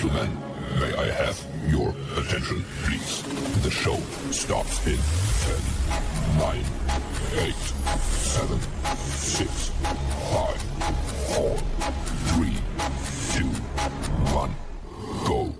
gentlemen, may I have your attention, please? The show starts in 10, 9, 8, 7, 6, 5, 4, 3, 2, 1, go.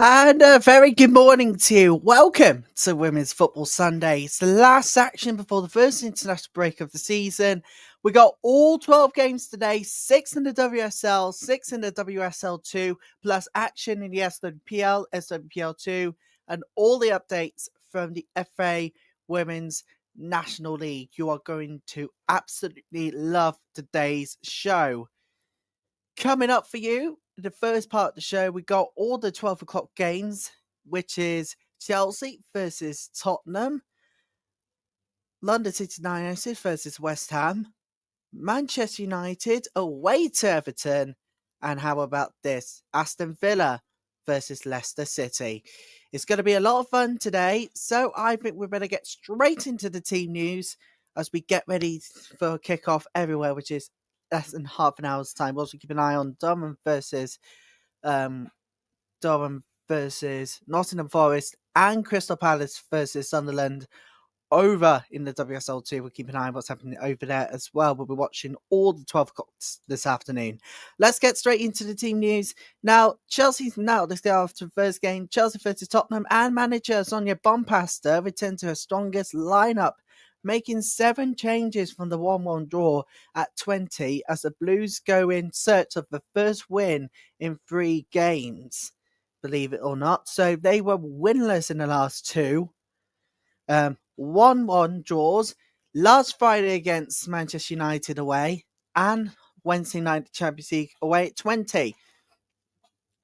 And a very good morning to you. Welcome to Women's Football Sunday. It's the last action before the first international break of the season. We got all 12 games today, 6 in the WSL, 6 in the WSL2, plus action in the SWPL, SWPL2, and all the updates from the FA Women's National League. You are going to absolutely love today's show. Coming up for you, the first part of the show, we got all the 12 o'clock games, which is Chelsea versus Tottenham, London City Lionesses versus West Ham, Manchester United away to Everton, and how about this, Aston Villa versus Leicester City. It's going to be a lot of fun today, so I think we better get straight into the team news as we get ready for kick-off everywhere, which is less than half an hour's time. Also keep an eye on Durham versus Nottingham Forest and Crystal Palace versus Sunderland over in the WSL2. We'll keep an eye on what's happening over there as well. We'll be watching all the 12 o'clock this afternoon. Let's get straight into the team news. Now, Chelsea's now, let's go after the first game. Chelsea versus Tottenham, and manager Sonia Bompasta returned to her strongest lineup, making 7 changes from the 1-1 draw at 20 as the Blues go in search of the first win in 3 games, believe it or not. So they were winless in the last 2. 1-1 draws last Friday against Manchester United away and Wednesday night Champions League away at 20.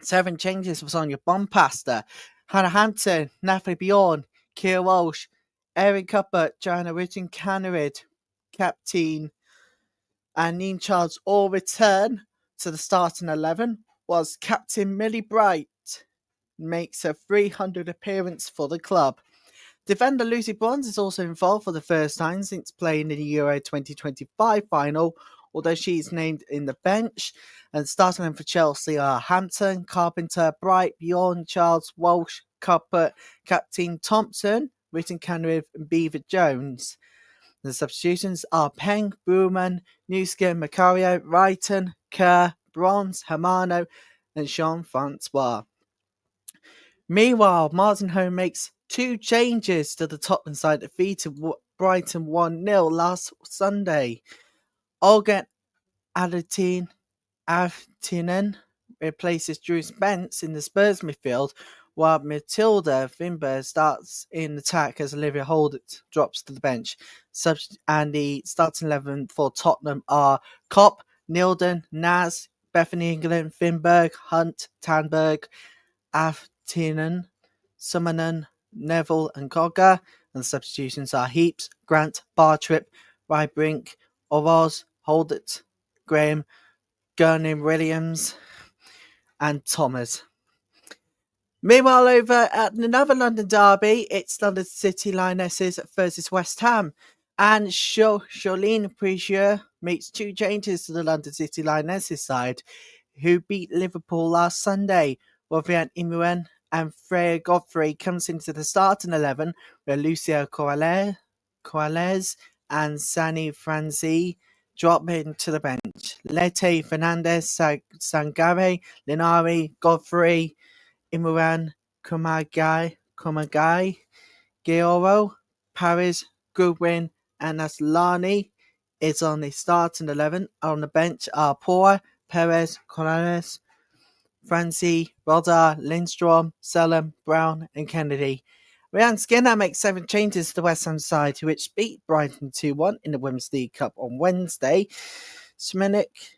7 changes for Sonia Bompasta. Hannah Hampton, Natalie Bjorn, Kia Walsh, Erin Cuthbert, Joanna Rutten-Cannerid, captain, and Neen Charles all return to the starting 11, whilst captain Millie Bright makes her 300th appearance for the club. Defender Lucy Bronze is also involved for the first time since playing in the Euro 2025 final, although she is named in the bench. And starting in for Chelsea are Hampton, Carpenter, Bright, Bjorn, Charles, Walsh, Cuthbert, captain Thompson, Rutten-Cannerid, and Beaver Jones. The substitutions are Peng, Bruman, Newskin, Macario, Wrighton, Kerr, Bronze, Hermano, and Jean-Francois. Meanwhile, Martin Home makes 2 changes to the Tottenham side that defeated Brighton 1-0 last Sunday. Olga Alatinen replaces Drew Spence in the Spurs midfield, while Matilda Finberg starts in attack as Olivia Holt drops to the bench. And the starting 11 for Tottenham are Kopp, Nilden, Naz, Bethany England, Finberg, Hunt, Tanberg, Aftinen, Summonen, Neville and Cogger. And the substitutions are Heaps, Grant, Bartrip, Rybrink, Oroz, Holdit, Graham, Gurney Williams, and Thomas. Meanwhile, over at another London derby, it's London City Lionesses versus West Ham. And Charlene Precieux makes 2 changes to the London City Lionesses side, who beat Liverpool last Sunday. Vivian Imuen and Freya Godfrey comes into the starting 11, where Lucia Corrales and Sani Franzi drop into the bench. Lete Fernandez, Sangare, Linari, Godfrey, Imran, Kumagai, Gioro, Paris, Goodwin, and Aslani is on the starting 11. On the bench are Poor, Perez, Corrales, Francie, Rodar, Lindstrom, Selim, Brown, and Kennedy. Ryan Skinner makes 7 changes to the West Ham side, which beat Brighton 2-1 in the Women's League Cup on Wednesday. Sminik,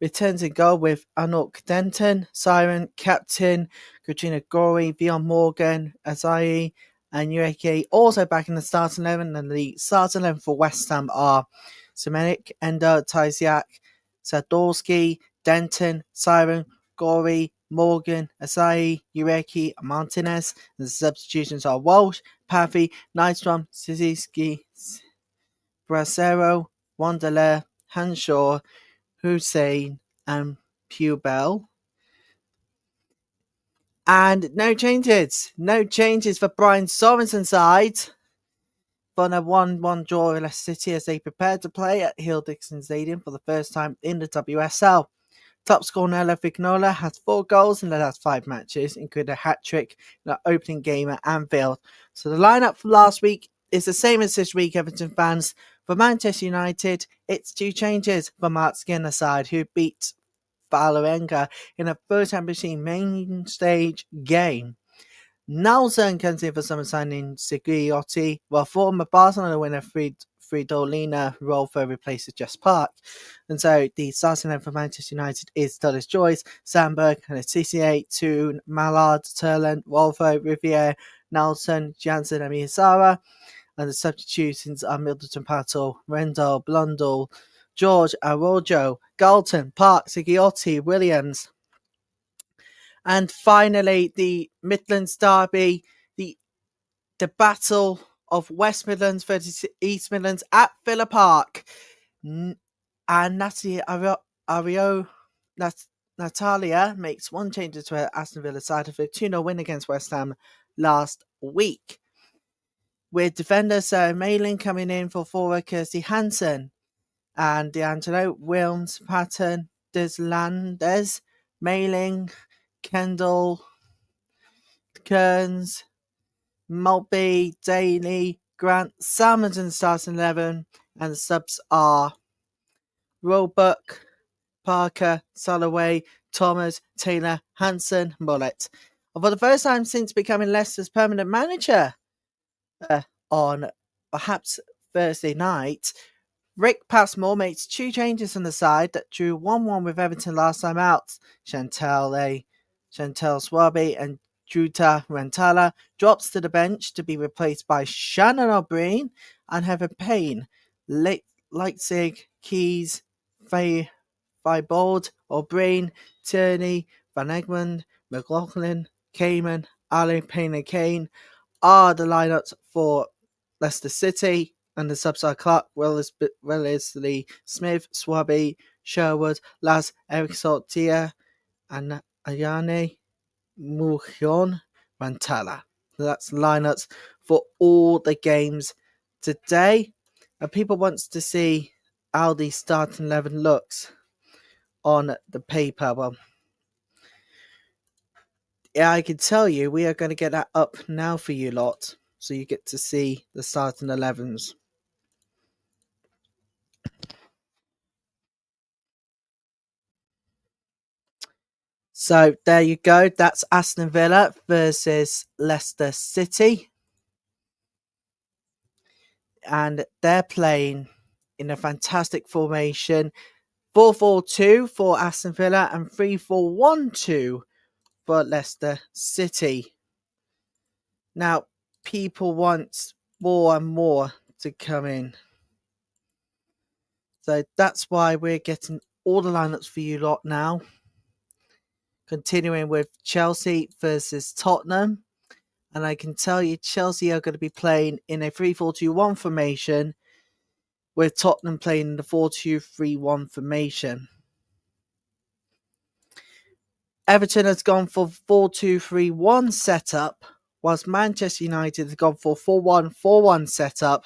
returns in goal with Anok Denton, Siren, Captain, Katrina Gorey, Vion Morgan, Azayi, and Ureki also back in the starting 11. And the starting 11 for West Ham are Semenik, Ender, Tysiak, Sadorski, Denton, Siren, Gorey, Morgan, Asahi, Ureki, Martinez. And the substitutions are Walsh, Paffy, Nystrom, Siziski, Bracero, Wanderler, Hanshaw, Hussein, and Pubel. And no changes. No changes for Brian Sorensen's side. On a 1-1 draw with Leicester City as they prepare to play at Hill Dixon Stadium for the first time in the WSL. Top scorer Nella Vignola has 4 goals in the last 5 matches, including a hat-trick in the opening game at Anfield. So the lineup from last week is the same as this week, Everton fans. For Manchester United, it's 2 changes for Mark Skinner's side, who beat Valerenga in a first-time main stage game. Nelson comes in for summer signing Sigliotti, while former Barcelona winner Fridolina Rolfo replaces Jess Park. And so the starting line for Manchester United is Dulles Joyce, Sandberg, and Letizia, Toon, Mallard, Turland, Rolfo, Riviere, Nelson, Jansen, and Miyazara. And the substitutions are Middleton Patel, Rendell, Blundell, George, Arrojo, Galton, Park, Sigliotti, Williams. And finally, the Midlands Derby, the battle of West Midlands versus East Midlands at Villa Park. And Natalia makes 1 change to her Aston Villa side of a 2-0 win against West Ham last week. With defender Sarah Malin coming in for forward Kirsty Hansen. And D'Angelo, Wilms, Patton, Deslandes, Mailing, Kendall, Kearns, Maltby, Daly, Grant, Salmons in the starting 11, and the subs are Roebuck, Parker, Soloway, Thomas, Taylor, Hanson, Mullet. And for the first time since becoming Leicester's permanent manager on perhaps Thursday night, Rick Passmore makes 2 changes on the side that drew 1-1 with Everton last time out. Chantal Swaby and Juta Rantala drops to the bench to be replaced by Shannon O'Brien and Heather Payne. Leipzig, Keys, Feibold, O'Brien, Tierney, Van Egmond, McLaughlin, Cayman, Ali, Payne and Kane are the lineups for Leicester City. And the subs are Clark, Wellesley, Smith, Swaby, Sherwood, Laz, Eric Sortia, and Ayane Muhion Rantala. So that's lineups for all the games today. And people wants to see how the starting 11 looks on the paper. Well, yeah, I can tell you we are going to get that up now for you lot. So you get to see the starting 11s. So there you go. That's Aston Villa versus Leicester City. And they're playing in a fantastic formation. 4-4-2 for Aston Villa and 3-4-1-2 for Leicester City. Now, people want more and more to come in. So that's why we're getting all the lineups for you lot now. Continuing with Chelsea versus Tottenham. And I can tell you Chelsea are going to be playing in a 3-4-2-1 formation, with Tottenham playing in the 4-2-3-1 formation. Everton has gone for 4-2-3-1 setup, whilst Manchester United has gone for 4-1-4-1 setup,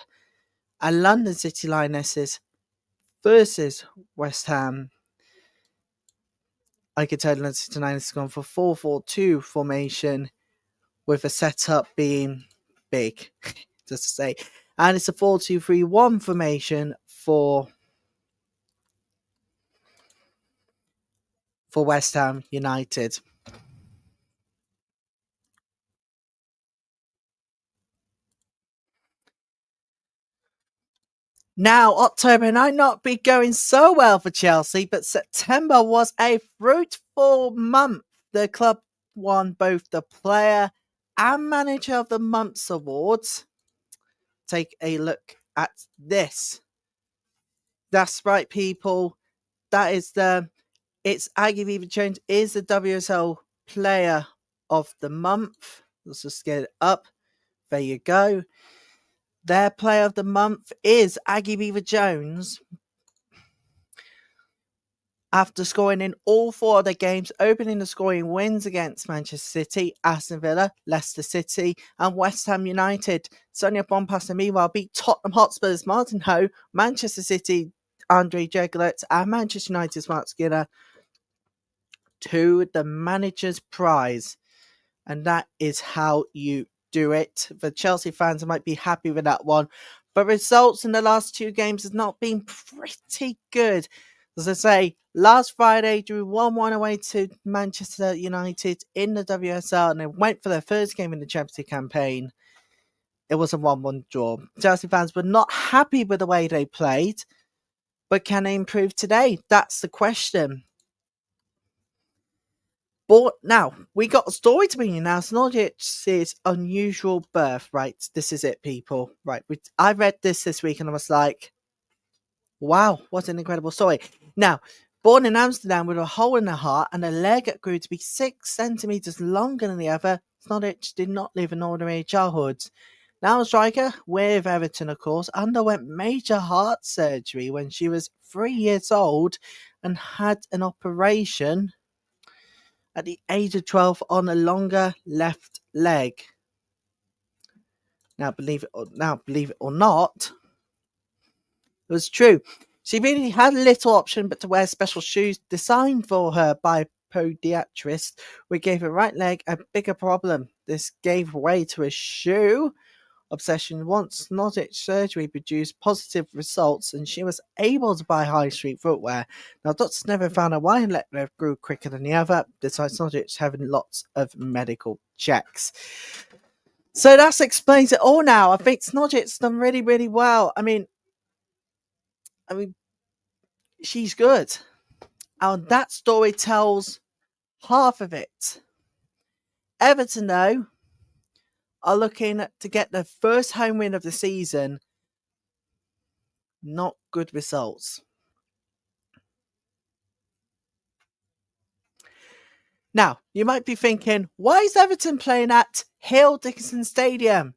and London City Lionesses versus West Ham, I could tell London City Lionesses has gone for 4-4-2 formation, with a setup being big, just to say. And it's a 4-2-3-1 formation for West Ham United. Now, October might not be going so well for Chelsea, but September was a fruitful month. The club won both the Player and Manager of the Month's awards. Take a look at this. That's right, people. It's Aggie Beever-Jones is the WSL Player of the Month. Let's just get it up. There you go. Their Player of the Month is Aggie Beever-Jones. After scoring in all 4 of their games, opening the scoring wins against Manchester City, Aston Villa, Leicester City and West Ham United. Sonia Bonpastor meanwhile beat Tottenham Hotspur's Martin Ho, Manchester City Andre Jegelet and Manchester United's Mark Skinner to the manager's prize. And that is how you do it. The Chelsea fans might be happy with that one. But results in the last 2 games has not been pretty good. As I say, last Friday drew 1-1 away to Manchester United in the WSL and they went for their first game in the Champions League campaign. It was a 1-1 draw. Chelsea fans were not happy with the way they played, but can they improve today? That's the question. But now, we got a story to bring you now. Norwich's unusual birth, right? This is it, people. Right, I read this week and I was like, wow, what an incredible story. Now, born in Amsterdam with a hole in her heart and a leg that grew to be 6 centimetres longer than the other, Norwich did not live an ordinary childhood. Now a striker, with Everton of course, underwent major heart surgery when she was 3 years old and had an operation at the age of 12 on a longer left leg. Now, believe it or not, it was true. She really had little option but to wear special shoes designed for her by a podiatrist, which gave her right leg a bigger problem. This gave way to a shoe obsession once Norwich surgery produced positive results and she was able to buy high street footwear. Now, doctors never found out why her leg grew quicker than the other, besides Norwich having lots of medical checks. So that explains it all now. I think Norwich's done really, really well. I mean, she's good. And that story tells half of it. Everton, though, are looking to get their first home win of the season. Not good results. Now, you might be thinking, why is Everton playing at Hill Dickinson Stadium?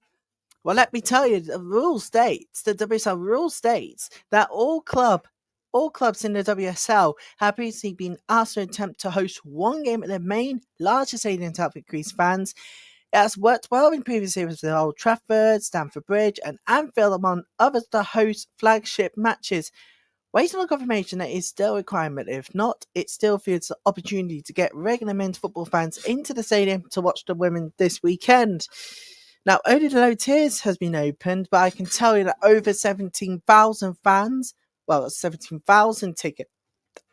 Well, let me tell you, the WSL rule states that all clubs in the WSL have previously been asked to attempt to host one game at their main, larger stadium to help increase fans. It has worked well in previous years with Old Trafford, Stamford Bridge and Anfield among others to host flagship matches. Waiting on confirmation that is still a requirement. If not, it still feels the opportunity to get regular men's football fans into the stadium to watch the women this weekend. Now, only the low tiers has been opened, but I can tell you that over 17,000 fans, 17,000 tickets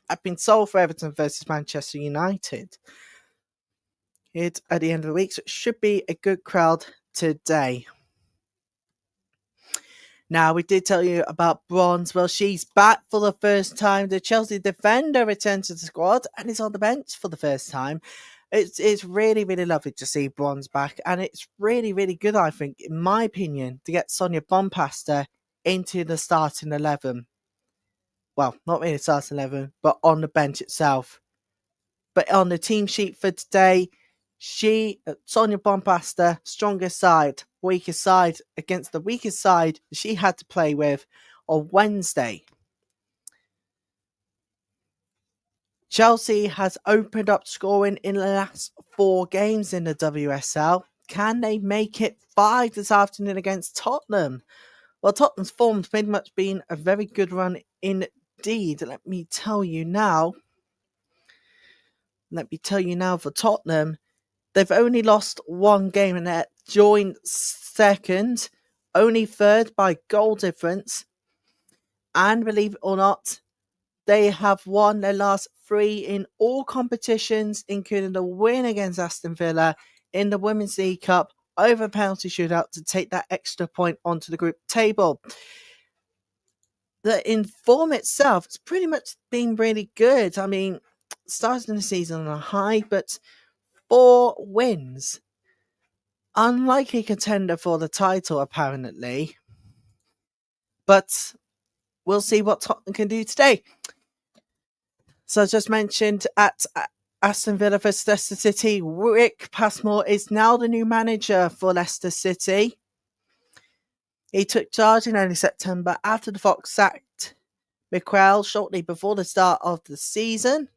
have been sold for Everton versus Manchester United. It's at the end of the week, so it should be a good crowd today. Now, we did tell you about Bronze. Well, she's back for the first time. The Chelsea defender returned to the squad and is on the bench for the first time. It's really, really lovely to see Bronze back. And it's really, really good, I think, in my opinion, to get Sonia Bonpastor into the starting 11. Well, not really starting 11, but on the bench itself. But on the team sheet for today, Sonia Bonpastor, strongest side, weakest side, against the weakest side she had to play with on Wednesday. Chelsea has opened up scoring in the last 4 games in the WSL. Can they make it 5 this afternoon against Tottenham? Well, Tottenham's form's pretty much been a very good run indeed. Let me tell you now for Tottenham, they've only lost 1 game and they're joined second, only third by goal difference. And believe it or not, they have won their last 3 in all competitions, including the win against Aston Villa in the Women's League Cup over a penalty shootout to take that extra point onto the group table. in form itself, it's pretty much been really good. I mean, starting the season on a high, but 4 wins. Unlikely contender for the title, apparently. But we'll see what Tottenham can do today. So, as just mentioned, at Aston Villa versus Leicester City, Rick Passmore is now the new manager for Leicester City. He took charge in early September after the Fox sacked Miquel shortly before the start of the season.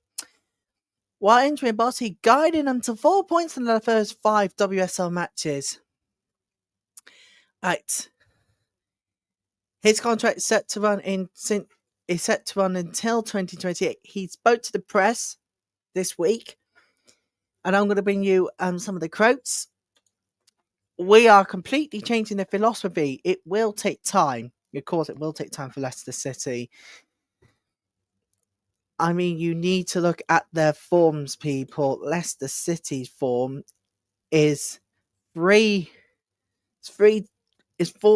While interim boss, he guided them to 4 points in the first 5 WSL matches. Right. His contract is set to run until 2028. He spoke to the press this week, and I'm going to bring you some of the quotes. We are completely changing the philosophy. It will take time. Of course, it will take time for Leicester City. I mean, you need to look at their forms, people. Leicester City's form is 4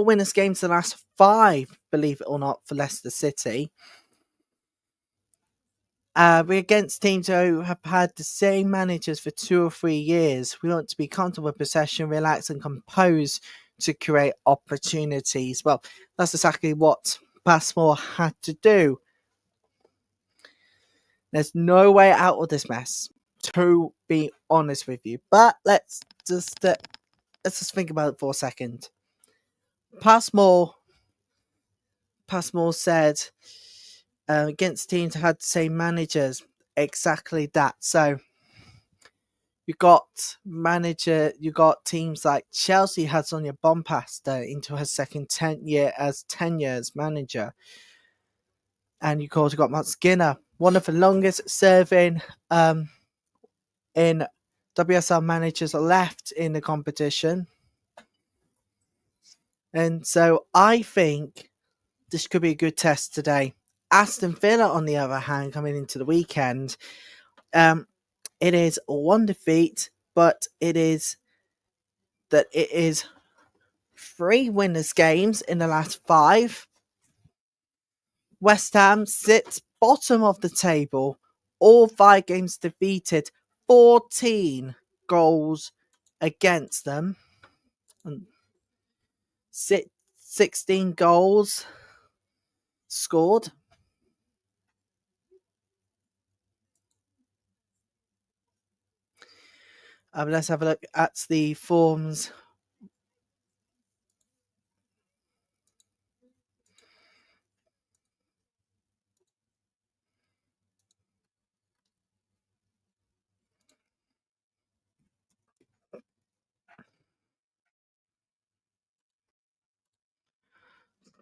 winners games the last 5, believe it or not, for Leicester City. We're against teams who have had the same managers for 2 or 3 years. We want to be comfortable with possession, relax and compose to create opportunities. Well, that's exactly what Passmore had to do. There's no way out of this mess, to be honest with you. But let's just think about it for a second. Passmore said against teams that had the same managers, exactly that. So you got teams like Chelsea had Sonia Bompasta into her second 10 years manager. And you also got Matt Skinner, one of the longest serving in WSL managers left in the competition. And so I think this could be a good test today. Aston Villa, on the other hand, coming into the weekend, it is 1 defeat, but it is 3 winners games in the last 5. West Ham sits bottom of the table, all 5 games defeated, 14 goals against them, and 16 goals scored. Let's have a look at the forms.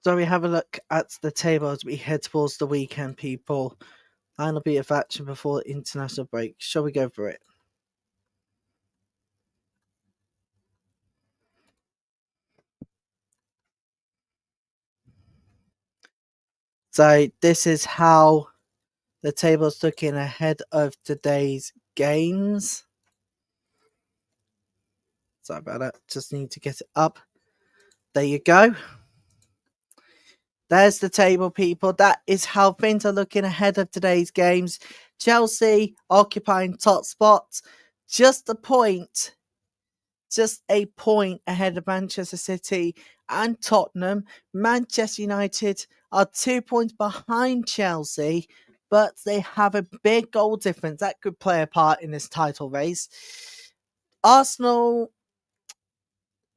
So we have a look at the table as we head towards the weekend, people. Final bit of action before the international break. Shall we go for it? So this is how the table's looking ahead of today's games. Sorry about that. Just need to get it up. There you go. There's the table, people. That is how things are looking ahead of today's games. Chelsea occupying top spots. Just a point ahead of Manchester City and Tottenham. Manchester United are 2 points behind Chelsea, but they have a big goal difference that could play a part in this title race. Arsenal,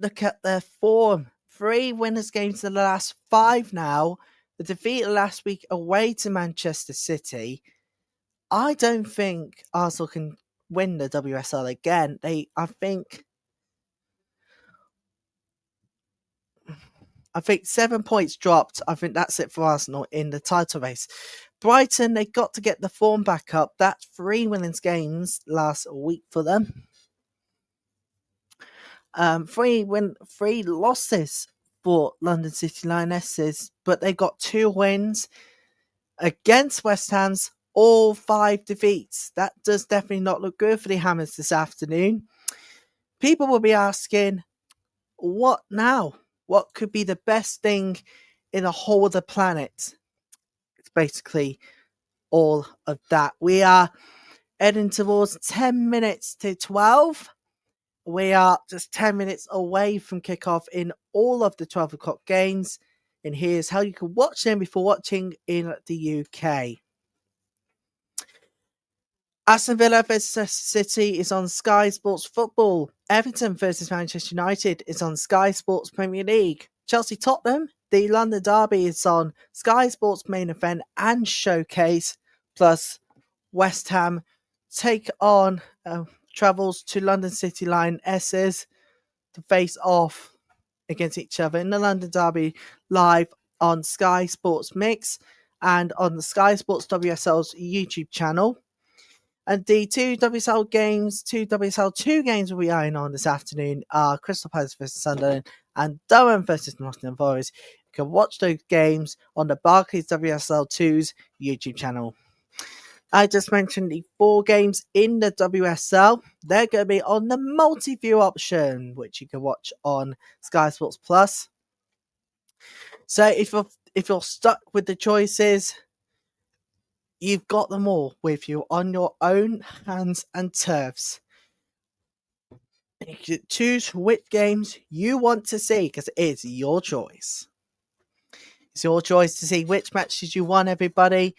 look at their form. 3 winners games in the last 5 now. The defeat last week away to Manchester City. I don't think Arsenal can win the WSL again. I think 7 points dropped. I think that's it for Arsenal in the title race. Brighton, they got to get the form back up. That's 3 winnings games last week for them. 3 losses for London City Lionesses, but they got 2 wins against West Ham's, all 5 defeats. That does definitely not look good for the Hammers this afternoon. People will be asking, what now? What could be the best thing in the whole of the planet? basically all of that. We are heading towards 10 minutes to 12. We are just 10 minutes away from kickoff in all of the 12 o'clock games. And here's how you can watch them before watching in the UK. Aston Villa versus Leicester City is on Sky Sports Football. Everton versus Manchester United is on Sky Sports Premier League. Chelsea Tottenham, the London Derby, is on Sky Sports Main Event and Showcase. Plus, West Ham take on travels to London City Lionesses to face off against each other in the London Derby, live on Sky Sports Mix and on the Sky Sports WSL's YouTube channel. And the two WSL2 games we'll be eyeing on this afternoon are Crystal Palace versus Sunderland and Durham versus Nottingham Forest. You can watch those games on the Barclays WSL2's YouTube channel. I just mentioned the 4 games in the WSL. They're going to be on the multi-view option, which you can watch on Sky Sports Plus. So if you're stuck with the choices, you've got them all with you on your own hands and turfs. You can choose which games you want to see because it's your choice. It's your choice to see which matches you want, everybody.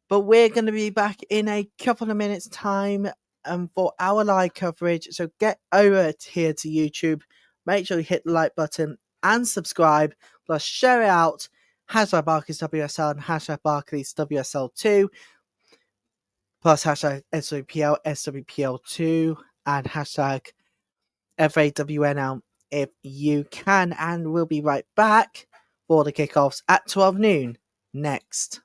But we're going to be back in a couple of minutes' time for our live coverage. So get over here to YouTube. Make sure you hit the like button and subscribe. Plus share it out. Hashtag Barclays WSL and hashtag Barclays WSL2. Plus hashtag SWPL, SWPL2 and hashtag FAWNL if you can. And we'll be right back for the kickoffs at 12 noon next.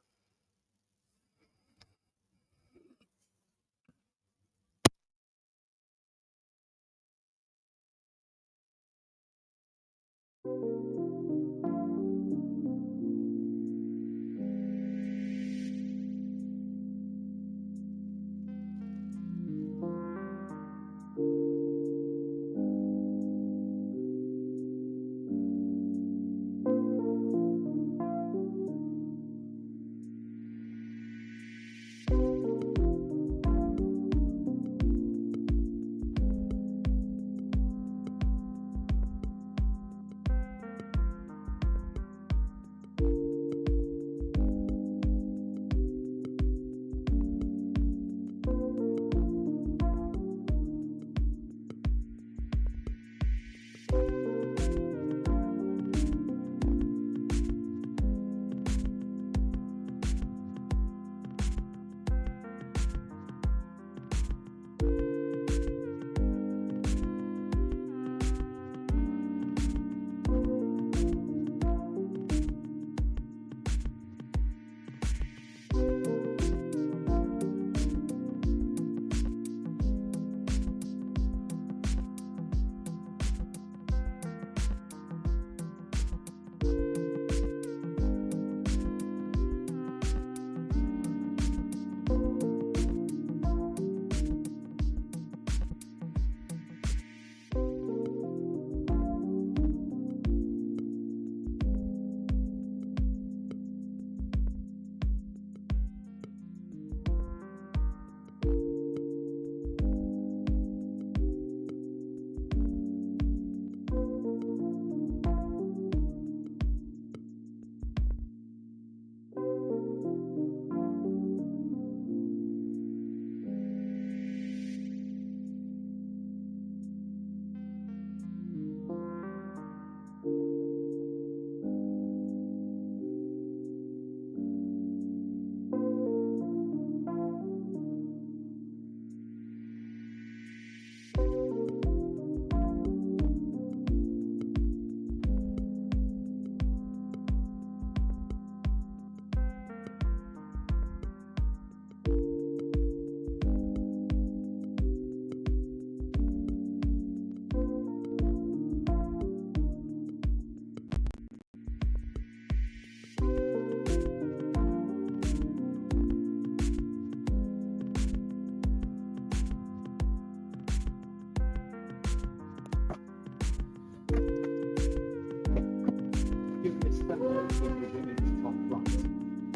given this fellow in the women's top right.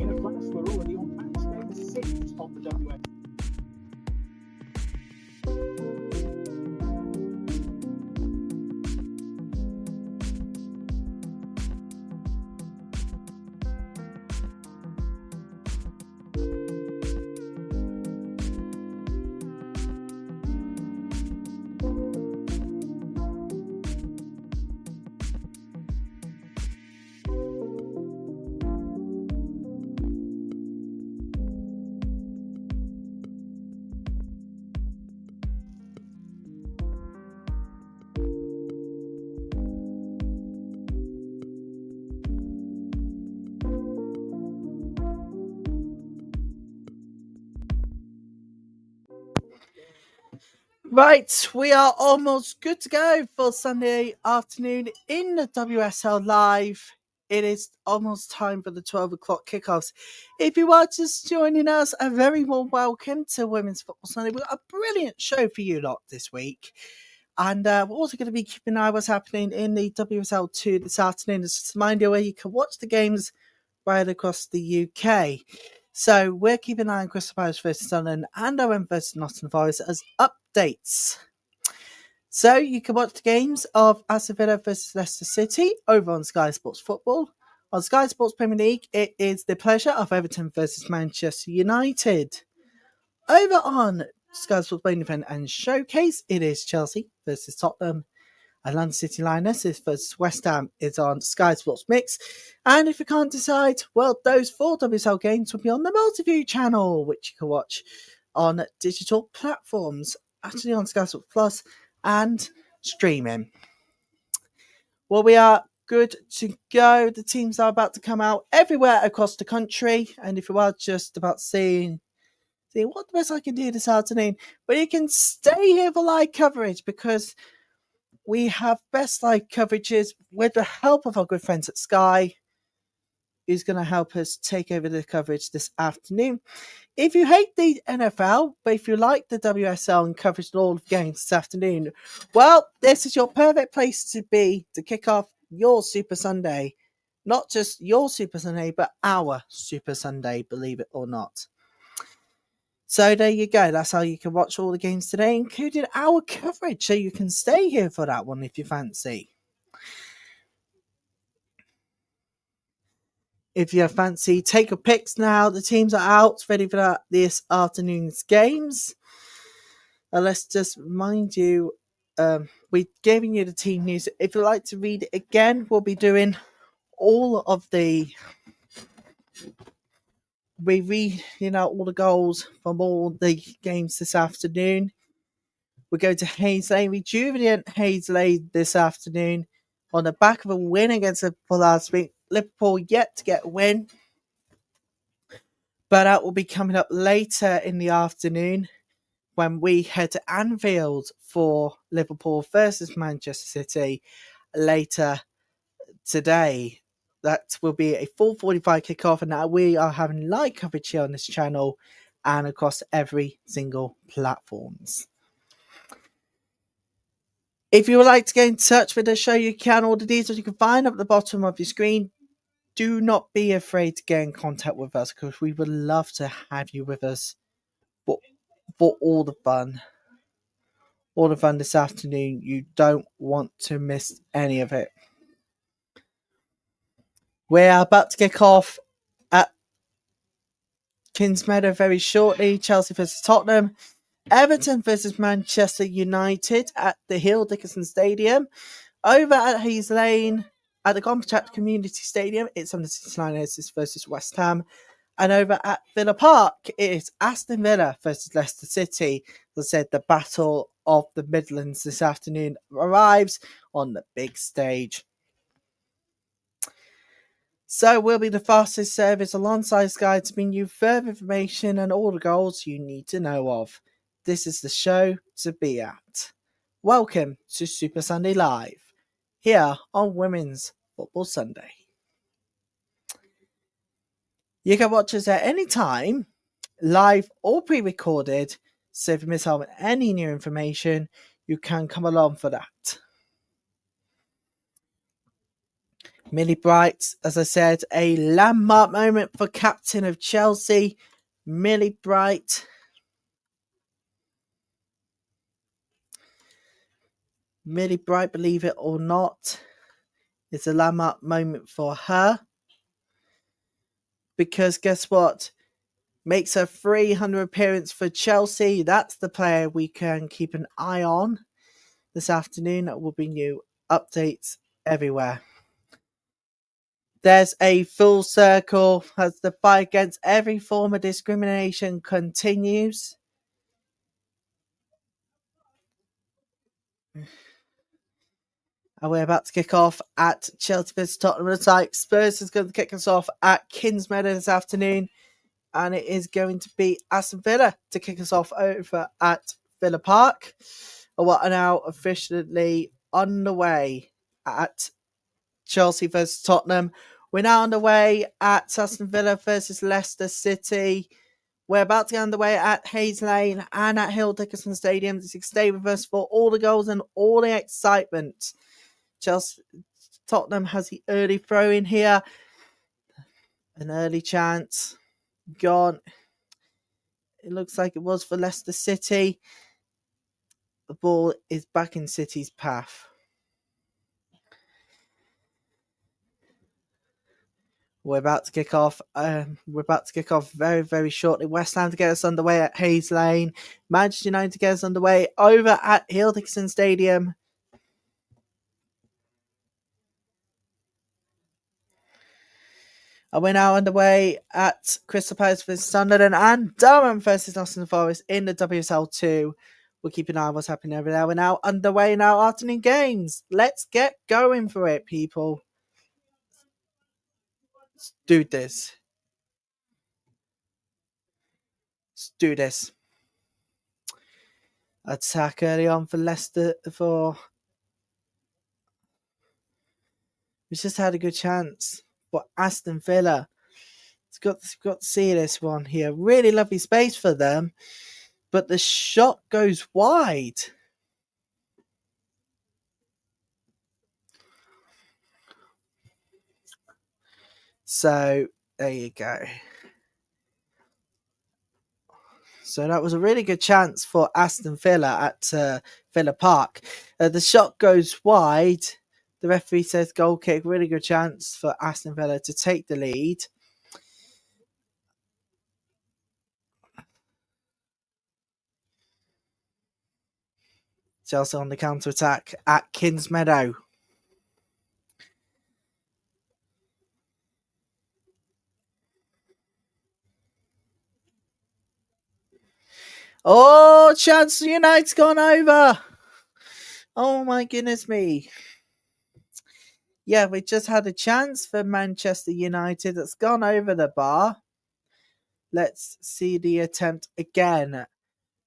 In a class where all WSL. Right, we are almost good to go for Sunday afternoon in the WSL Live. It is almost time for the 12 o'clock kickoffs. If you are just joining us, a very warm welcome to Women's Football Sunday. We've got a brilliant show for you lot this week. And we're also going to be keeping an eye on what's happening in the WSL2 this afternoon. Just a reminder where you can watch the games right across the UK. So we're keeping an eye on Crystal Palace versus Sunderland and Durham versus Nottingham Forest as updates. So you can watch the games of Aston Villa versus Leicester City over on Sky Sports Football. On Sky Sports Premier League, it is the pleasure of Everton versus Manchester United. Over on Sky Sports Main Event and Showcase, it is Chelsea versus Tottenham. And London City Lionesses versus West Ham is on Sky Sports Mix. And if you can't decide, well, those 4 WSL games will be on the Multiview channel, which you can watch on digital platforms, actually on Sky Sports Plus and streaming. Well, we are good to go. The teams are about to come out everywhere across the country. And if you are just about seeing what the best I can do this afternoon, but you can stay here for live coverage because we have best live coverages with the help of our good friends at Sky, who's going to help us take over the coverage this afternoon. If you hate the NFL, but if you like the WSL and coverage of all of the games this afternoon, well, this is your perfect place to be to kick off your Super Sunday. Not just your Super Sunday, but our Super Sunday, believe it or not. So there you go. That's how you can watch all the games today, including our coverage. So you can stay here for that one if you fancy. If you fancy, take your picks now. The teams are out, ready for this afternoon's games. Let's just remind you, we're giving you the team news. If you'd like to read it again, we'll be doing all of the... We read, all the goals from all the games this afternoon. We're going to Hayes Lane, rejuvenate Hayes Lane this afternoon on the back of a win against Liverpool last week. Liverpool yet to get a win, but that will be coming up later in the afternoon when we head to Anfield for Liverpool versus Manchester City later today. That will be a 4:45 kickoff, and now we are having live coverage here on this channel and across every single platforms. If you would like to get in touch with the show, you can. All the details you can find up at the bottom of your screen. Do not be afraid to get in contact with us because we would love to have you with us for all the fun. All the fun this afternoon. You don't want to miss any of it. We're about to kick off at Kingsmeadow very shortly. Chelsea versus Tottenham. Everton versus Manchester United at the Hill Dickinson Stadium. Over at Hayes Lane at the Compact Community Stadium, it's on the City Lionesses versus West Ham. And over at Villa Park, it is Aston Villa versus Leicester City. As I said, the Battle of the Midlands this afternoon arrives on the big stage. So we'll be the fastest service alongside Sky to bring you further information and all the goals you need to know of. This is the show to be at. Welcome to Super Sunday Live, here on Women's Football Sunday. You can watch us at any time, live or pre-recorded, so if you miss out on any new information, you can come along for that. Millie Bright, as I said, a landmark moment for captain of Chelsea. Millie Bright. Millie Bright, believe it or not, is a landmark moment for her. Because guess what? Makes her 300 appearance for Chelsea. That's the player we can keep an eye on this afternoon. We'll bring you updates everywhere. There's a full circle as the fight against every form of discrimination continues. And we're about to kick off at Chelsea vs Tottenham. Looks like Spurs is going to kick us off at Kingsmeadow this afternoon. And it is going to be Aston Villa to kick us off over at Villa Park. What are now officially underway at Chelsea versus Tottenham. We're now underway at Aston Villa versus Leicester City. We're about to get underway at Hayes Lane and at Hill Dickinson Stadium. Stay with us for all the goals and all the excitement. Tottenham has the early throw in here. An early chance. Gone. It looks like it was for Leicester City. The ball is back in City's path. We're about to kick off. Very, very shortly. West Ham to get us underway at Hayes Lane. Manchester United to get us underway over at Hill Dickinson Stadium. And we're now underway at Crystal Palace versus Sunderland and Durham versus Nottingham Forest in the WSL2. We'll keep an eye on what's happening over there. We're now underway in our afternoon games. Let's get going for it, people. Let's do this. Let's do this. Attack early on for Leicester. We just had a good chance. But Aston Villa, it's got to see this one here. Really lovely space for them, but the shot goes wide. So there you go. So that was a really good chance for Aston Villa at Villa Park. The shot goes wide. The referee says goal kick. Really good chance for Aston Villa to take the lead. Chelsea on the counter-attack at Kingsmeadow. Oh, chance United's gone over. Oh my goodness me. Yeah, we just had a chance for Manchester United that's gone over the bar. Let's see the attempt again.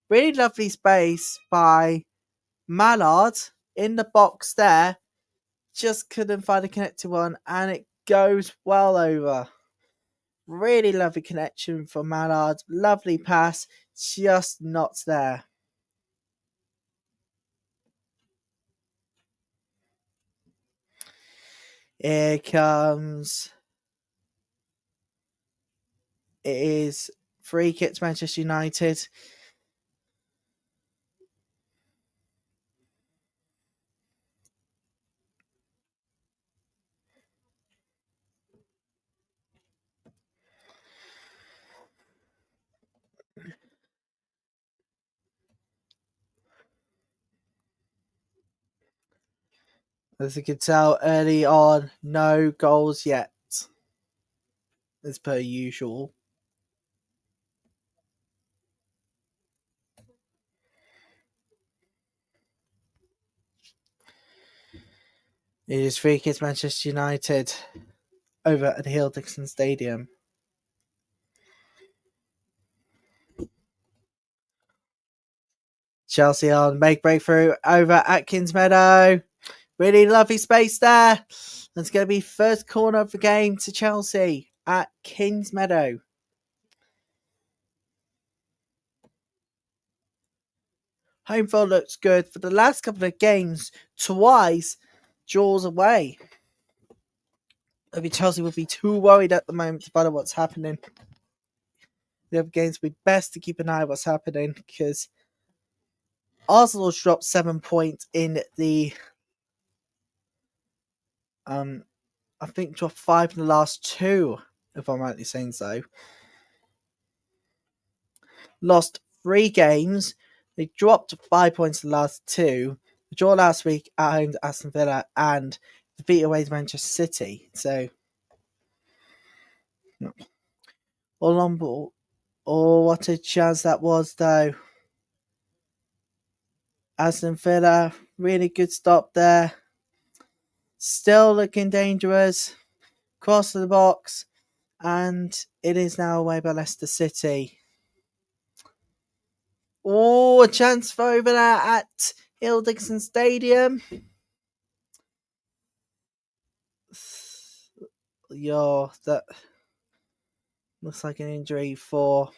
Really lovely space by Mallard in the box there. Just couldn't find a connected one, and it goes well over. Really lovely connection from Mallard. Lovely pass, just not there. Here comes. It is free kick to Manchester United. As you can tell early on, no goals yet. As per usual. It is free kick Manchester United over at Hill Dickinson Stadium. Chelsea on make breakthrough over at Kingsmeadow. Really lovely space there. It's going to be first corner of the game to Chelsea at Kingsmeadow. Home field looks good. For the last couple of games, twice draws away. Maybe Chelsea would be too worried at the moment about what's happening. the other games, it'd be best to keep an eye on what's happening, because Arsenal's dropped 7 points in the I think dropped 5 in the last 2, if I'm rightly saying so. Lost 3 games. They dropped 5 points in the last 2. The draw last week at home to Aston Villa and defeat away to Manchester City. So, all on ball. Oh, what a chance that was, though. Aston Villa, really good stop there. Still looking dangerous. Cross to the box. And it is now away by Leicester City. Oh, a chance for over there at Hill Dixon Stadium. Yo, that looks like an injury for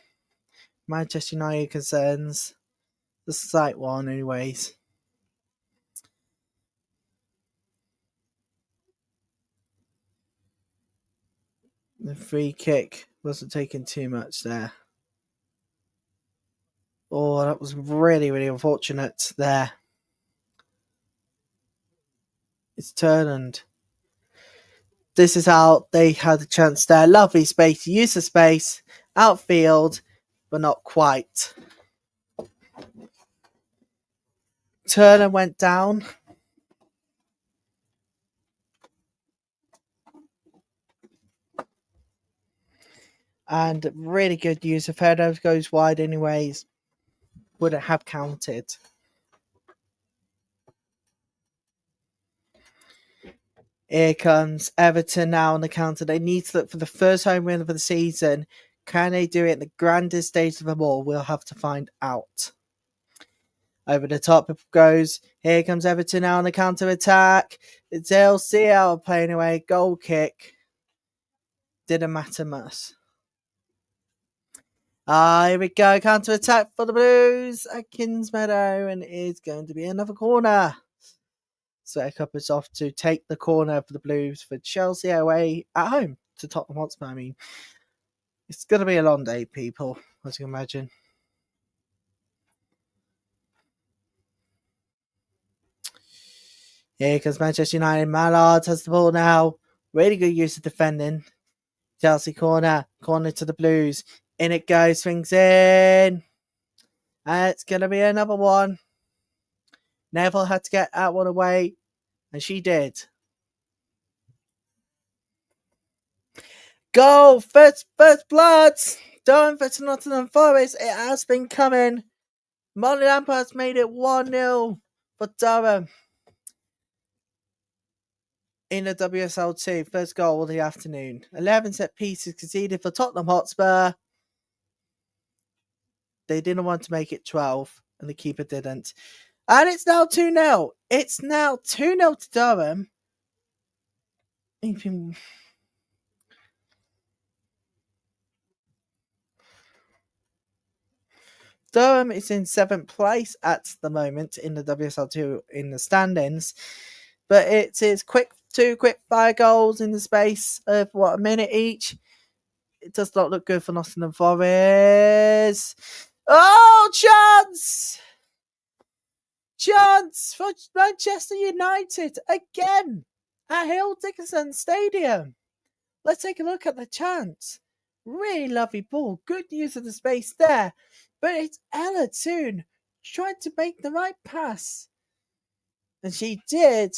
Manchester United concerns. The slight one, anyways. The free kick wasn't taking too much there. Oh, that was really, really unfortunate there. It's turned. This is how they had a chance there. Lovely space. Use the space. Outfield, but not quite. Turner went down. And really good use. If Ferdo goes wide anyways, would it have counted? Here comes Everton now on the counter. They need to look for the first home win of the season. Can they do it in the grandest stage of them all? We'll have to find out. Over the top it goes. Here comes Everton now on the counter attack. It's LCL playing away. Goal kick. Didn't matter much. Here we go. Counter attack for the Blues at Kingsmeadow. And it is going to be another corner. So Cup is off to take the corner for the Blues for Chelsea away at home to Tottenham Hotspur. I mean, it's going to be a long day, people, as you can imagine. Here comes Manchester United. Mallard has the ball now. Really good use of defending. Chelsea corner. Corner to the Blues. In it goes. Swings in. And it's going to be another one. Neville had to get that one away. And she did. Goal! First blood! Durham versus Nottingham Forest. It has been coming. Molly Lampart's made it 1-0 for Durham. In the WSL2, first goal of the afternoon. 11 set pieces conceded for Tottenham Hotspur. They didn't want to make it 12, and the keeper didn't. And it's now 2-0. It's now 2-0 to Durham. Durham is in 7th place at the moment in the WSL2 in the standings. But it is two quick fire goals in the space of, a minute each. It does not look good for Nottingham Forest. Oh, chance! Chance for Manchester United again at Hill Dickinson Stadium. Let's take a look at the chance. Really lovely ball. Good use of the space there. But it's Ella Toon trying to make the right pass. And she did.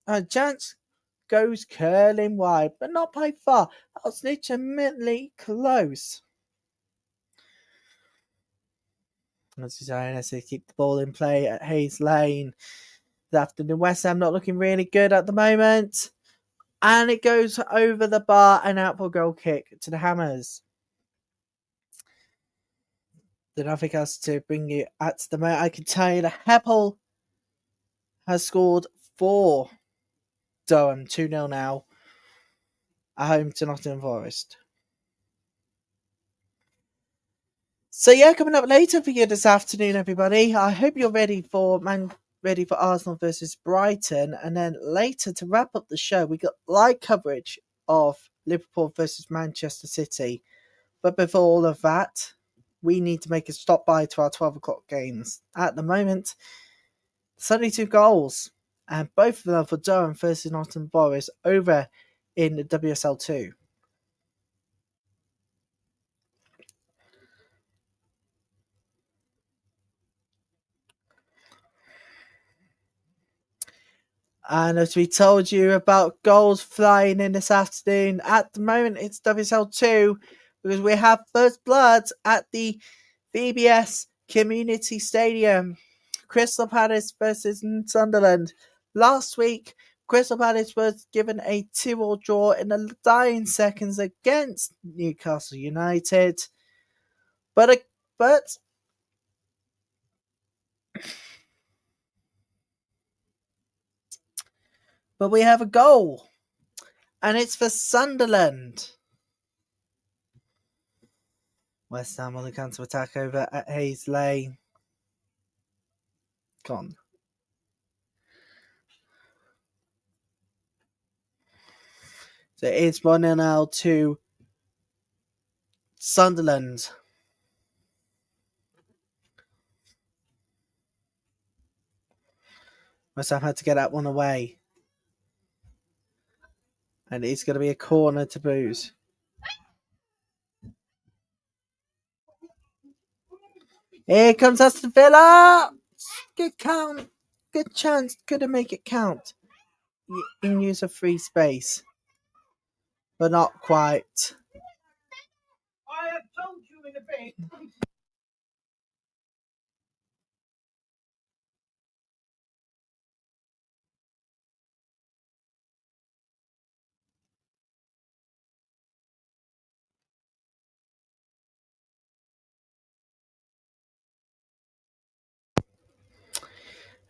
And chance goes curling wide, but not by far. That was legitimately close. As you say, let's keep the ball in play at Hayes Lane. This afternoon, West Ham not looking really good at the moment. And it goes over the bar and out for a goal kick to the Hammers. There's nothing else to bring you at the moment. I can tell you that Heppel has scored for Durham, 2-0 now, at home to Nottingham Forest. So yeah, coming up later for you this afternoon, everybody. I hope you're ready for Arsenal versus Brighton, and then later to wrap up the show, we got live coverage of Liverpool versus Manchester City But before all of that, we need to make a stop by to our 12 o'clock games. At the moment, 72 goals, and both of them for Durham versus Nottingham Forest over in the WSL2. And as we told you about goals flying in this afternoon, at the moment it's WSL2 because we have first blood at the VBS Community Stadium. Crystal Palace versus Sunderland. Last week, Crystal Palace was given a 2-2 draw in the dying seconds against Newcastle United. But we have a goal, and it's for Sunderland. West Ham on the counter attack over at Hayes Lane. Gone. So it's 1-0 to Sunderland. West Ham had to get that one away. And it's going to be a corner to Booze. Here comes Aston Villa. Good count. Good chance. Couldn't make it count. In use of free space. But not quite. I have told you in a bit.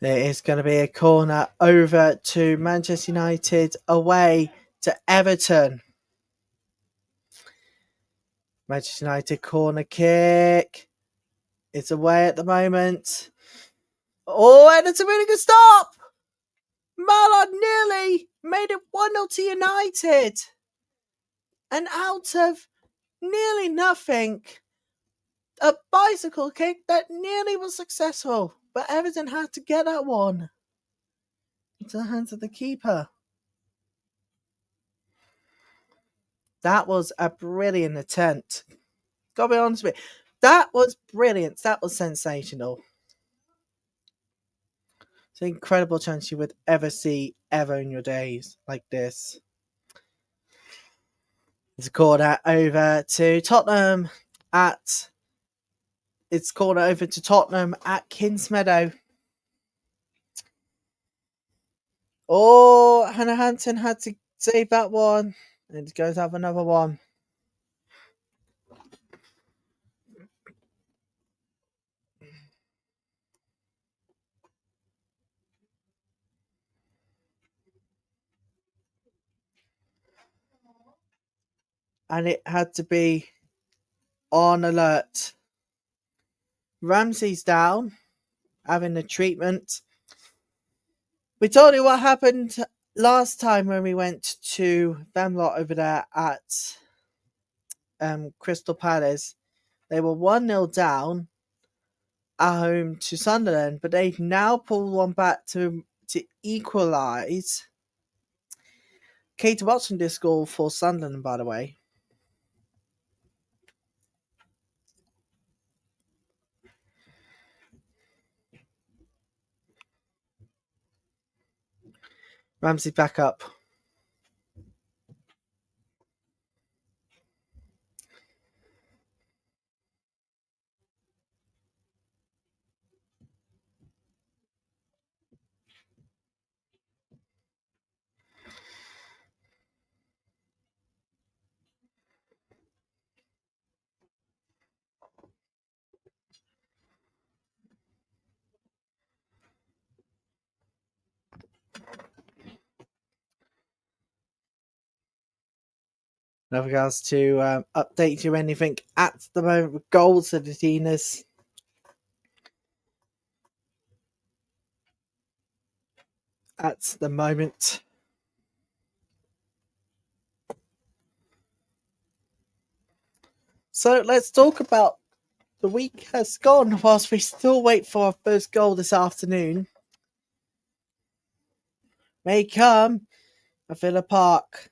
There is going to be a corner over to Manchester United away to Everton. Manchester United corner kick. It's away at the moment. Oh, and it's a really good stop. Mallard nearly made it 1-0 to United. And out of nearly nothing, a bicycle kick that nearly was successful. But Everton had to get that one into the hands of the keeper. That was a brilliant attempt. Gotta be honest with you. That was brilliant. That was sensational. It's an incredible chance you would ever see ever in your days like this. It's a corner over to Tottenham at Kingsmeadow. Oh, Hannah Hansen had to save that one. And it goes up another one. And it had to be on alert. Ramsey's down, having the treatment. We told you what happened last time when we went to them lot over there at Crystal Palace. They were 1-0 down at home to Sunderland, but they've now pulled one back to equalise. Kate Watson did score for Sunderland, by the way. Ramsey back up. In regards to update you anything at the moment with goals for the Lionesses. At the moment. So let's talk about the week has gone whilst we still wait for our first goal this afternoon. May come at Villa Park.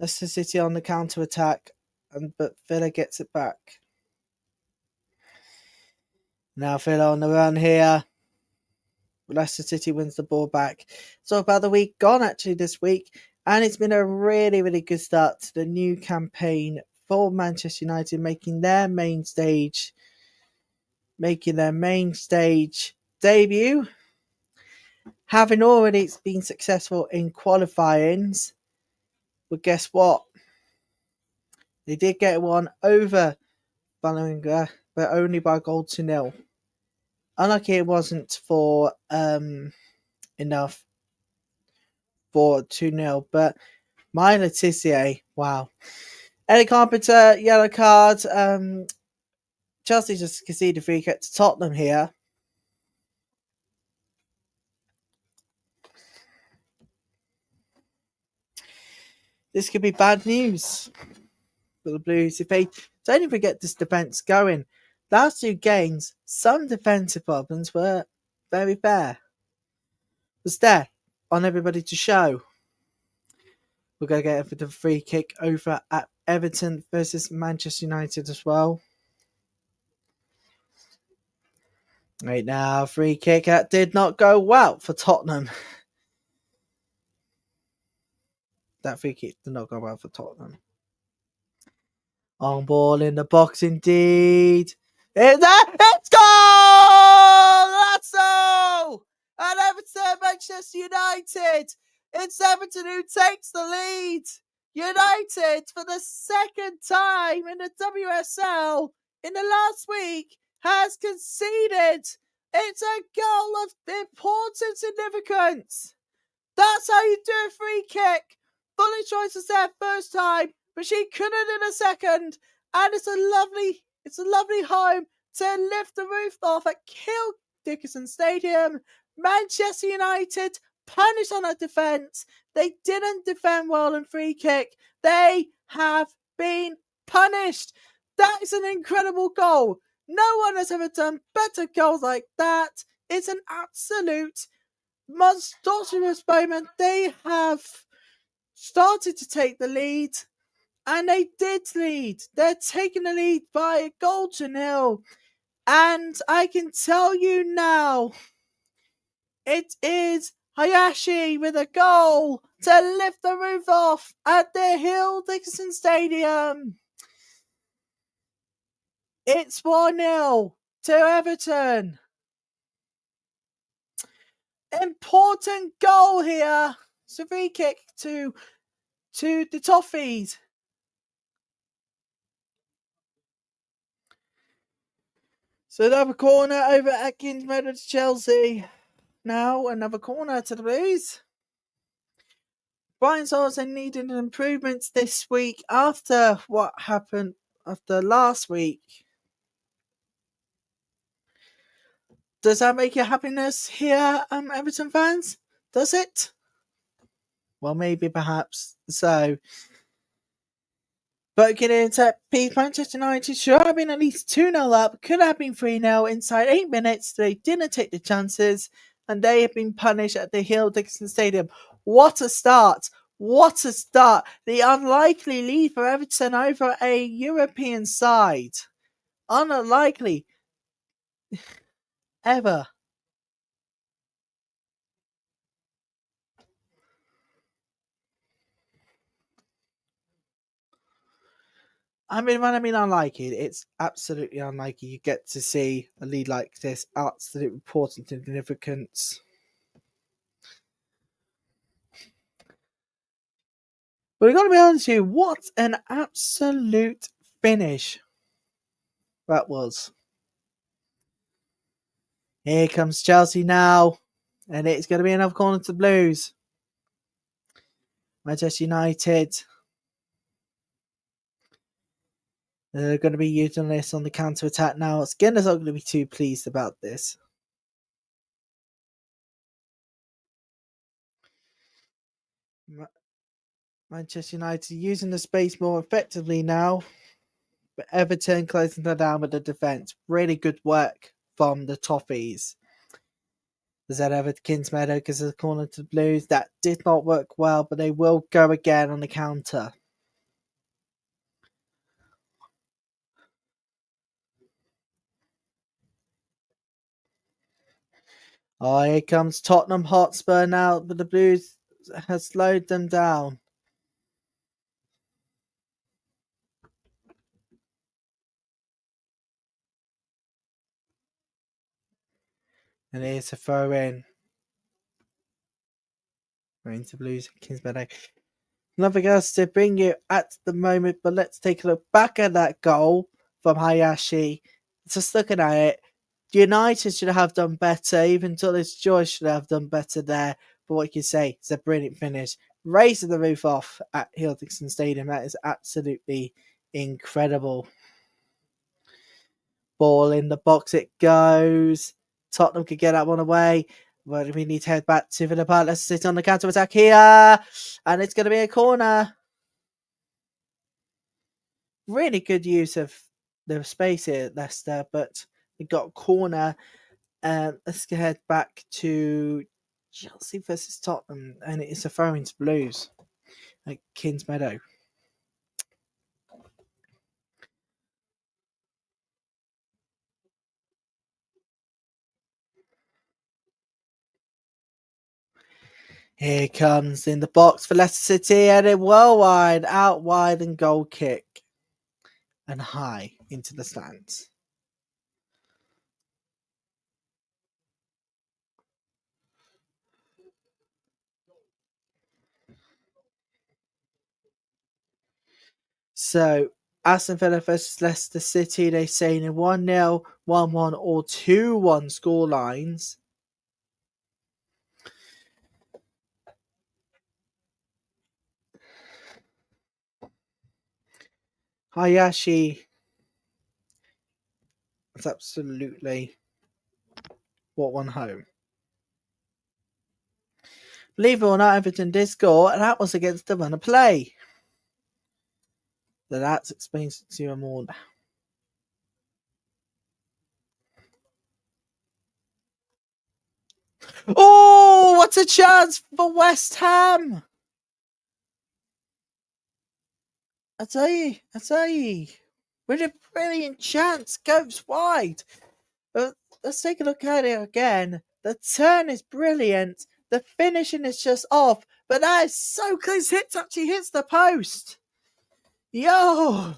Leicester City on the counter attack, but Villa gets it back. Now Villa on the run here. Leicester City wins the ball back. Talk about the week gone actually this week, and it's been a really, really good start to the new campaign for Manchester United, making their main stage debut, having already been successful in qualifyings. But guess what? They did get one over Birmingham, but only by a goal to 0. Unlucky it wasn't for enough for 2-0, but my Letitia, wow. Ellie Carpenter, yellow card. Chelsea just conceded free kick to Tottenham here. This could be bad news for the Blues if they don't even get this defence going. Last 2 games, some defensive problems were very fair. Was there on everybody to show. We're going to get it for the free kick over at Everton versus Manchester United as well. Right now, free kick that did not go well for Tottenham. That free kick did not go well for Tottenham. On ball in the box indeed. It's goal! That's all! And Everton, Manchester United. It's Everton who takes the lead. United, for the second time in the WSL in the last week, has conceded. It's a goal of important significance. That's how you do a free kick. Fully Choice was there first time, but she couldn't in a second. And it's a lovely home to lift the roof off at Kill Dickinson Stadium. Manchester United punished on a defence. They didn't defend well in free kick. They have been punished. That is an incredible goal. No one has ever done better goals like that. It's an absolute monstrous moment. They have started to take the lead, and they did lead. They're taking the lead by a goal to 0. And I can tell you now, it is Hayashi with a goal to lift the roof off at the Hill Dickinson Stadium. It's 1-0 to Everton. Important goal here. It's a free kick to the Toffees. So another corner over at Kingsmead to Chelsea. Now another corner to the Blues. Brighton's also needed improvements this week after what happened after last week. Does that make you happiness here, Everton fans? Does it? Well, maybe, perhaps. So, but getting into peace, Manchester United should have been at least 2-0 up, could have been 3-0 inside 8 minutes. They didn't take the chances, and they have been punished at the Hill Dickinson Stadium. What a start! What a start! The unlikely lead for Everton over a European side. Unlikely. Ever. When I mean unlikely, it's absolutely unlikely you get to see a lead like this, absolute important significance. But we've got to be honest with you, what an absolute finish that was. Here comes Chelsea now, and it's going to be another corner to the Blues. Manchester United. They're going to be using this on the counter-attack now. Skinner's not going to be too pleased about this. Manchester United using the space more effectively now. But Everton closing them down with the defence. Really good work from the Toffees. There's that Everton's Meadow because of the corner to the Blues. That did not work well, but they will go again on the counter. Oh, here comes Tottenham Hotspur now, but the Blues has slowed them down. And here's a throw in. Going to Blues and Kingsmeadow. Nothing else to bring you at the moment, but let's take a look back at that goal from Hayashi. Just looking at it, United should have done better. Even Tullis Joyce should have done better there. But what you say, it's a brilliant finish. Raising the roof off at Hildixton Stadium. That is absolutely incredible. Ball in the box it goes. Tottenham could get that one away. But we need to head back to Villa Park. Let's sit on the counter attack here. And it's going to be a corner. Really good use of the space here at Leicester. But we got a corner. Let's head back to Chelsea versus Tottenham. And it's a throw into Blues at Kingsmeadow. Here comes in the box for Leicester City, and it well wide, out wide, and goal kick. And high into the stands. So, Aston Villa versus Leicester City, they say in 1-0, 1-1, or 2-1 score lines. Hayashi is absolutely what one home. Believe it or not, Everton did score, and that was against the run of play. So that explains it to you more now. Oh, what a chance for West Ham! I tell you, with a brilliant chance, goes wide. Let's take a look at it again. The turn is brilliant. The finishing is just off, but that is so close. It actually hits the post. Yo!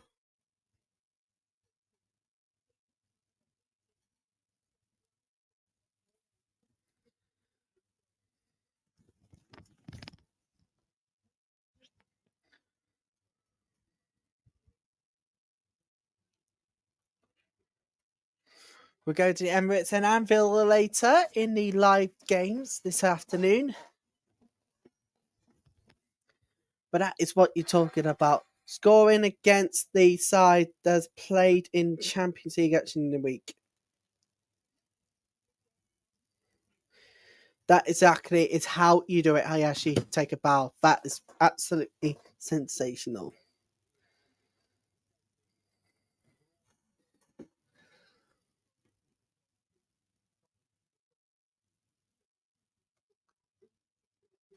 We're going to the Emirates and Anfield later in the live games this afternoon. But that is what you're talking about. Scoring against the side that's played in Champions League action in the week. That exactly is how you do it, Hayashi. Take a bow. That is absolutely sensational.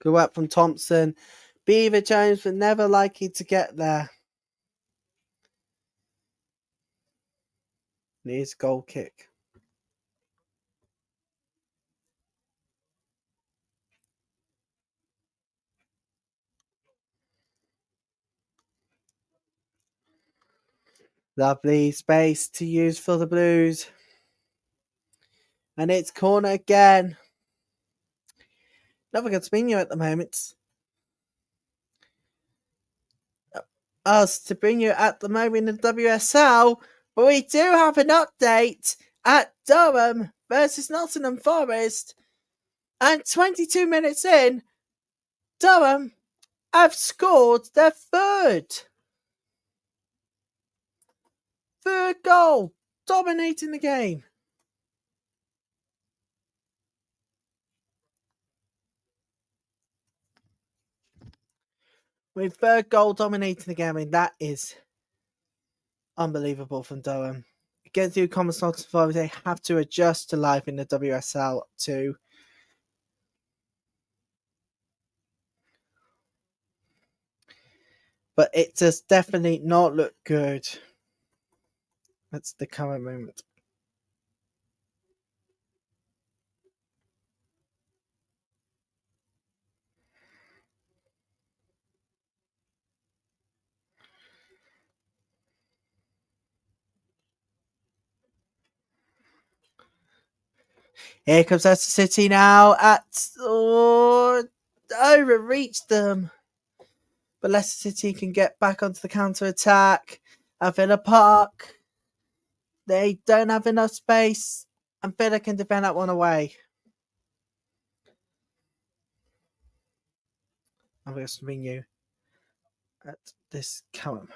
Good work from Thompson. Beaver Jones were never likely to get there. Here's goal kick. Lovely space to use for the Blues. And it's corner again. Nothing to bring you at the moment. Us to bring you at the moment in the WSL. But we do have an update at Durham versus Nottingham Forest. And 22 minutes in, Durham have scored their third goal, dominating the game. With third goal dominating the game, and that is unbelievable from Durham. Against Newcastle Nottingham Forest, they have to adjust to life in the WSL2. But it does definitely not look good. That's the current moment. Here comes Leicester City now overreached them. But Leicester City can get back onto the counter-attack. At Villa Park, they don't have enough space, and Villa can defend that one away. I'm going to swing you at this current.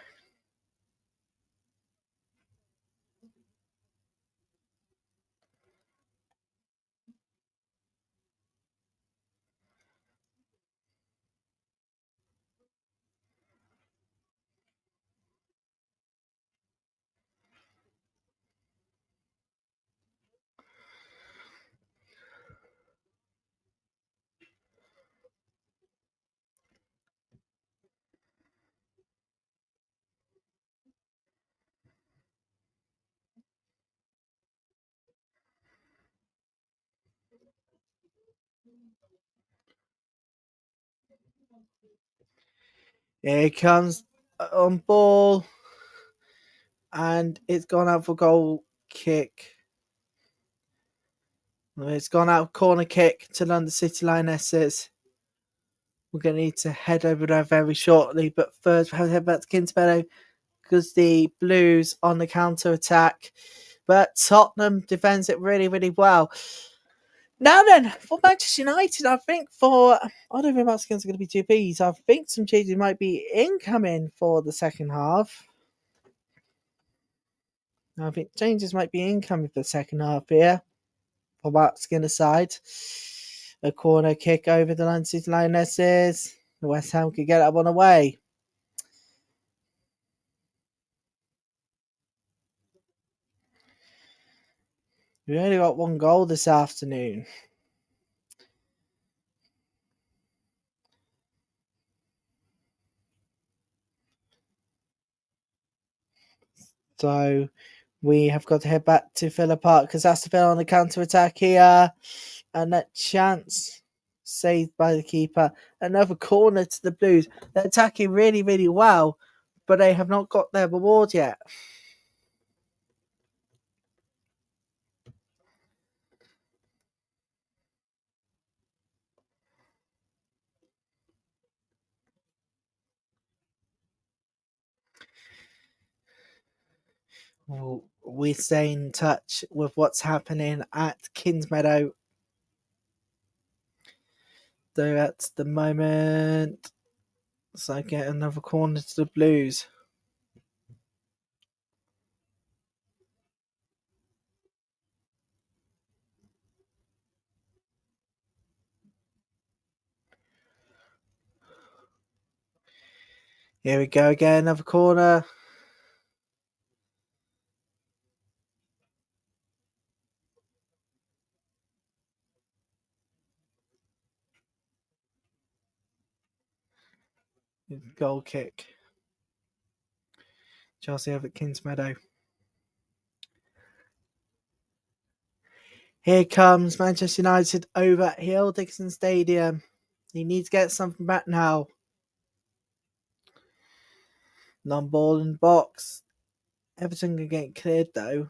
Here comes on ball, and it's gone out for goal kick. It's gone out corner kick to London City Lionesses. We're going to need to head over there very shortly, but first we'll head back to Kingsmeadow because the Blues on the counter attack. But Tottenham defends it really, really well. Now then, for Manchester United, I don't think that's going to be 2Ps. I think some changes might be incoming for the second half. I think changes might be incoming for the second half here. For Watkins side. A corner kick over the London City Lionesses. West Ham could get that one away. We only got one goal this afternoon. So we have got to head back to Villa Park because Aston Villa on the counter attack here. And that chance saved by the keeper. Another corner to the Blues. They're attacking really, really well, but they have not got their reward yet. We stay in touch with what's happening at Kingsmeadow. So at the moment, so I get another corner to the Blues. Here we go again, another corner. Goal kick. Chelsea over at Kingsmeadow. Here comes Manchester United over at Hill Dixon Stadium. He needs to get something back now. Non ball in the box. Everton can get cleared though.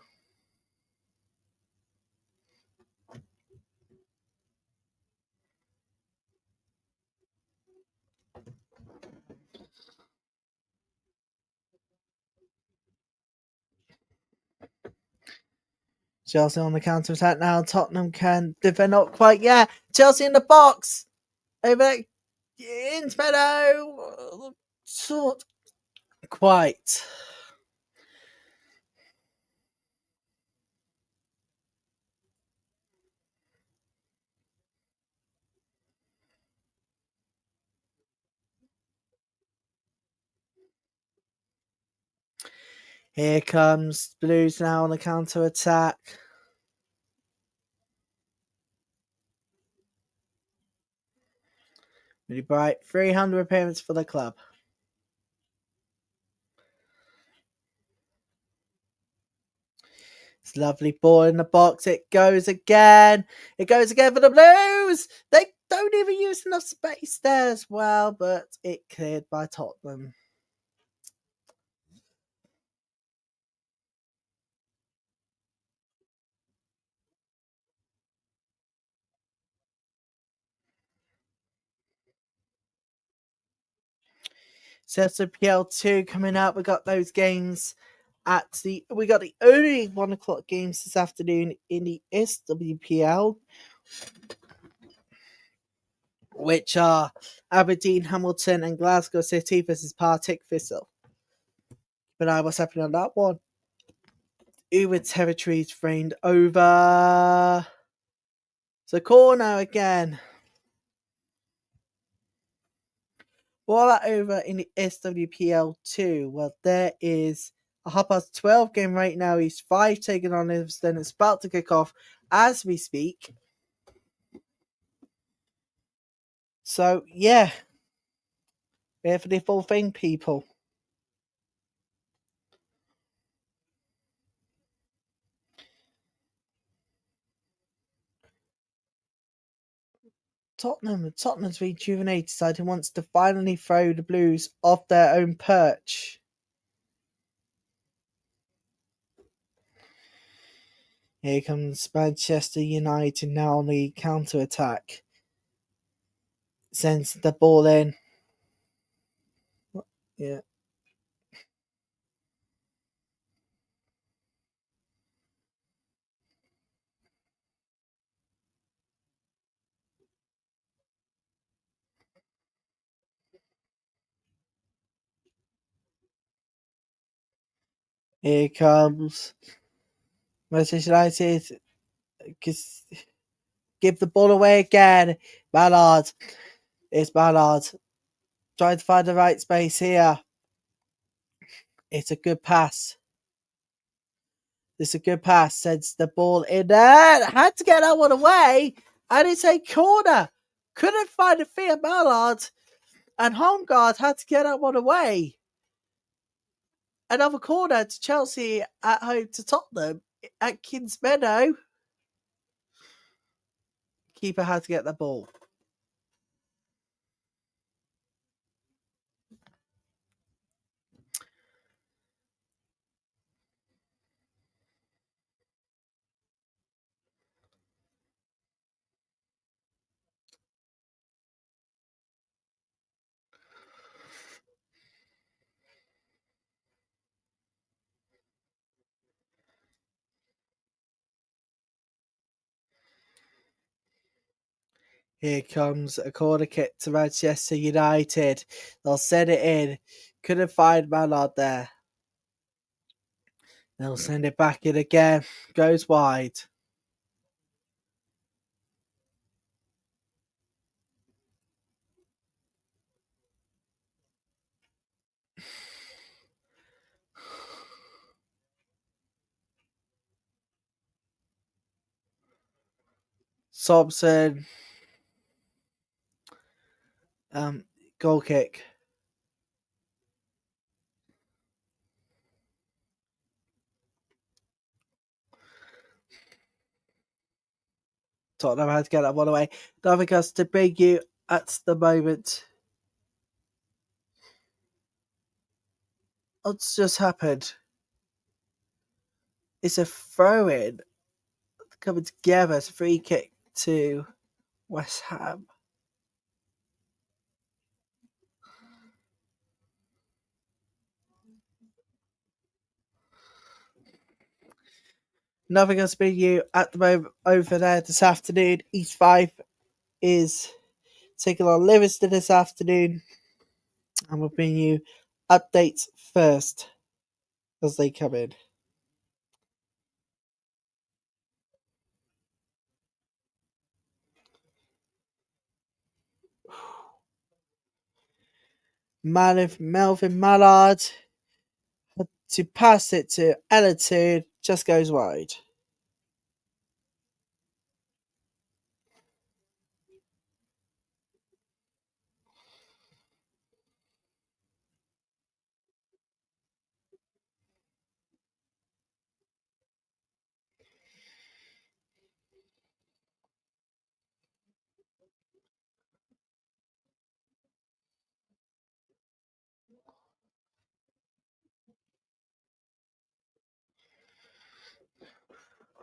Chelsea on the counter attack now. Tottenham can defend not quite yet. Chelsea in the box. Over in Meadow. Sort quite. Here comes Blues now on the counter attack. Really bright. 300 appearances for the club. It's a lovely ball in the box. It goes again. It goes again for the Blues. They don't even use enough space there as well, but it cleared by Tottenham. So SWPL2 coming up. We got those games we got the only 1 o'clock games this afternoon in the SWPL, which are Aberdeen, Hamilton, and Glasgow City versus Partick Thistle. But I what's happening on that one? Uber territories framed over. So corner again. While that over in the SWPL2, well, there is a 12:30 game right now. He's 5 taking on Livingston. It's about to kick off as we speak. So, yeah. There for the full thing, people. Tottenham's rejuvenated side who wants to finally throw the Blues off their own perch. Here comes Manchester United now on the counter attack. Sends the ball in. Yeah. Here comes Manchester United. Give the ball away again. Ballard. It's Ballard. Trying to find the right space here. It's a good pass. It's a good pass. Sends the ball in there. Had to get that one away. And it's a corner. Couldn't find a fair Ballard. And Holmgard had to get that one away. Another corner to Chelsea at home to Tottenham at Kings Meadow. Keeper had to get the ball. Here comes a corner kick to Manchester United. They'll send it in. Couldn't find Mallard there. They'll send it back in again. Goes wide. Thompson. Goal kick. Tottenham had to get that one away. Nothing else to bring you at the moment. What's just happened? It's a throw-in coming together. It's a free kick to West Ham. Nothing else to bring you at the moment over there this afternoon. East 5 is taking on Livingston this afternoon. And we'll bring you updates first as they come in. Melvin Mallard had to pass it to Ella2, just goes wide.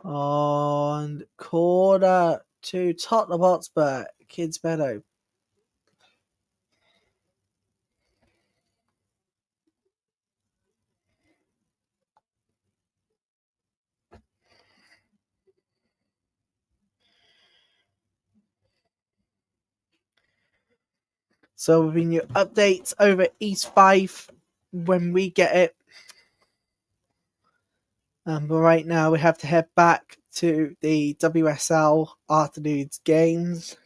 On corner to Tottenham Hotspur, Kids Meadow. So we'll bring you updates over East 5 when we get it. But right now we have to head back to the WSL afternoon's games.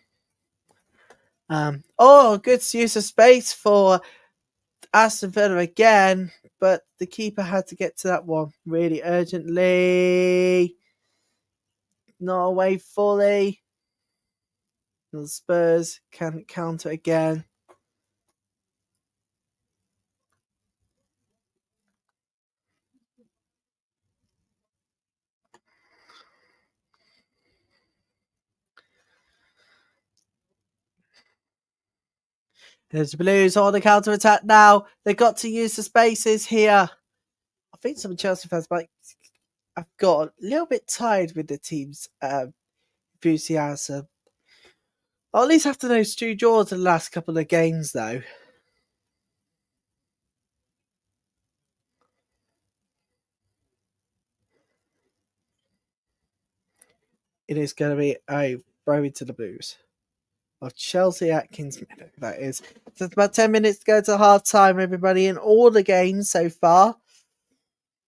Good use of space for Aston Villa again, but the keeper had to get to that one really urgently. Not away fully. The Spurs can counter again. There's the Blues on the counter attack now. They've got to use the spaces here. I think some Chelsea fans might have got a little bit tired with the team's enthusiasm. Or at least after those 2 draws in the last couple of games, though. It is going to be a throw into the Blues. Of Chelsea Atkins Meadow, that is. So it's about 10 minutes to go to half time, everybody, in all the games so far.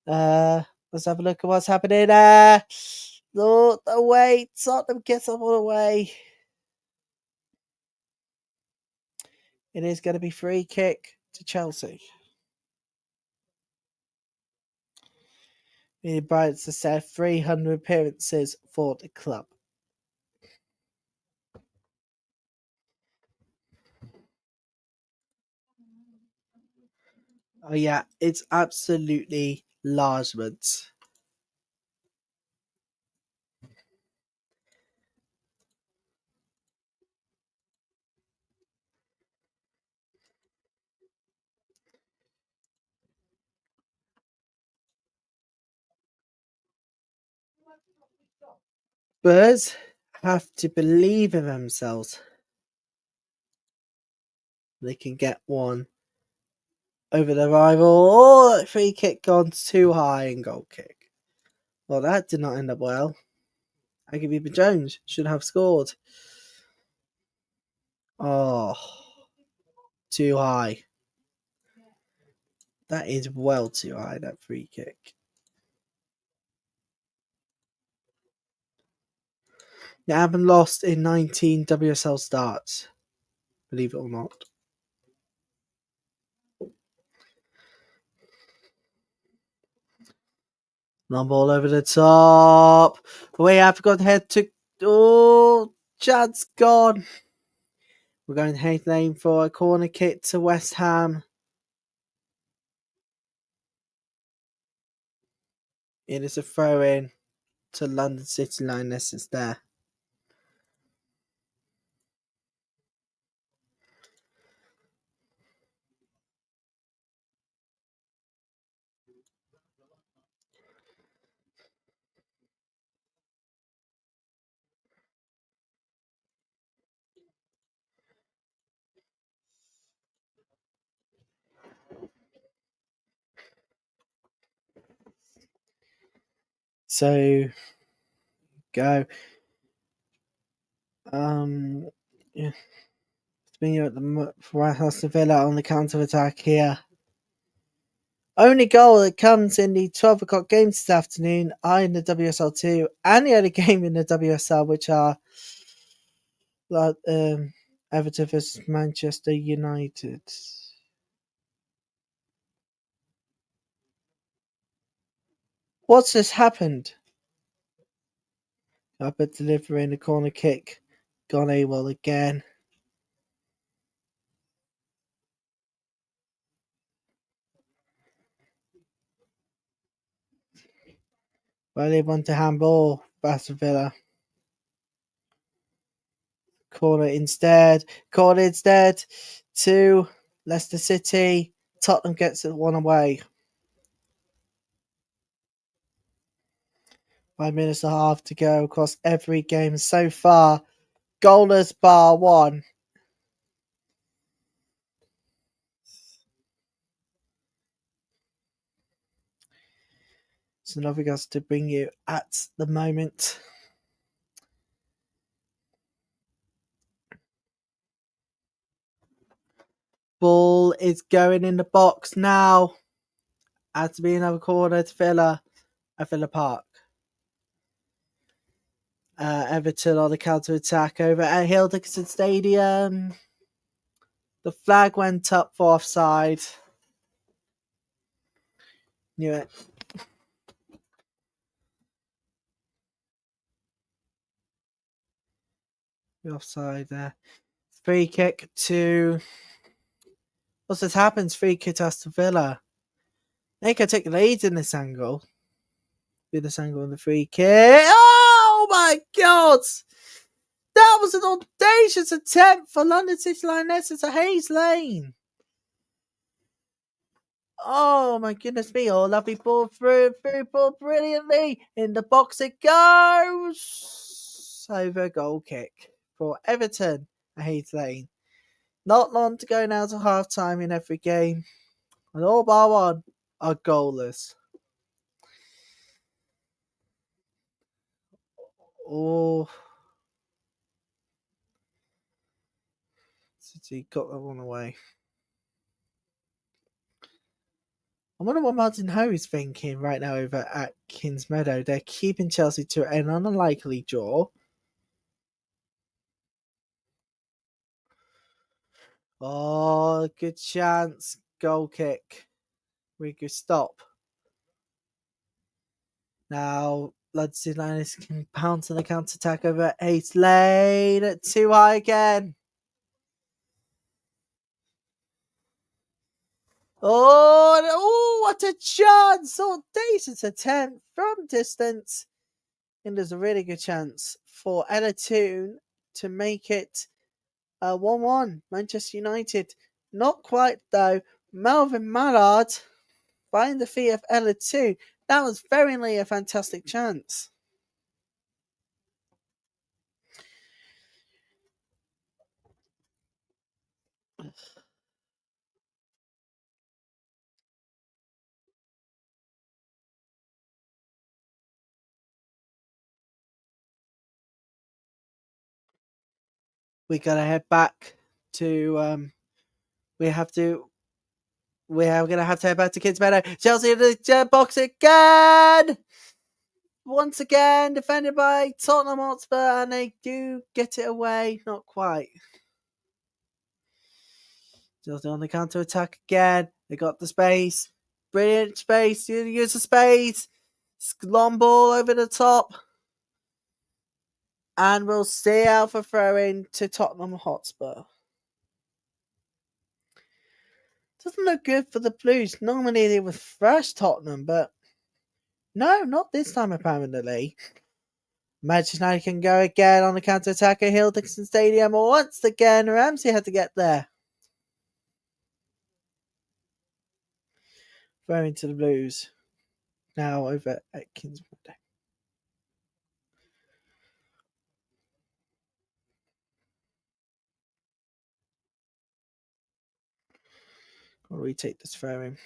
Let's have a look at what's happening there. Lord, away. Tottenham gets up all the way. It is going to be free kick to Chelsea. Meaning Brighton to set 300 appearances for the club. Oh yeah, it's absolutely largements. Spurs have to believe in themselves. They can get one over the rival. Oh, free kick gone too high and goal kick. Well, that did not end up well. Aguilar Jones should have scored. Oh, too high. That is well too high, that free kick. They haven't lost in 19 WSL starts, believe it or not. Long ball over the top. We have got to head to... Oh, Chad's gone. We're going to head aim for a corner kick to West Ham. It is a throw-in to London City Lionesses there. So, go. Yeah. It's been at the Aston Villa on the counter attack here. Only goal that comes in the 12 o'clock games this afternoon are in the WSL2 and the other game in the WSL, which are Everton versus Manchester United. What's just happened? Upper delivering the corner kick. Gone AWOL again. Well, they want to handball. Aston Villa. Corner instead to Leicester City. Tottenham gets it one away. 5 minutes and a half to go across every game so far. Goalless bar one. So nothing else to bring you at the moment. Ball is going in the box now. Has to be another corner to Villa at Villa Park. Everton on the counter attack over at Hill Dickinson Stadium. The flag went up for offside. Knew it. The offside there. Free kick to. What's this happens? Free kick to Aston Villa. They can take the lead in this angle. With this angle on the free kick. Oh my god! That was an audacious attempt for London City Lionesses to Hayes Lane. Oh my goodness me. Oh, lovely ball through ball brilliantly. In the box it goes. Over goal kick for Everton at Hayes Lane. Not long to go now to half time in every game. And all bar one are goalless. Oh. City got that one away. I wonder what Martin Ho is thinking right now over at Kings Meadow. They're keeping Chelsea to an unlikely draw. Oh, good chance. Goal kick. We could stop. Now, London City Lionesses can pounce on the counter attack over at Hayes Lane. Too high again. Oh, what a chance! Audacious attempt from distance. And there's a really good chance for Ella2 to make it 1-1. Manchester United. Not quite, though. Melvin Mallard finding the feet of Ella2. That was verily a fantastic chance. We gotta head back to we're gonna have to head back to Kids Meadow. Chelsea in the box again. Once again, defended by Tottenham Hotspur, and they do get it away. Not quite. Chelsea on the counter attack again. They got the space. Brilliant space. Use the space. Long ball over the top. And we'll stay out for throwing to Tottenham Hotspur. Doesn't look good for the Blues. Normally they would thrash Tottenham, but no, not this time apparently. Manchester United can go again on the counter attack at Hill Dickinson Stadium. Once again, Ramsey had to get there. Throwing to the Blues. Now over at Kingsmeadow. I'll retake this throwing.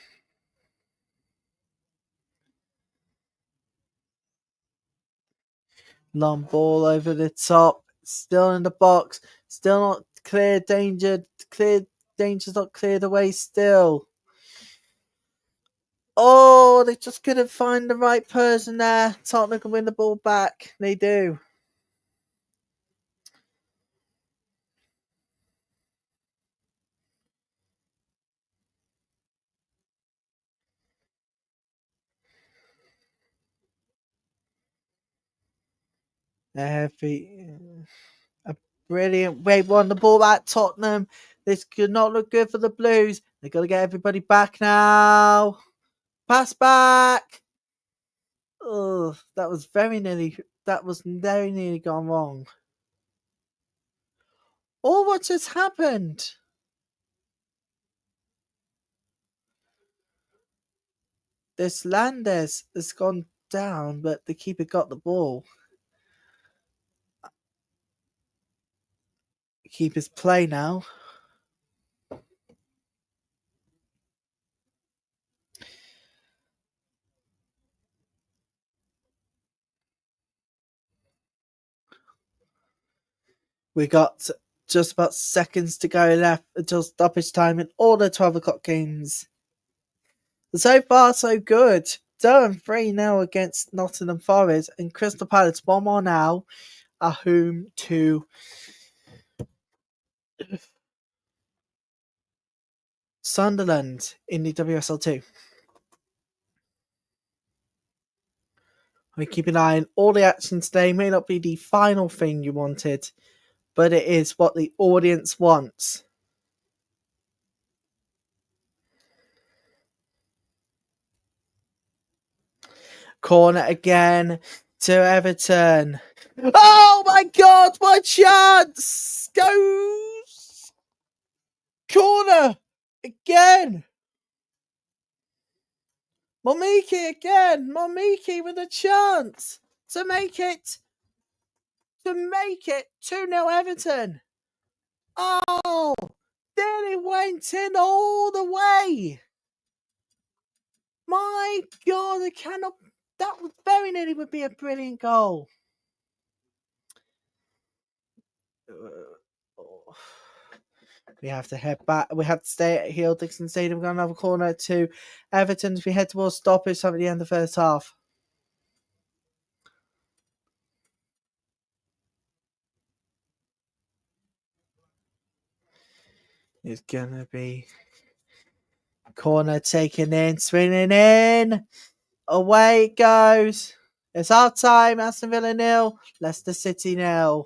Long ball over the top. Still in the box. Still not clear danger. Danger's not cleared away still. Oh, they just couldn't find the right person there. Tottenham can win the ball back. They do. A brilliant wave on the ball at Tottenham. This could not look good for the Blues. They've got to get everybody back now. Pass back. Oh, that was very nearly gone wrong. Oh, what just happened? This Landers has gone down, but the keeper got the ball. Keeper's play now. We got just about seconds to go left until stoppage time in all the 12 o'clock games. So far, so good. Durham 3-0 against Nottingham Forest, and Crystal Palace 1-1 now are home to Sunderland in the WSL2. We keep an eye on all the action today. May not be the final thing you wanted, but it is what the audience wants. Corner again to Everton. Oh my God, what chance! Goes! Corner again! Momiki again! Momiki with a chance to make it 2-0 Everton. Oh, then it went in all the way. My God, I cannot. That would very nearly would be a brilliant goal. We have to head back. We have to stay at Hill Dixon Stadium. We've got another corner to Everton as we head towards stoppage at the end of the first half. It's gonna be corner taken in, swinging in. Away it goes. It's our time. Aston Villa 0, Leicester City 0.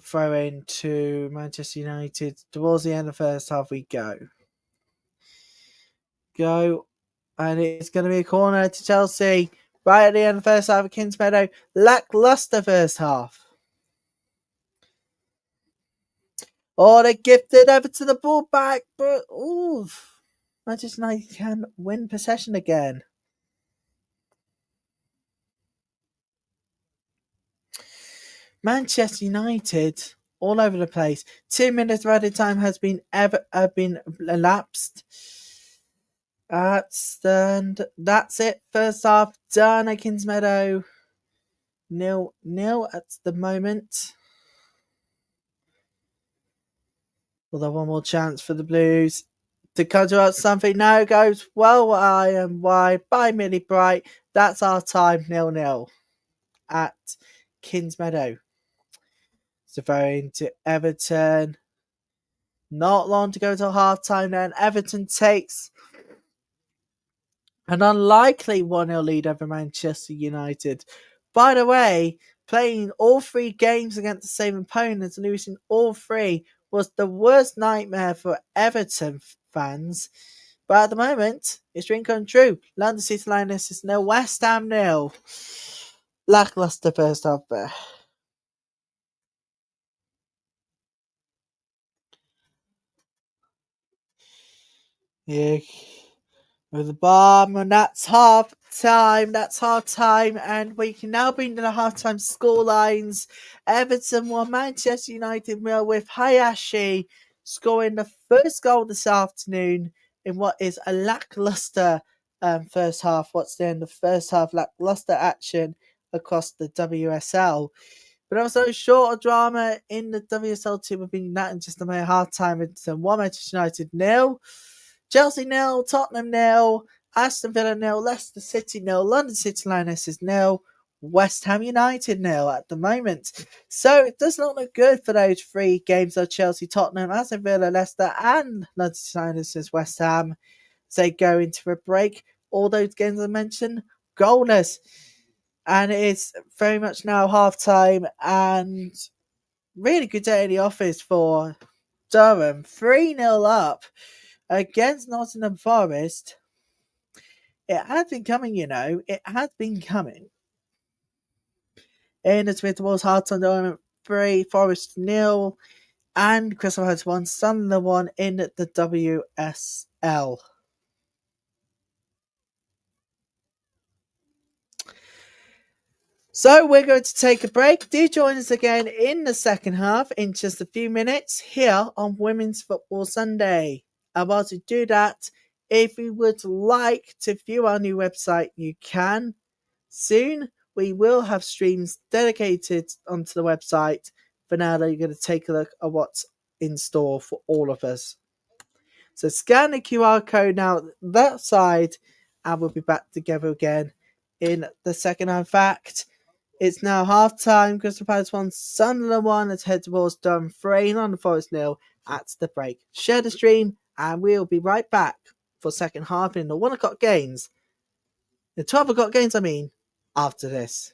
Throw in to Manchester United. Towards the end of the first half we go. And it's going to be a corner to Chelsea. Right at the end of the first half of Kingsmeadow. Lackluster first half. Oh, they gifted Everton the ball back. But, Manchester United can win possession again. Manchester United all over the place. 2 minutes of added time has been elapsed. That's it. First half done at Kingsmeadow. 0-0 at the moment. Although one more chance for the Blues to conjure up something. Now it goes well and wide by Millie Bright. That's our time. 0-0 at Kingsmeadow. So throw into Everton. Not long to go till half time then. Everton takes an unlikely 1-0 lead over Manchester United. By the way, playing all 3 games against the same opponents and losing all 3 was the worst nightmare for Everton fans. But at the moment, it's dream come true. London City Lionesses 0, West Ham 0. Lackluster first half there. Yeah. With the bomb, and that's half time. And we can now bring to the half-time score lines. Everton 1, Manchester United 0, with Hayashi scoring the first goal this afternoon in what is a lackluster first half. What's the end of the first half? Lackluster action across the WSL. But also shorter drama in the WSL2 with being that in just a mere half-time. It's 1, Manchester United 0. Chelsea 0, Tottenham 0, Aston Villa 0, Leicester City 0, London City Lionesses 0, West Ham United 0 at the moment. So it does not look good for those 3 games of Chelsea, Tottenham, Aston Villa, Leicester and London City Lionesses, West Ham. As they go into a break, all those games I mentioned goalless. And it's very much now half time, and really good day in the office for Durham. 3-0 up against Nottingham Forest. It had been coming, It had been coming. In the Twitter Wars, Hearts on Durham 3, Forest 0, and Crystal Palace 1, Sunderland 1 in the WSL. So we're going to take a break. Do join us again in the second half in just a few minutes here on Women's Football Sunday. And whilst we do that, if you would like to view our new website, you can. Soon we will have streams dedicated onto the website. For now, though, you're going to take a look at what's in store for all of us. So scan the QR code now that side, and we'll be back together again in the second half. In fact, it's now half time. Crystal Palace 1, Sunderland 1. Let's head towards Durham 3, Nottingham Forest 0 at the break. Share the stream, and we'll be right back for second half in the 1 o'clock games. The 12 o'clock games, after this.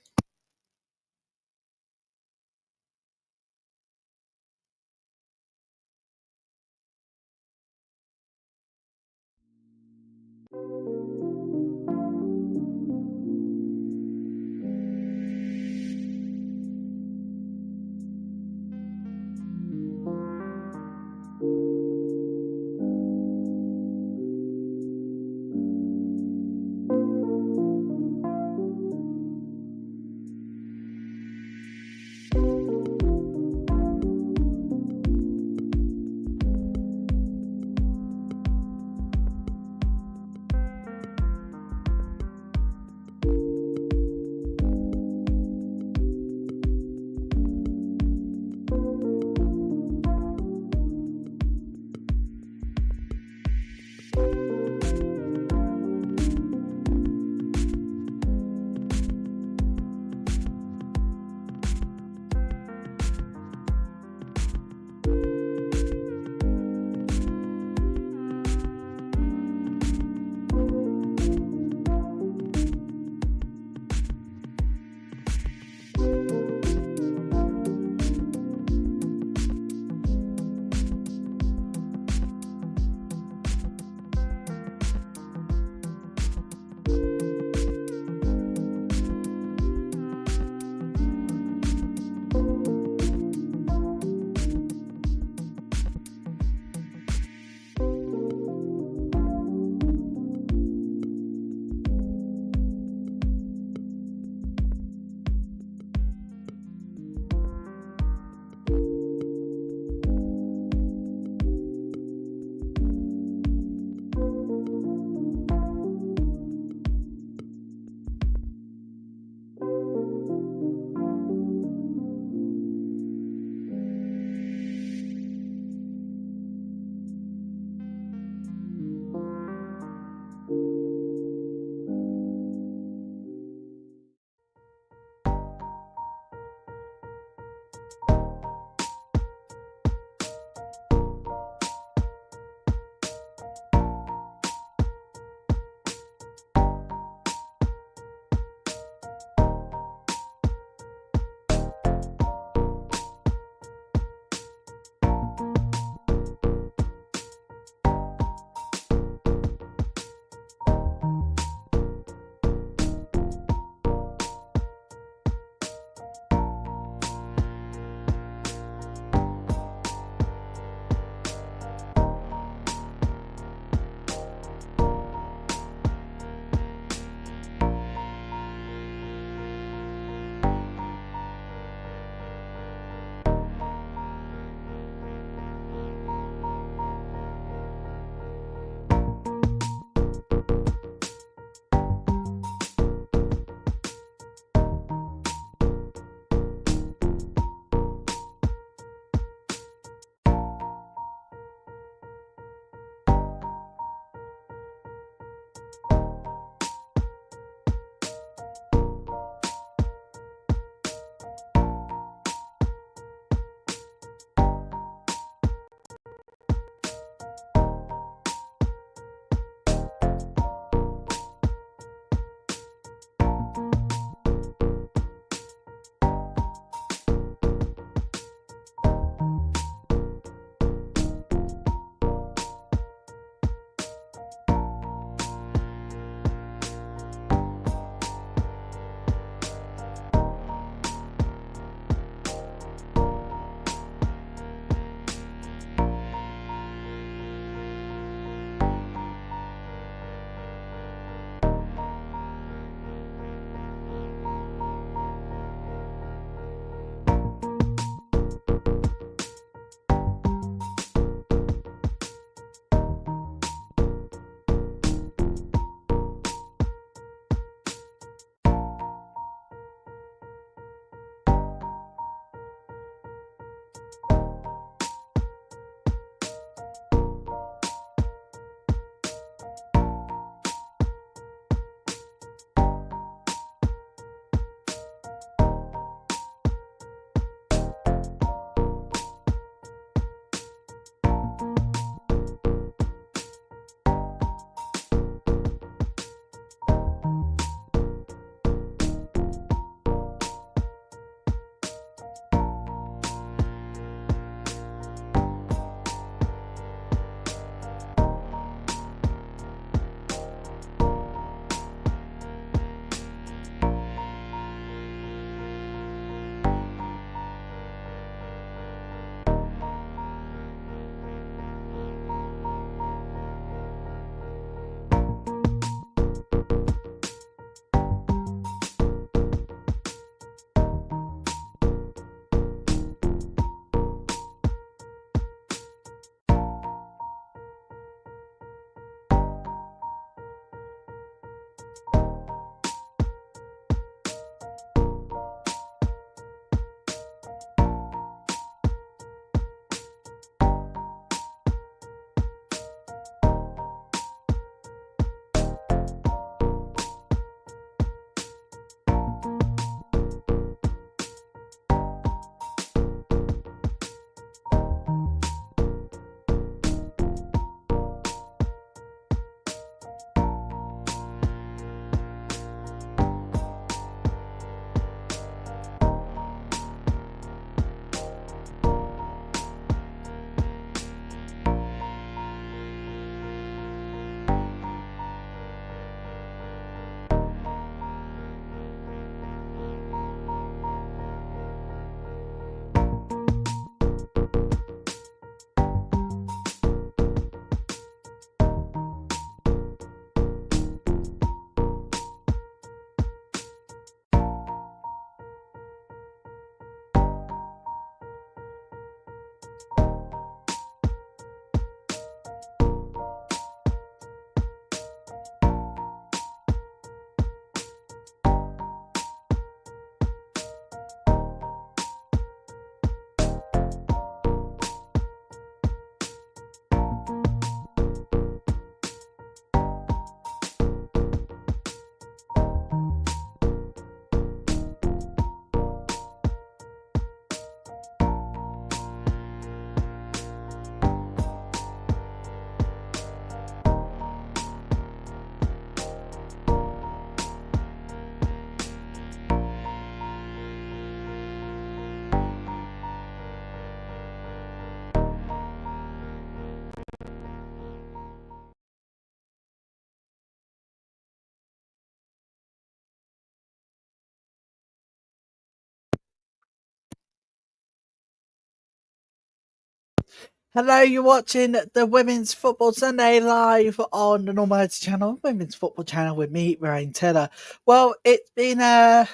Hello, you're watching the Women's Football Sunday live on the Normal channel, Women's Football channel with me, Ryan Taylor. Well, it's been a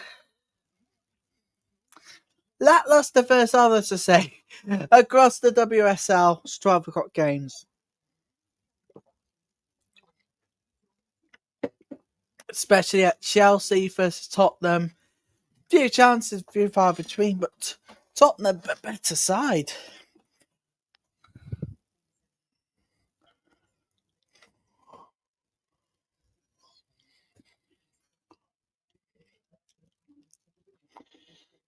lackluster first half, let's just say, across the WSL 12 o'clock games. Especially at Chelsea versus Tottenham. Few chances, few far between, but Tottenham a better side.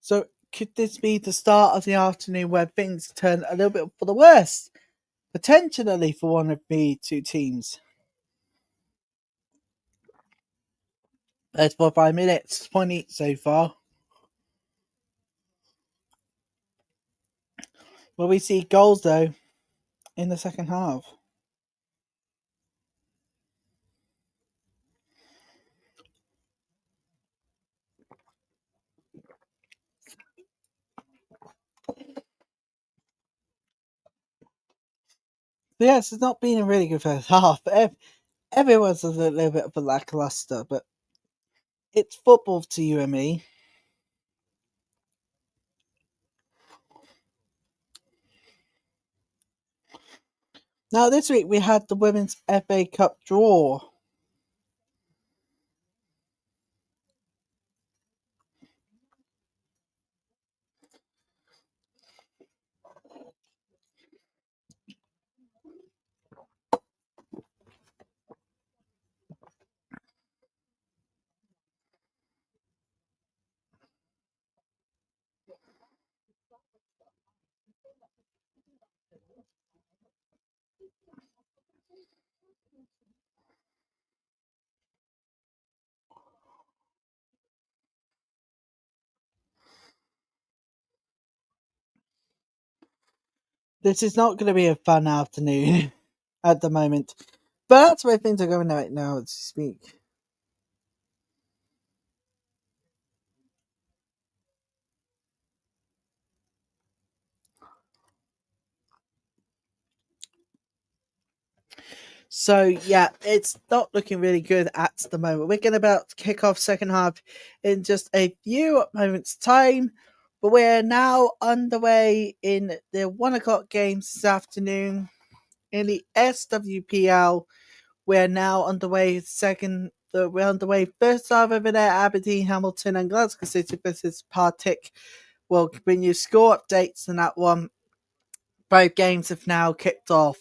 So could this be the start of the afternoon where things turn a little bit for the worse? Potentially for one of the two teams. That's for 5 minutes, 20 so far. Will we see goals though in the second half? Yes, it's not been a really good first half. Everyone's a little bit of a lackluster, but it's football to you and me. Now, this week we had the Women's FA Cup draw. This is not going to be a fun afternoon at the moment, but that's where things are going right now as we speak. So yeah, it's not looking really good at the moment. We're going about to kick off second half in just a few moments' time, but we're now underway in the 1 o'clock games this afternoon in the SWPL. We're now underway we're underway first half over there. Aberdeen, Hamilton, and Glasgow City versus Partick. We'll bring you score updates on that one. Both games have now kicked off.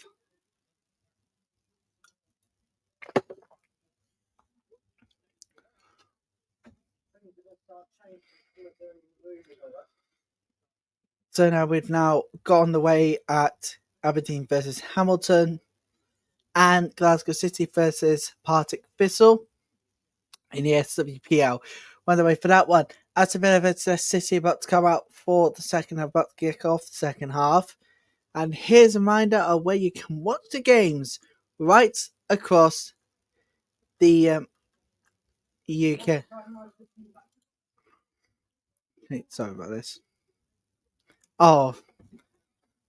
So now we've now got on the way at Aberdeen versus Hamilton and Glasgow City versus Partick Thistle in the SWPL. By the way, for that one, Aston Villa versus City about to come out for the second half, about to kick off the second half. And here's a reminder of where you can watch the games right across the UK. Sorry about this. Oh,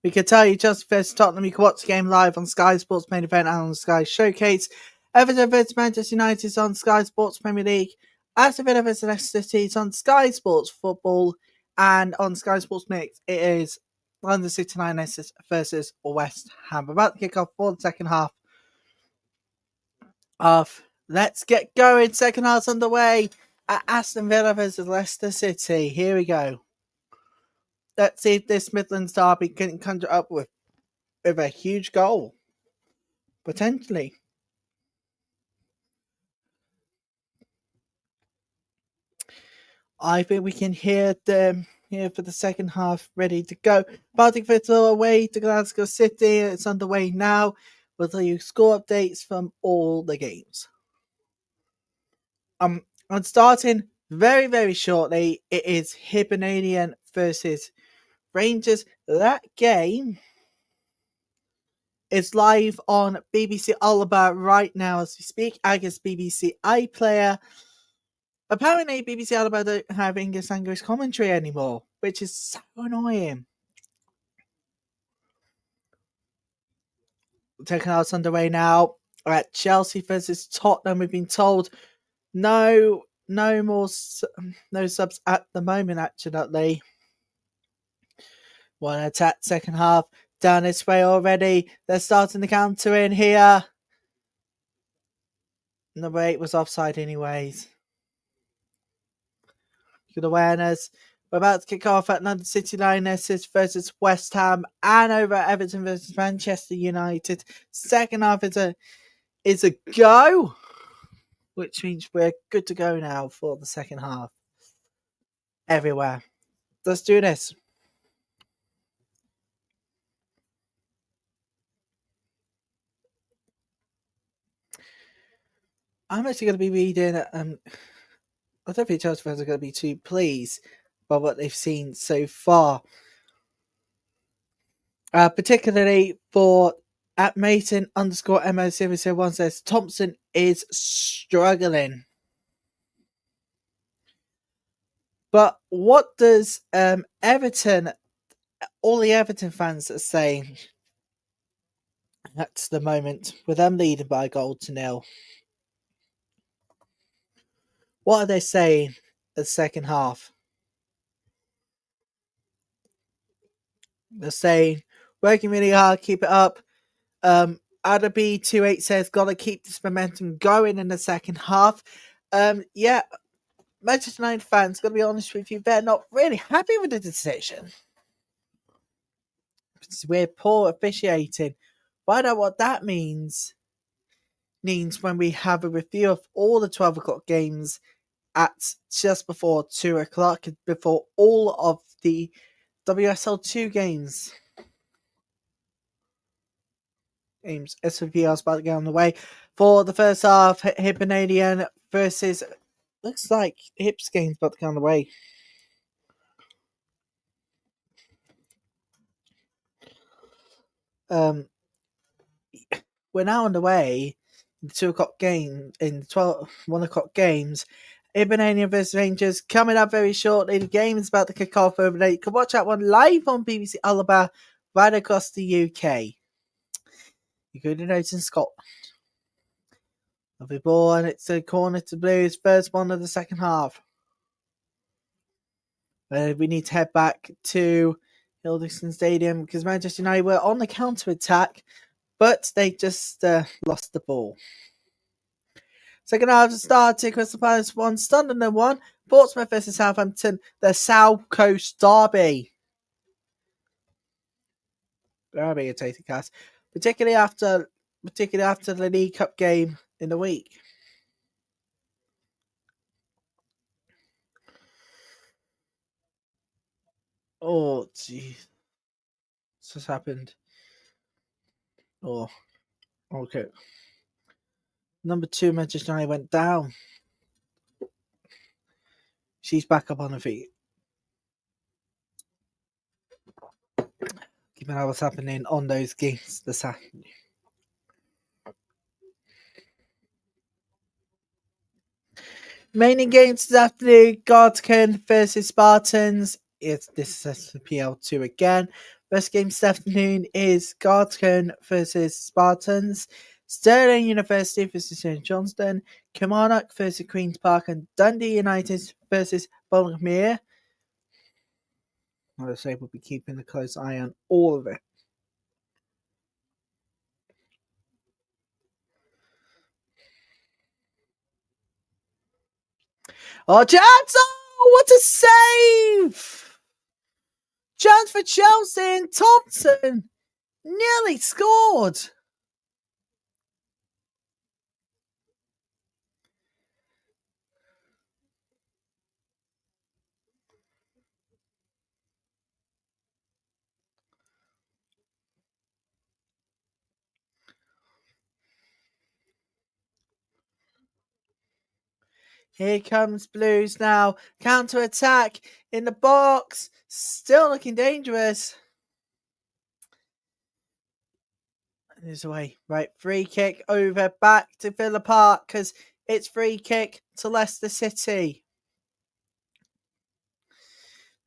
we can tell you just versus Tottenham. You can watch the game live on Sky Sports main event and on Sky Showcase. Everton versus Manchester United is on Sky Sports Premier League. Aston Villa versus Leicester City is on Sky Sports Football. And on Sky Sports Mix, it is London City Lionesses versus West Ham. We're about to kick off for the second half of Let's Get Going. Second half's underway at Aston Villa versus Leicester City. Here we go. Let's see if this Midlands derby can conjure up with a huge goal. Potentially. I think we can hear them here for the second half ready to go. Partick Thistle away to Glasgow City. It's underway now. We'll tell you score updates from all the games. I'm starting very, very shortly. It is Hibernian versus Rangers. That game is live on BBC Alba right now as we speak. I guess BBC iPlayer. Apparently, BBC Alba don't have English language commentary anymore, which is so annoying. Taking us underway now. At Chelsea versus Tottenham, we've been told no subs at the moment. Actually, one attack, second half down its way already. They're starting the counter in here. Number 8 was offside, anyways. Good awareness. We're about to kick off at London City Lionesses versus West Ham, and over at Everton versus Manchester United. Second half is a go, which means we're good to go now for the second half. Everywhere. Let's do this. I'm actually going to be reading. I don't think Chelsea fans are going to be too pleased by what they've seen so far. Particularly for at Mason _MO001 says Thompson is struggling. But what does Everton, all the Everton fans are saying at the moment, with them leading by a goal to nil? What are they saying the second half? They're saying, working really hard, keep it up. Adaby28 says, gotta keep this momentum going in the second half. Yeah, Manchester United fans, gotta be honest with you, they're not really happy with the decision. We're poor officiating. Find out what that means when we have a review of all the 12 o'clock games at just before 2 o'clock, before all of the WSL2 games. SWPL about to get on the way. For the first half, Hibernian versus, looks like Hips game's about to get on the way. We're now on the way. The 2 o'clock game in 1 o'clock games. Hibernian versus Rangers coming up very shortly. The game is about to kick off over there. You can watch that one live on BBC Alaba right across the UK. You could notice in Scotland. Lovely ball, and it's a corner to Blues. First one of the second half. We need to head back to Hildeston Stadium because Manchester United were on the counter attack, but they just lost the ball. Second half started. Crystal Palace 1, Sunderland 1, Portsmouth versus Southampton, the South Coast Derby. Derby a taking cast, particularly after the League Cup game in the week. Oh, jeez. What's just happened? Oh, okay. Number 2, Manchester United went down. She's back up on her feet. Keeping an eye what's happening on those games this afternoon. Remaining games this afternoon, Gartkin versus Spartans. This is SWPL2 again. Best game this afternoon is Gartkin versus Spartans. Stirling University versus St Johnstone. Kilmarnock versus Queen's Park. And Dundee United versus Birmingham. I would say we'll be keeping a close eye on all of it. Oh, chance! Oh, what a save! Chance for Chelsea, and Thompson nearly scored. Here comes Blues now. Counter attack in the box. Still looking dangerous. There's away. Right, free kick over back to Villa Park because it's free kick to Leicester City.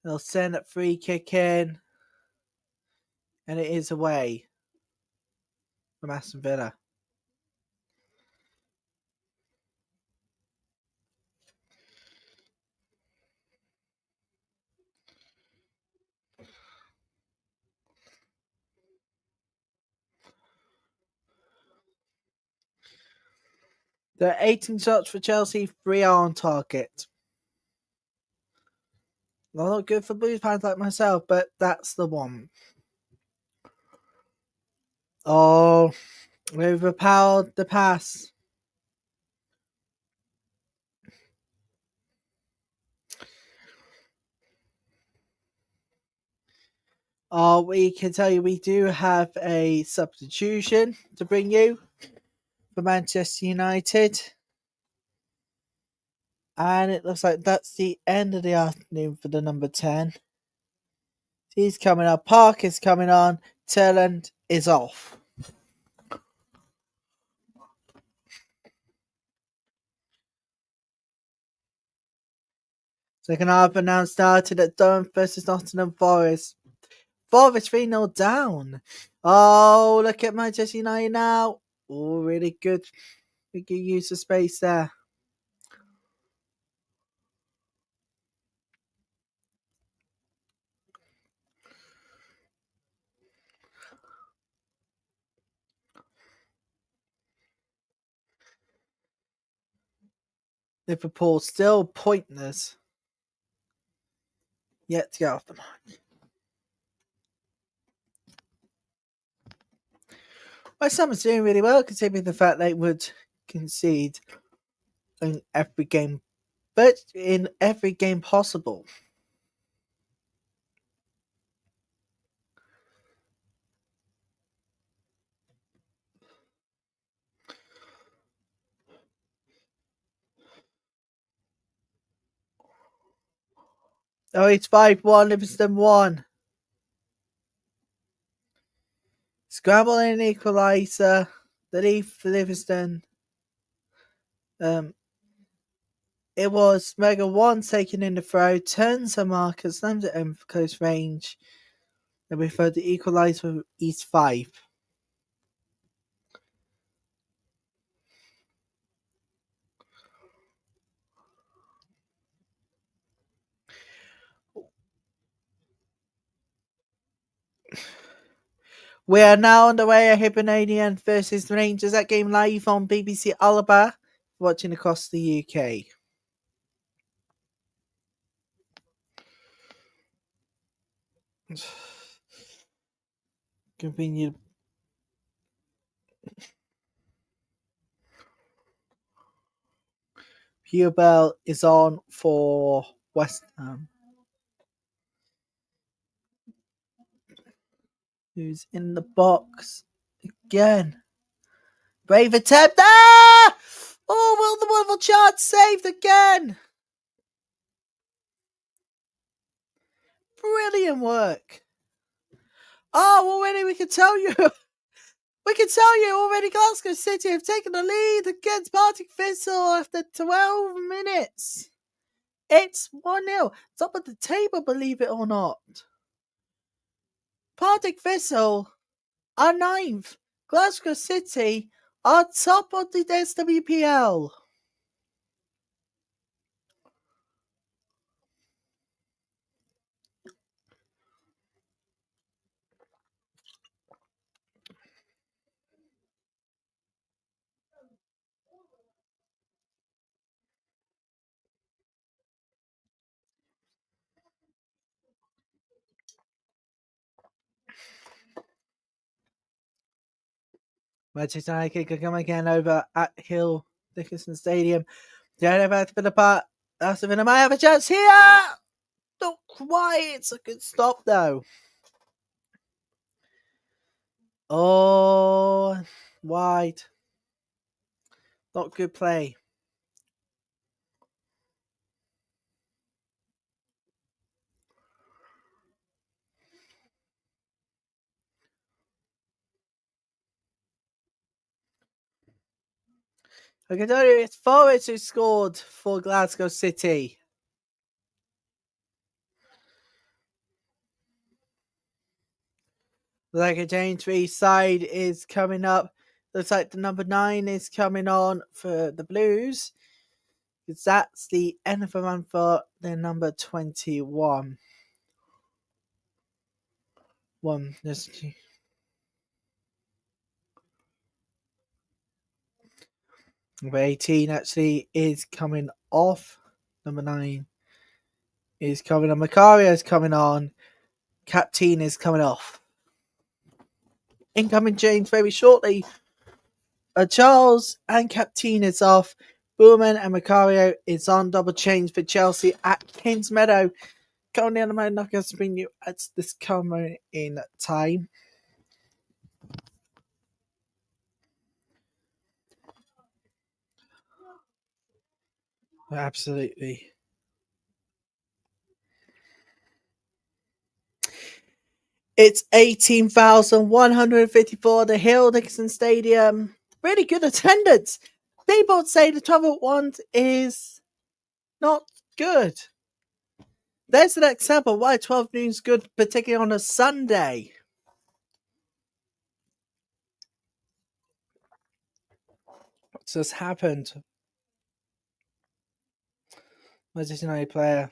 They'll send that free kick in. And it is away. from Aston Villa. There are 18 shots for Chelsea, 3 are on target. Not good for Blues fans like myself, but that's the one. Oh, overpowered the pass. Oh, we can tell you we do have a substitution to bring you for Manchester United. And it looks like that's the end of the afternoon for the number 10. He's coming up. Park is coming on. Turland is off. Second half now started at Durham versus Nottingham Forest. Forest 3-0 down. Oh, look at Manchester United now. Oh, really good. We can use the space there. Liverpool still pointless. Yet to get off the mark. West Ham is doing really well considering the fact they would concede in every game, but in every game possible. Oh, it's 5-1, Livingston 1. Scramble and an equaliser. The lead for Livingston. It was Mega 1 taking in the throw, turns a marker, slams it in for close range. Then we throw the equaliser with East 5. We are now on the way at Hibernian versus Rangers. That game live on BBC Alaba, watching across the UK. Convenient. Bell is on for West Ham. Who's in the box again? Brave attempt. Ah! Oh, well, the wonderful chance saved again. Brilliant work. Oh, already we can tell you. We can tell you already Glasgow City have taken the lead against Partick Thistle after 12 minutes. It's 1-0. Top of the table, believe it or not. Partick Thistle are 9th. Glasgow City are top of the SWPL. Manchester United can come again over at Hill Dickinson Stadium. Don't have to put apart. Aston Villa might have a chance here. Not quite. It's a good stop though. Oh, wide. Not good play. I can tell you it's Forest who scored for Glasgow City. Like a change 3 side is coming up. Looks like the number 9 is coming on for the Blues. Because that's the end of the run for the number 21. Number 18 actually is coming off. Number 9 is coming on. Macario is coming on. Captain is coming off. Incoming change very shortly. Charles and Captain is off. Boorman and Macario is on. Double change for Chelsea at Kings Meadow. Currently on the moment, not going to bring you at this current in time. Absolutely. It's 18,154 at the Hill Dixon Stadium. Really good attendance. People would say the 12-1 is not good. There's an example why 12 noon is good, particularly on a Sunday. What just happened? Manchester United player.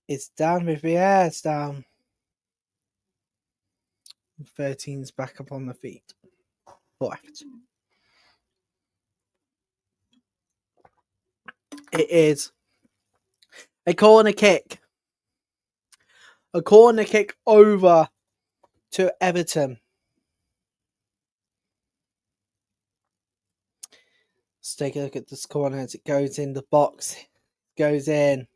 It's down with the air. It's down. 13's back up on the feet. Left. It is a corner kick. A corner kick over to Everton. Let's take a look at this corner as it goes in the box. Goes in.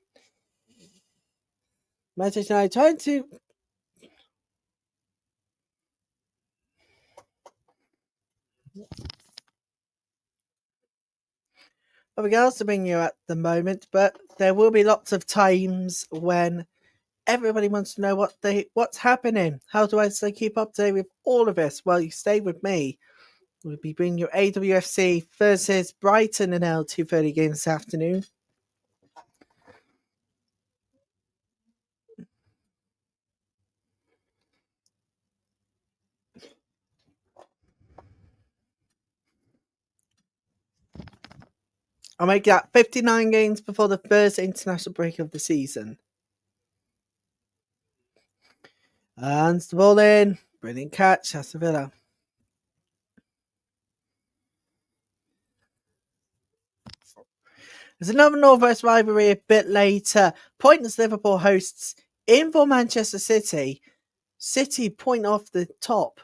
Manchester United trying to. Nothing else to bring you at the moment, but there will be lots of times when everybody wants to know what's happening. How do I stay keep up to date with all of this? Well, you stay with me. We'll be bringing you AWFC versus Brighton in L230 game this afternoon. I'll make that 59 games before the first international break of the season. And the ball in. Brilliant catch, Aston Villa. There's another Northwest rivalry a bit later. Pointless Liverpool hosts in for Manchester City. City point off the top.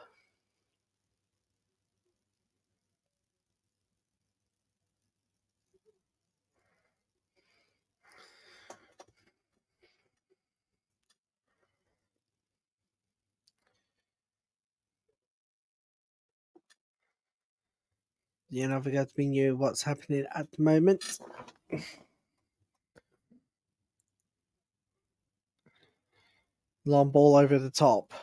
You know, I forgot to bring you what's happening at the moment. Long ball over the top.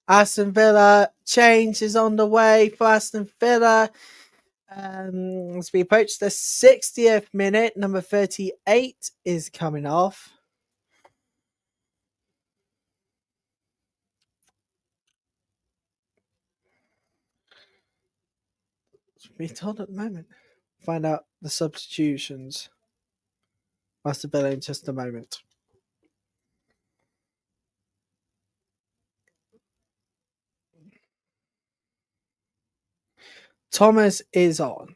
Aston Villa change is on the way for Aston Villa. As we approach the 60th minute, number 38 is coming off. We're told at the moment. Find out the substitutions. Aston Villa in just a moment. Thomas is on.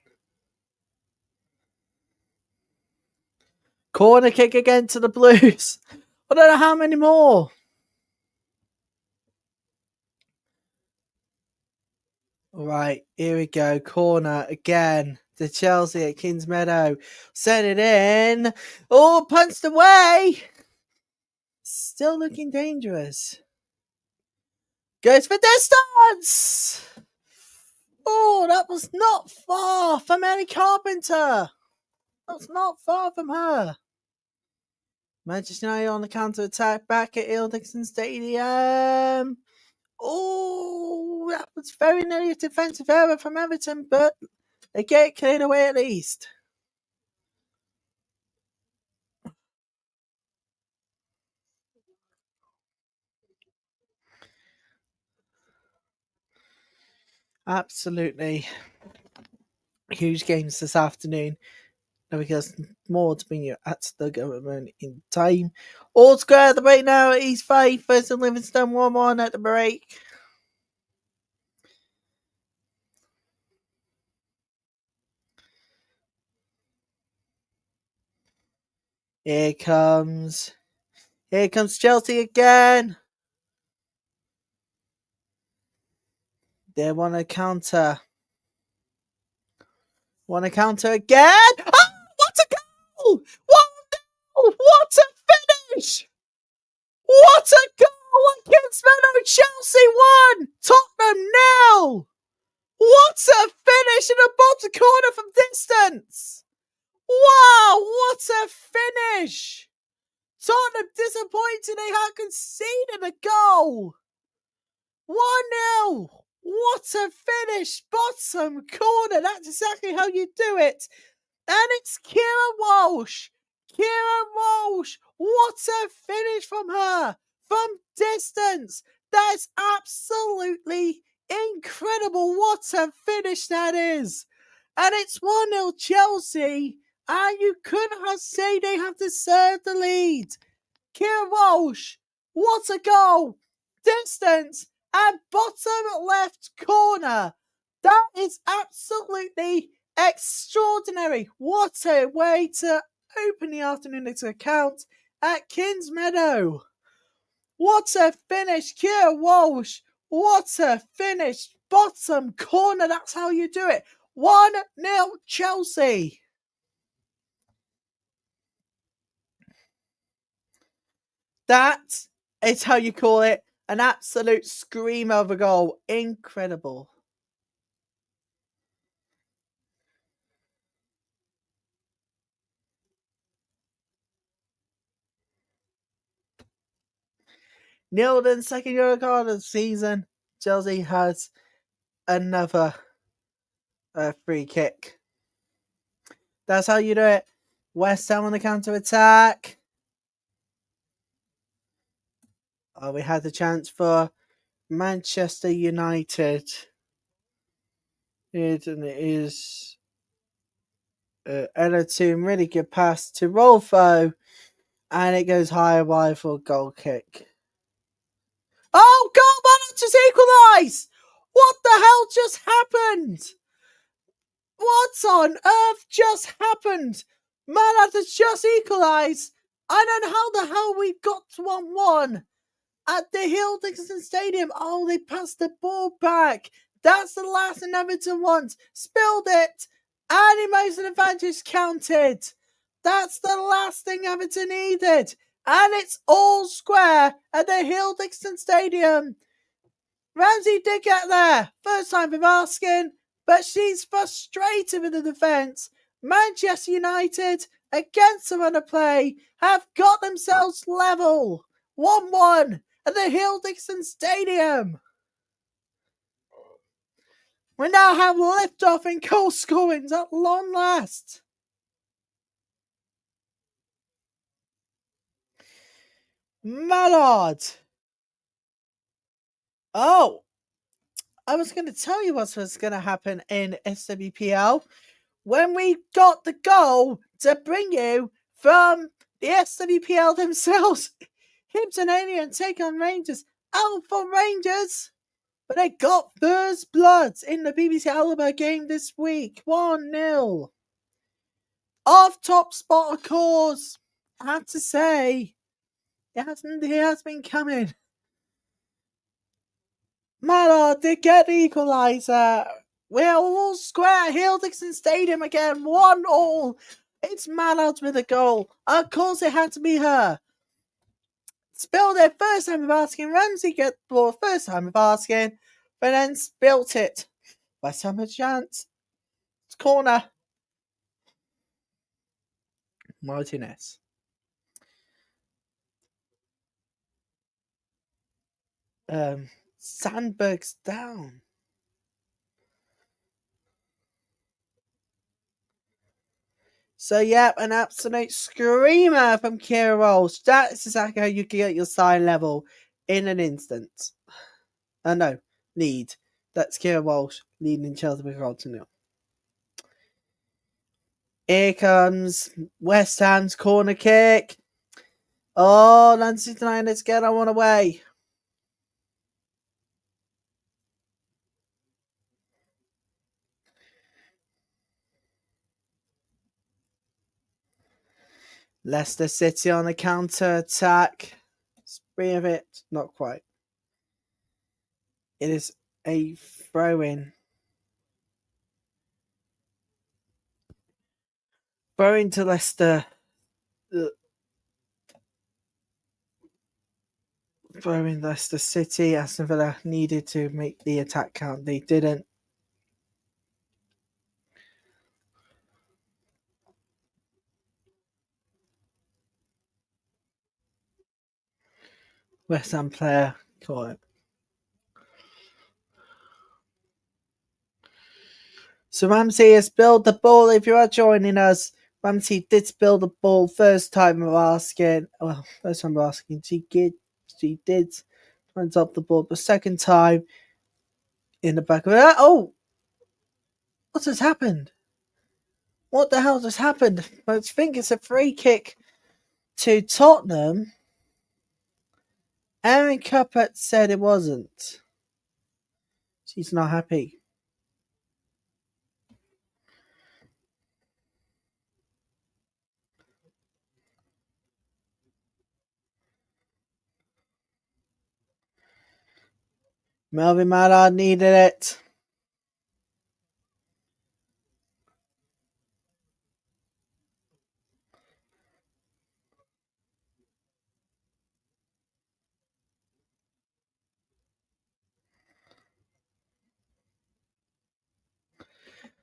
Corner kick again to the Blues. I don't know how many more. All right, here we go. Corner again to Chelsea at Kings Meadow. Send it in. Oh, punched away. Still looking dangerous. Goes for distance. Oh, that was not far from Ellie Carpenter. That's not far from her. Manchester United on the counter-attack back at Il Dixon Stadium. Oh, that was very nearly a defensive error from Everton, but they get it cleared away at least. Absolutely huge games this afternoon. Because more to bring you at the government in time. All square at the break now at East 5 versus Livingston 1-1 at the break. Here comes Chelsea again. They want to counter. Again. Oh, what a goal! What a finish! What a goal against Chelsea 1, Tottenham 0. What a finish in the bottom corner from distance! Wow, what a finish! Tottenham disappointed they had conceded a goal. 1-0. What a finish! Bottom corner. That's exactly how you do it. And it's Kira Walsh. What a finish from her. From distance. That's absolutely incredible. What a finish that is. And it's 1-0 Chelsea. And you couldn't have said they have deserved the lead. Kira Walsh. What a goal. Distance. And bottom left corner. That is absolutely extraordinary. What a way to open the afternoon into account at Kings Meadow. What a finish, Kira Walsh. What a finish. Bottom corner. That's how you do it. 1-0 Chelsea. That is how you call it. An absolute screamer of a goal. Incredible. Nilden's second Euro card of the season. Chelsea has another free kick. That's how you do it. West Ham on the counter attack. Oh, we had the chance for Manchester United. It is Everton, really good pass to Rolfo, and it goes high and wide for a goal kick. Oh, goal! Man just equalised! What the hell just happened? What on earth just happened? Man has just equalised. I don't know how the hell we got to 1-1 at the Hill Dixon Stadium. Oh, they passed the ball back. That's the last thing Everton wants. Spilled it. And emotion advantage counted. That's the last thing Everton needed. And it's all square at the Hill Dixon Stadium. Ramsey did get there. First time of asking. But she's frustrated with the defence. Manchester United, against the run of play, have got themselves level. 1-1 at the Hill Dixon Stadium. We now have liftoff in goal scorings at long last. Mallard. Oh, I was going to tell you what was going to happen in SWPL when we got the goal to bring you from the SWPL themselves. Hibs and take on Rangers. Out for Rangers. But they got first blood in the BBC Alaba game this week. 1-0. Off top spot, of course. I have to say, he has been coming. Mallard did get the equaliser. We're all square. Hill Dixon Stadium again. 1-1. It's Mallard with a goal. Of course it had to be her. Spilled it first time of asking. Ramsey get the ball first time of asking. But then spilt it. West Ham a chance. It's corner. Martinez. Sandberg's down. So, yep, an absolute screamer from Kira Walsh. That's exactly how you can get your side level in an instant. No, lead That's Kieran Walsh leading Chelsea with goal to 0. Here comes West Ham's corner kick. Oh, Leicester United, let's get on away. Leicester City on the counter-attack. Spree of it, not quite. It is a throw-in. Throw-in to Leicester. Throw-in Leicester City. Aston Villa needed to make the attack count. They didn't. West Ham player caught it. So Ramsey has spilled the ball. If you are joining us, Ramsey did spill the ball first time we're asking. Well, first time we're asking. She did try and top the ball, but second time in the back of it. Oh! What has happened? What the hell just happened? I think it's a free kick to Tottenham. Aaron Cuppett said it wasn't. She's not happy. Melvin Mallard needed it.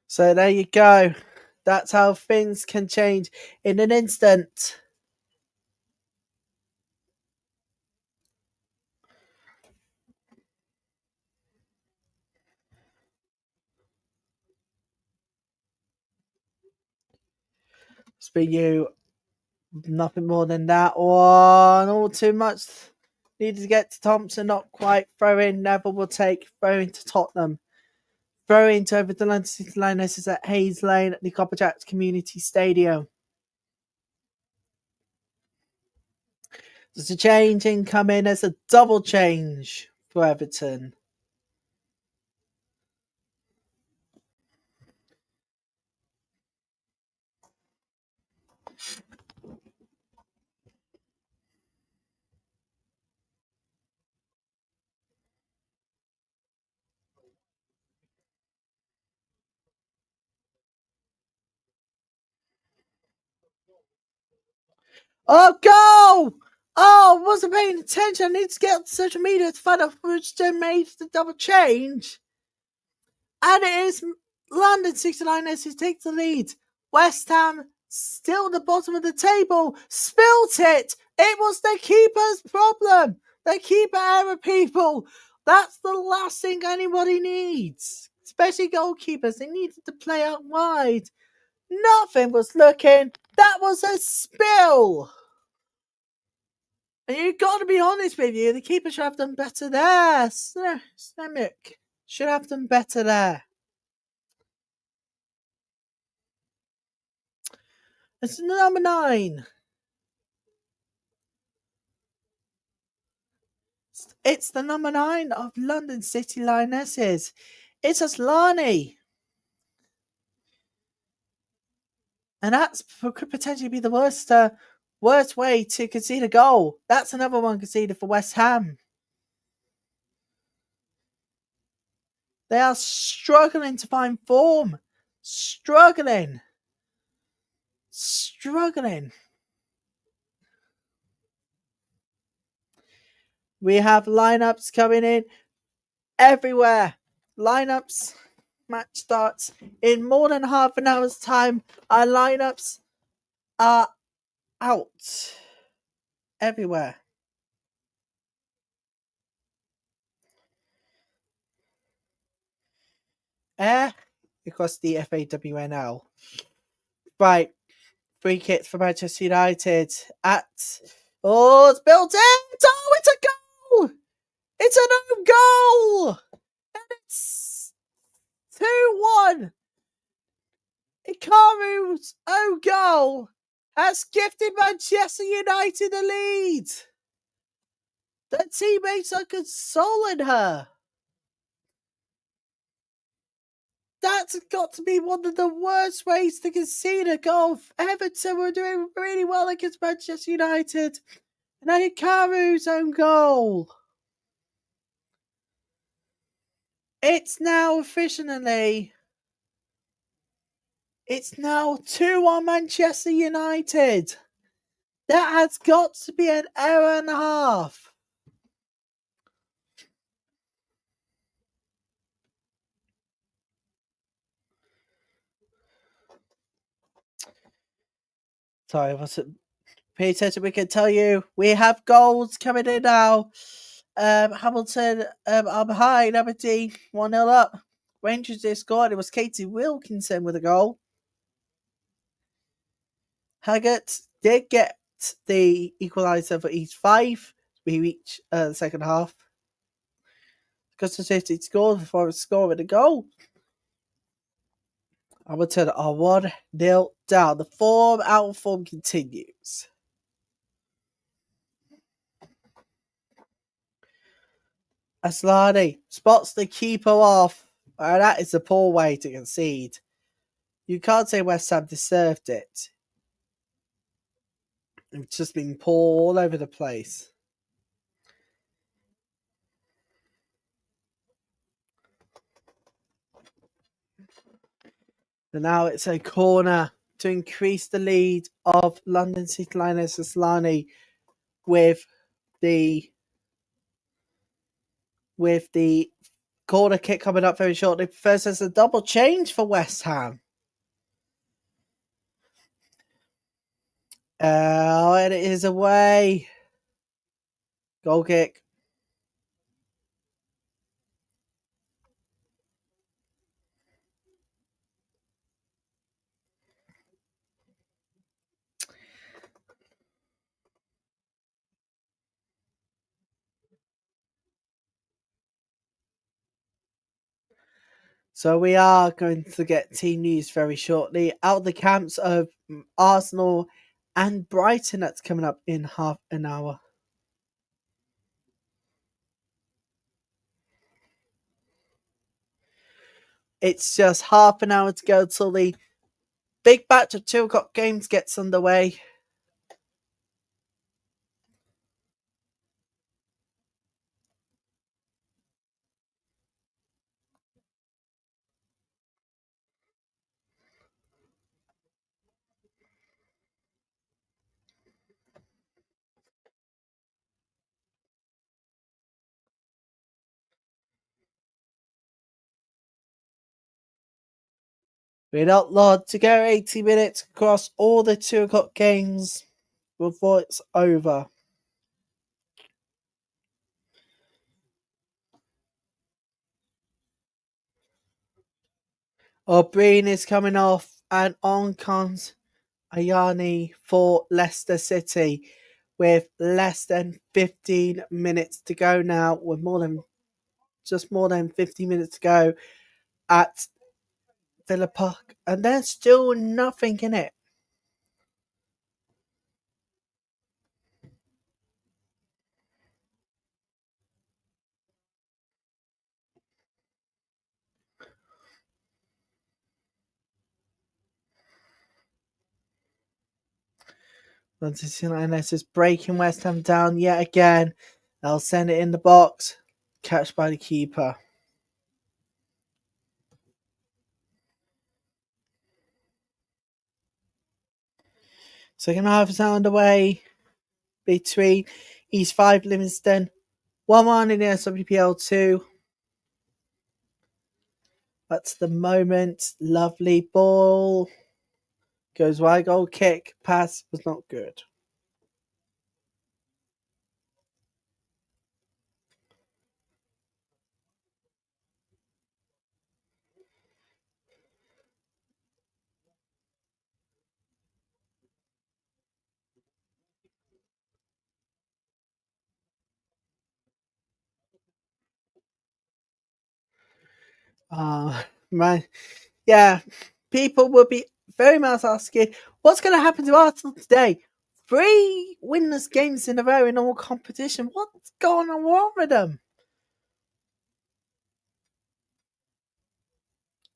So there you go. That's how things can change in an instant. For you, nothing more than that one. All too much. Needed to get to Thompson, not quite. Throw in, Neville will take. Throw into Tottenham. Throw into Everton and City Lionesses at Hayes Lane at the Copper Jacks Community Stadium. There's a change incoming. There's a double change for Everton. Oh, go! Oh, wasn't paying attention. I need to get on social media to find out which made the double change. And it is London City Lionesses who take the lead. West Ham still at the bottom of the table. Spilt it. It was the keeper's problem. The keeper error, people. That's the last thing anybody needs. Especially goalkeepers. They needed to play out wide. Nothing was looking. That was a spill. And you've got to be honest with you. The keeper should have done better there. Semic should have done better there. It's number 9. It's the number 9 of London City Lionesses. It's Aslani. And that could potentially be the worst way to concede a goal. That's another one conceded for West Ham. They are struggling to find form. Struggling. We have lineups coming in everywhere. Lineups. Match starts in more than half an hour's time. Our lineups are out everywhere. Because the FAWNL. Right. Free kicks for Manchester United it's built in. Oh, it's a goal! It's an own goal! And It's 2-1. Ikaru's own goal has gifted Manchester United a lead. Their teammates are consoling her. That's got to be one of the worst ways to concede a goal. Everton were doing really well against Manchester United. And now Hikaru's own goal. It's now officially. It's now 2-1 Manchester United. That has got to be an error and a half. Sorry, what's it? Pay attention, we can tell you we have goals coming in now. Hamilton are behind Aberdeen 1-0 up. Rangers they scored. It was Katie Wilkinson with a goal. Haggart did get the equaliser for East 5. We reach the second half. Custom City scored before it scored with a goal. Hamilton are 1-0 down. The form out of form continues. Aslani spots the keeper off. That is a poor way to concede. You can't say West Ham deserved it. It's just been poor all over the place. And now it's a corner to increase the lead of London City Lionesses Aslani with the corner kick coming up very shortly. First, there's a double change for West Ham. And it is away. Goal kick. So we are going to get team news very shortly. Out the camps of Arsenal and Brighton, that's coming up in half an hour. It's just half an hour to go till the big batch of 2 o'clock games gets underway. We're outlawed to go 80 minutes across all the 2 o'clock games before it's over. O'Brien is coming off, and on comes Ayani for Leicester City with less than 15 minutes to go now, with more than 50 minutes to go at Villa Park, and there's still nothing in it. City Lionesses is breaking West Ham down yet again. They'll send it in the box. Catch by the keeper. Second half is now underway between East 5 Livingston. 1-1 in the SWPL2. That's the moment. Lovely ball. Goes wide, goal kick. Pass was not good. Man, yeah, people will be very much asking, what's going to happen to Arsenal today? 3 winless games in a row in all competition. What's going on wrong with them?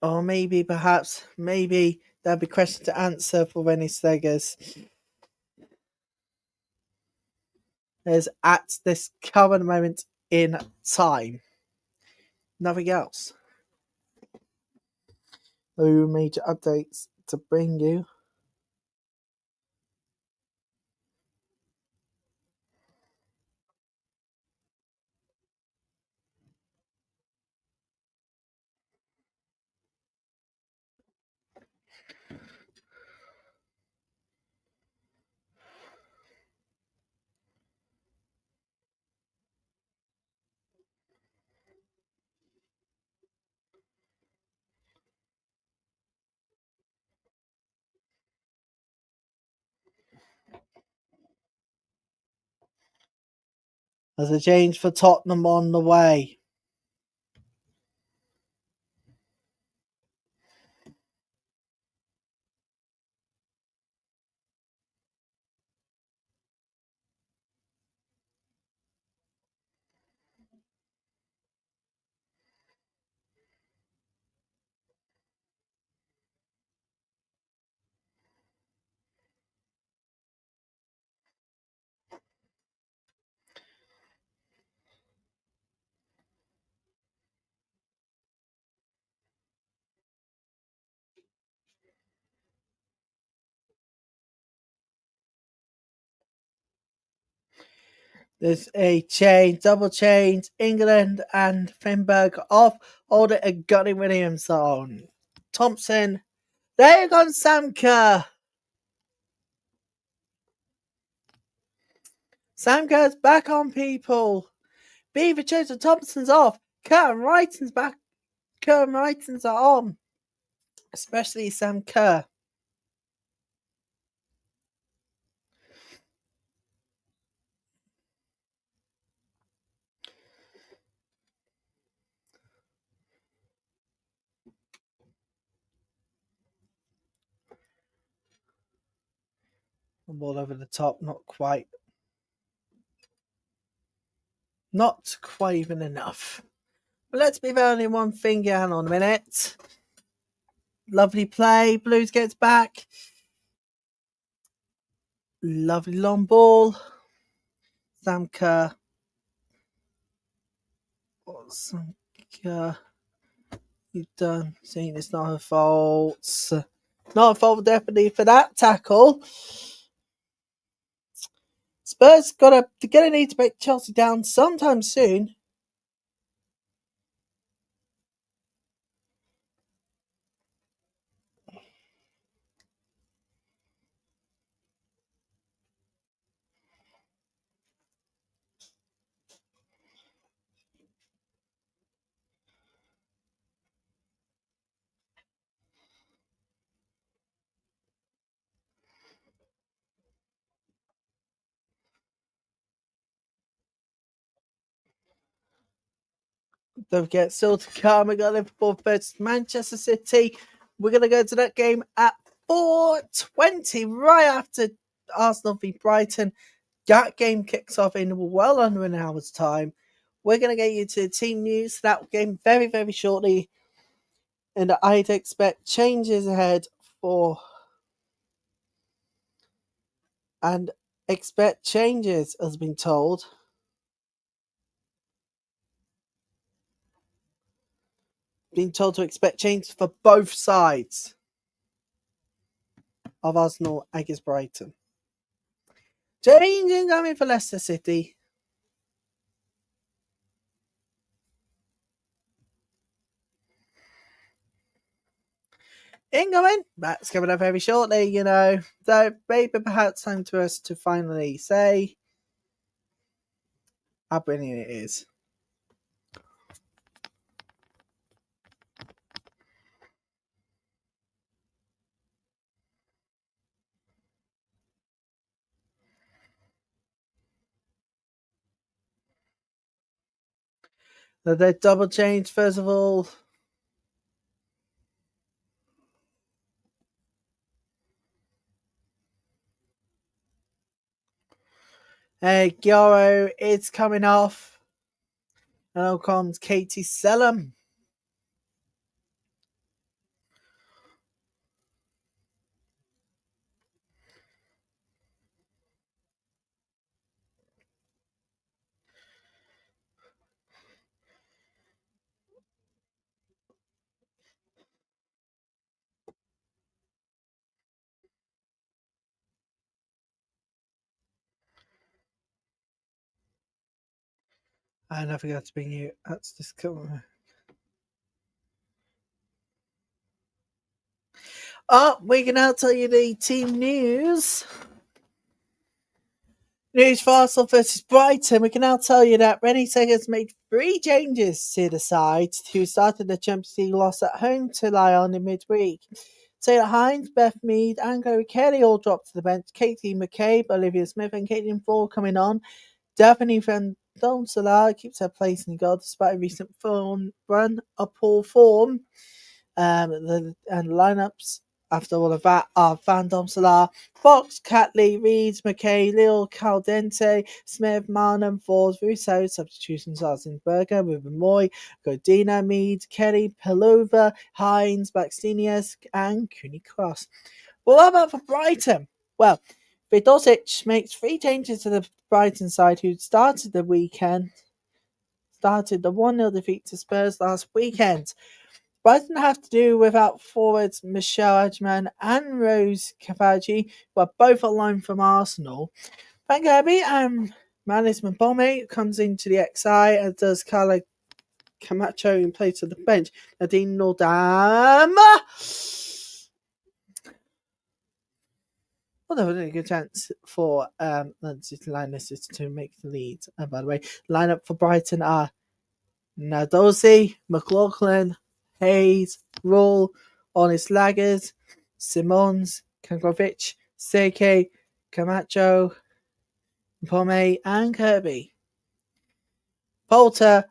Or maybe there'll be questions to answer for Rennie Stegers. There's at this current moment in time. Nothing else. No major updates to bring you. There's a change for Tottenham on the way. There's a change, double change. England and Finberg off. Alder and Gunny Williams on. Thompson. There you go, Sam Kerr. Sam Kerr's back on, people. Beaver Joseph Thompson's off. Kerr and Wrighton's back. Kerr and Wrighton's are on. Especially Sam Kerr. The ball over the top, not quite. Not quite even enough. But let's be only one thing. Hang on a minute. Lovely play. Blues gets back. Lovely long ball. Sam Kerr. Sam Kerr. You've done. Seeing it's not her fault. Not a fault definitely for that tackle. Spurs gonna need to break Chelsea down sometime soon. Don't forget, still to come. We got Liverpool versus Manchester City. We're gonna go to that game at 4:20, right after Arsenal v Brighton. That game kicks off in well under an hour's time. We're gonna get you to the team news for that game very, very shortly, and I'd expect changes ahead for and expect changes as been told. Being told to expect changes for both sides of Arsenal against Brighton. Changing coming for Leicester City. Incoming. That's coming up very shortly, you know. So maybe perhaps time to us to finally say how brilliant it is. The double change, first of all. Gioro is coming off. And out comes Katie Sellum. And I forgot to bring you. That's just cool. We can now tell you the team news. News for Arsenal versus Brighton. We can now tell you that Rennie Segers made 3 changes to the side who started the Champions League loss at home to Lyon in midweek. Taylor Hines, Beth Mead, and Chloe Kelly all dropped to the bench. Katie McCabe, Olivia Smith, and Caitlin Ford coming on. Daphne Van Doncelar keeps her place in the goal despite a recent run of poor form. And lineups after all of that are Van Domselaar, Fox, Catley, Reed, McKay, Lil, Caldente, Smith, Marnham, Ford, Rousseau, substitutions Berger, Ruben Moy, Godina, Mead, Kelly, Pelova, Hines, Baxtenius, and Cooney Cross. Well, what about for Brighton? Well, Vidosic makes 3 changes to the Brighton side who started the 1-0 defeat to Spurs last weekend. Brighton have to do without forwards Michelle Edgeman and Rose Cavaji, who are both on loan from Arsenal. Frank Kirby and Manis Mbome comes into the XI, as does Carla Camacho in place of the bench. Nadine Nordam. Well, there was a good chance for the City Lionesses to make the lead. And by the way, lineup for Brighton are Nadosi, McLaughlin, Hayes, Roll, Honest Laggers, Simons, Kangrovic, Seke, Camacho, Pome, and Kirby. Poulter,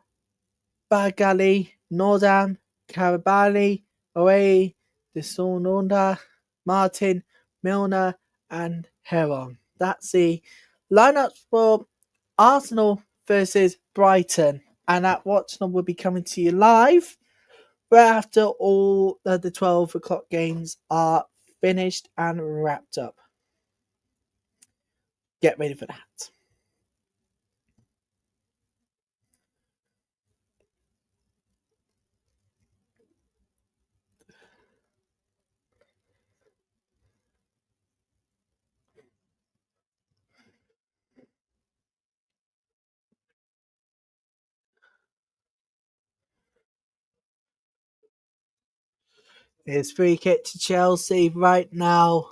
Bagali, Nordam, Carabali, Oe, Disononda, Martin, Milner, and Heron. That's the lineups for Arsenal versus Brighton. And that watch will be coming to you live right after all of the 12 o'clock games are finished and wrapped up. Get ready for that. It's free kick to Chelsea right now.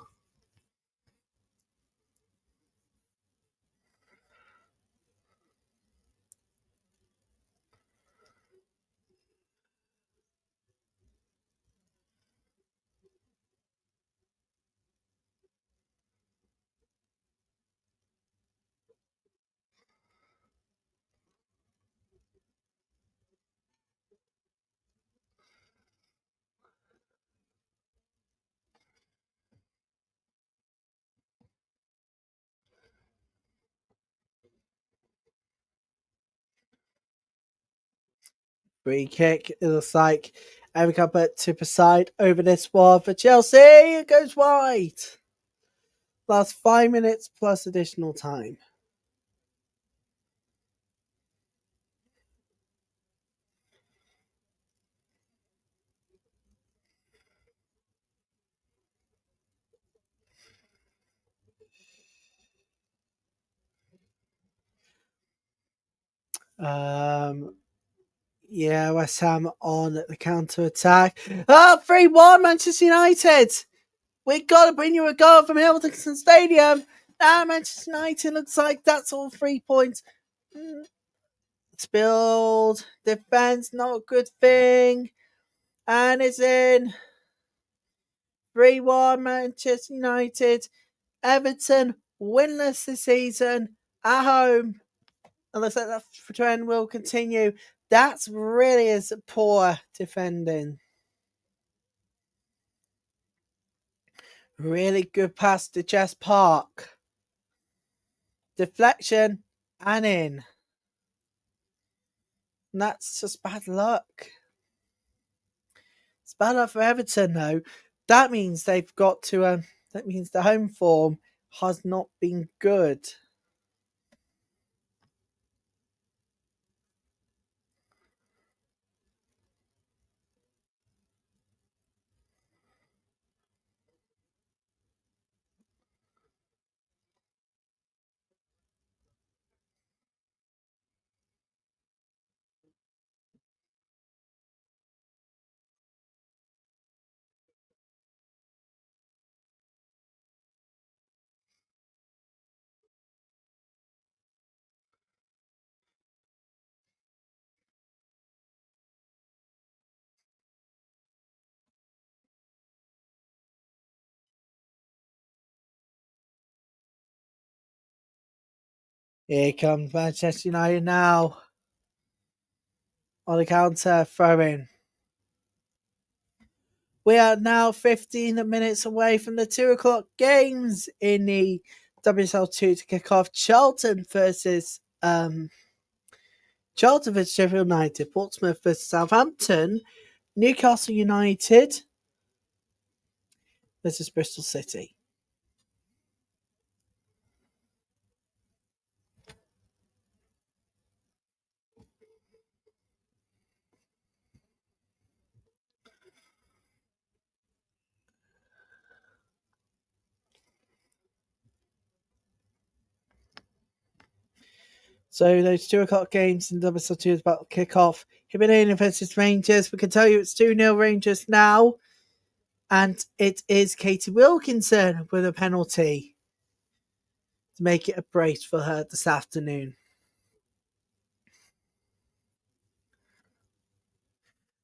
Free kick. It looks like Erica put to preside over this one for Chelsea. It goes wide. Last 5 minutes plus additional time. Yeah, West Ham on the counter attack. 3-1 Manchester United. We got to bring you a goal from Hilton Stadium. Manchester United looks like that's all 3 points. Spilled defense, not a good thing. And it's in. 3-1 Manchester United. Everton winless this season at home. And looks like that trend will continue. That's really is poor defending. Really good pass to Jess Park. Deflection and in. And that's just bad luck. It's bad luck for Everton, though. That means they've got to. That means the home form has not been good. Here comes Manchester United now. On the counter, throw-in. We are now 15 minutes away from the 2 o'clock games in the WSL2 to kick off. Charlton versus Sheffield United, Portsmouth versus Southampton, Newcastle United versus Bristol City. So those 2 o'clock games in WSL2 is about to kick off. Hibernian versus Rangers. We can tell you it's 2-0 Rangers now. And it is Katie Wilkinson with a penalty to make it a brace for her this afternoon.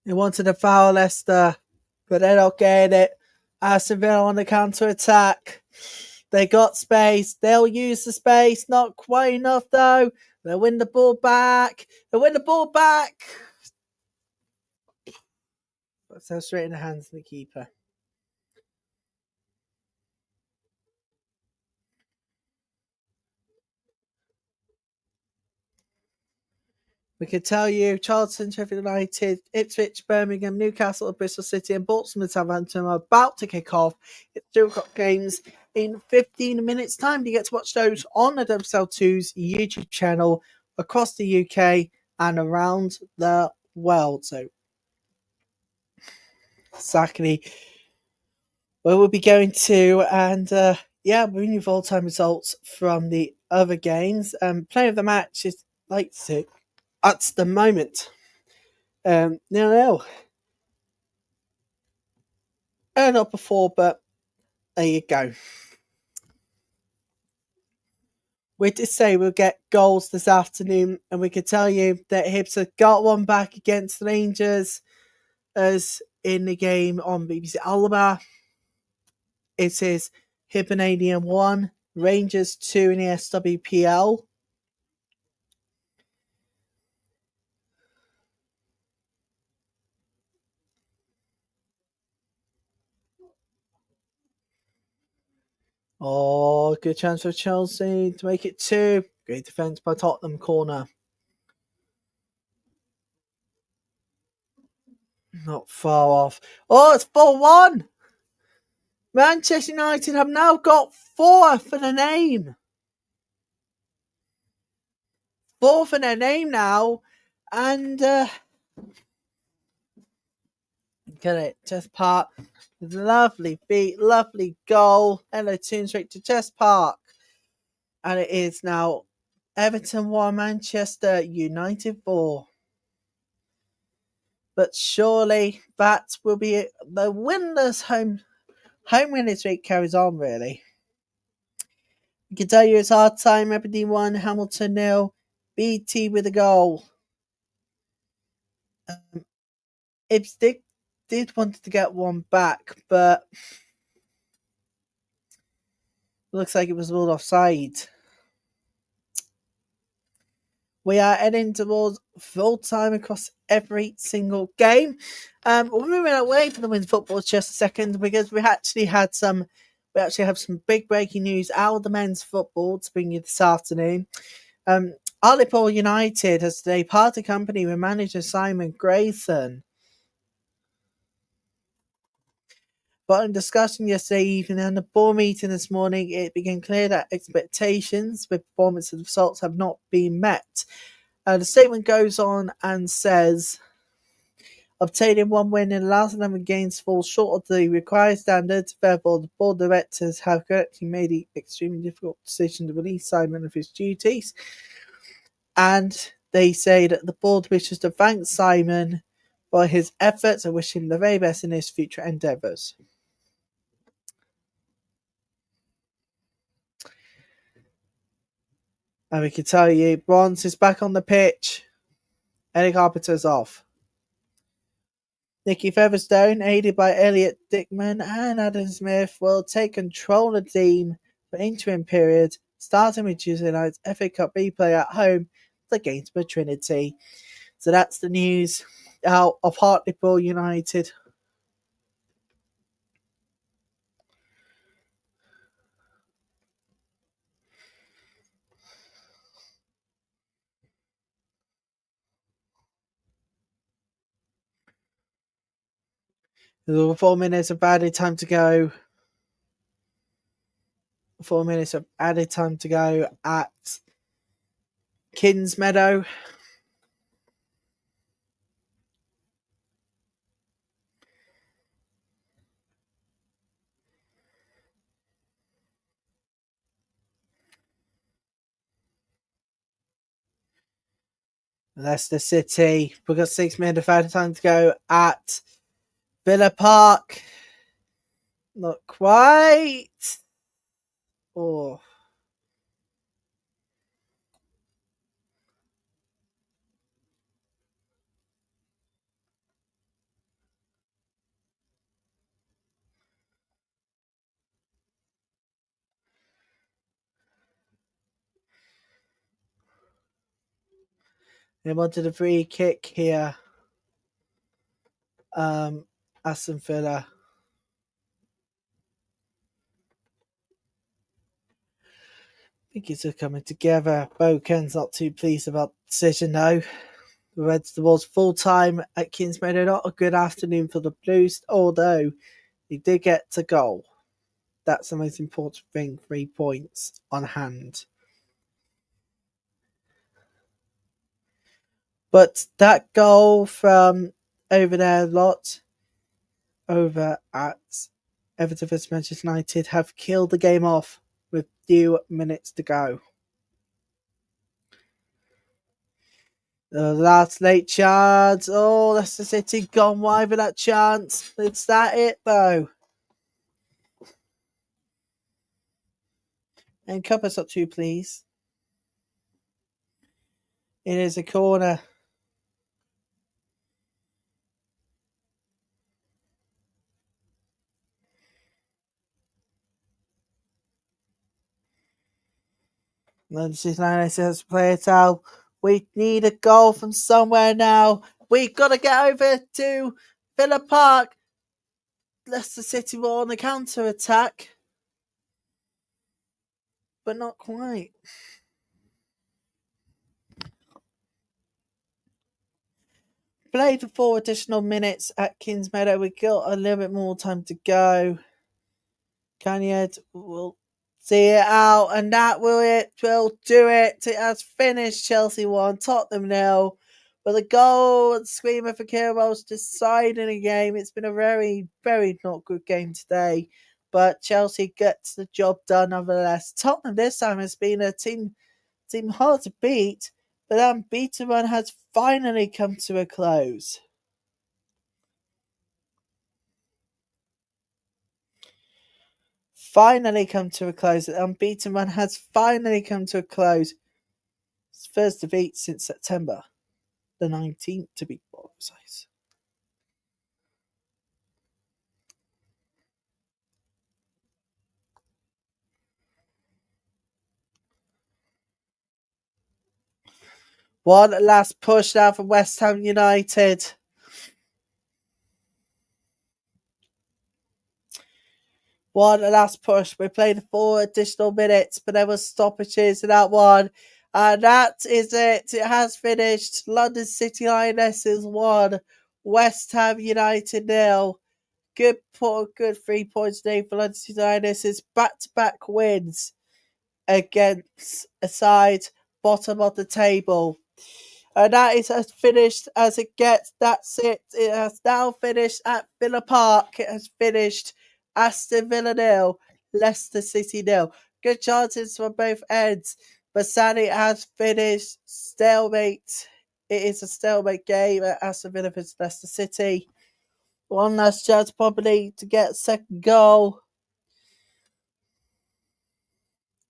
They wanted to foul Leicester, but they're not getting it. Aston Villa on the counter-attack. They got space. They'll use the space. Not quite enough, though. They'll win the ball back. That's straight in the hands of the keeper. We can tell you Charlton, Sheffield United, Ipswich, Birmingham, Newcastle, Bristol City and Portsmouth, Southampton are about to kick off. It's 2 o'clock games in 15 minutes time. You get to watch those on the WSL2's YouTube channel across the UK and around the world. So, exactly where we'll be going to. And bring you all-time results from the other games. Player of the match is Leipzig. At the moment, 0-0. Not before, but there you go. We did say we'll get goals this afternoon, and we can tell you that Hibs have got one back against Rangers as in the game on BBC Alaba. It is Hibernian 1, Rangers 2 in the SWPL. Oh, good chance for Chelsea to make it 2. Great defence by Tottenham corner. Not far off. Oh, it's 4-1. Manchester United have now got 4 for the name. 4 for their name now. And get it, Chess Park. Lovely beat, lovely goal. Hello, tune straight to Chess Park. And it is now Everton 1, Manchester United 4. But surely that will be it. The winless home win this week carries on, really. I can tell you it's hard time. Aberdeen 1, Hamilton 0. BT with a goal. Ipswich did want to get one back, but looks like it was ruled offside. We are heading towards full time across every single game. We're moving away from the women's football just a second because we actually had some we actually have some big breaking news out of the men's football to bring you this afternoon. Liverpool United has today parted company with manager Simon Grayson. But in discussion yesterday evening and the board meeting this morning, it became clear that expectations with performance and results have not been met. The statement goes on and says, obtaining one win in the last 11 games falls short of the required standards. Therefore, the board of directors have correctly made the extremely difficult decision to release Simon of his duties. And they say that the board wishes to thank Simon for his efforts and wish him the very best in his future endeavours. And we can tell you, Bronze is back on the pitch. Eddie Carpenter's off. Nicky Featherstone, aided by Elliot Dickman and Adam Smith, will take control of the team for interim period, starting with Tuesday night's FA Cup replay at home against Trinity. So that's the news out of Hartlepool United. There's over 4 minutes of added time to go. 4 minutes of added time to go at Kingsmeadow. Leicester City. We've got 6 minutes of added time to go at Villa Park. Not quite. Oh. They wanted a free kick here. Aston Villa. I think it's all coming together. Boken's not too pleased about the decision though. The Reds was full time at Kingsmeadow. Not a good afternoon for the Blues, although they did get to goal. That's the most important thing. 3 points on hand. But that goal from over there, over at Everton vs Manchester United, have killed the game off with few minutes to go. The last late chance. Oh, Leicester City gone wide with that chance. Is that it though? And cup us up too, please. It is a corner. The City Lionesses has to play it out. We need a goal from somewhere now. We've got to get over to Villa Park. Leicester City were on the counter attack, but not quite. Played for 4 additional minutes at Kingsmeadow. We've got a little bit more time to go. Kanyed will see it out, and that will do it. It has finished. Chelsea 1, Tottenham 0. But the goal and screamer for Kirill's deciding the game. It's been a very, very not good game today. But Chelsea gets the job done nonetheless. Tottenham this time has been a team hard to beat, but the unbeaten run has finally come to a close. The unbeaten run has finally come to a close. It's first defeat since September the 19th, to be more precise. One last push now from West Ham United. one last push. We played 4 additional minutes, but there were stoppages in that one. And that is it. It has finished. London City Lionesses 1, West Ham United 0. Good 3 points today for London City Lionesses. Back-to-back wins against a side bottom of the table. And that is as finished as it gets. That's it. It has now finished at Villa Park. It has finished Aston Villa 0, Leicester City 0. Good chances from both ends. But sadly, it has finished stalemate. It is a stalemate game at Aston Villa versus Leicester City. One last chance probably to get a second goal.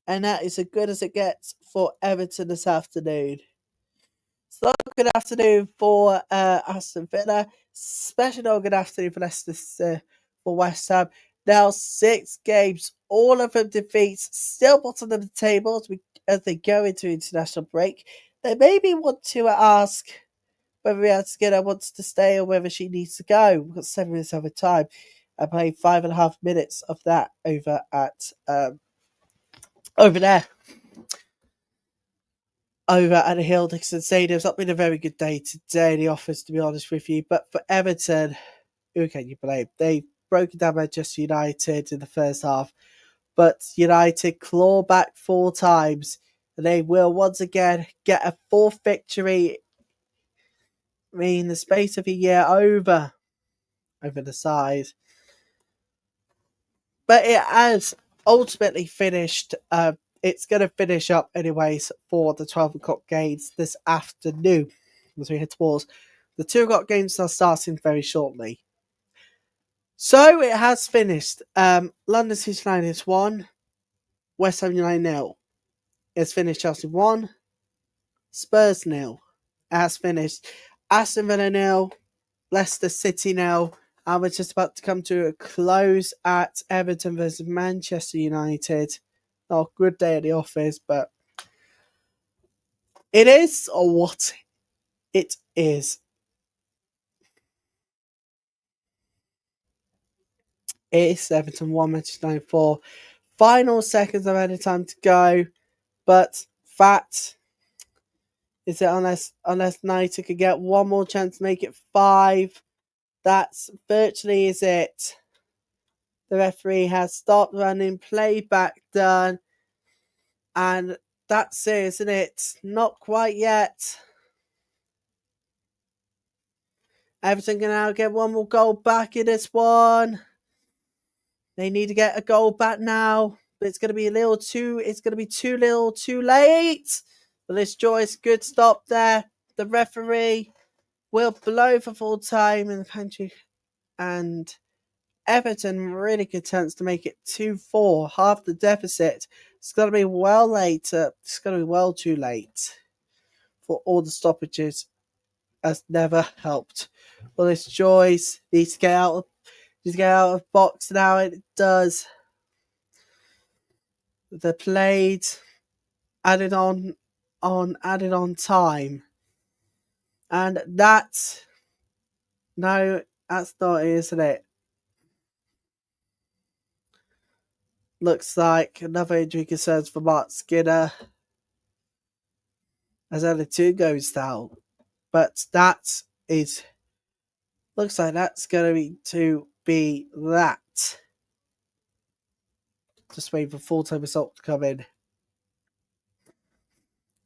And that is as good as it gets for Everton this afternoon. So good afternoon for Aston Villa. Especially not good afternoon for Leicester, for West Ham. Now 6 games, all of them defeats, still bottom of the table as they go into international break. They maybe want to ask whether Rihanna Skinner wants to stay or whether she needs to go. We've got 7 minutes over time. I played 5.5 minutes of that over at over there. Over at the Hill Dixon Stadium. It's not been a very good day today in the office, to be honest with you. But for Everton, who can you blame? They've broken down Manchester United in the first half. But United claw back 4 times. And they will once again get a 4th victory in the space of a year over the side. But it has ultimately finished. It's going to finish up anyways for the 12 o'clock games this afternoon as we head towards the 2 o'clock games are starting very shortly. So it has finished. London City United 1, West Ham United 0. It's finished Chelsea 1, Spurs 0. It has finished Aston Villa 0, Leicester City 0. And we're just about to come to a close at Everton versus Manchester United. Not a good day at the office, but it is what it is. It is Everton 1, Manchester United 4. Final seconds of any time to go. But that is it, unless United could get one more chance to make it 5. That's virtually is it. The referee has stopped running, playback done. And that's it, isn't it? Not quite yet. Everton can now get one more goal back in this one. They need to get a goal back now. But it's going to be too little too late. But this Joyce, good stop there. The referee will blow for full time in the pantry. And Everton really good chance to make it 2-4. Half the deficit. It's going to be well later. It's going to be well too late for all the stoppages. Has never helped. Well, this Joyce needs to get out of box now. It does. The played added on time, and that's not it, isn't it? Looks like another injury concerns for Mark Skinner as only 2 goes down. But that is looks like that's going to be that. Just waiting for full-time result to come in.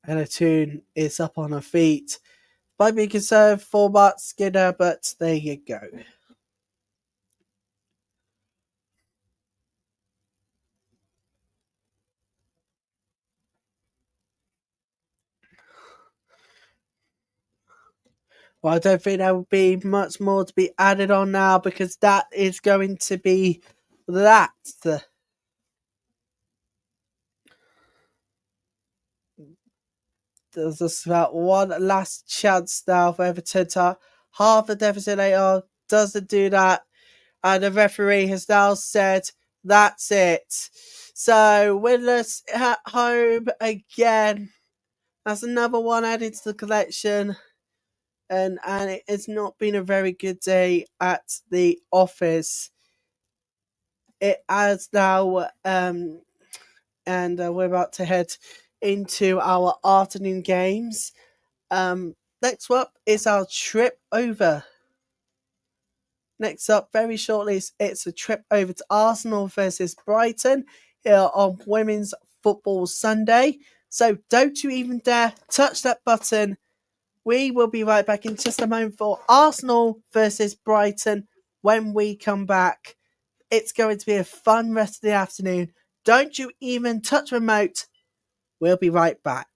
And a tune is up on her feet. Might be concerned for Mark Skinner, but there you go. Well, I don't think there will be much more to be added on now because that is going to be that. There's just about one last chance now for Everton to half the deficit later. Doesn't do that. And the referee has now said that's it. So winless at home again. That's another one added to the collection. And it's not been a very good day at the office. it has now, and we're about to head into our afternoon games. Next up is our trip over. Next up, very shortly, it's a trip over to Arsenal versus Brighton here on Women's Football Sunday. So don't you even dare touch that button. We will be right back in just a moment for Arsenal versus Brighton when we come back. It's going to be a fun rest of the afternoon. Don't you even touch the remote. We'll be right back.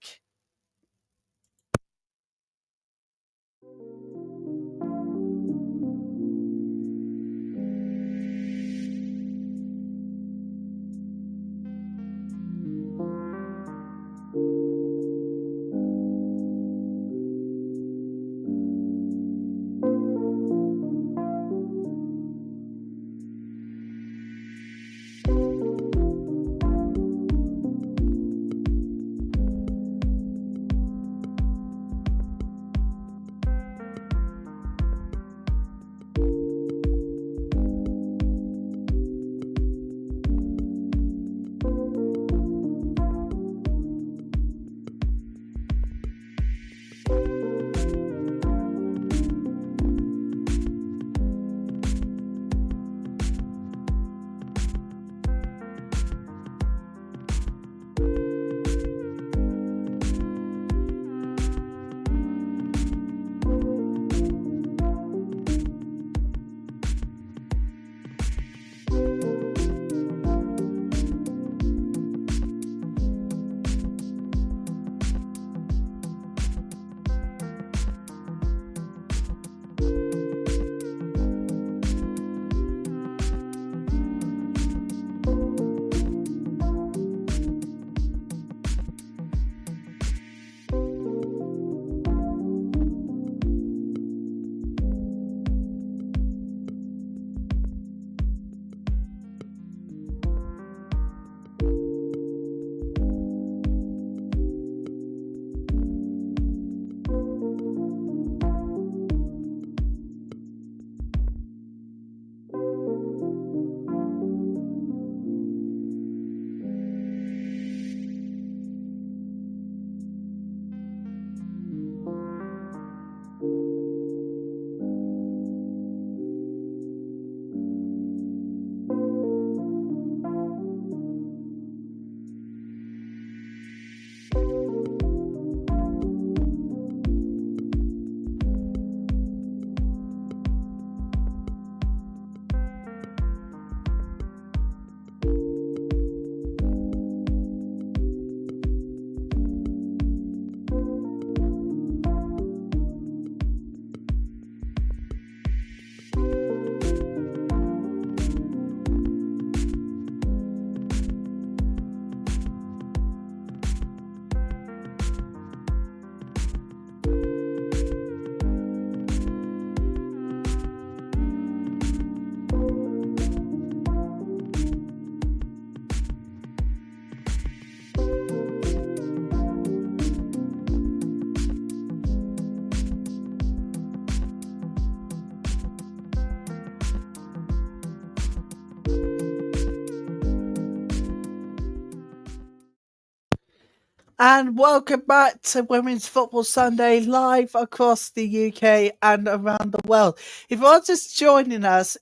And welcome back to Women's Football Sunday, live across the UK and around the world. If you're just joining us,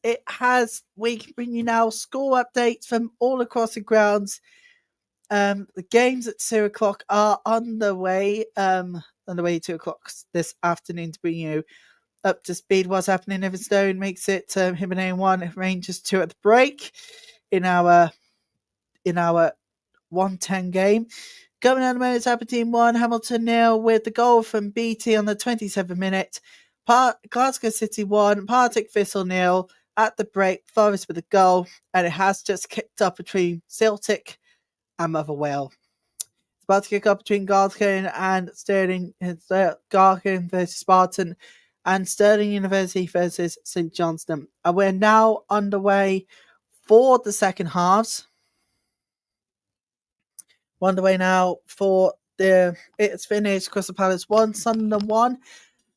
we can bring you now score updates from all across the grounds. The games at 2 o'clock are underway. 2 o'clock this afternoon to bring you up to speed. What's happening? Everton makes it Hibernian 1, Rangers 2 at the break in our 1-10 game. Going on the moment, Aberdeen 1, Hamilton 0 with the goal from BT on the 27th minute. Glasgow City 1, Partick Thistle 0 at the break. Forest with a goal, and it has just kicked up between Celtic and Motherwell. It's about to kick up between Glasgow and Stirling. It's Glasgow versus Spartan and Stirling University versus St Johnstone. And we're now underway for the second halves. Underway now for it's finished. Crystal Palace 1, Sunderland 1,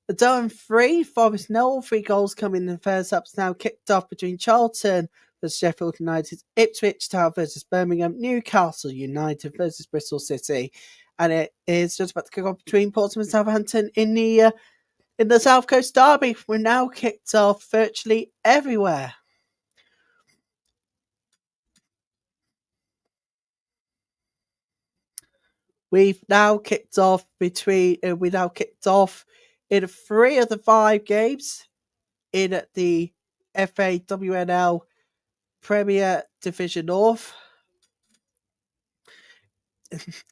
the Durham 3, Forest 0. 3 goals coming in the first up. Now kicked off between Charlton versus Sheffield United, Ipswich Town versus Birmingham, Newcastle United versus Bristol City, and it is just about to kick off between Portsmouth and Southampton in the South Coast Derby. We're now kicked off virtually everywhere. We've now kicked off in 3 of the 5 games in the FAWNL Premier Division North.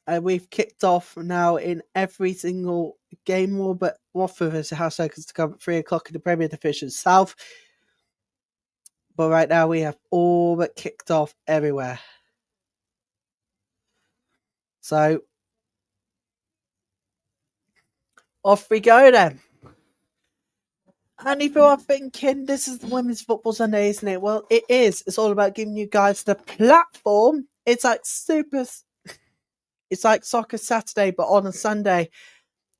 And we've kicked off now in every single game, all but Watford versus House Circus to come at 3 o'clock in the Premier Division South. But right now we have all but kicked off everywhere. So off we go then. And if you are thinking this is the Women's Football Sunday, isn't it? Well, it is. It's all about giving you guys the platform. It's like Soccer Saturday, but on a Sunday.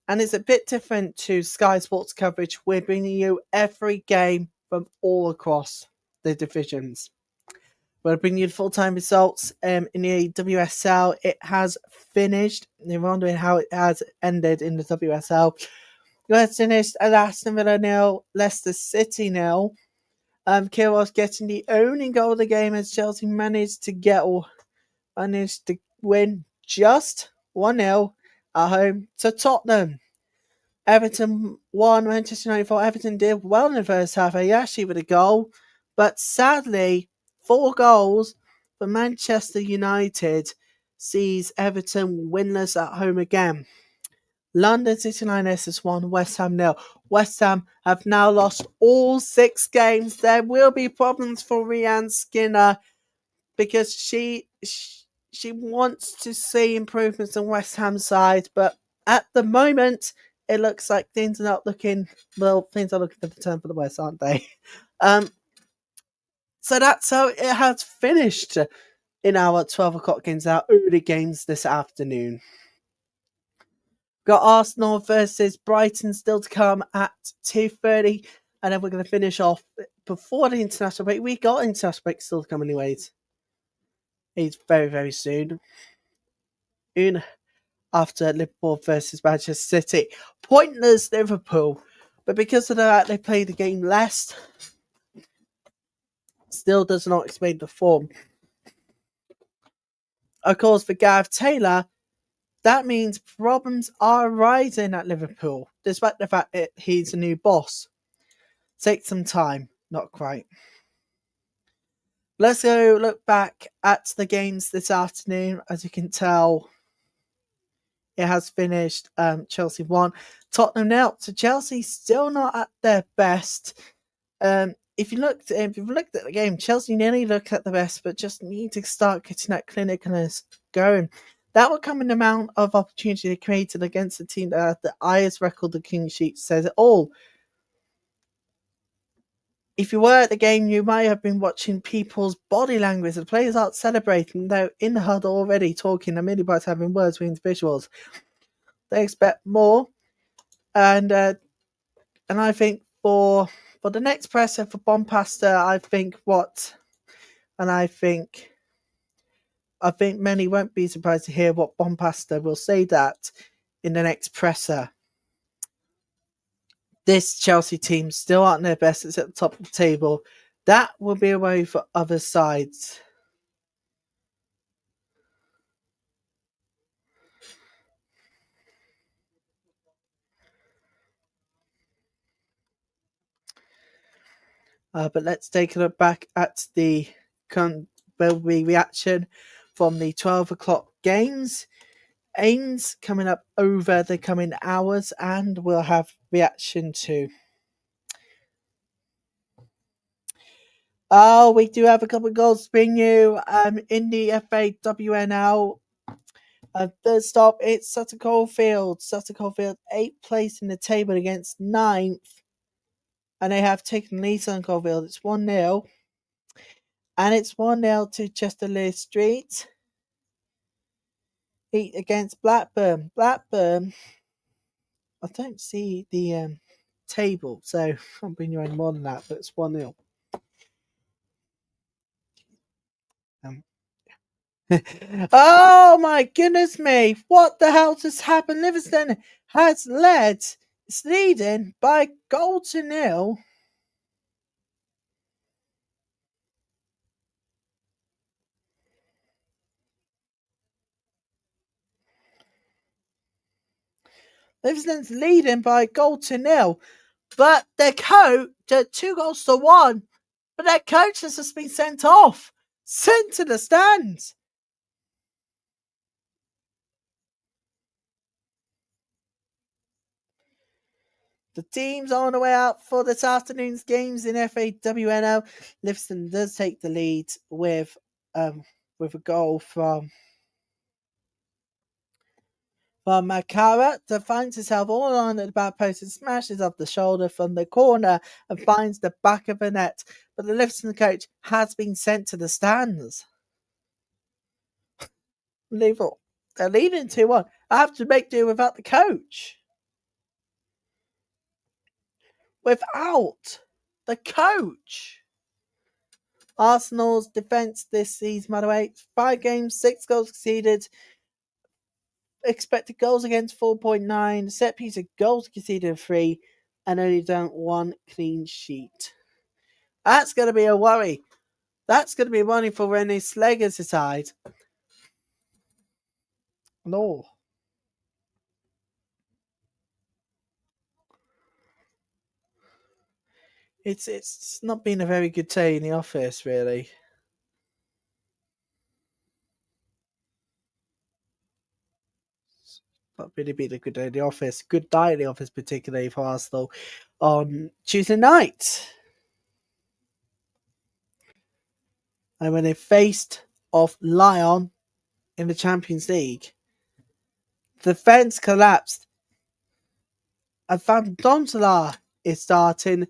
And it's a bit different to Sky Sports coverage. We're bringing you every game from all across the divisions. We'll bring you the full-time results in the WSL. It has finished. You're wondering how it has ended in the WSL. It has finished at Aston Villa 0, Leicester City 0. Kyrgios getting the only goal of the game as Chelsea managed to win just 1-0 at home to Tottenham. Everton won. Manchester United thought Everton did well in the first half. Ayashi with a goal. But sadly, 4 goals for Manchester United sees Everton winless at home again. London City Lionesses won, West Ham 0. West Ham have now lost all 6 games. There will be problems for Rianne Skinner because she wants to see improvements on West Ham's side, but at the moment it looks like things are looking for the turn for the West, aren't they? So that's how it has finished in our 12 o'clock games, our early games this afternoon. Got Arsenal versus Brighton still to come at 2:30, and then we're going to finish off before the international break. We got international break still to come anyways. It's very, very soon. After Liverpool versus Manchester City. Pointless Liverpool, but because of that they played the game less. Still does not explain the form. Of course, for Gareth Taylor, that means problems are rising at Liverpool, despite the fact that he's a new boss. Take some time, not quite. Let's go look back at the games this afternoon. As you can tell, it has finished Chelsea 1, Tottenham 0. So Chelsea still not at their best. If you've looked at the game, Chelsea nearly look at the best, but just need to start getting that clinicalness going. That will come in the amount of opportunity they created against the team that had the highest record of clean sheets says it all. If you were at the game, you might have been watching people's body language. The players aren't celebrating. They're in the huddle already talking. And many parts having words with individuals. They expect more. And I think for the next presser for Bompasta, I think many won't be surprised to hear what Bompasta will say that in the next presser. This Chelsea team still aren't their best. It's at the top of the table. That will be a worry for other sides. But let's take a look back at the reaction from the 12 o'clock games. Ains coming up over the coming hours, and we'll have reaction to. Oh, we do have a couple of goals to bring you in the FAWNL. First up, it's Sutton Coldfield. Sutton Coldfield, 8th place in the table against 9th. And they have taken the lead, Sutton Coldfield. It's 1-0. And it's 1-0 to Chester Street. Against Blackburn. Blackburn, I don't see the table, so I can't bring you any more than that, but it's 1-0. Oh my goodness me! What the hell just happened? Livingston has led. It's leading by goal to nil. Livingston's leading by goal to nil. But their coach, 2-1, but their coach has just been sent off. Sent to the stands. The teams are on the way out for this afternoon's games in FAWNL. Livingston does take the lead with a goal from Makara, that finds himself all alone at the back post and smashes off the shoulder from the corner and finds the back of the net. But the Livingston coach has been sent to the stands. Unbelievable. They're leading 2-1. I have to make do without the coach. Without the coach. Arsenal's defence this season, by the way, 5 games, 6 goals conceded. Expected goals against 4.9. Set piece of goals conceded 3. And only done 1 clean sheet. That's going to be a worry. That's going to be money for René Slager's side. No. It's not been a very good day in the office, really. Not really been a good day in the office. Good night in the office, particularly for Arsenal on Tuesday night. And when they faced off Lyon in the Champions League, the defence collapsed. And Van Dontola is starting,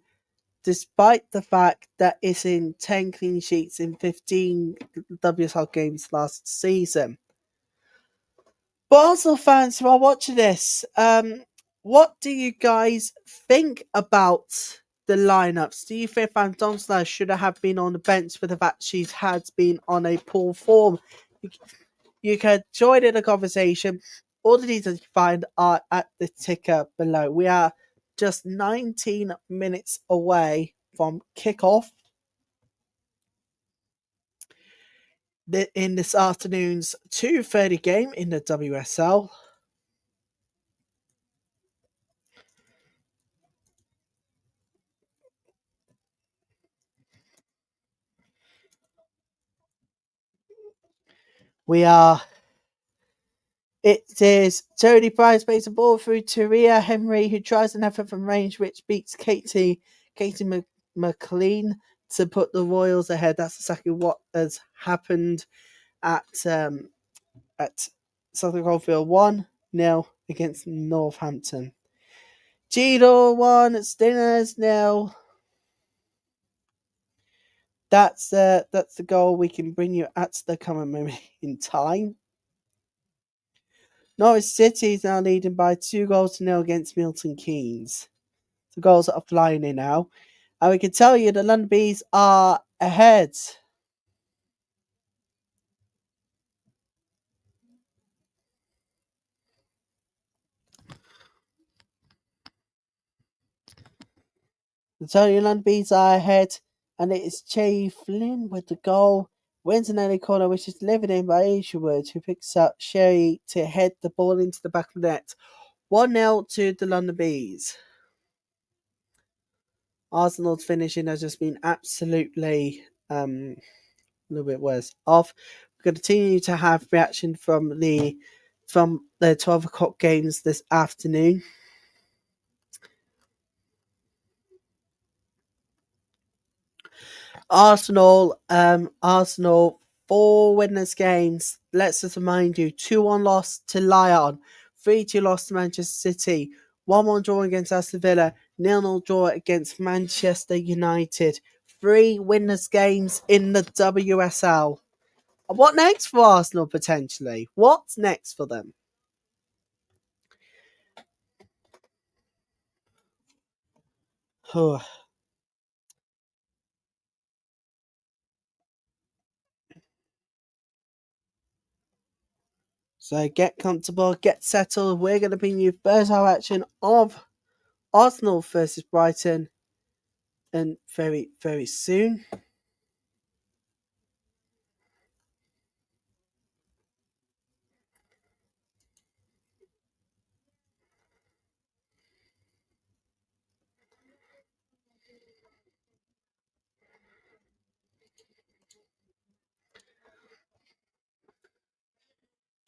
despite the fact that it's in 10 clean sheets in 15 WSL games last season. But Arsenal fans who are watching this, what do you guys think about the lineups? Do you think Van Dontola should have been on the bench for the fact she's had been on a poor form? You can join in the conversation. All the details you find are at the ticker below. We are just 19 minutes away from kickoff in this afternoon's 2:30 game in the WSL. It is Tony Price plays a ball through to Rhea Henry, who tries an effort from range, which beats Katie McLean to put the Royals ahead. That's exactly what has happened at Southern Coalfield 1-0 against Northampton. Cheadle 1, Stinners 0. That's the goal we can bring you at the current moment in time. Norwich City is now leading by 2-0 against Milton Keynes. The goals are flying in now. And we can tell you the London Bees are ahead. The Tony London Bees are ahead. And it is Jay Flynn with the goal. Wins an early corner, which is delivered in by Isherwood, who picks up Sherry to head the ball into the back of the net. 1-0 to the London Bees. Arsenal's finishing has just been absolutely a little bit worse off. We're going to continue to have reaction from the 12 o'clock games this afternoon. Arsenal 4 winners games. Let's just remind you, 2-1 loss to Lyon, 3-2 loss to Manchester City, 1-1 draw against Aston Villa, 0-0 draw against Manchester United. 3 winners games in the WSL. What next for Arsenal potentially? What's next for them? So get comfortable, get settled. We're going to bring you first half action of Arsenal versus Brighton, and very, very soon.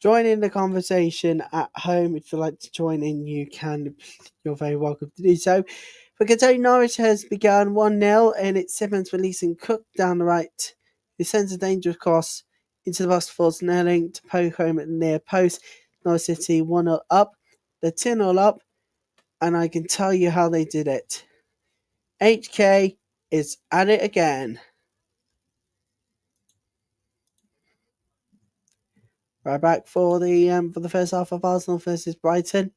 Join in the conversation at home. If you'd like to join in, you can. You're very welcome to do so. For Kentucky, Norwich has begun 1-0, and it's Simmons releasing Cook down the right. He sends a dangerous cross into the box for Snelling to poke home at the near post. Norwich City 1-0 up. They're 2-0 up, and I can tell you how they did it. HK is at it again. Right back for the first half of Arsenal versus Brighton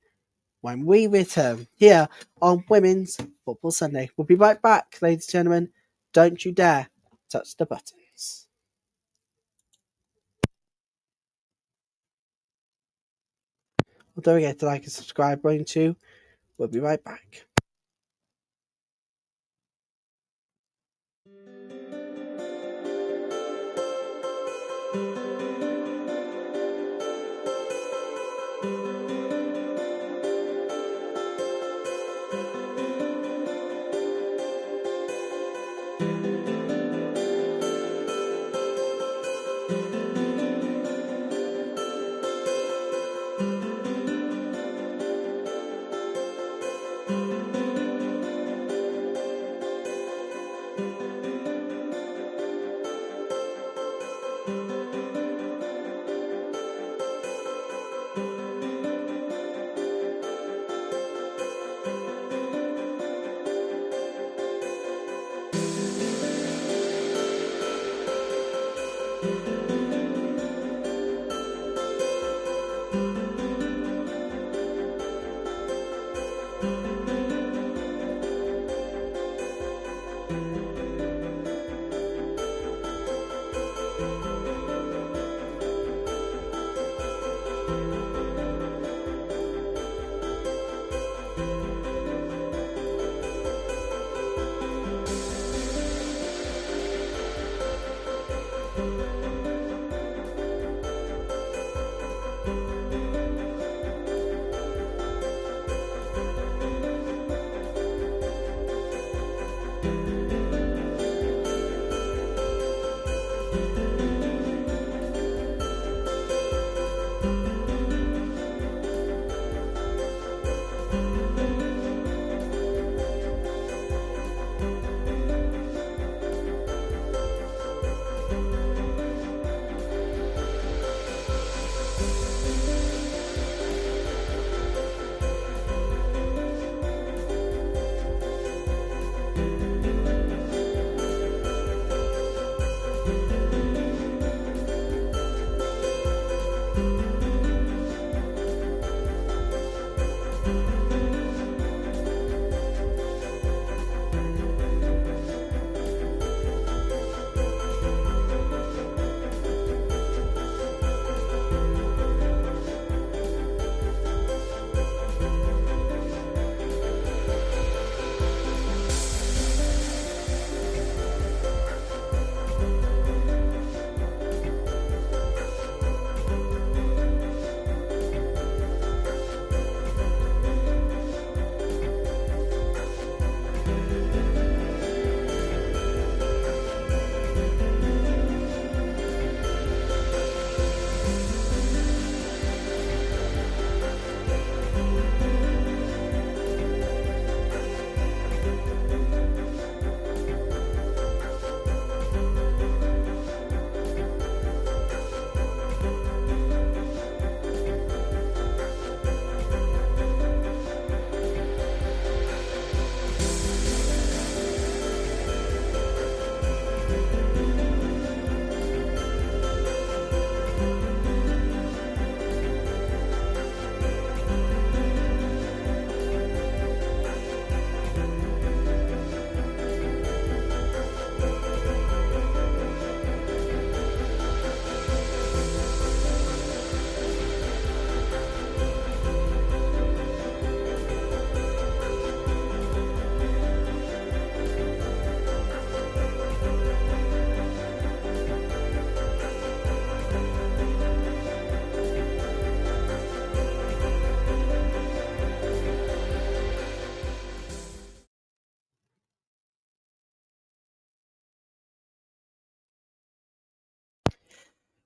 when we return here on Women's Football Sunday. We'll be right back, ladies and gentlemen. Don't you dare touch the buttons. Well, don't forget to like and subscribe, button too. We'll be right back.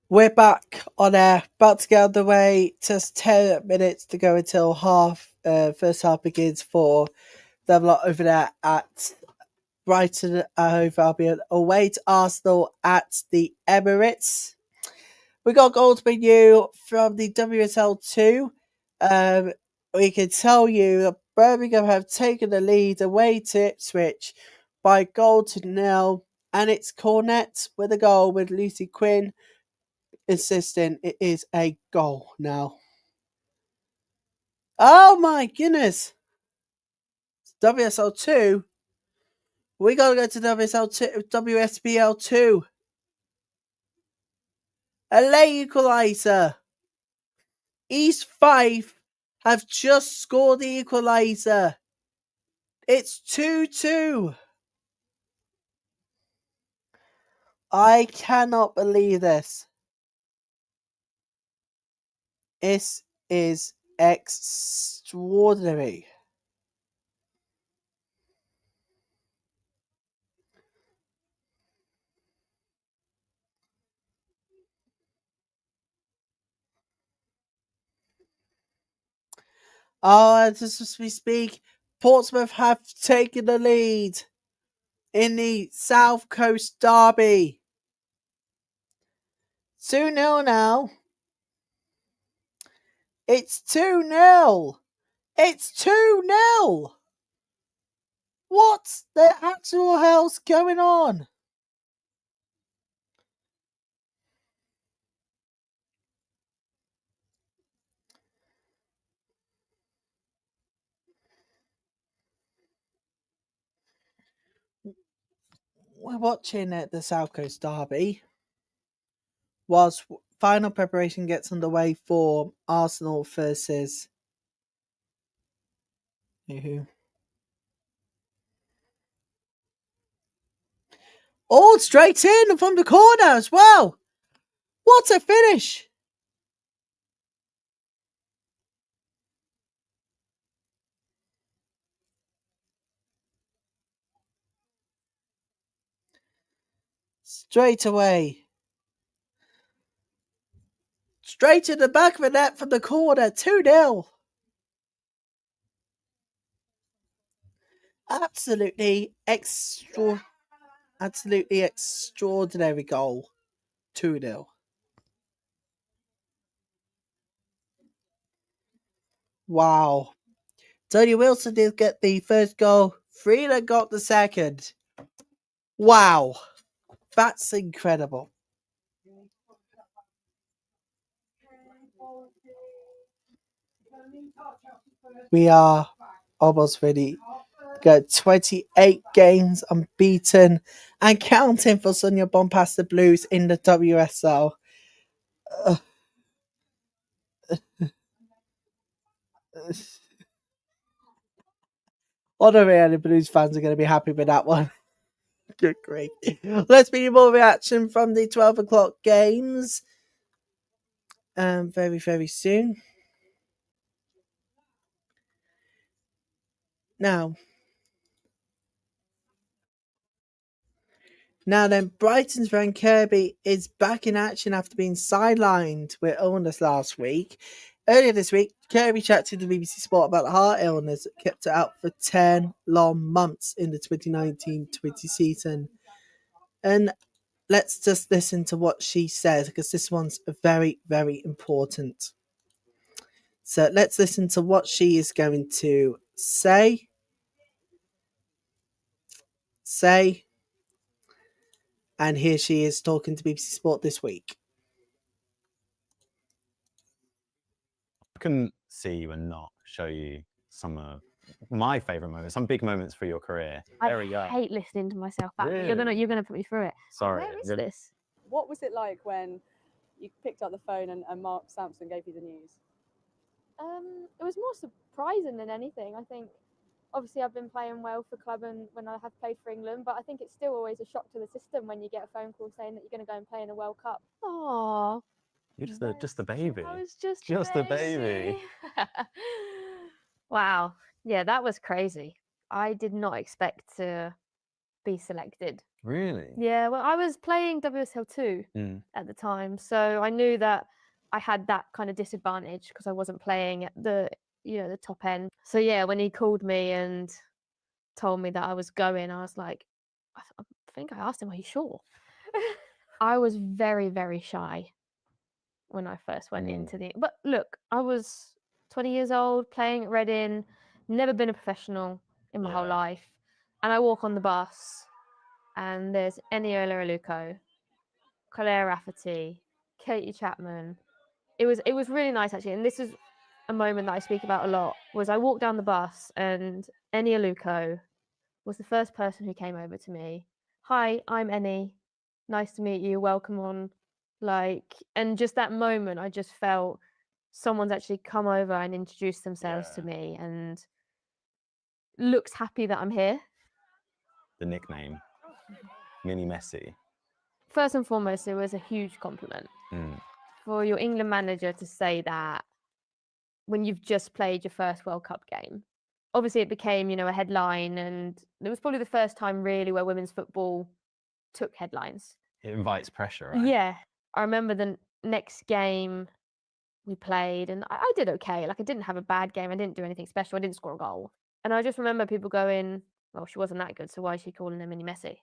We're back on air, about to get underway. Just 10 minutes to go until first half begins for them lot over there at Brighton over Albion, away to Arsenal at the Emirates. We got goals for you from the WSL2. We can tell you that Birmingham have taken the lead away to Ipswich by 1-0, and it's Cornet with a goal with Lucy Quinn insisting it is a goal now. Oh my goodness! WSL2. We gotta go to WSPL2. A late equaliser. East 5 have just scored the equaliser. It's 2-2. I cannot believe this. This is extraordinary. Oh, just as we speak, Portsmouth have taken the lead in the South Coast Derby. 2-0 now. It's 2-0. It's 2-0. What the actual hell's going on? We're watching the South Coast Derby whilst final preparation gets underway for Arsenal versus who? Oh, straight in from the corner as well. What a finish! Straight away. Straight in the back of the net from the corner. 2-0. Absolutely extraordinary goal. 2-0. Wow. Tony Wilson did get the first goal. Freeland got the second. Wow. That's incredible. We are almost ready. Got 28 games unbeaten and counting for Sonia Bompasta Blues in the WSL. All the Real Blues fans are going to be happy with that one. Good grief. Let's be more reaction from the 12 o'clock games. Very, very soon. Now then, Brighton's Van Kirby is back in action after being sidelined with illness last week. Earlier this week, Kirby chatted to the BBC Sport about the heart illness that kept her out for 10 long months in the 2019-20 season. And let's just listen to what she said, because this one's very, very important. So let's listen to what she is going to say. And here she is talking to BBC Sport this week. I couldn't see you and not show you some of my favourite moments, some big moments for your career. I hate listening to myself back. Really? You're gonna put me through it. Sorry. Where is this? What was it like when you picked up the phone and Mark Sampson gave you the news? It was more surprising than anything. I think, obviously, I've been playing well for club and when I have played for England, but I think it's still always a shock to the system when you get a phone call saying that you're going to go and play in a World Cup. Oh, You're just the baby. I was just a baby. Wow. Yeah, that was crazy. I did not expect to be selected. Really? Yeah, well, I was playing WSL2 at the time, so I knew that I had that kind of disadvantage because I wasn't playing at the the top end. So yeah, when he called me and told me that I was going, I was like, I think I asked him, "Are you sure?" I was very, very shy when I first went into the. But look, I was 20 years old, playing at Reading, never been a professional in my whole life, and I walk on the bus, and there's Eniola Aluko, Claire Rafferty, Katie Chapman. It was really nice actually, and this is a moment that I speak about a lot. Was I walked down the bus and Eni Aluko was the first person who came over to me. Hi, I'm Eni. Nice to meet you. Welcome on. And just that moment, I just felt someone's actually come over and introduced themselves to me and looks happy that I'm here. The nickname, Mini Messi. First and foremost, it was a huge compliment for your England manager to say that when you've just played your first World Cup game. Obviously, it became, a headline, and it was probably the first time really where women's football took headlines. It invites pressure, right? Yeah. I remember the next game we played, and I did okay. Like, I didn't have a bad game. I didn't do anything special. I didn't score a goal. And I just remember people going, well, she wasn't that good, so why is she calling her Mini Messi?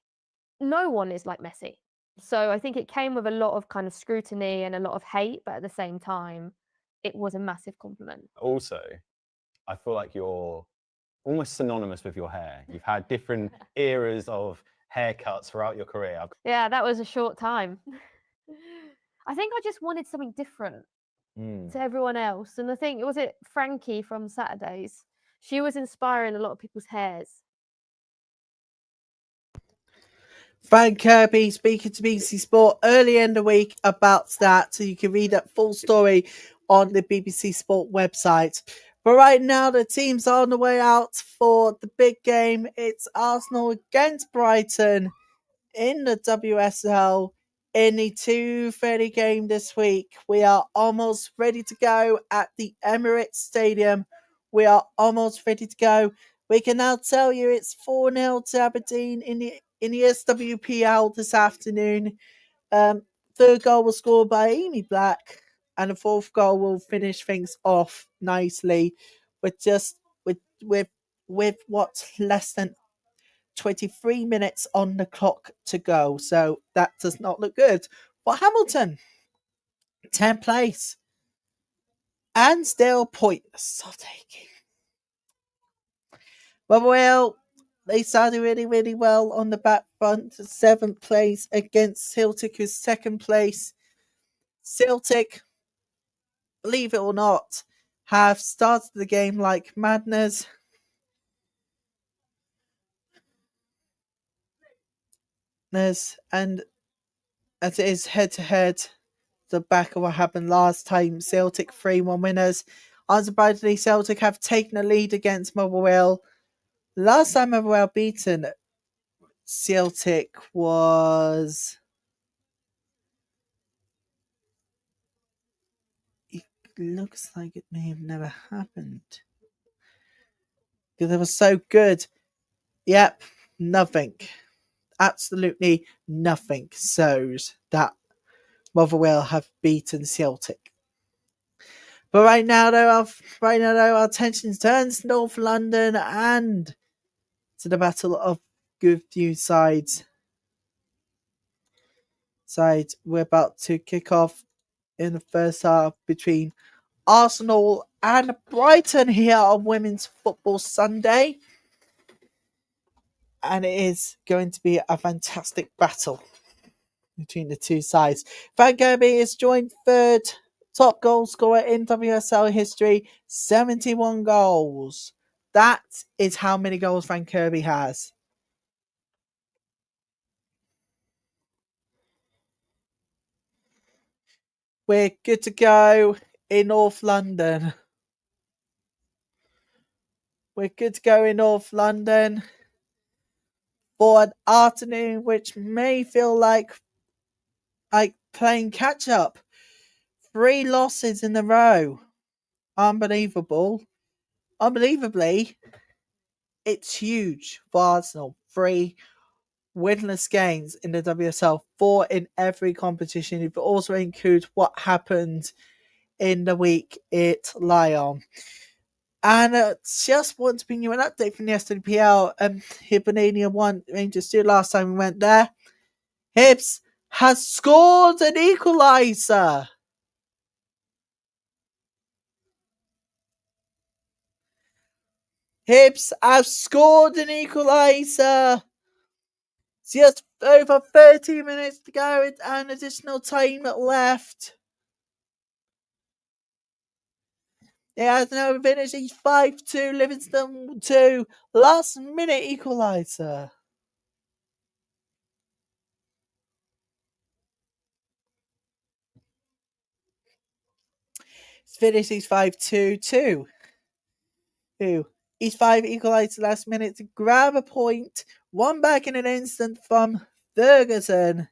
No one is like Messi. So I think it came with a lot of kind of scrutiny and a lot of hate, but at the same time, it was a massive compliment. Also, I feel like you're almost synonymous with your hair. You've had different eras of haircuts throughout your career. Yeah, that was a short time. I think I just wanted something different to everyone else. And I think, was it Frankie from Saturdays? She was inspiring a lot of people's hairs. Frank Kirby speaking to BBC Sport early in the week about that, so you can read that full story on the BBC Sport website. But right now, the teams are on the way out for the big game. It's Arsenal against Brighton in the WSL in the 2:30 game this week. We are almost ready to go at the Emirates Stadium. We are almost ready to go. We can now tell you it's 4-0 to Aberdeen in the SWPL this afternoon. Third goal was scored by Amy Black, and the fourth goal will finish things off nicely with what, less than 23 minutes on the clock to go. So that does not look good. But Hamilton, 10th place, and still pointless. I'll take it. But well, they started really, really well on the back front. 7th place against Celtic, who's 2nd place. Celtic, believe it or not, have started the game like madness. And as it is head-to-head, the back of what happened last time, Celtic 3-1 winners. Unsurprisingly, Celtic have taken a lead against Motherwell. Last time Motherwell beaten Celtic was... It looks like it may have never happened. Because it was so good. Yep, nothing. Absolutely nothing shows that Motherwell have beaten Celtic. But right now, though, our attention turns to North London and to the battle of good few sides. We're about to kick off in the first half between Arsenal and Brighton here on Women's Football Sunday. And it is going to be a fantastic battle between the two sides. Frank Kirby is joined third top goal scorer in WSL history, 71 goals. That is how many goals Frank Kirby has. We're good to go in North London. We're good to go in North London for an afternoon which may feel like playing catch up. 3 losses in a row. Unbelievably, it's huge for Arsenal. 3 winless games in the WSL, 4 in every competition. If you also include what happened in the week at Lyon. And just want to bring you an update from the SWPL. Hibernian 1, Rangers 2. Last time we went there, Hibs has scored an equaliser. Hibs have scored an equaliser. Just over 30 minutes to go and additional time left. It has now finished. 5-2, Livingston 2. Last minute equaliser. It's finished. He's 5-2-2. He's 5 equalised last minute to grab a point. One back in an instant from Ferguson.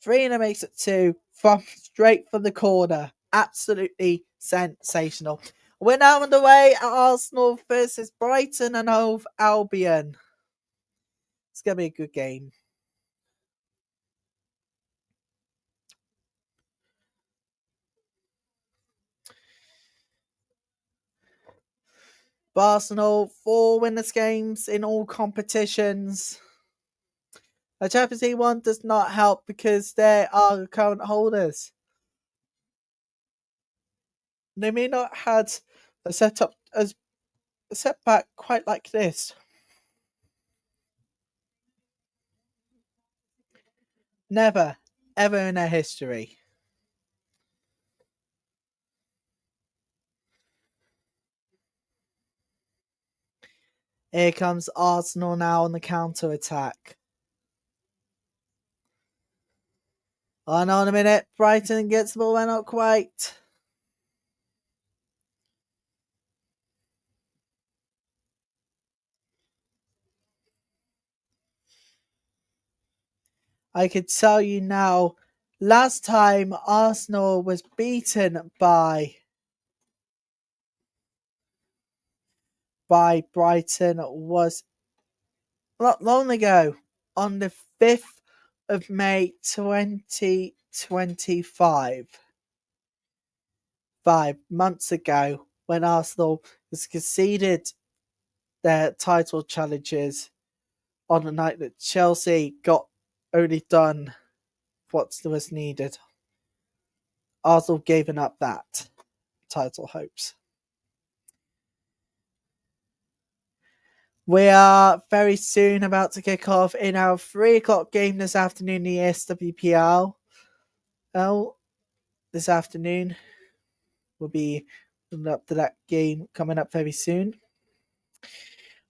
3 makes it 2 from straight from the corner. Absolutely sensational. We're now underway at Arsenal versus Brighton and Hove Albion. It's going to be a good game. Arsenal 4 winners games in all competitions. The Champions League one does not help because they are the current holders. They may not had a setup as a setback quite like this. Never, ever in their history. Here comes Arsenal now on the counter attack. On a minute, Brighton gets the ball, but not quite. I could tell you now, last time Arsenal was beaten by Brighton was not long ago, on the 5th of May 2025. 5 months ago, when Arsenal was conceded their title challenges on the night that Chelsea got only done what was needed. Arsenal gave up that title hopes. We are very soon about to kick off in our 3 o'clock game this afternoon, the SWPL. This afternoon. We'll be up to that game coming up very soon.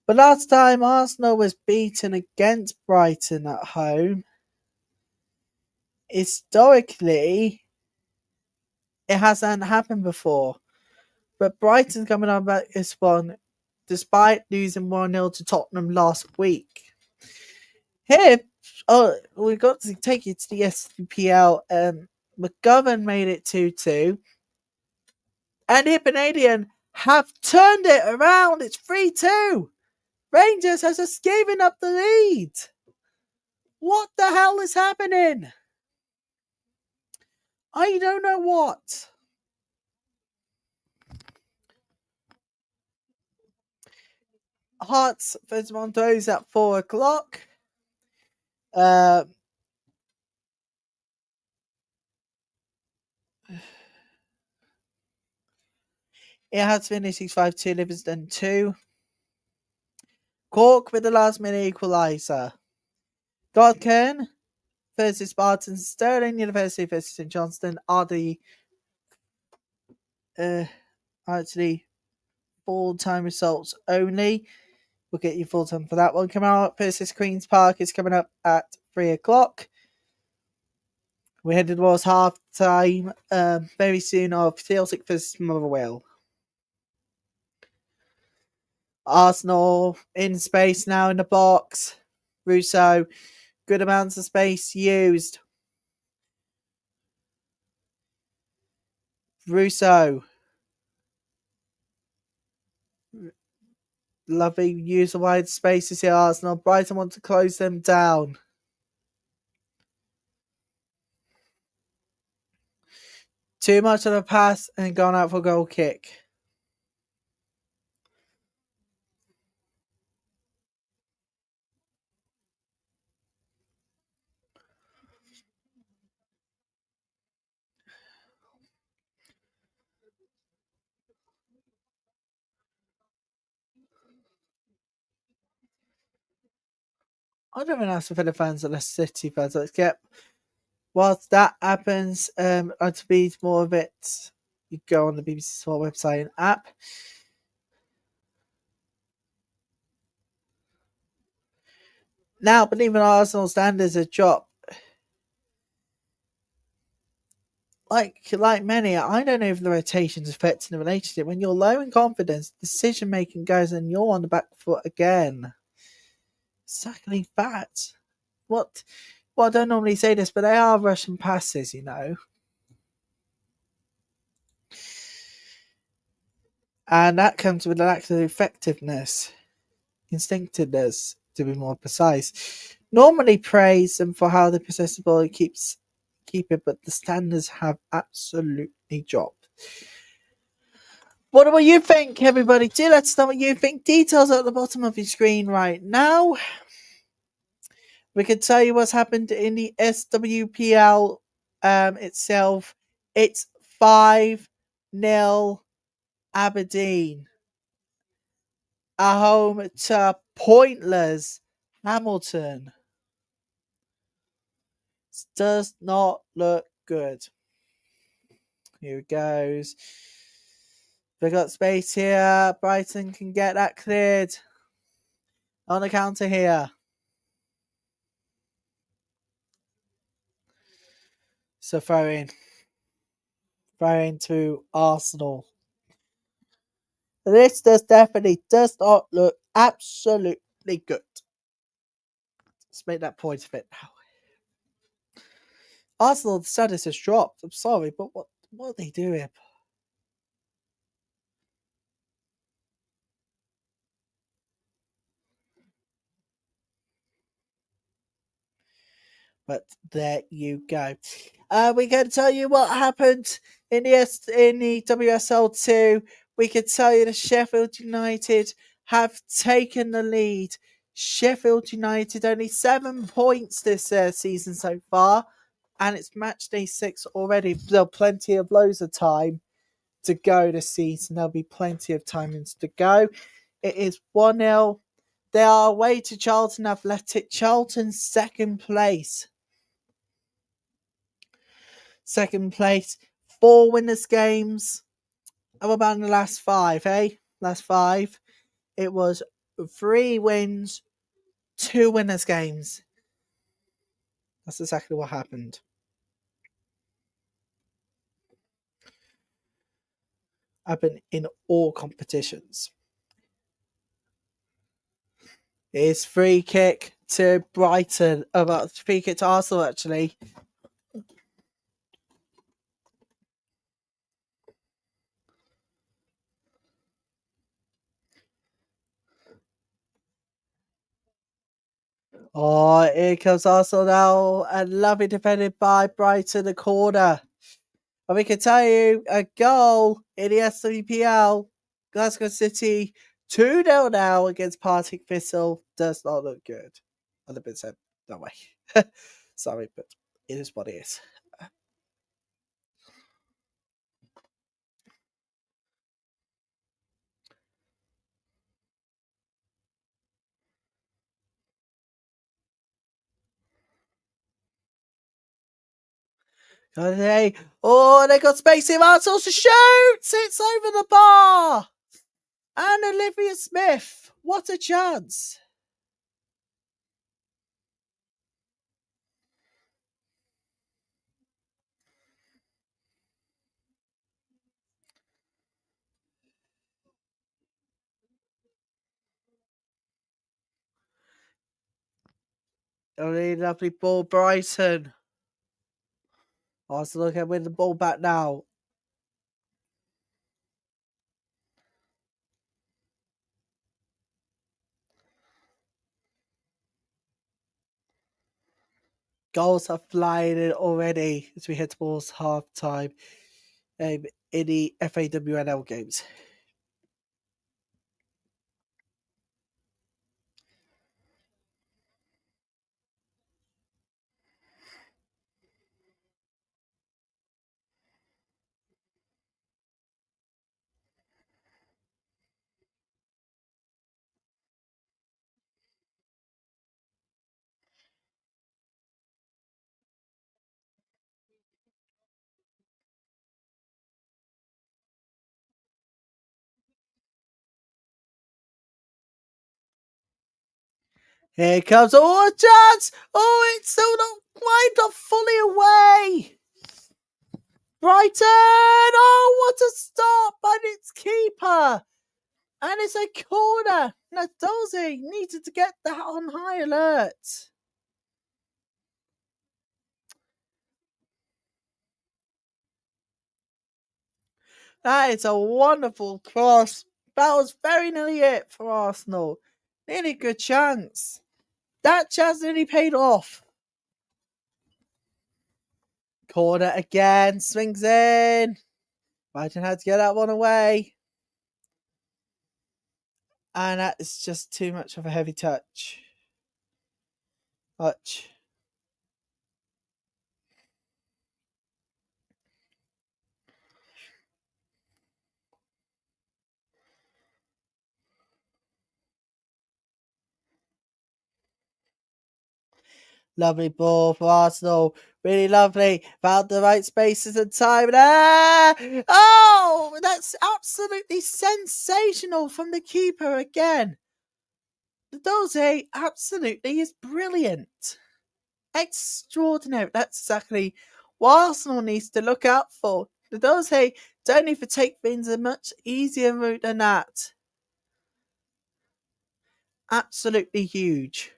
But last time Arsenal was beaten against Brighton at home, historically, it hasn't happened before. But Brighton's coming on back this one, despite losing 1-0 to Tottenham last week. Here, we've got to take you to the SWPL. McGovern made it 2-2. And Hibernian have turned it around. It's 3-2. Rangers has just given up the lead. What the hell is happening? I don't know what. Hearts versus Montrose at 4 o'clock. It has finished 5-2, Livingston 2. Cork with the last minute equaliser. Godkern versus Spartans. Stirling University versus St Johnstone are the actually full-time results only. We'll get you full-time for that one. Camelot versus Queen's Park is coming up at 3 o'clock. We're headed towards half-time very soon of Celtic versus Motherwell. Arsenal in space now in the box. Russo, good amounts of space used. Russo. Lovely use of wide spaces here, Arsenal. Brighton want to close them down. Too much of a pass and gone out for a goal kick. I don't even ask for the fans of Leicester City fans. Let's get. Whilst that happens, to be more of it, you go on the BBC Sport website and app. Now, but even Arsenal standards have dropped. Like many, I don't know if the rotation's affecting the relationship. When you're low in confidence, decision making goes and you're on the back foot again. Exactly that. Well, I don't normally say this, but they are Russian passes, you know. And that comes with a lack of effectiveness, instinctiveness, to be more precise. Normally praise them for how they possess the ball and keep it, but the standards have absolutely dropped. What do you think, everybody? Do let us know what you think. Details at the bottom of your screen right now. We can tell you what's happened in the SWPL itself. It's 5-0 Aberdeen at home to pointless Hamilton. Does not look good. Here it goes. They got space here. Brighton can get that cleared. On the counter here. So throw in to Arsenal. This definitely does not look absolutely good. Let's make that point of it now. Arsenal, the status has dropped. I'm sorry, but what are they doing? But there you go. We can tell you what happened in the WSL2. We can tell you that Sheffield United have taken the lead. Sheffield United only 7 points this season so far, and it's match day 6 already. There'll plenty of loads of time to go this season. There'll be plenty of timings to go. It is 1-0. They are away to Charlton Athletic. Charlton second place. Second place. 4 winners games. How about in the last 5, eh? Last 5. It was 3 wins, 2 winners games. That's exactly what happened. Happened in all competitions. It's free kick to Brighton. Free kick to Arsenal, actually. Oh, here comes Arsenal now. And lovely defended by Brighton, the corner. And we can tell you a goal in the SWPL. Glasgow City 2-0 now against Partick Thistle. Does not look good. I'd have been said that way. Sorry, but it is what it is. Oh, they got space here. Arsenal to shoot. It's over the bar. And Olivia Smith. What a chance. Oh, lovely ball, Brighton. Arsenal can win the ball back now. Goals are flying in already as we head towards half time in the FAWNL games. Here comes a chance! Oh, it's still not fully away! Brighton! Oh, what a stop by its keeper! And it's a corner! Nadozi needed to get that on high alert. That is a wonderful cross. That was very nearly it for Arsenal. Nearly good chance. That chance nearly paid off. Corner again. Swings in. Brighton had to get that one away. And that is just too much of a heavy touch. Lovely ball for Arsenal. Really lovely. Found the right spaces and time. Oh, that's absolutely sensational from the keeper again. The Doze absolutely is brilliant. Extraordinary. That's exactly what Arsenal needs to look out for. The Doze don't need to take things a much easier route than that. Absolutely huge.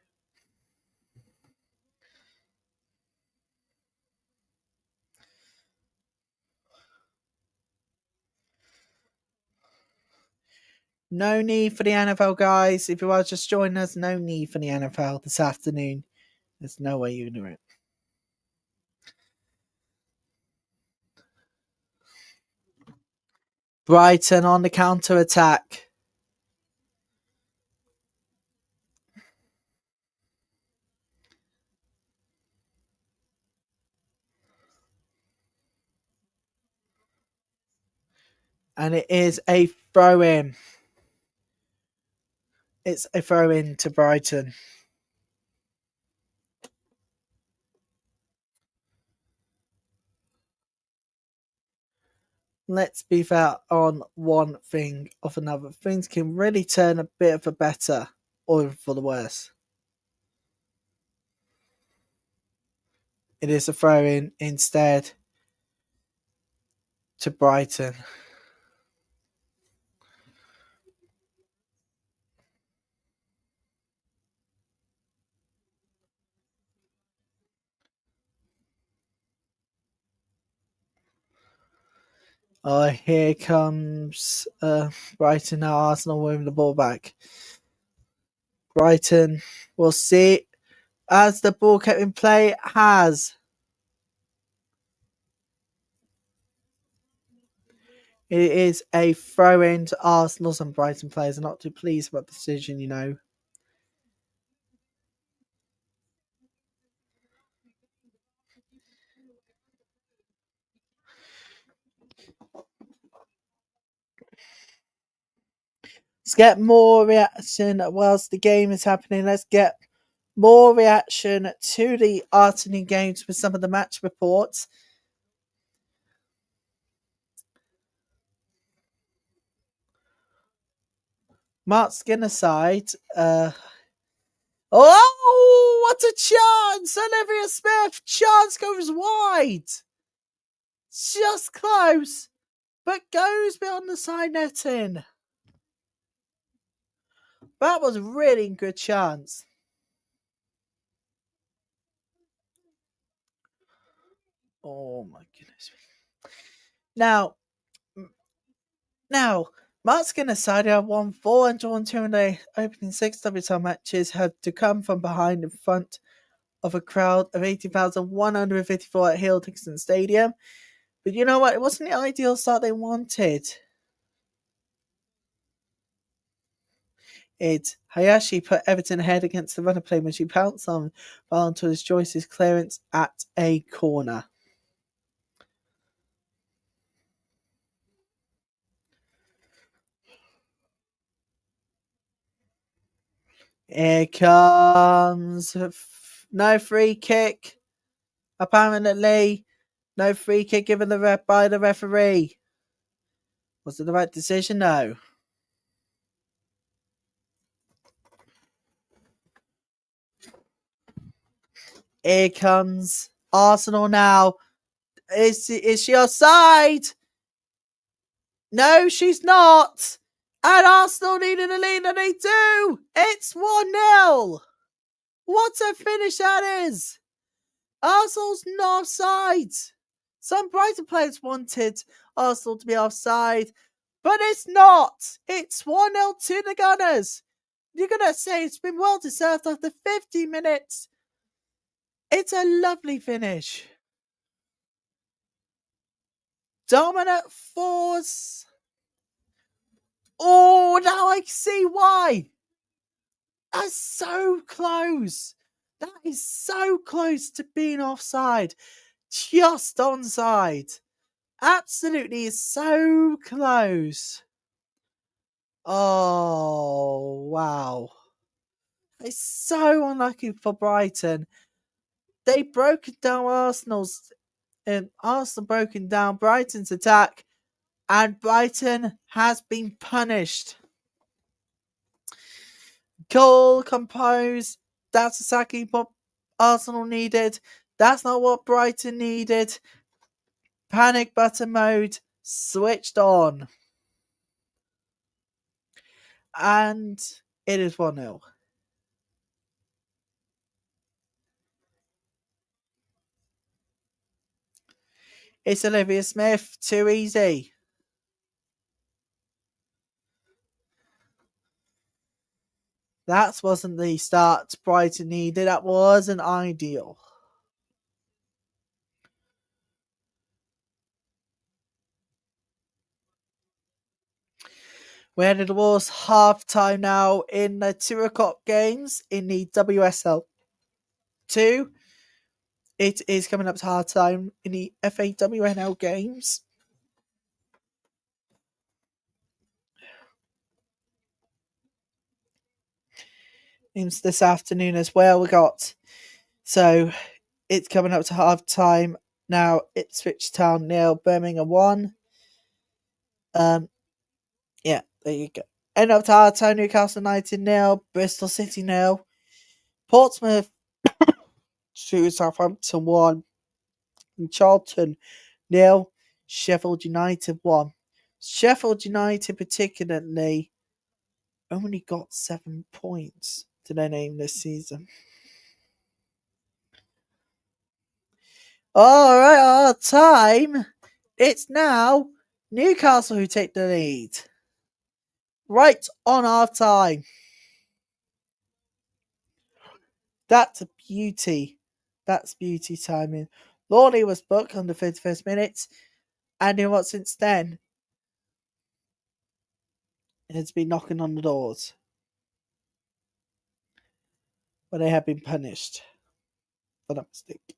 No need for the NFL, guys. If you are just joining us, no need for the NFL this afternoon. There's no way you're going to do it. Brighton on the counter-attack. And it is a throw-in. It's a throw-in to Brighton. Let's be fair on one thing of another. Things can really turn a bit for better or for the worse. It is a throw-in instead to Brighton. Oh, here comes Brighton now. Arsenal moving the ball back. Brighton, we'll see as the ball kept in play has. It is a throw-in to Arsenal. Some Brighton players are not too pleased about the decision, you know. Let's get more reaction whilst the game is happening. Let's get more reaction to the afternoon games with some of the match reports. Mark Skinner side. Oh, what a chance! Olivia Smith, chance goes wide. Just close, but goes beyond the side netting. That was a really good chance. Oh my goodness. Now, Mark Skinner side have won 4 and drawn 2 in the opening 6 WSL matches, have to come from behind in front of a crowd of 18,154 at Hildington Stadium. But you know what? It wasn't the ideal start they wanted. Hayashi put Everton ahead against the run of play when she pounced on Valentin's Joyce's clearance at a corner. Here comes no free kick. Apparently, no free kick given by the referee. Was it the right decision? No. Here comes Arsenal now. Is she offside? No, she's not. And Arsenal needed a lead, and they do. It's 1-0. What a finish that is. Arsenal's not offside. Some Brighton players wanted Arsenal to be offside, but it's not. It's 1-0 to the Gunners. You're going to say it's been well deserved after 50 minutes. It's a lovely finish. Dominant force. Oh, now I see why. That's so close. That is so close to being offside. Just onside. Absolutely so close. Oh, wow. It's so unlucky for Brighton. They broke down Arsenal broken down Brighton's attack, and Brighton has been punished. Cool, composed. That's exactly what Arsenal needed. That's not what Brighton needed. Panic button mode switched on. And it is 1-0. It's Olivia Smith. Too easy. That wasn't the start Brighton needed. That wasn't ideal. We're headed towards half time now in the 2 o'clock games in the WSL2. It is coming up to half time in the FAWNL games. Games this afternoon as well. So it's coming up to half time now. Ipswich Town 0, Birmingham 1. Yeah, there you go. End up to half time, Newcastle United 0, Bristol City 0, Portsmouth 2, Southampton 1, and Charlton 0, Sheffield United 1. Sheffield United particularly only got 7 points to their name this season. Alright, our time. It's now Newcastle who take the lead. Right on half time. That's a beauty. That's beauty timing. Lawley was booked on the 31st minute. And you know what, since then, it has been knocking on the doors. But they have been punished for that mistake.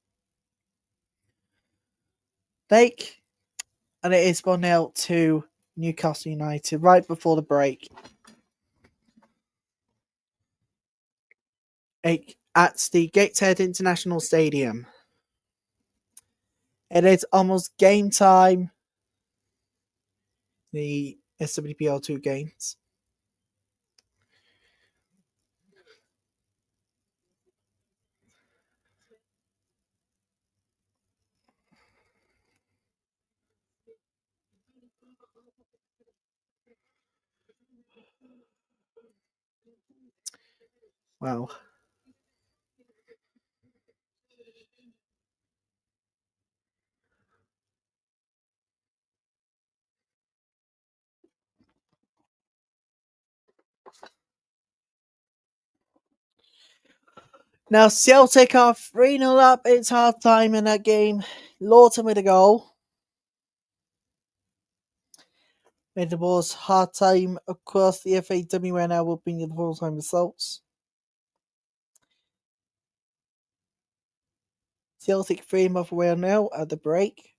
And it is 1-0 to Newcastle United right before the break. At the Gateshead International Stadium. It is almost game time. The SWPL2 games. Wow. Now, Celtic are 3-0 up. It's half time in that game. Lawton with a goal. Made the Bulls half time across the FAWNL will bring you the full time results. Celtic 3 Motherwell 0 at the break.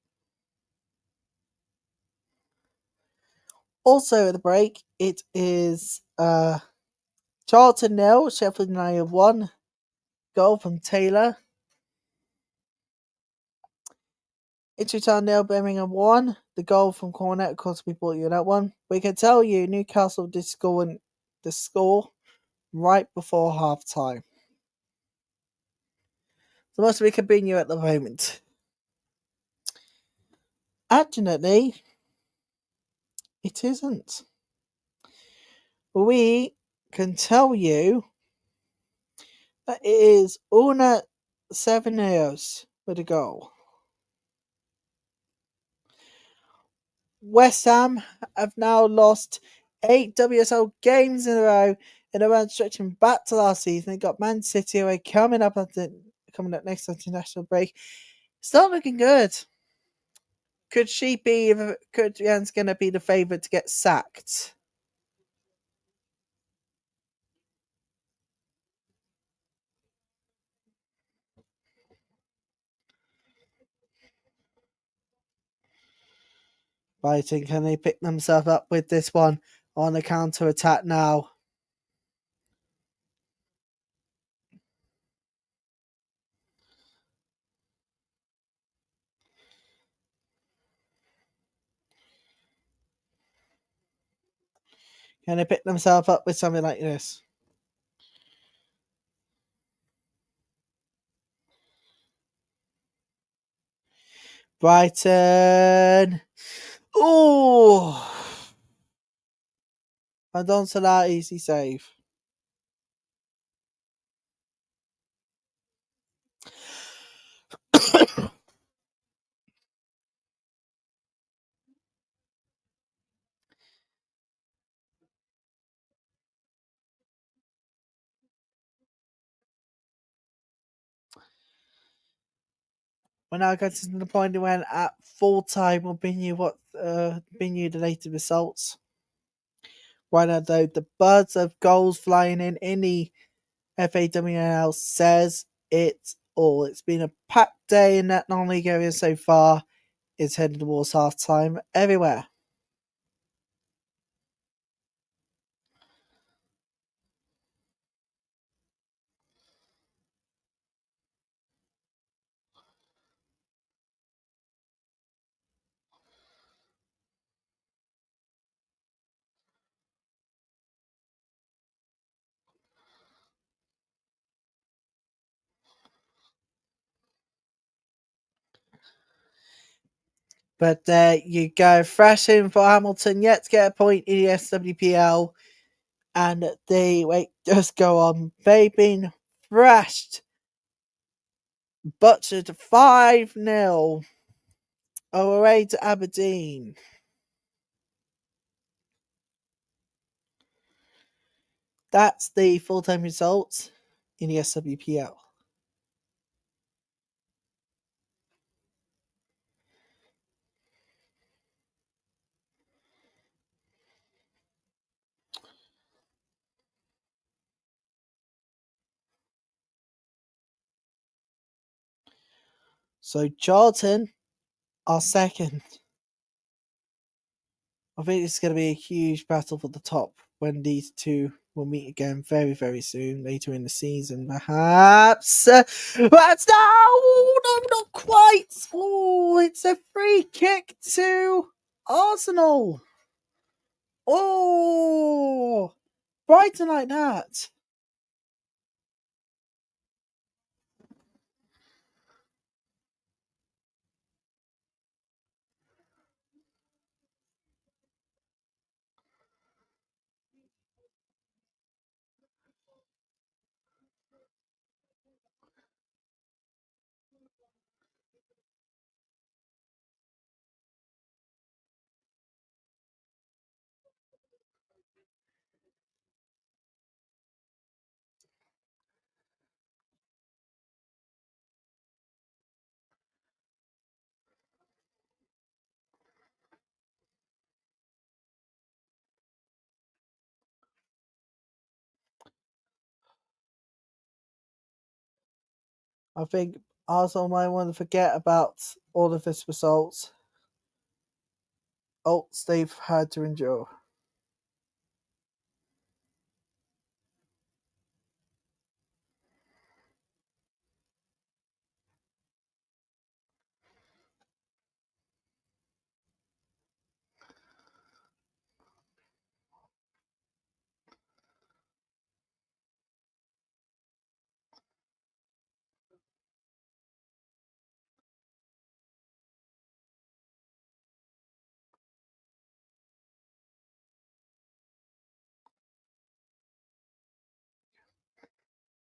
Also at the break, it is Charlton 0, Sheffield United 1. Goal from Taylor. Ipswich Town 0, Birmingham 1. The goal from Cornet, of course, we brought you that one. We can tell you Newcastle did score the score right before half time. So much we can bring you at the moment. Actually, it isn't. We can tell you that it is Una 7 years with a goal. West Ham have now lost 8 WSL games in a row in a run stretching back to last season. They got Man City away coming up next international break. It's not looking good. Could Jan's going to be the favourite to get sacked? Brighton, can they pick themselves up with this one on the counter attack now? Can they pick themselves up with something like this? Brighton. Oh! And on to that easy save. We're now getting to the point when at full time we'll bring you the latest results. Right now though, the buzz of goals flying in the FAWNL says it all. It's been a packed day in that non-league area so far. It's heading towards half time everywhere. But there you go. Thrashing for Hamilton yet to get a point in the SWPL. And just go on. They've been thrashed. Butchered 5-0 away to Aberdeen. That's the full-time results in the SWPL. So Charlton are second. I think it's going to be a huge battle for the top when these two will meet again very, very soon, later in the season, perhaps. But no, not quite. Oh, it's a free kick to Arsenal. Oh, Brighton like that. I think Arsenal might want to forget about all of this results. They've had to endure.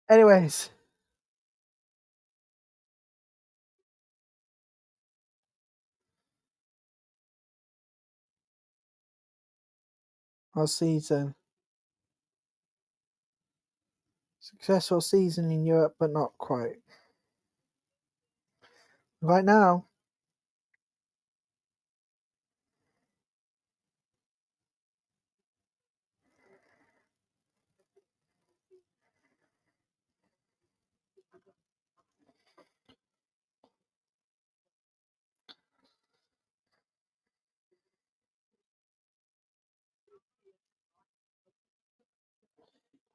Anyways, our season. Successful season in Europe, but not quite. Right now,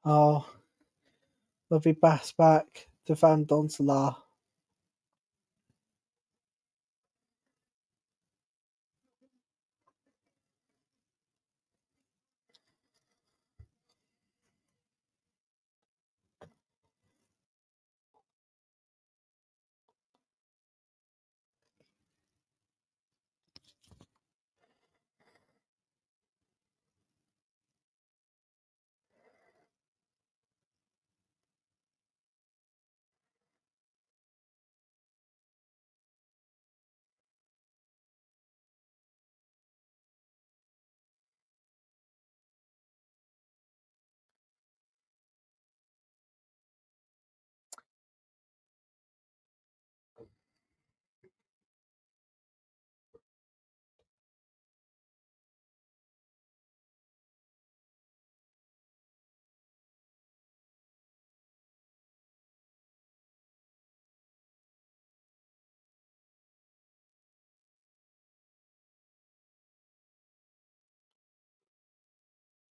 oh, lovely pass back to Van Donselaar.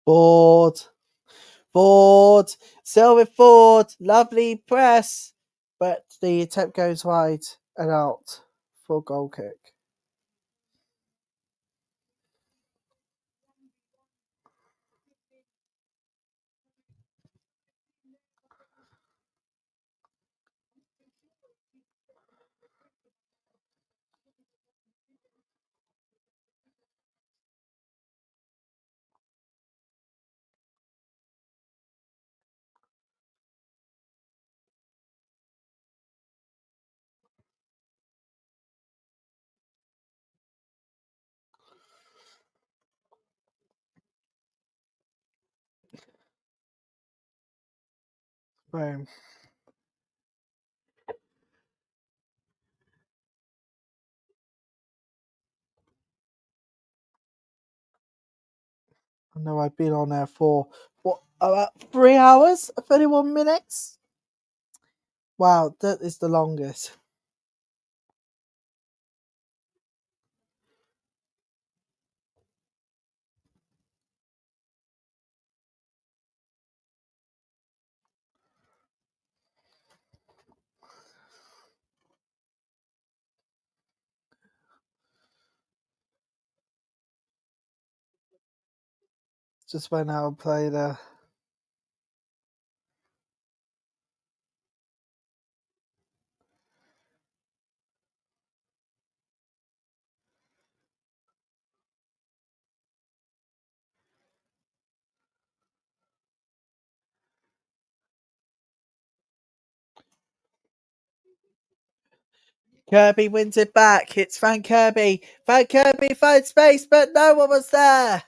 Forward, Silver forward, lovely press, but the attempt goes wide and out for goal kick. Boom. I know I've been on there for about 3 hours, 31 minutes. Wow, that is the longest. Just went out and played Kirby wins it back. It's Van Kirby. Van Kirby finds space, but no one was there.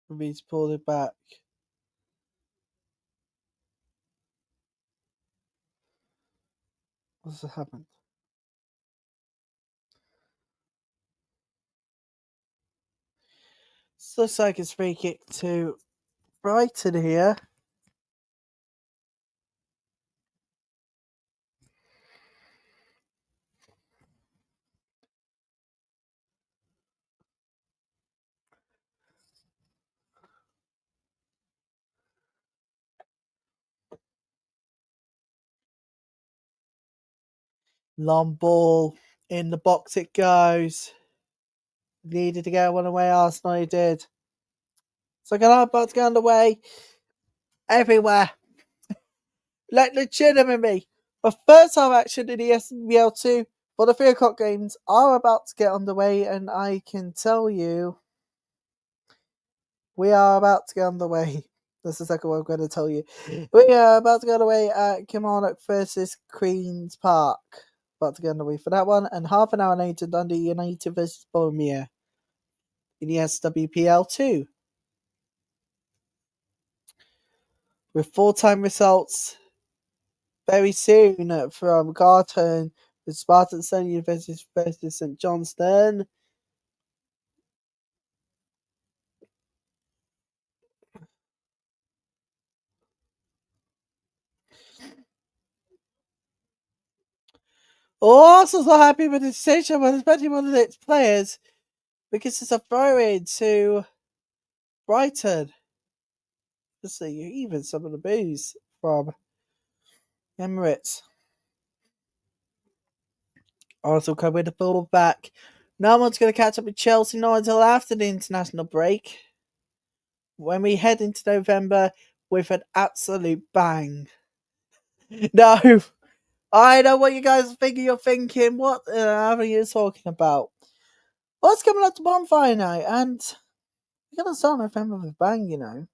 for me to pull it back. What's happened? So looks like it's free kick to Brighton here. Long ball in the box it goes. Needed to get one away, Arsenal he did. So about to get underway everywhere. Like legitimately. The first half action in the SWPL2 for the 3 o'clock games are about to get underway, and I can tell you we are about to get underway. That's the second one I'm going to tell you. We are about to get underway at Kilmarnock versus Queen's Park. About to get underway for that one, and half an hour later, Dundee United versus Birmingham in the SWPL2. With full-time results very soon from Garton, the Spartan Stone versus St Johnstone. Arsenal's not happy with the decision, but especially one of its players, because it's a throw-in to Brighton. Let's see, even some of the boos from Emirates. Arsenal come with the full back. No one's going to catch up with Chelsea not until after the international break, when we head into November with an absolute bang. No, I know what you guys are thinking. You're thinking, what are you talking about? What's coming up to bonfire night? And we're going to start November with a bang, you know.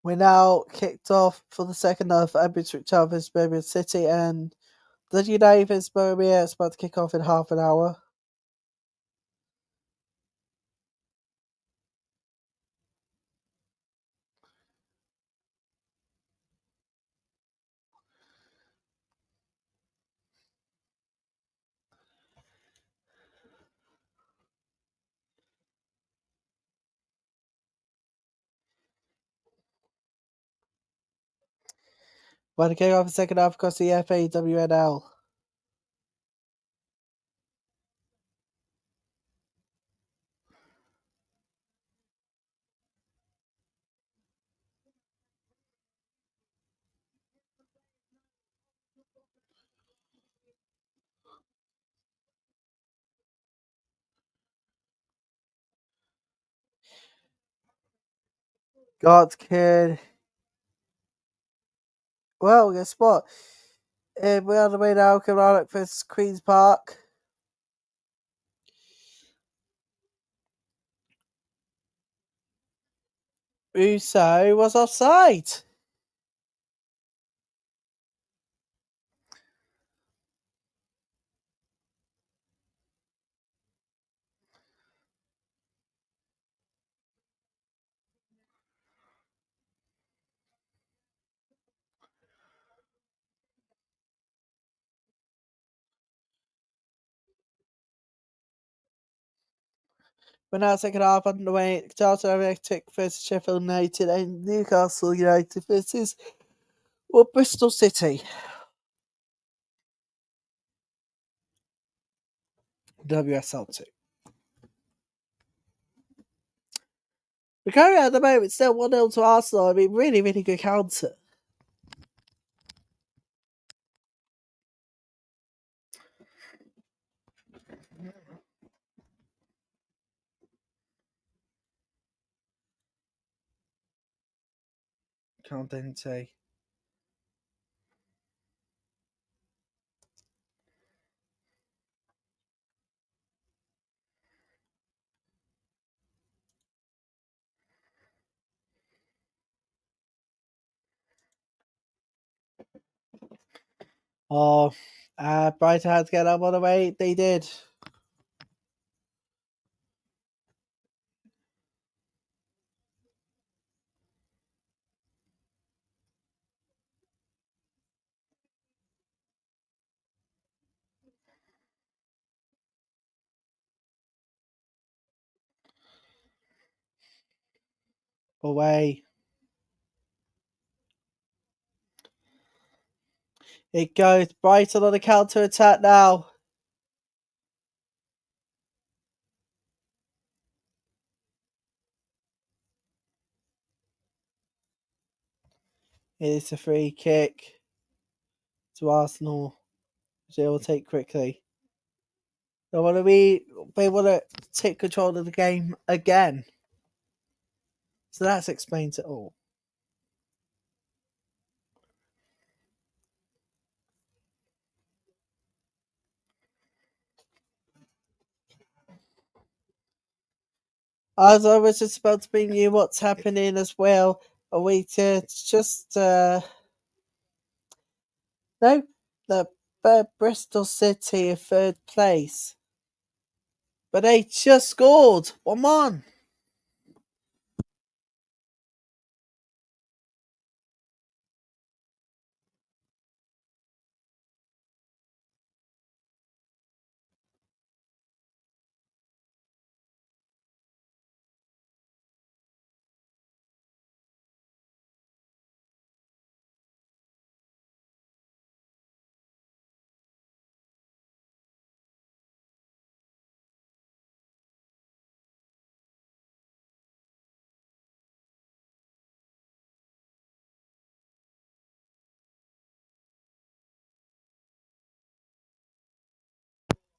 We're now kicked off for the second half of Ipswich Town versus Birmingham City, and the United versus Birmingham is about to kick off in half an hour. About to kick off the second half across the FAWNL. God kid. Well, guess what? We're on the way now. Kilmarnock versus Queen's Park. Uso was offside. We're now second half underway. Charlton versus Sheffield United, and Newcastle United versus Bristol City. WSL2. We're currently at the moment still 1-0 to Arsenal. I mean, really, really good counter. Caldente. Oh, Brighton had to get up on the way. They did. Away. It goes. Brighton on the counter attack now. It's a free kick to Arsenal. They will take quickly. They want to take control of the game again. So that explains it all. As I was just about to bring you what's happening as well. Are we to just no, the Bristol City in third place, but they just scored 1-1.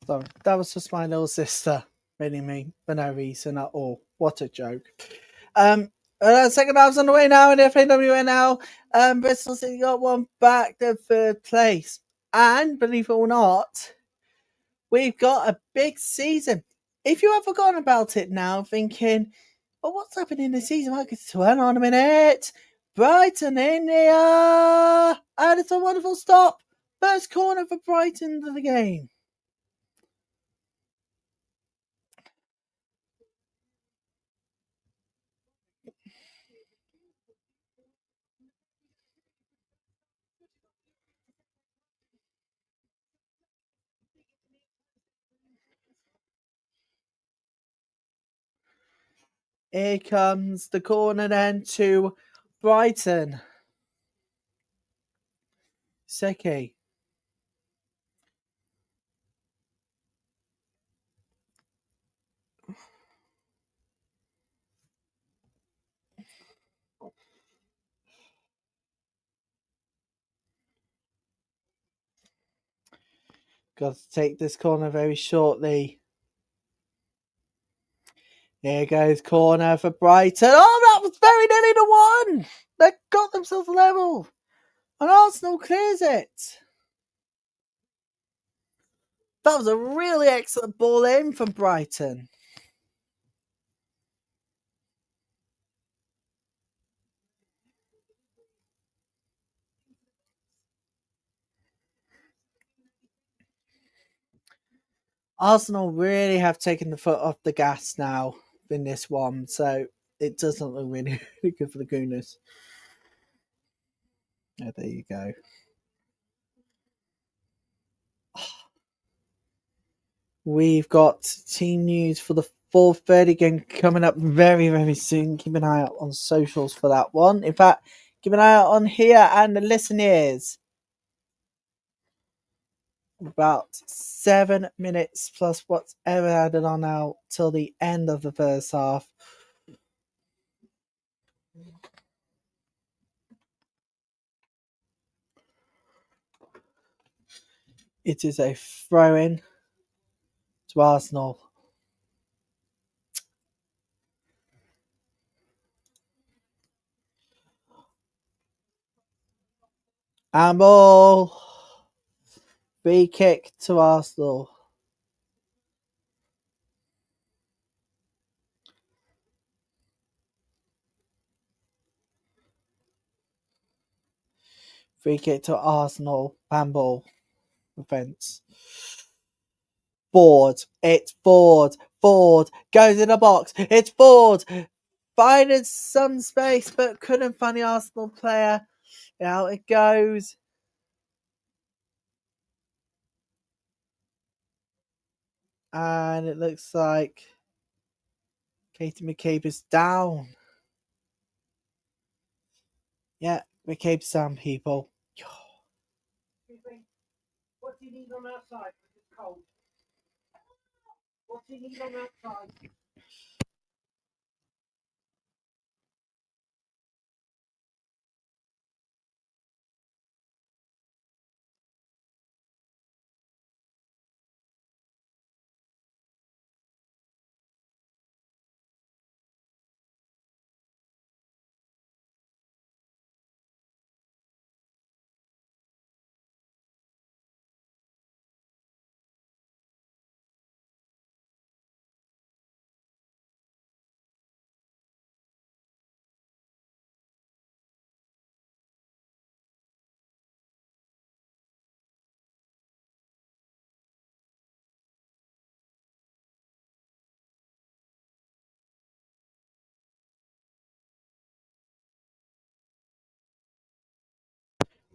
Sorry, that was just my little sister hitting me for no reason at all. What a joke. Second half's on the way now in FAWNL. Bristol City got one back to third place. And believe it or not, we've got a big season. If you have forgotten about it now, thinking, well, what's happening this season? I could turn on a minute. Brighton in here. And it's a wonderful stop. First corner for Brighton to the game. Here comes the corner then to Brighton. Seki. Got to take this corner very shortly. Here goes corner for Brighton. Oh, that was very nearly the one. They got themselves level. And Arsenal clears it. That was a really excellent ball in from Brighton. Arsenal really have taken the foot off the gas now in this one, so it doesn't look really, really good for the Gooners. Oh, there you go. We've got team news for the 4:30 game coming up very, very soon. Keep an eye out on socials for that one. In fact, keep an eye out on here and the listeners. About 7 minutes plus whatever added on now till the end of the first half. It is a throw-in to Arsenal. And ball. Free kick to Arsenal. Free kick to Arsenal. Handball. offence. Ford. It's Ford. Ford goes in the box. It's Ford. Finding some space, but couldn't find the Arsenal player. Out it goes. And it looks like Katie McCabe is down. Yeah, McCabe's down, people. What do you need on outside? It's cold. What do you need on outside?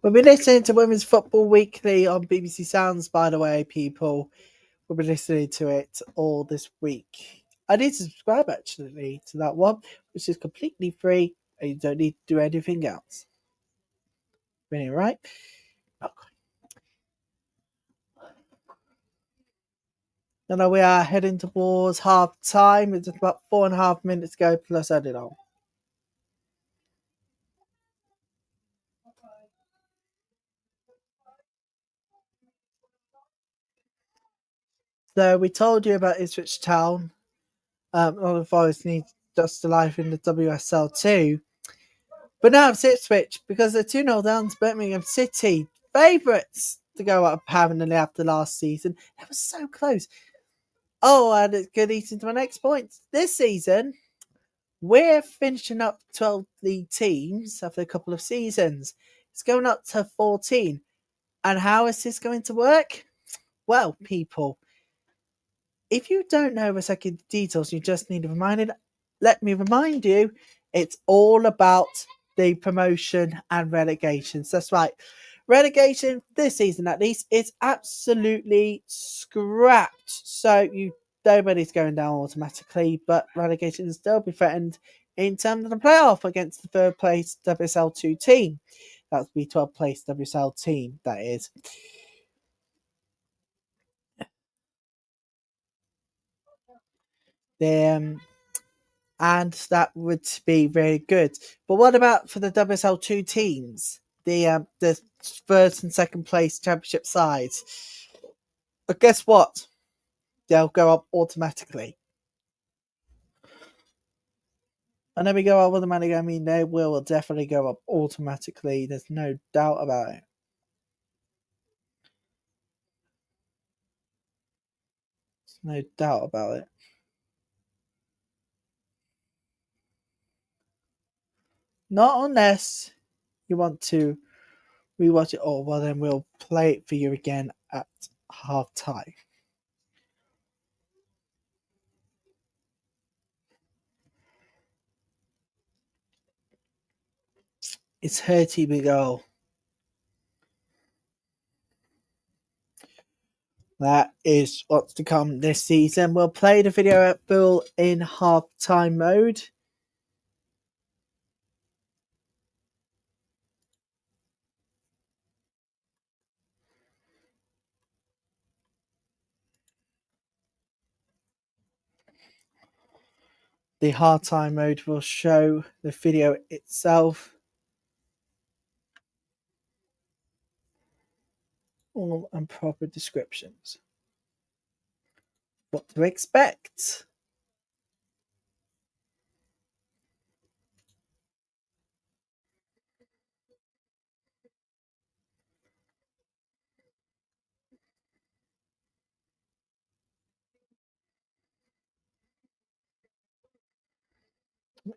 We'll be listening to Women's Football Weekly on BBC Sounds, by the way, people. We'll be listening to it all this week. I need to subscribe, actually, to that one, which is completely free, and you don't need to do anything else. Really, right? Okay. Now we are heading towards half time. It's about 4.5 minutes to go, plus added on. So we told you about Ipswich Town. Nottingham Forest needs just to life in the WSL2. But now it's Ipswich because they're 2-0 down to Birmingham City. Favourites to go up apparently after last season. It was so close. Oh, and it could eat into my next point. This season, we're finishing up 12 league teams after a couple of seasons. It's going up to 14. And how is this going to work? Well, people, if you don't know the second details, you just need reminded. Let me remind you, it's all about the promotion and relegations. That's right. Relegation this season, at least, is absolutely scrapped. So nobody's going down automatically, but relegation will still be threatened in terms of the playoff against the third place WSL2 team. That would be 12th place WSL team, that is. And that would be very good. But what about for the WSL2 teams? The first and second place championship sides. But guess what? They'll go up automatically. And then we go up with the money. I mean, they will definitely go up automatically. There's no doubt about it. There's no doubt about it. Not unless you want to rewatch it all. Well, then we'll play it for you again at half time. It's hurting me goal. That is what's to come this season. We'll play the video at full in half-time mode. The half-time mode will show the video itself. All and proper descriptions. What to expect.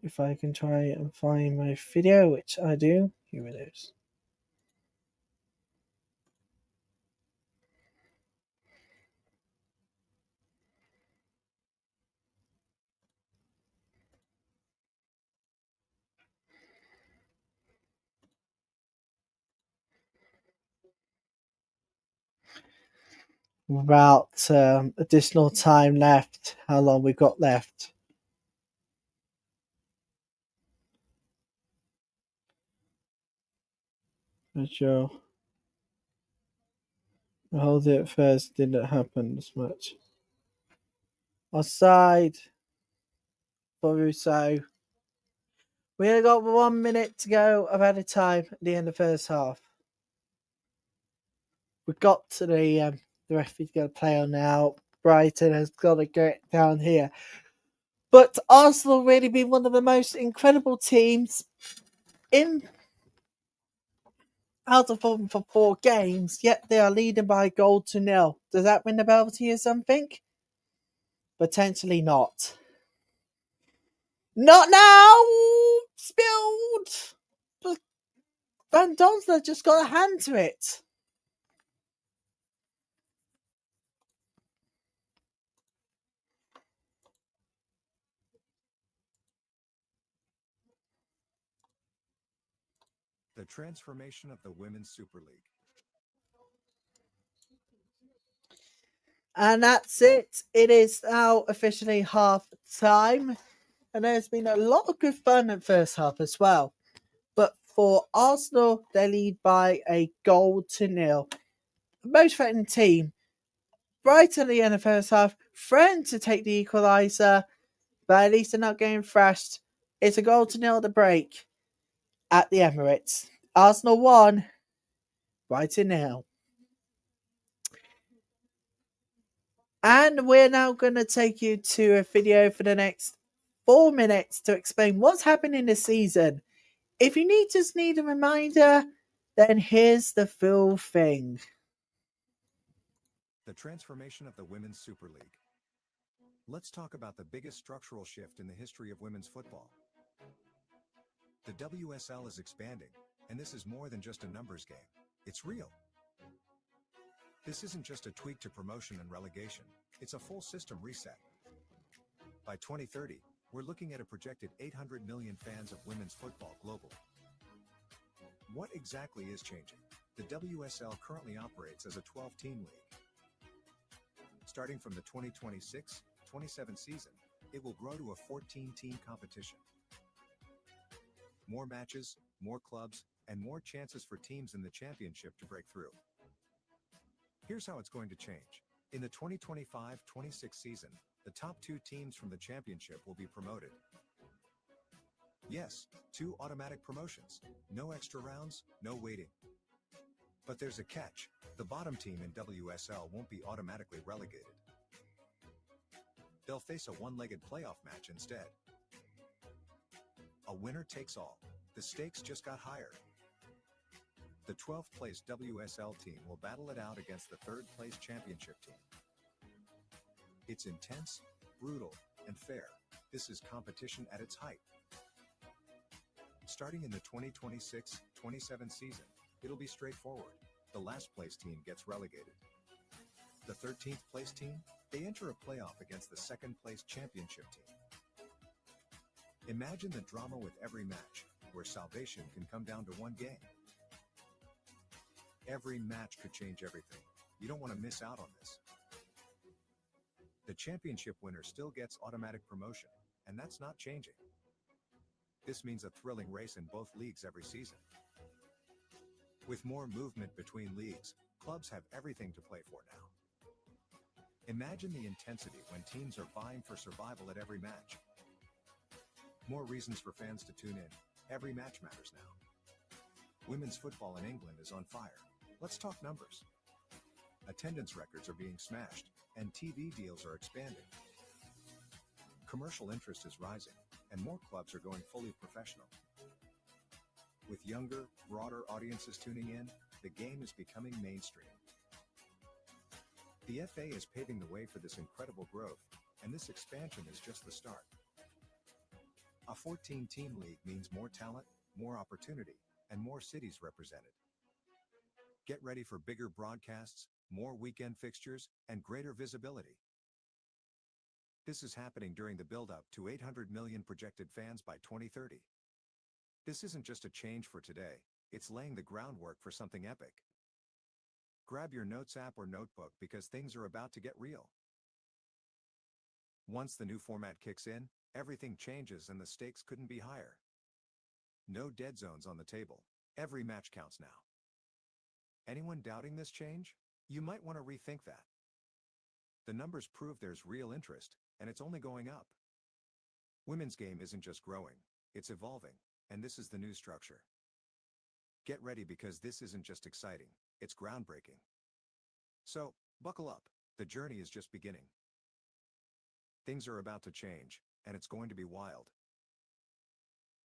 If I can try and find my video, which I do, here it is. About additional time left. How long we've got left? Not sure. I hold it first. Didn't happen as much. Offside. So we only got 1 minute to go of added time at the end of the first half. We got to the referee's going to play on now. Brighton has got to get down here. But Arsenal really been one of the most incredible teams in out of form for 4 games, yet they are leading by a goal to nil. Does that ring the bell to you something? Potentially not. Not now! Spilled! But Van Donsler just got a hand to it. The transformation of the Women's Super League. And that's it. It is now officially half time. And there's been a lot of good fun in the first half as well. But for Arsenal, they lead by a goal to nil. The most threatening team. Brighton at the end of the first half, threatened to take the equaliser, but at least they're not getting thrashed. It's a goal to nil at the break at the Emirates. Arsenal 1, Brighton 0. And we're now going to take you to a video for the next 4 minutes to explain what's happening this season. If you just need a reminder, then here's the full thing. The transformation of the Women's Super League. Let's talk about the biggest structural shift in the history of women's football. The WSL is expanding, and this is more than just a numbers game. It's real. This isn't just a tweak to promotion and relegation, it's a full system reset. By 2030, we're looking at a projected 800 million fans of women's football globally. What exactly is changing? The WSL currently operates as a 12-team league. Starting from the 2026-27 season, it will grow to a 14-team competition. More matches, more clubs, and more chances for teams in the championship to break through. Here's how it's going to change. In the 2025-26 season, the top 2 teams from the championship will be promoted. Yes, 2 automatic promotions. No extra rounds, no waiting. But there's a catch. The bottom team in WSL won't be automatically relegated. They'll face a one-legged playoff match instead. A winner takes all. The stakes just got higher. The 12th place WSL team will battle it out against the 3rd place championship team. It's intense, brutal, and fair. This is competition at its height. Starting in the 2026-27 season, it'll be straightforward. The last place team gets relegated. The 13th place team, they enter a playoff against the 2nd place championship team. Imagine the drama with every match, where salvation can come down to one game. Every match could change everything. You don't want to miss out on this. The championship winner still gets automatic promotion, and that's not changing. This means a thrilling race in both leagues every season. With more movement between leagues, clubs have everything to play for now. Imagine the intensity when teams are vying for survival at every match. More reasons for fans to tune in. Every match matters now. Women's football in England is on fire. Let's talk numbers. Attendance records are being smashed, and TV deals are expanding. Commercial interest is rising, and more clubs are going fully professional. With younger, broader audiences tuning in, the game is becoming mainstream. The FA is paving the way for this incredible growth, and this expansion is just the start. A 14-team league means more talent, more opportunity, and more cities represented. Get ready for bigger broadcasts, more weekend fixtures, and greater visibility. This is happening during the build-up to 800 million projected fans by 2030. This isn't just a change for today, it's laying the groundwork for something epic. grab your notes app or notebook because things are about to get real. Once the new format kicks in, everything changes and the stakes couldn't be higher. No dead zones on the table. Every match counts now. Anyone doubting this change? You might want to rethink that. The numbers prove there's real interest, and it's only going up. Women's game isn't just growing, it's evolving, and this is the new structure. Get ready because this isn't just exciting, it's groundbreaking. So, buckle up, the journey is just beginning. Things are about to change, and it's going to be wild.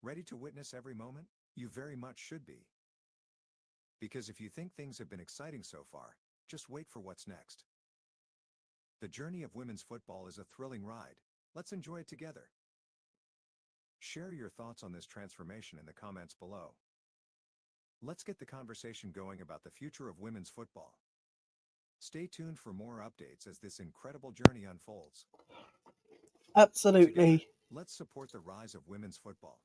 Ready to witness every moment? You very much should be. Because if you think things have been exciting so far, just wait for what's next. The journey of women's football is a thrilling ride. Let's enjoy it together. Share your thoughts on this transformation in the comments below. Let's get the conversation going about the future of women's football. Stay tuned for more updates as this incredible journey unfolds. Absolutely. Together, let's support the rise of women's football.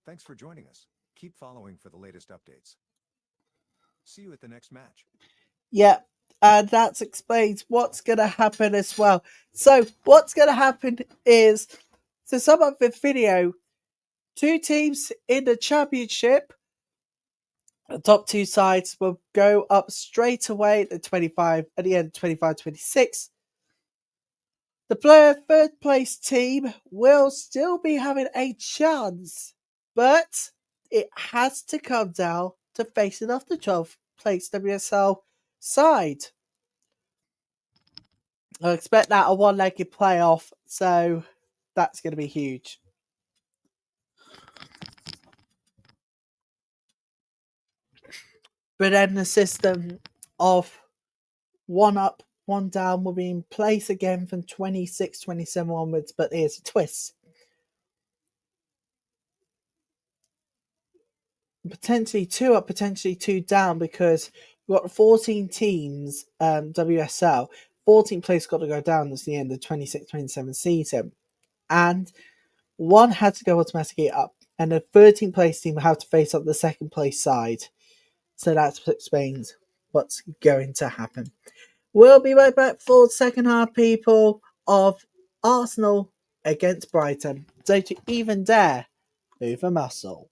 Thanks for joining us. Keep following for the latest updates. See you at the next match. Yeah, and that explains what's going to happen as well. So what's going to happen is, to sum up the video, 2 teams in the championship, the top 2 sides will go up straight away at the end of 25-26. The third place team will still be having a chance, but it has to come down to facing off the 12th place WSL side. I expect that a one-legged playoff, so that's going to be huge. But then the system of 1 up, 1 down will be in place again from 26-27 onwards, but here's a twist. Potentially 2 up, potentially 2 down, because we've got 14 teams, WSL. 14th place got to go down at the end of the 26-27 season. And 1 had to go automatically up. And the 13th place team will have to face up the 2nd place side. So that explains what's going to happen. We'll be right back for the second half, people, of Arsenal against Brighton. So to even dare move a muscle.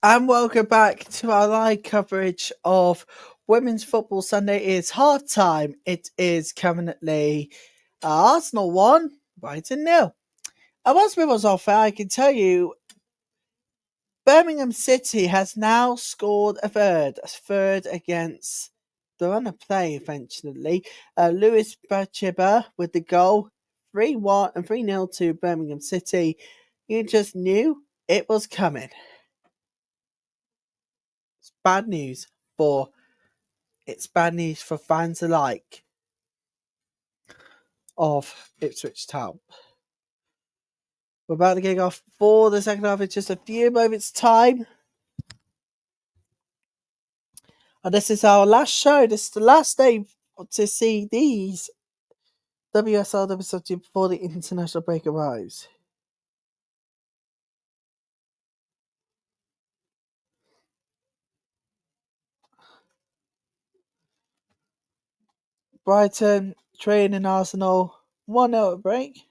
And welcome back to our live coverage of Women's Football Sunday. It's half time. It is currently Arsenal 1, Brighton 0. And once we was off air, I can tell you Birmingham City has now scored a third against the run of play eventually. Lewis Bachiba with the goal, 3-1 and 3-0 to Birmingham City. You just knew it was coming. It's bad news for fans alike of Ipswich Town. We're about to kick off for the second half in just a few moments' time. And this is our last show. This is the last day to see these WSL WSL2 before the international break arrives. Brighton trailing Arsenal 1-0 at break.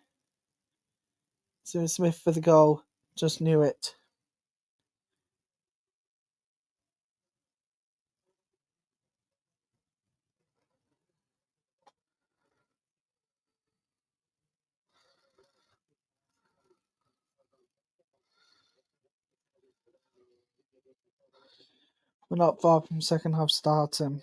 Smith for the goal. Just knew it. We're not far from second half starting.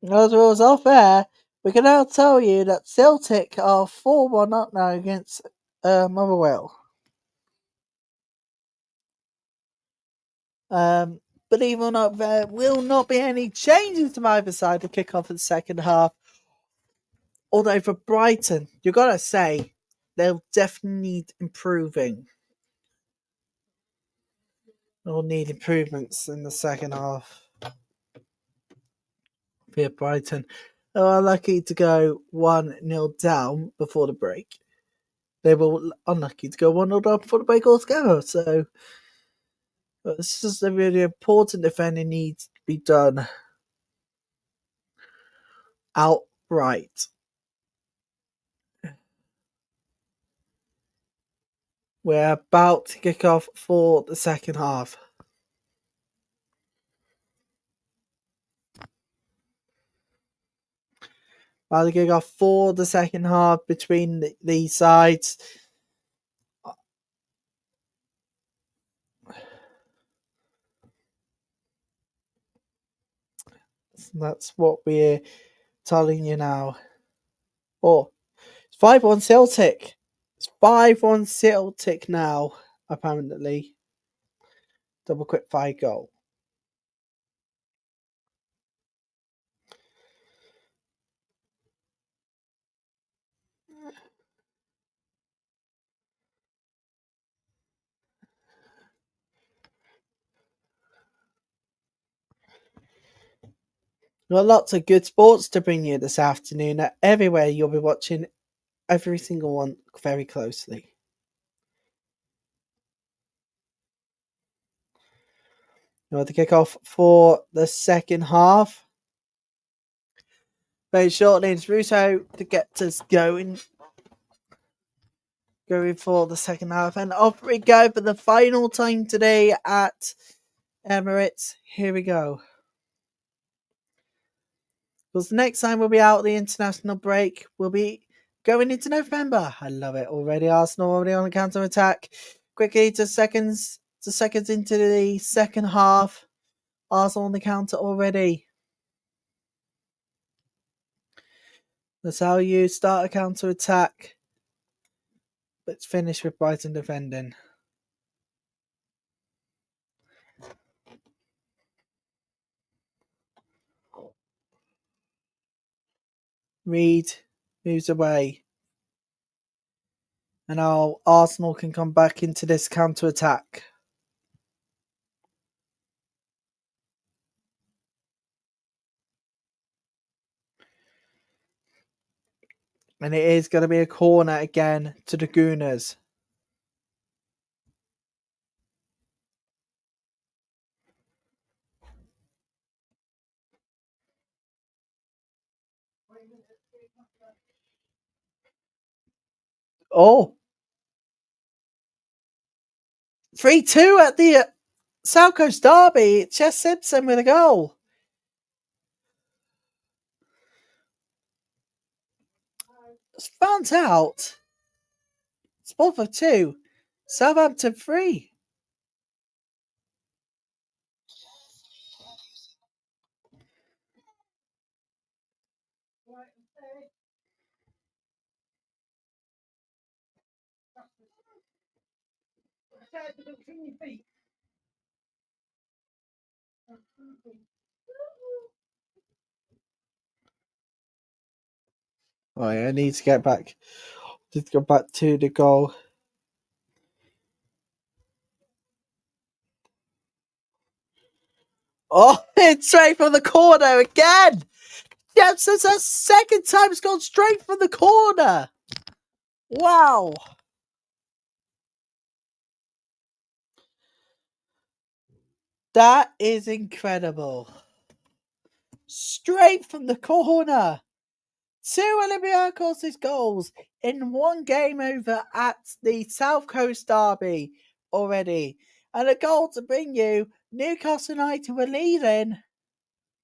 As it was off air, we can now tell you that Celtic are 4-1 up now against Motherwell. Believe it or not, there will not be any changes to either side to kick off in the second half. Although for Brighton, you've got to say, they'll definitely need improving. They'll need improvements in the second half. For Brighton, they are lucky to go 1-0 down before the break. They were unlucky to go 1-0 down before the break altogether. So this is a really important defending needs to be done outright. We're about to kick off for the second half. About to kick off for the second half between these sides. That's what we're telling you now. Oh, it's 5-1 Celtic. It's 5-1 Celtic now, apparently. Double quick fire goal. Got lots of good sports to bring you this afternoon. Everywhere you'll be watching every single one very closely. You want to kick off for the second half. Very shortly, it's Russo to get us going for the second half. And off we go for the final time today at Emirates. Here we go. Because the next time we'll be out of the international break, we'll be going into November. I love it already. Arsenal already on the counter attack. Quickly to seconds into the second half. Arsenal on the counter already. That's how you start a counter attack. But it's finished with Brighton defending. Reed moves away. And now Arsenal can come back into this counter attack. And it is going to be a corner again to the Gooners. Oh. 3-2 at the South Coast Derby. Jess Simpson with a goal. Found out. Spotford 2. Southampton 3. Oh, yeah, I need to get back. Just go back to the goal. Oh, it's straight from the corner again. Yes, that's the second time it's gone straight from the corner. Wow. That is incredible. Straight from the corner. 2 Olympiacos' goals in one game over at the South Coast Derby already. And a goal to bring you Newcastle United were leading.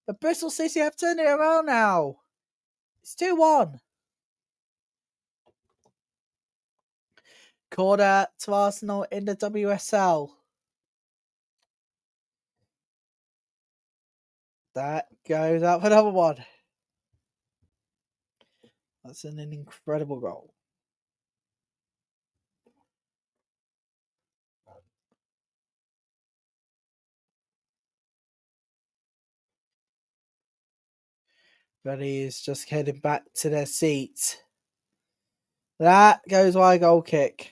But Bristol City have turned it around now. It's 2-1. Corner to Arsenal in the WSL. That goes out for another one. That's an incredible goal. But he's just heading back to their seat. That goes wide, goal kick.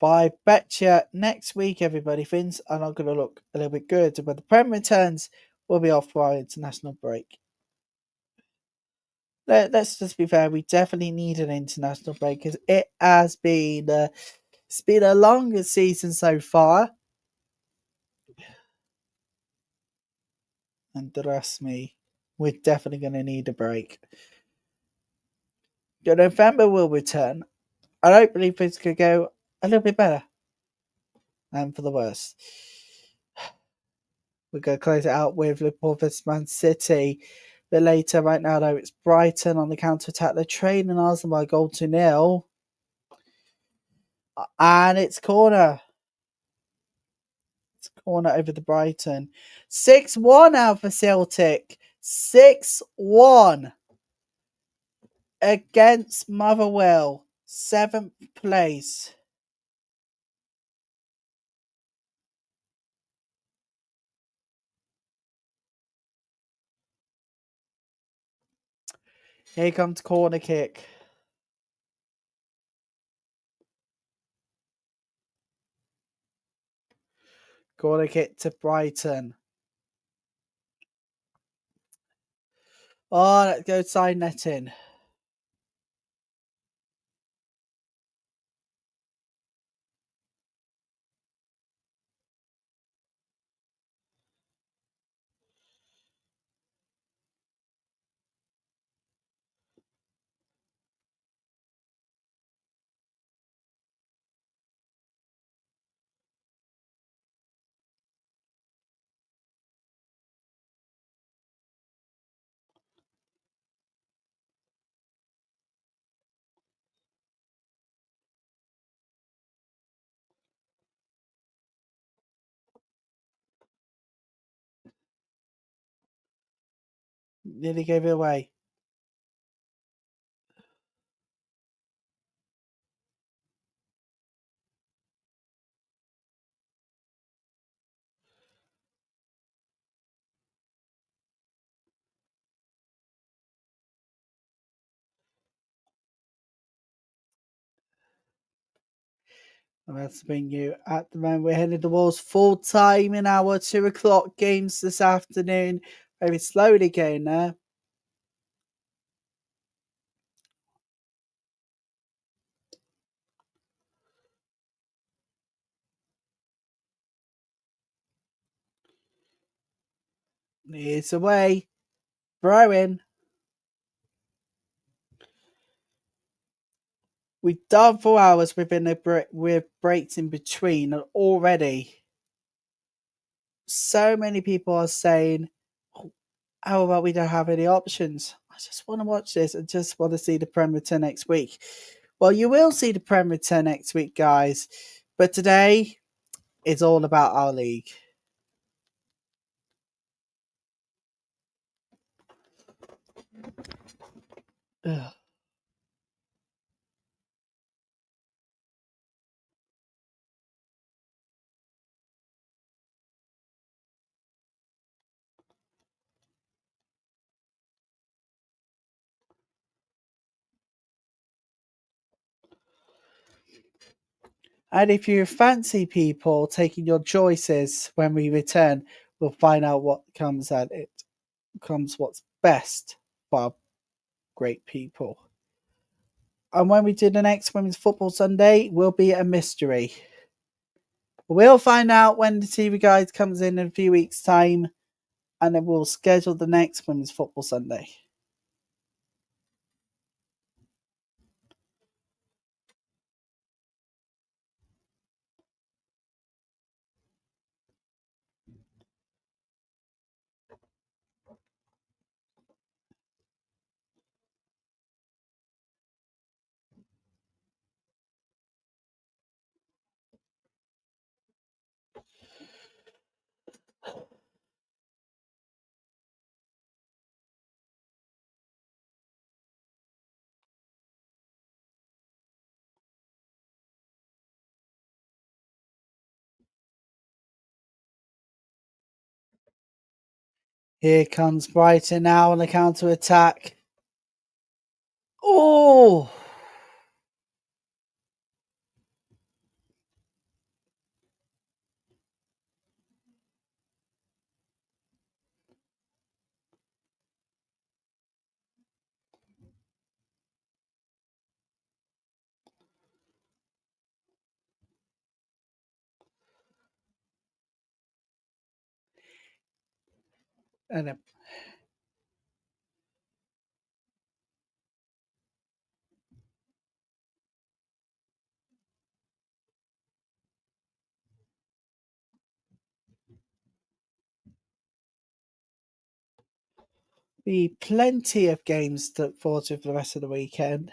But I bet you next week, everybody, things are not going to look a little bit good. But the Prem returns will be off for our international break. Let's just be fair. We definitely need an international break because it has been it's been a longer season so far. And trust me, we're definitely going to need a break. November will return. I don't believe things could go a little bit better. And for the worst. We're going to close it out with Liverpool vs Man City. A bit later, right now, though, it's Brighton on the counter-attack. They're trailing Arsenal by 2-0. And it's corner. It's corner over the Brighton. 6-1 out for Celtic. 6-1 against Motherwell. 7th place. Here comes corner kick. Corner kick to Brighton. Oh, let's go side netting. Nearly gave it away. And that's been you at the moment. We're heading towards full time in our 2 o'clock games this afternoon. Very slowly getting there. It's away. Throw in. We've done 4 hours within with breaks in between, and already so many people are saying, how about we don't have any options? I just want to watch this. I just want to see the Prem return next week. Well, you will see the Prem return next week, guys. But today, it's all about our league. Ugh. And if you fancy people taking your choices when we return, we'll find out what comes at it. Comes what's best for our great people. And when we do the next Women's Football Sunday, will be a mystery. We'll find out when the TV guide comes in a few weeks' time, and then we'll schedule the next Women's Football Sunday. Here comes Brighton now on the counter-attack. Oh! And then be plenty of games to look forward to for the rest of the weekend.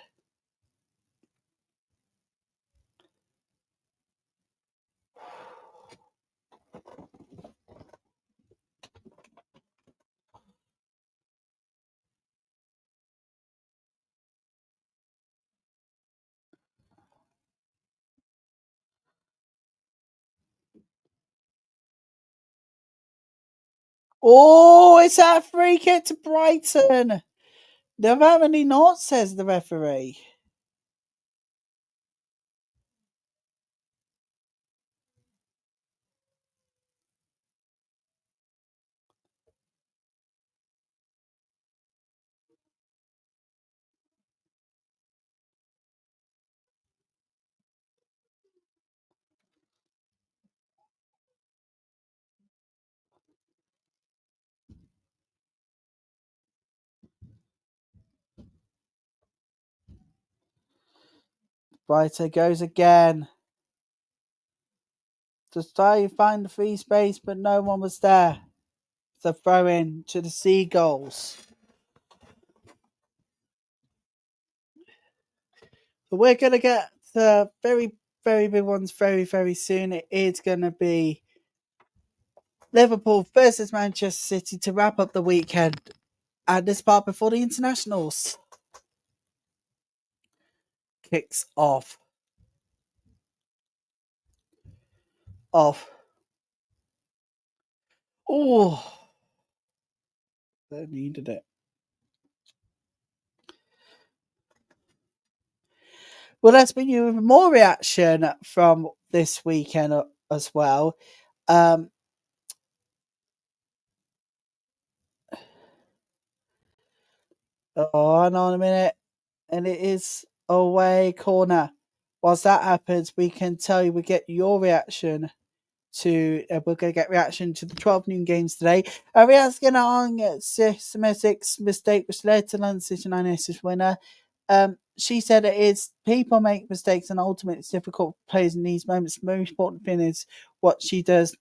Oh, it's a free kick to Brighton. There are many not, says the referee. Brighton goes again. Just try to find the free space, but no one was there. The throw in to the Seagulls. But we're going to get the very, very big ones very, very soon. It is going to be Liverpool versus Manchester City to wrap up the weekend. And this part before the internationals kicks off. Oh, they needed it. Well, let's bring you more reaction from this weekend as well. Oh, hang on a minute. And it is away corner. Whilst that happens, we can tell you, we get your reaction we're going to get reaction to the 12 noon games today. We are going on systematic mistake which led to London City Lionesses winner. She said it is people make mistakes and ultimately it's difficult for players in these moments. The most important thing is what she does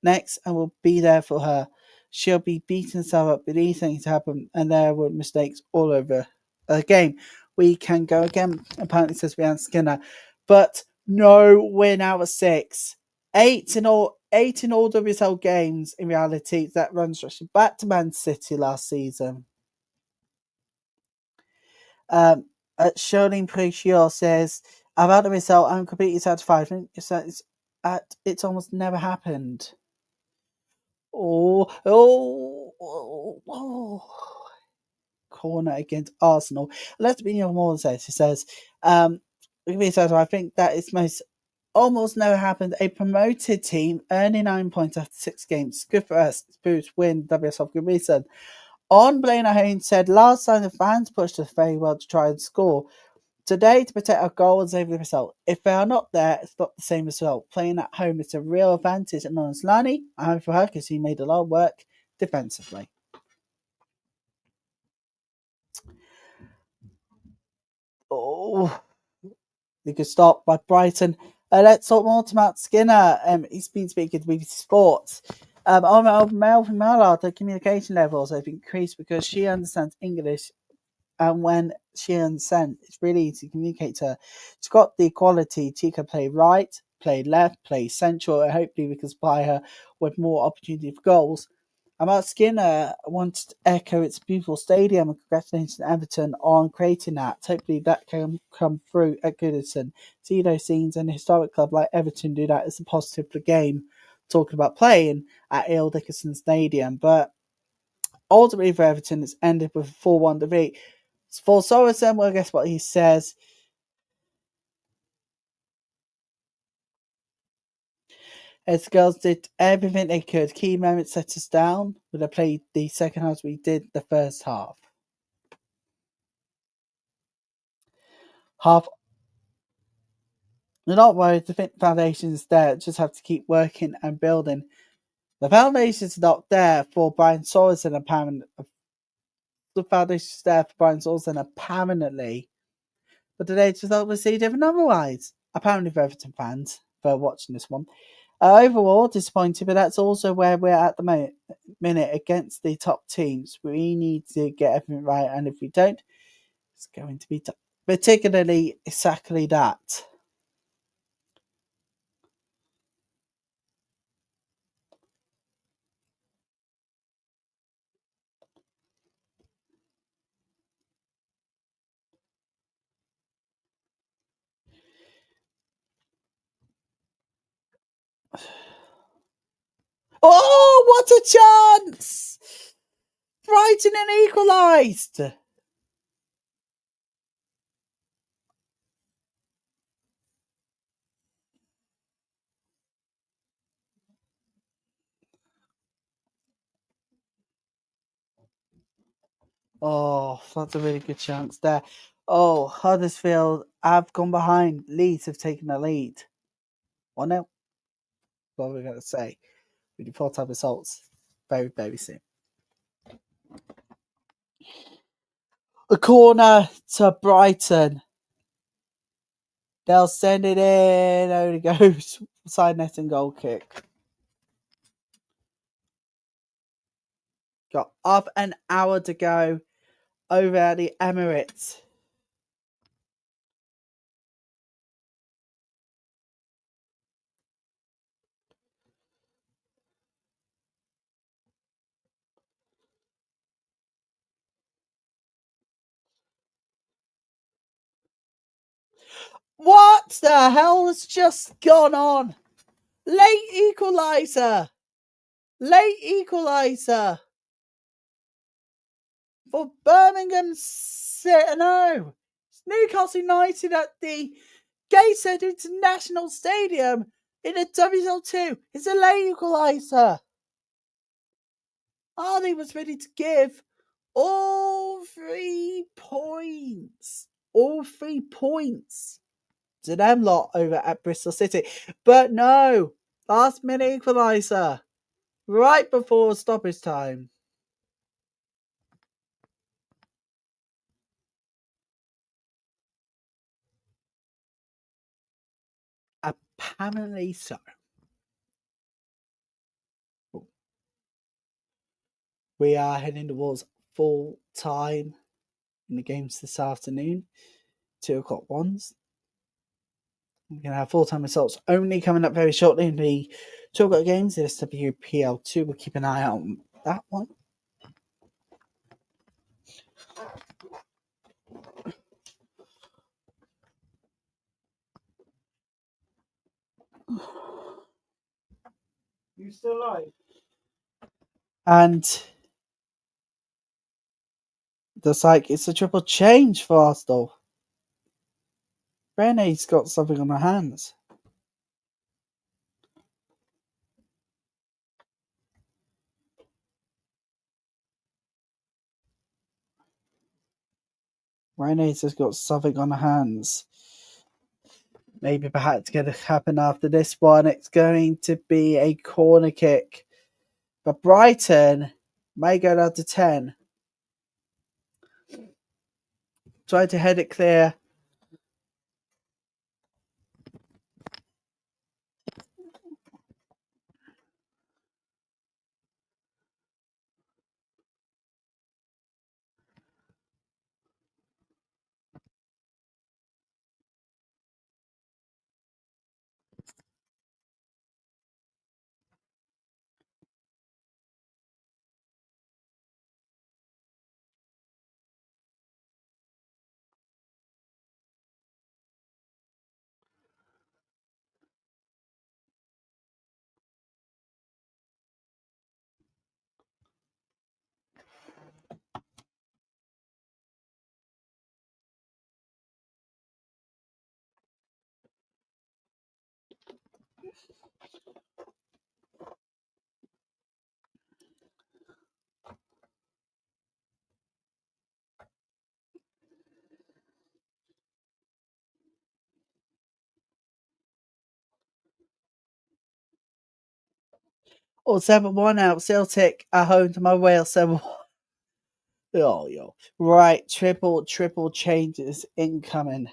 next and we'll be there for her. She'll be beating herself up with these things happen and there were mistakes all over the game. We can go again, apparently says Brianna Skinner, but no win out of 6. 8 in all WSL games in reality. That runs back to Man City last season. Charlene Precious says, about the result, I'm completely satisfied. It's almost never happened. Corner against Arsenal. Let's be more says. She says, I think that is almost never happened. A promoted team earning 9 points after 6 games. Good for us. Spurs win WSL good reason. On Blaine Ahern said, last time the fans pushed us very well to try and score. Today, to protect our goals over the result. If they are not there, it's not the same result. Playing at home is a real advantage. And on Lani, I'm happy for her because he made a lot of work defensively. Oh, the good stop by Brighton. Let's talk more to Matt Skinner. He's been speaking to BBC Sports. Melvin Mallard, the communication levels have increased because she understands English. And when she understands, it's really easy to communicate to her. She's got the quality. She can play right, play left, play central, and hopefully we can supply her with more opportunity for goals. Matt Skinner wants to echo its beautiful stadium and congratulations to Everton on creating that. Hopefully that can come through at Goodison. See those scenes and a historic club like Everton do that as a positive for the game. Talking about playing at Il Dickinson Stadium. But ultimately for Everton, it's ended with a 4-1 defeat. For Sorensen, well, guess what he says? As the girls did everything they could. Key moments set us down. Would have played the second half as we did the first half. You're not worried. The foundation's there. Just have to keep working and building. The foundation's not there for Brian Sorensen apparently. The foundation's there for Brian Sorensen apparently. But today's result was see different otherwise. Apparently for Everton fans for watching this one. Overall, disappointing, but that's also where we're at the minute against the top teams. We need to get everything right, and if we don't, it's going to be tough. Particularly exactly that. Oh, what a chance! Brighton and equalised! Oh, that's a really good chance there. Oh, Huddersfield have gone behind. Leeds have taken the lead. 1-0. What we're going to say. We report our results very, very soon. A corner to Brighton. They'll send it in. There it goes. Side net and goal kick. Got up an hour to go over at the Emirates. What the hell has just gone on? Late equaliser. Late equaliser. For Birmingham City. No. It's Newcastle United at the Gateshead International Stadium in the WSL2. It's a late equaliser. Arnie was ready to give all 3 points. All 3 points to them lot over at Bristol City. But no, Last minute equaliser. Right before stoppage time. Apparently so. We are heading towards full time in the games this afternoon. 2 o'clock ones. We're going to have full time results only coming up very shortly in the 2 o'clock games. The SWPL2. We'll keep an eye out on that one. You still alive? And looks like it's a triple change for Arsenal. Rene's got something on her hands. Rene's has got something on her hands. Maybe perhaps going to happen after this one. It's going to be a corner kick. But Brighton may go down to 10. Try to head it clear. Or 7-1 out. Celtic at home to my Wales 7-1. Oh, yo. Right. Triple changes incoming.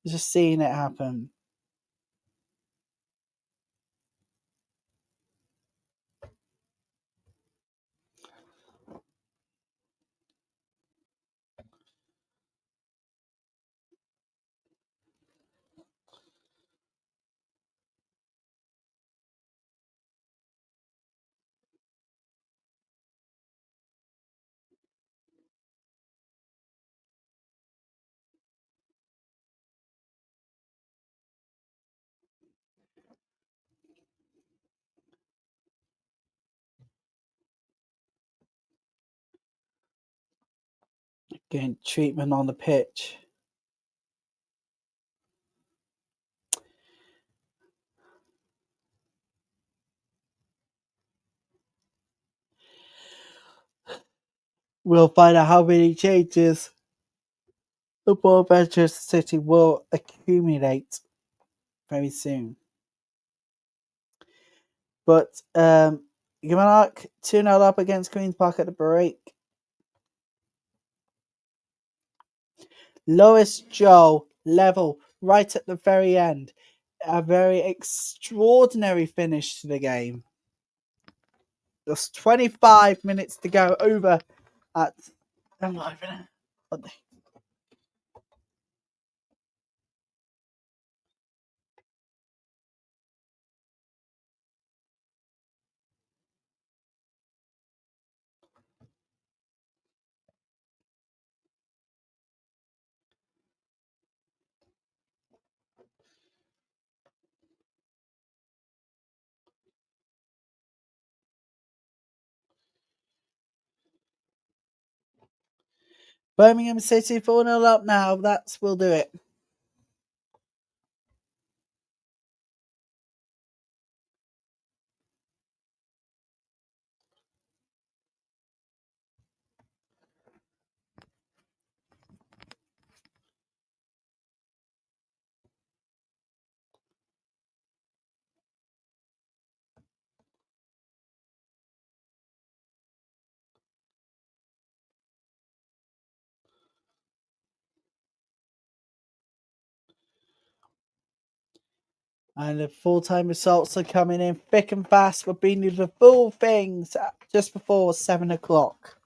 Just seeing it happen. Getting treatment on the pitch. We'll find out how many changes the ball Manchester City will accumulate very soon. But Gimanark 2-0 up against Queen's Park at the break. Lois Joe level right at the very end. A very extraordinary finish to the game. Just 25 minutes to go over at Birmingham City 4-0 up now. That will do it. And the full-time results are coming in thick and fast. We're bringing you the full things just before 7 o'clock.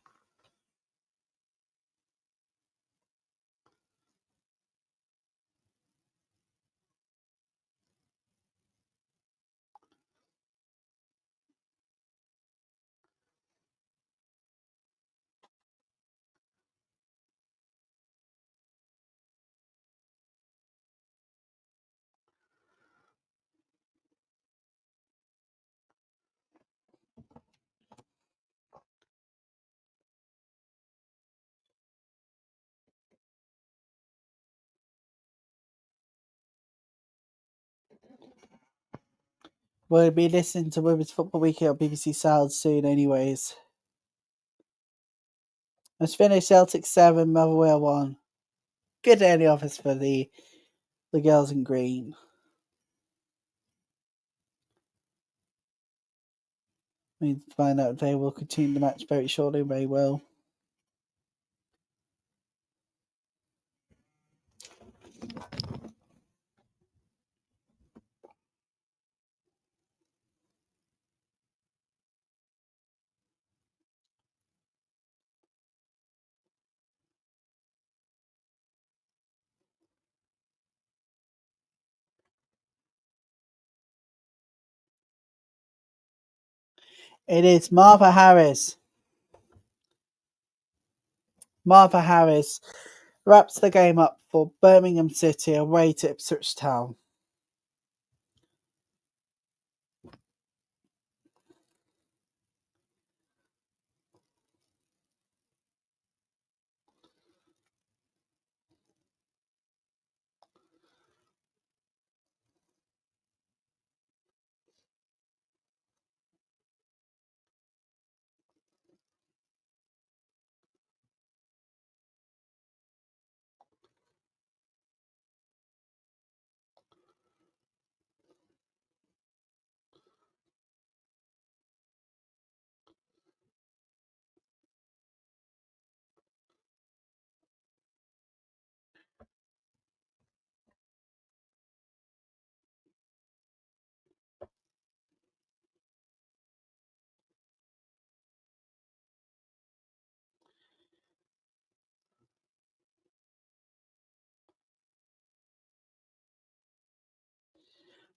We'll be listening to Women's Football Weekend on BBC Sound soon anyways. Let's finish Celtic 7, Motherwell 1. Good day in the office for the girls in green. We need to find out if they will continue the match very shortly. They will. It is Martha Harris. Martha Harris wraps the game up for Birmingham City away to Ipswich Town.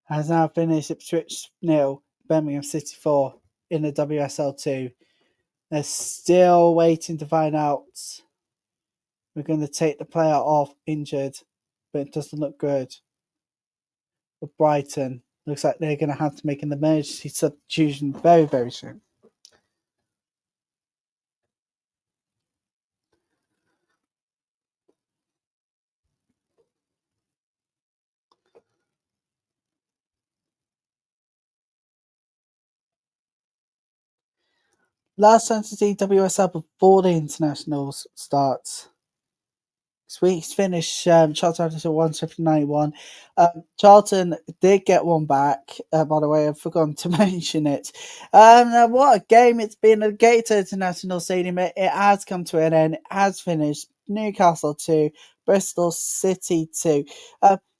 Has now finished Ipswich 0, Birmingham City 4 in the WSL2. They're still waiting to find out. We're going to take the player off injured, but it doesn't look good. With Brighton, looks like they're going to have to make an emergency substitution very, very soon. Last time to see WSL before the internationals starts. This week's finish, Charlton had 191. Charlton did get one back, by the way, I've forgotten to mention it. What a game it's been at Gator International Stadium. It has come to an end. It has finished. Newcastle 2, Bristol City 2.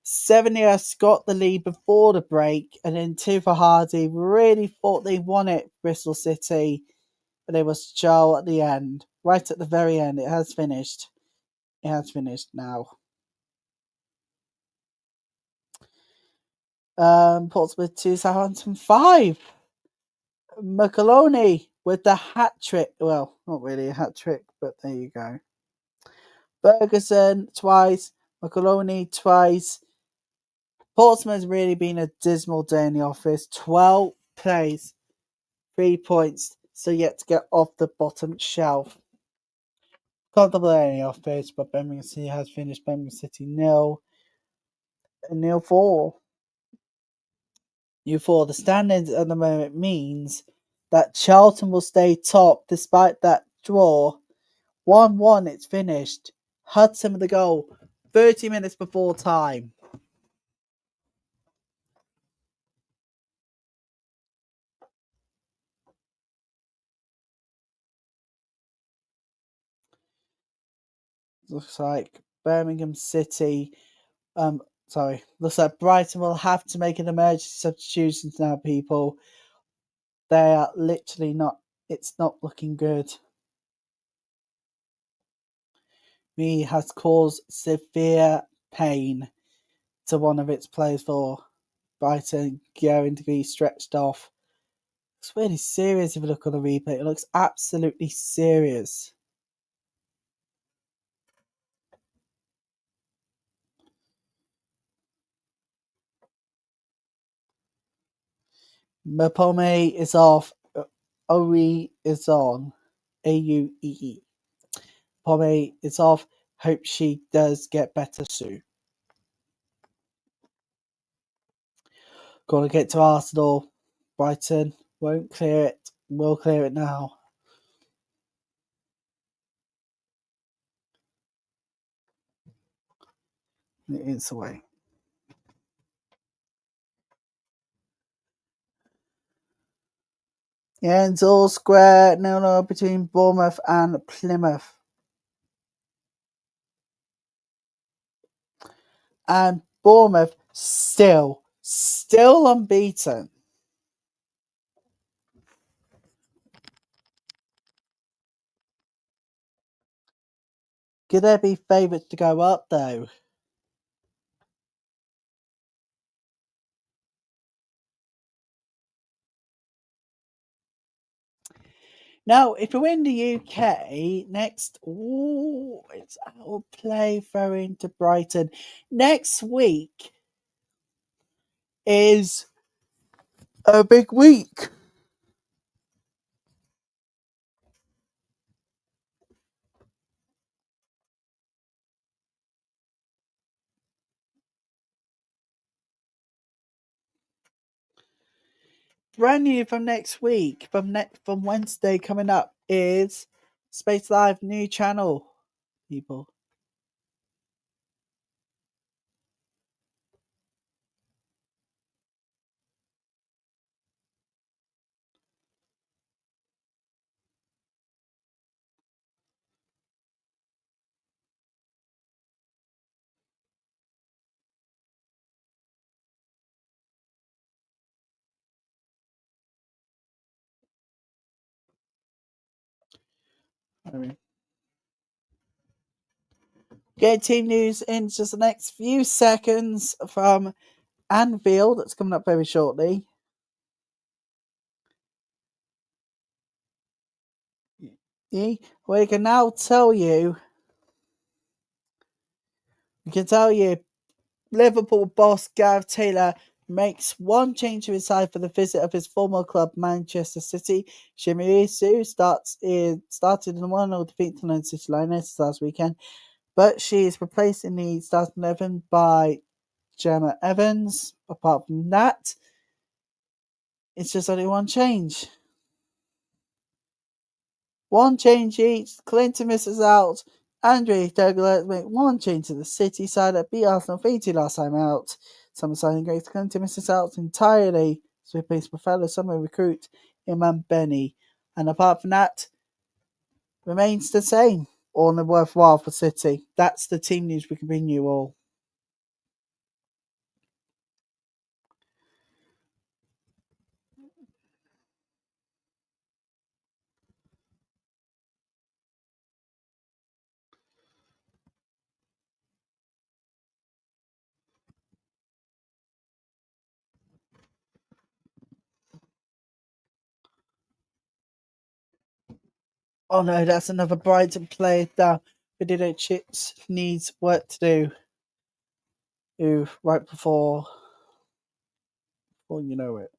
7 years got the lead before the break, and then 2 for Hardy. Really thought they won it, Bristol City, but it was Joe at the end. Right at the very end, it has finished. It has finished now. Portsmouth 2, Southampton 5. McAloney with the hat trick. Well, not really a hat trick, but there you go. Ferguson twice. McAloney twice. Portsmouth's really been a dismal day in the office. 12 plays, 3 points. So yet to get off the bottom shelf. Comfortable in the office, but Birmingham City has finished. Birmingham City 0. 0-4. The standings at the moment means that Charlton will stay top despite that draw. 1-1, it's finished. Hudson with the goal 30 minutes before time. Looks like Birmingham City Sorry. Looks like Brighton will have to make an emergency substitutions now, people. They are literally not. It's not looking good. Me has caused severe pain to one of its players for Brighton going to be stretched off. It's really serious if you look on the replay. It looks absolutely serious. Mapome is off. Owe is on. Auee. Mapome is off. Hope she does get better soon. Got to get to Arsenal. Brighton won't clear it. We'll clear it now. It's away. Yeah, it's all square. No, between Bournemouth and Plymouth. And Bournemouth still unbeaten. Could they be favourites to go up though? Now, if we win the UK next, it's our play throwing to Brighton. Next week is a big week. Brand new from next week, from Wednesday coming up, is Space Live new channel, people. Get team news in just the next few seconds from Anfield. That's coming up very shortly. We can now tell you. We can tell you, Liverpool boss Gareth Taylor makes one change to his side for the visit of his former club Manchester City. Shimizu started in the 1-0 defeat to the City Lionesses last weekend, but she is replaced in the starting 11 by Gemma Evans. Apart from that, it's just only one change. One change each. Clinton misses out. Andre Douglas make one change to the City side that beat Arsenal 3-2 last time out. Summer signing Grace Clinton misses out entirely. So he plays for fellow summer recruit Iman Benny. And apart from that, remains the same. All worthwhile for City. That's the team news we can bring you all. Oh no, that's another Brighton player down. Vidic needs work to do. Right before you know it.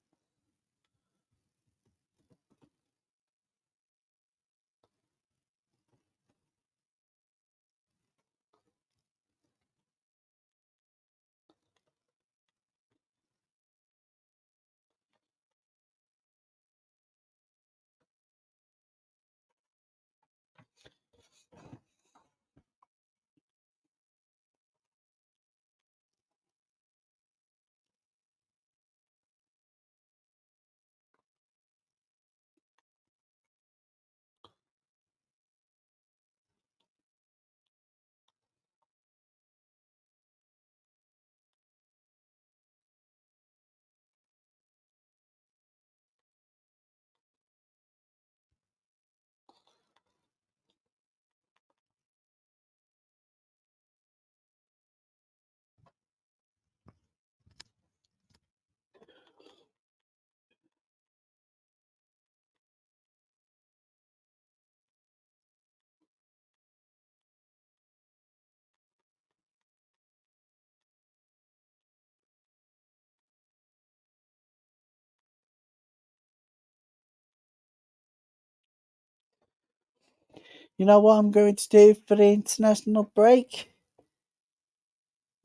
You know what I'm going to do for the international break?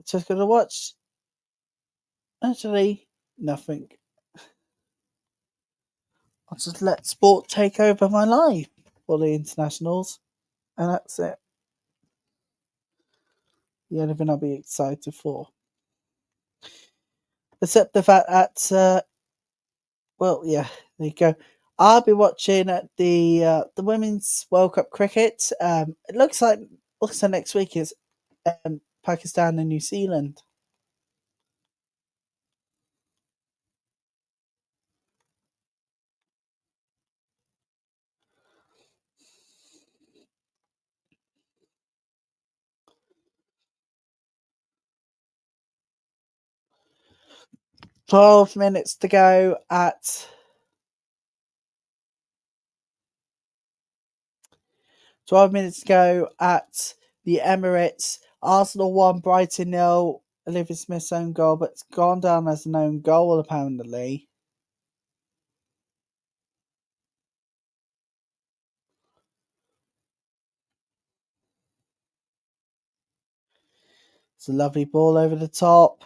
Just going to watch. Actually, nothing. I'll just let sport take over my life for the internationals, and that's it. The only thing I'll be excited for. Except the fact that, well, yeah, there you go. I'll be watching the Women's World Cup cricket. It looks like next week is Pakistan and New Zealand. "12 minutes to go at 12 minutes to go at the Emirates. Arsenal 1, Brighton 0. Olivia Smith's own goal, but it's gone down as an own goal apparently. It's a lovely ball over the top.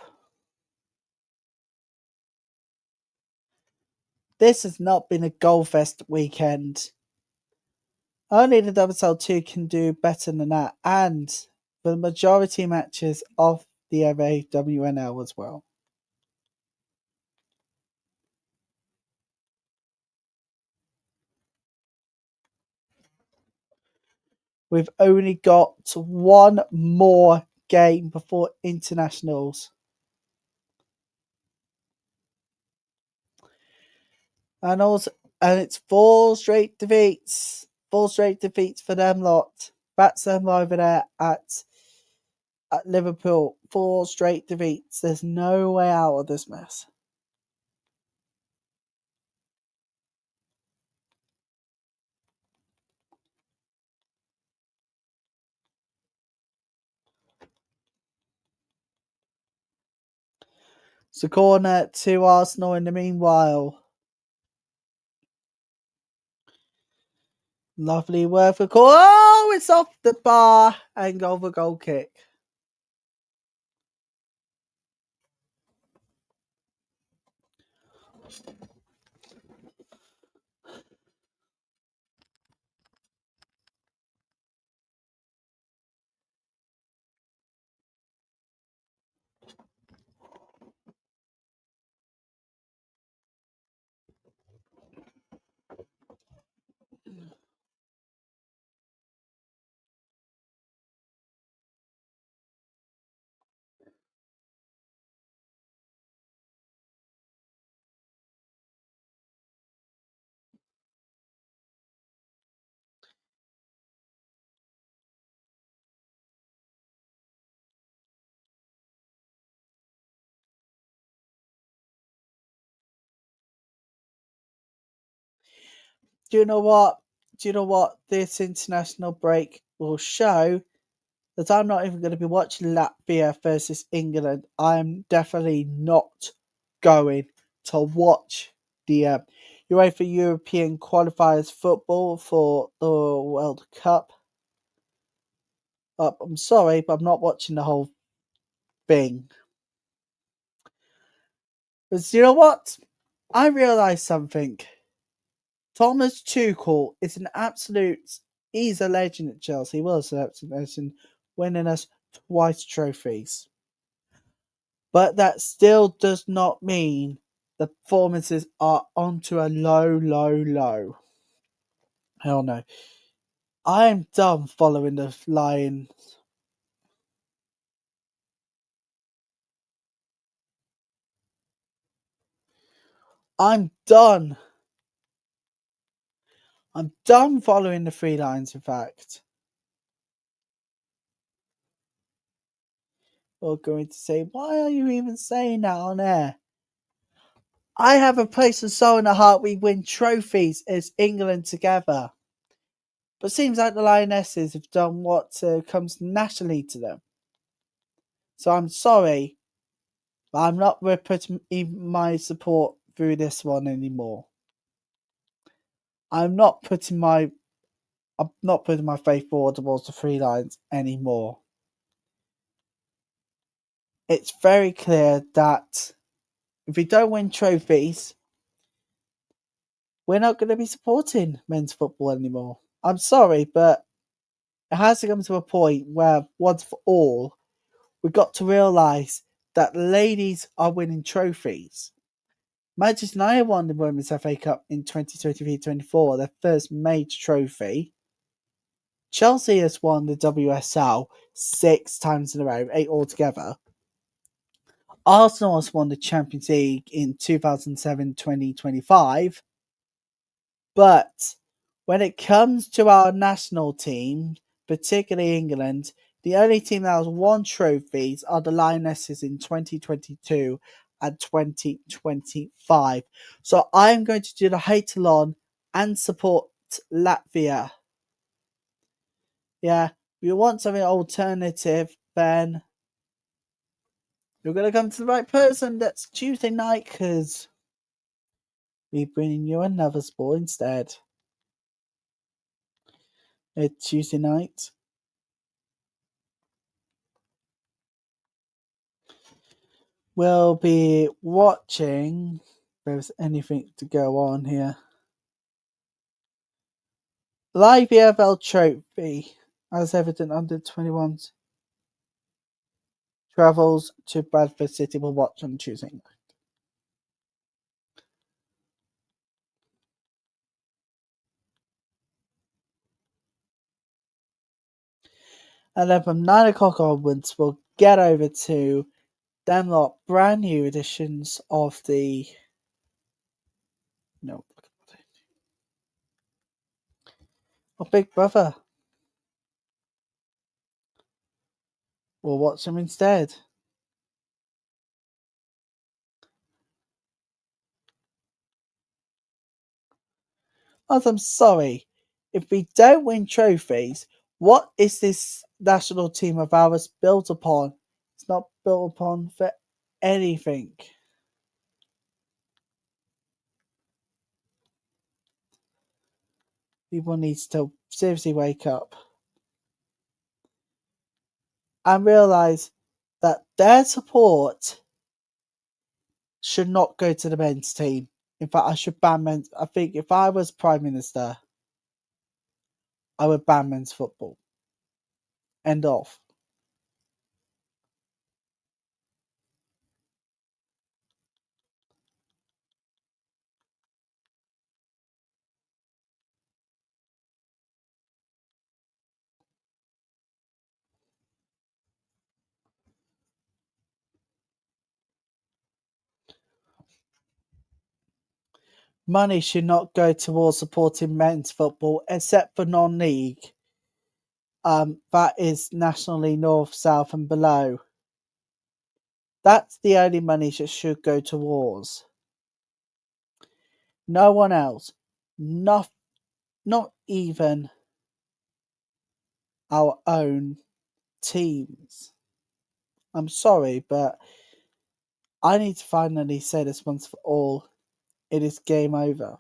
This has not been a goal fest weekend. Only the WSL2 can do better than that, and the majority matches of the FAWNL as well. We've only got one more game before internationals. And it's 4 straight defeats. 4 straight defeats for them lot. That's them over there at Liverpool. 4 straight defeats. There's no way out of this mess. So corner to Arsenal in the meanwhile. Lovely work for goal. Oh, it's off the bar and goal for goal kick. Do you know what? This international break will show that I'm not even going to be watching Latvia versus England. I'm definitely not going to watch the UEFA European qualifiers football for the World Cup. I'm sorry, but I'm not watching the whole thing. Because you know what? I realised something. Thomas Tuchel is he's a legend at Chelsea. He was an absolute legend, winning us twice trophies. But that still does not mean the performances are onto a low. Hell no. I'm done following the Lions. I'm done. I'm done following the Three Lions, in fact. We're going to say, why are you even saying that on air? I have a place and soul in the heart. We win trophies as England together. But it seems like the Lionesses have done what comes naturally to them. So I'm sorry, but I'm not putting my support through this one anymore. I'm not putting my I'm not putting my faith forward towards the three lions anymore. It's very clear that if we don't win trophies, we're not going to be supporting men's football anymore. I'm sorry, but it has to come to a point where, once for all, we've got to realise that ladies are winning trophies. Manchester United won the Women's FA Cup in 2023-24, their first major trophy. Chelsea has won the WSL 6 times in a row, 8 altogether. Arsenal has won the Champions League in 2007-2025. But when it comes to our national team, particularly England, the only team that has won trophies are the Lionesses in 2022 and 2025. So I'm going to do the hate-along and support Latvia. Yeah, if you want something alternative, then you're going to come to the right person. That's Tuesday night, because we're bringing you another sport instead. It's Tuesday night. We'll be watching, if there's anything to go on here, Live EFL Trophy as Everton under 21s travels to Bradford City. We'll watch on Tuesday night. And then from 9 o'clock onwards, we'll get over to them lot brand new editions of the Big Brother. We'll watch them instead. As I'm sorry, if we don't win trophies, what is this national team of ours built upon? It's not built upon for anything. People need to seriously wake up and realise that their support should not go to the men's team. In fact, I should ban men's. I think if I was Prime Minister, I would ban men's football. End of. Money should not go towards supporting men's football, except for non-league. That is nationally north, south, and below. That's the only money that should go towards. No one else. Not even our own teams. I'm sorry, but I need to finally say this once for all. It is game over.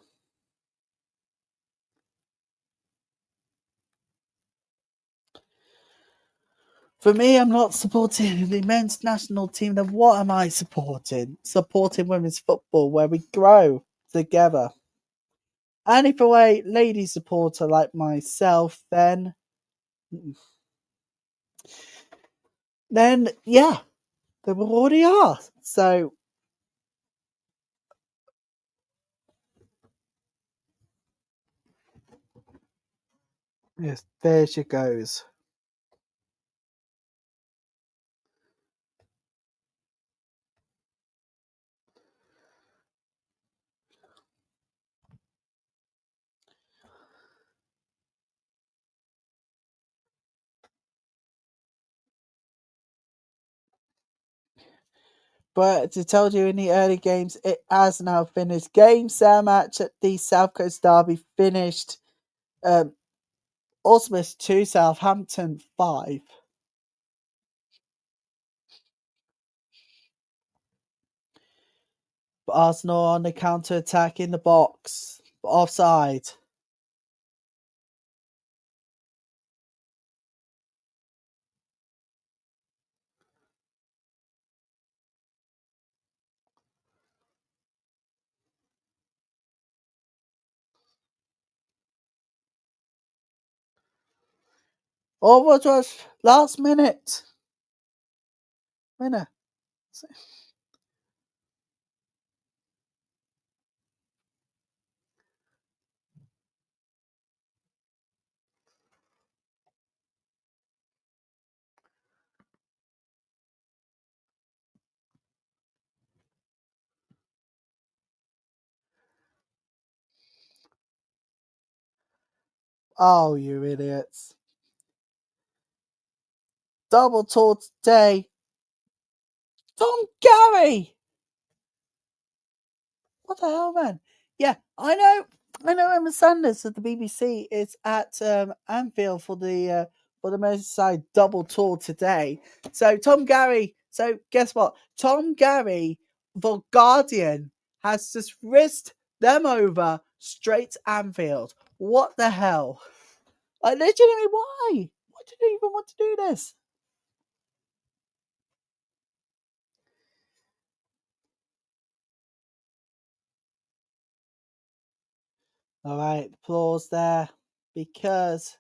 For me, I'm not supporting the men's national team. Then what am I supporting? Supporting women's football, where we grow together. And if you're a lady supporter like myself, then yeah, they already are. So yes, there she goes. But to tell you in the early games, it has now finished. Game Sam match at the South Coast Derby finished. Portsmouth 2, Southampton 5. But Arsenal on the counter attack in the box. Offside. Or what was last minute winner? Oh, you idiots. Double tour today. Tom Gary! What the hell, man? Yeah, I know Emma Sanders of the BBC is at Anfield for the Merseyside double tour today. So Tom Gary, so guess what? Tom Gary, the Guardian, has just risked them over straight to Anfield. What the hell? Like, legitimately, why? Why did they even want to do this? All right, applause there, because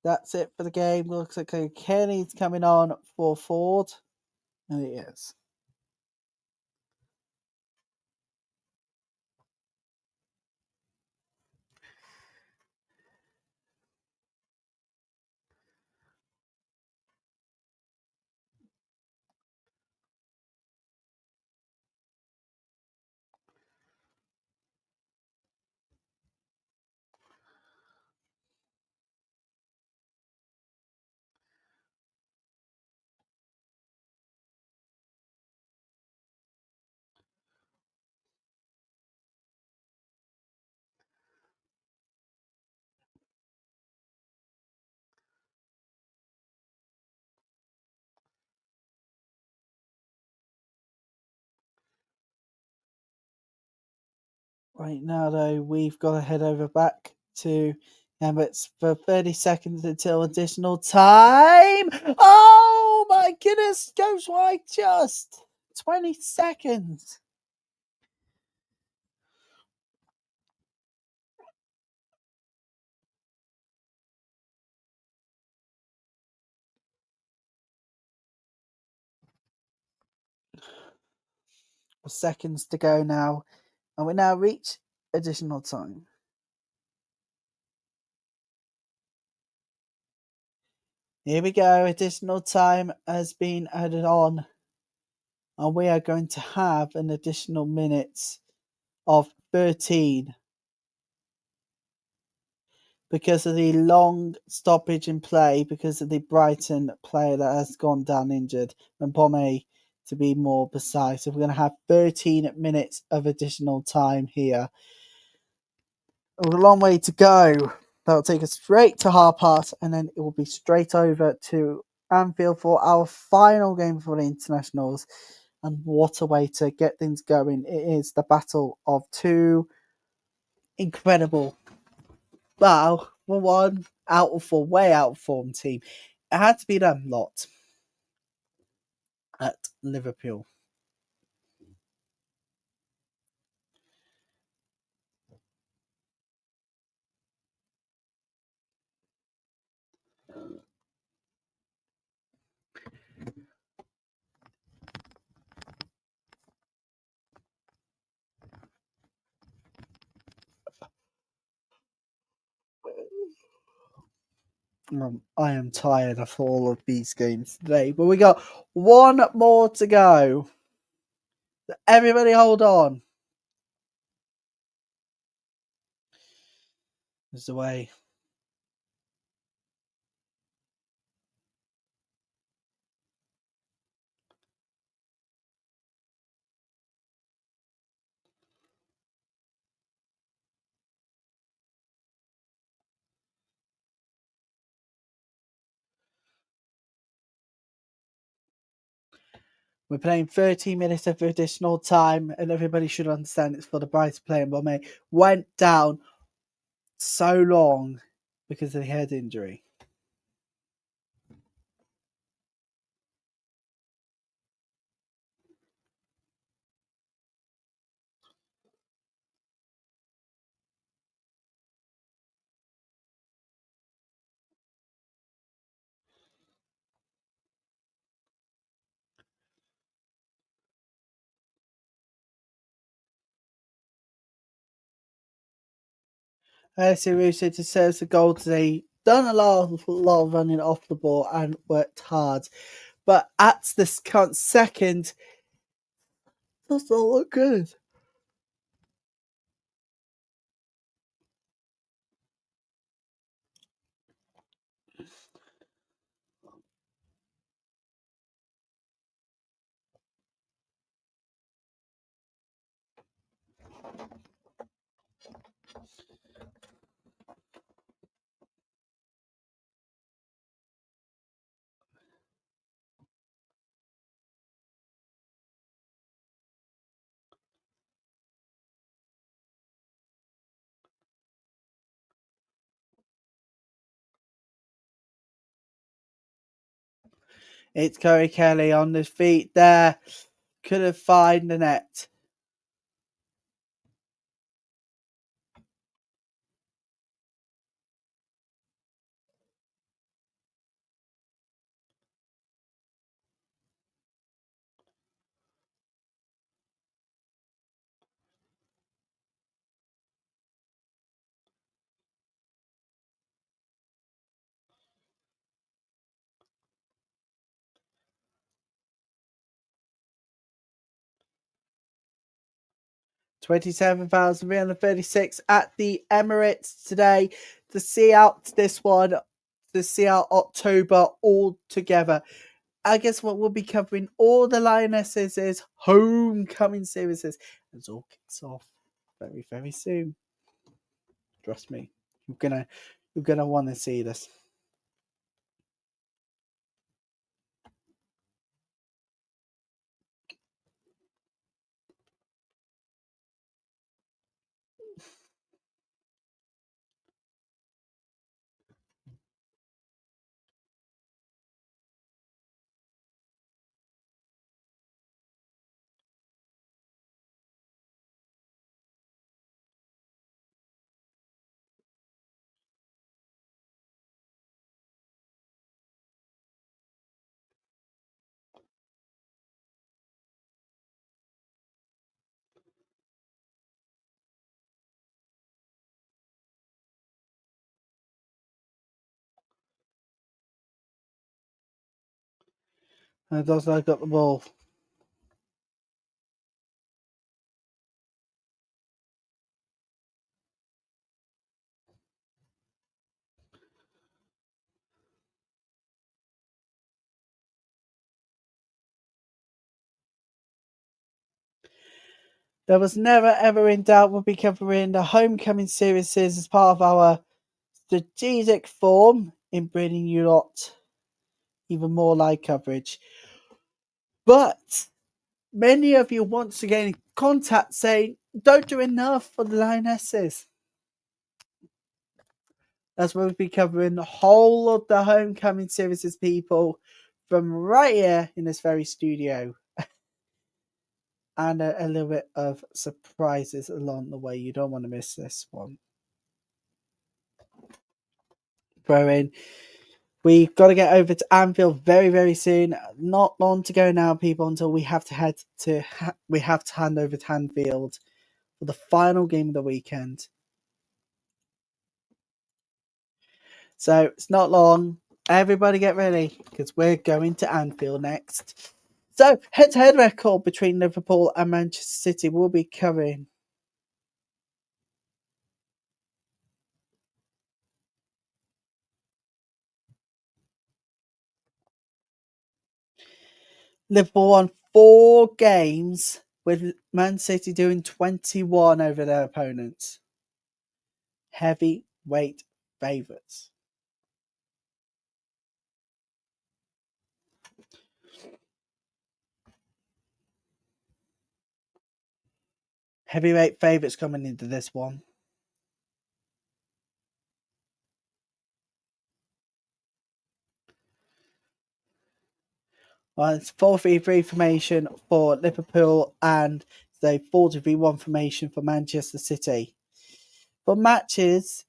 that's it for the game. Looks like Kenny's coming on for Ford, and it is. Right now, though, we've got to head over back to Emirates for 30 seconds until additional time. Oh my goodness, goes wide just 20 seconds. Seconds to go now, and we now reach additional time. Here we go. Additional time has been added on, and we are going to have an additional minutes of 13 because of the long stoppage in play, because of the Brighton player that has gone down injured, and Pomme, to be more precise. So we're going to have 13 minutes of additional time here. A long way to go. That'll take us straight to half past, and then it will be straight over to Anfield for our final game for the internationals. And what a way to get things going. It is the battle of two incredible, well, one way out of form team. It had to be them lot at Liverpool. I am tired of all of these games today, but we got one more to go. Everybody hold on. This is the way. We're playing 30 minutes of additional time, and everybody should understand it's for the Brighton player. But went down so long because of the head injury. City deserves the goal today. Done a lot of running off the ball and worked hard. But at this current second, does not look good. It's Corey Kelly on his feet there. Couldn't find the net. $27,336 at the Emirates today to see out this one, to see out October all together. I guess what we'll be covering all the Lionesses' homecoming series. It all kicks off very, very soon. Trust me, you're gonna want to see this. And it does like got the ball. There was never ever in doubt we'll be covering the homecoming series as part of our strategic form in bringing you lot even more live coverage. But many of you want to get in contact saying, don't do enough for the Lionesses. That's where we'll be covering the whole of the homecoming series, people, from right here in this very studio. And a little bit of surprises along the way. You don't want to miss this one. Throw in. We've got to get over to Anfield very, very soon. Not long to go now, people, until we have to hand over to Anfield for the final game of the weekend. So it's not long. Everybody get ready because we're going to Anfield next. So head-to-head record between Liverpool and Manchester City will be covering. Liverpool won 4 games with Man City doing 21 over their opponents. Heavyweight favourites. Heavyweight favourites coming into this one. Well, it's 4-3-3 formation for Liverpool and the 4-3-1 formation for Manchester City. For matches,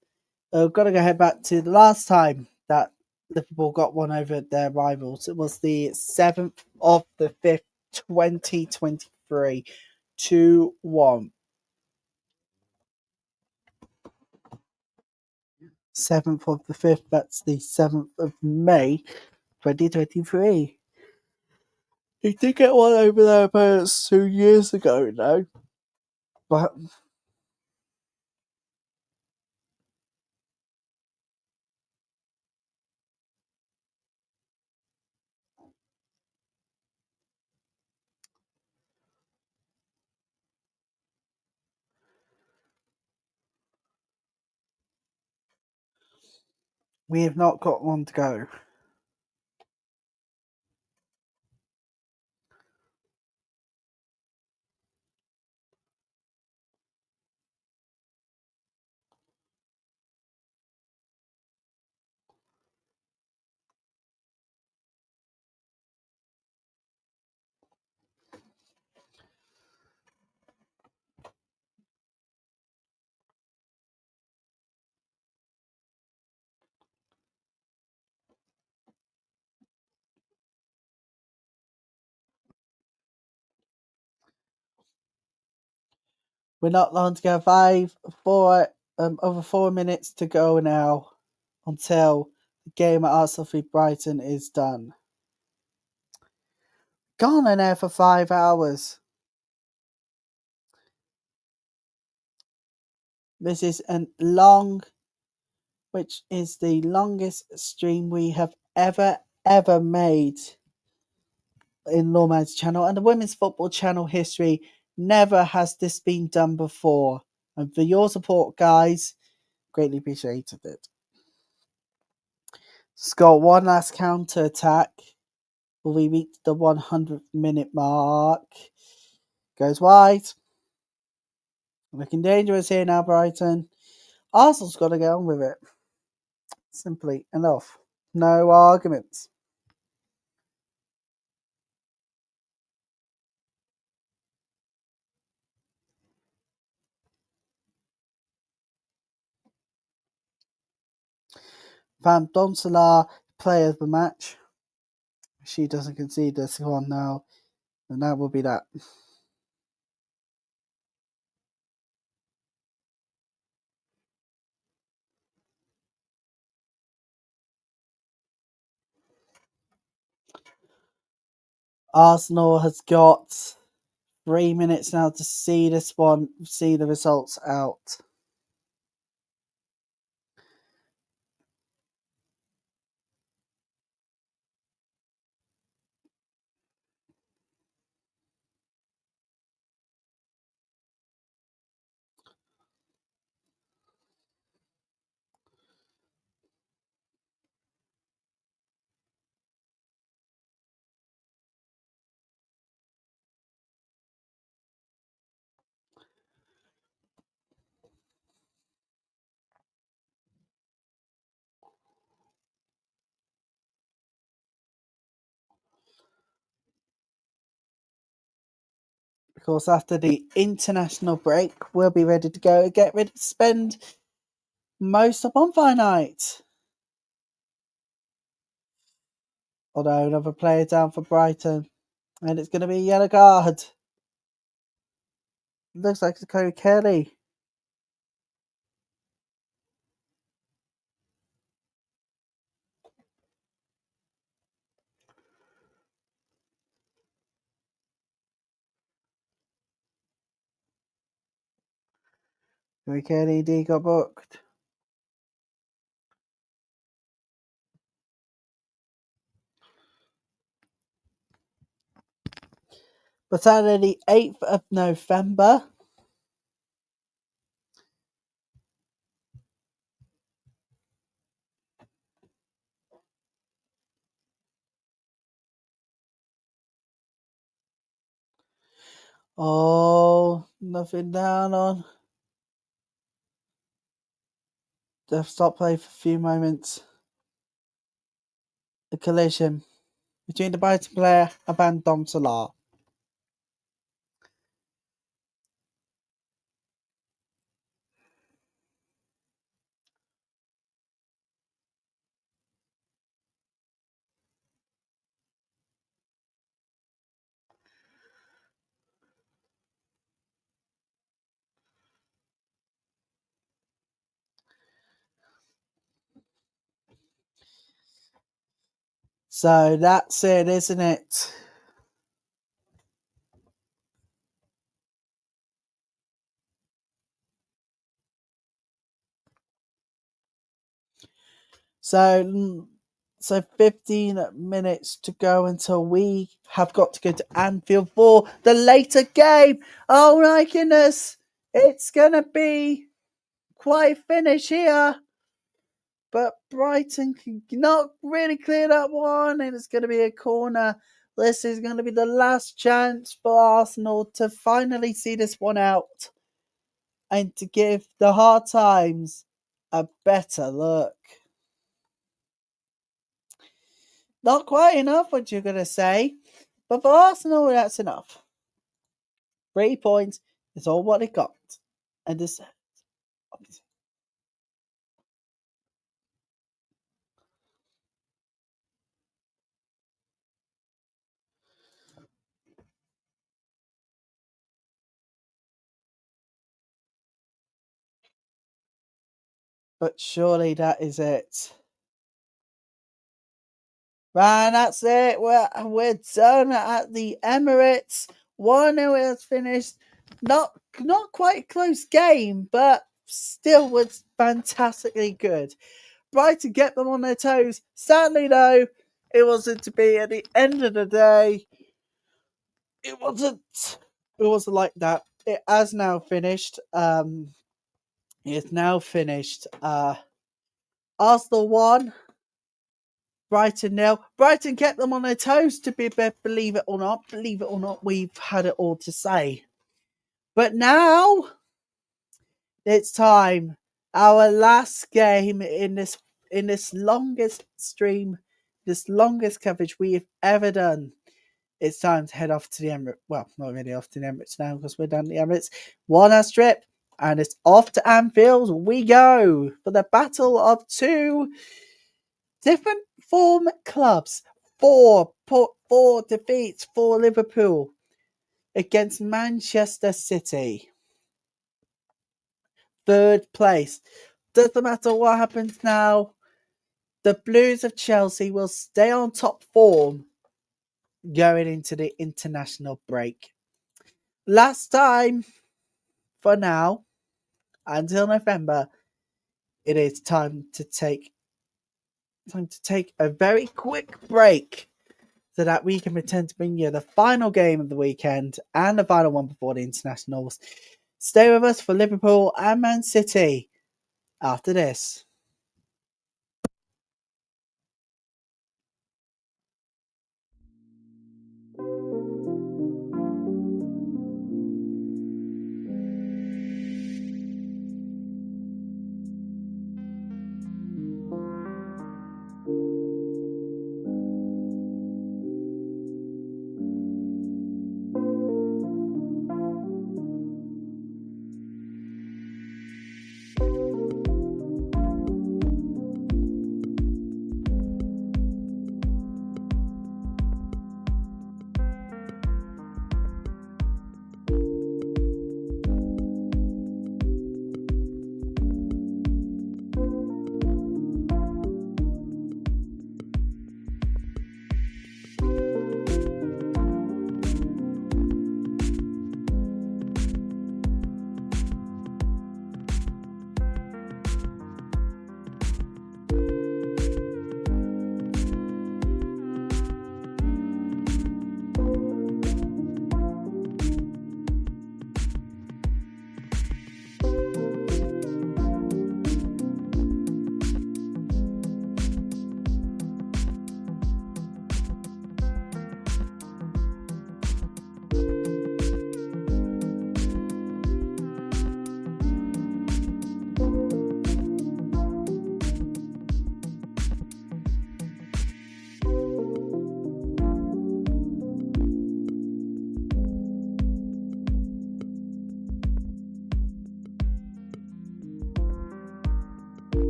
we've got to go head back to the last time that Liverpool got one over their rivals. It was the 7th of the 5th, 2023, 2-1. 7th of the 5th, that's the 7th of May, 2023. He did get one over their opponents 2 years ago, though. But we have not got one to go. We're not long to go. Over 4 minutes to go now until the game at Arsenal v Brighton is done. Gone in there for 5 hours. This is which is the longest stream we have ever made in Lawman's channel, and the Women's Football channel history. Never has this been done before. And for your support, guys, greatly appreciated it. Score one last counter attack. Will we reach the 100th minute mark? Goes wide. Looking dangerous here now, Brighton. Arsenal's got to get on with it. Simply enough. No arguments. Van Donselaar, player of the match. If she doesn't concede this one now, then that will be that. Arsenal has got 3 minutes now to see this one, see the results out. Of course, after the international break, we'll be ready to go and get ready to spend most of bonfire night. Although another player down for Brighton, and it's going to be a yellow card. Looks like it's Cody Kelly. Cody Kelly indeed got booked. But Saturday, the 8th of November. Oh, nothing down on. They've stopped play for a few moments. A collision between the Brighton player and Van Donselaar. So that's it, isn't it? So 15 minutes to go until we have got to go to Anfield for the later game. Oh my goodness. It's going to be quite a finish here. But Brighton cannot really clear that one, and it's going to be a corner. This is going to be the last chance for Arsenal to finally see this one out and to give the hard times a better look. Not quite enough, what you're going to say, but for Arsenal, that's enough. 3 points is all what they got. And this, but surely that is it. Right, that's it. We're done at the Emirates. 1-0 has finished. Not quite a close game, but still was fantastically good. Brighton get them on their toes. Sadly, though, it wasn't to be at the end of the day. It wasn't like that. It has now finished. It's now finished. Arsenal won. Brighton 0. Brighton kept them on their toes, to be believe it or not. Believe it or not, we've had it all to say. But now it's time. Our last game in this longest stream, this longest coverage we have ever done. It's time to head off to the Emirates. Well, not really off to the Emirates now because we're done the Emirates. One last trip, and it's off to Anfield. We go for the battle of two different form clubs. Four defeats for Liverpool against Manchester City. Third place. Doesn't matter what happens now. The Blues of Chelsea will stay on top form going into the international break. Last time, for now, until November, it is time to take a very quick break so that we can return to bring you the final game of the weekend and the final one before the internationals. Stay with us for Liverpool and Man City after this.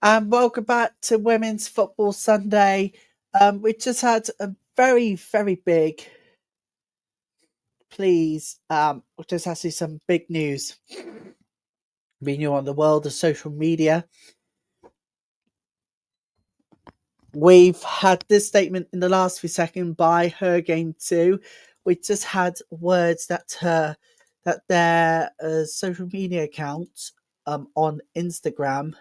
And welcome back to Women's Football Sunday. We just had a very, very big, just actually some big news being on the world of social media. We've had this statement in the last few seconds by Her Game 2. We just had words that their social media account on Instagram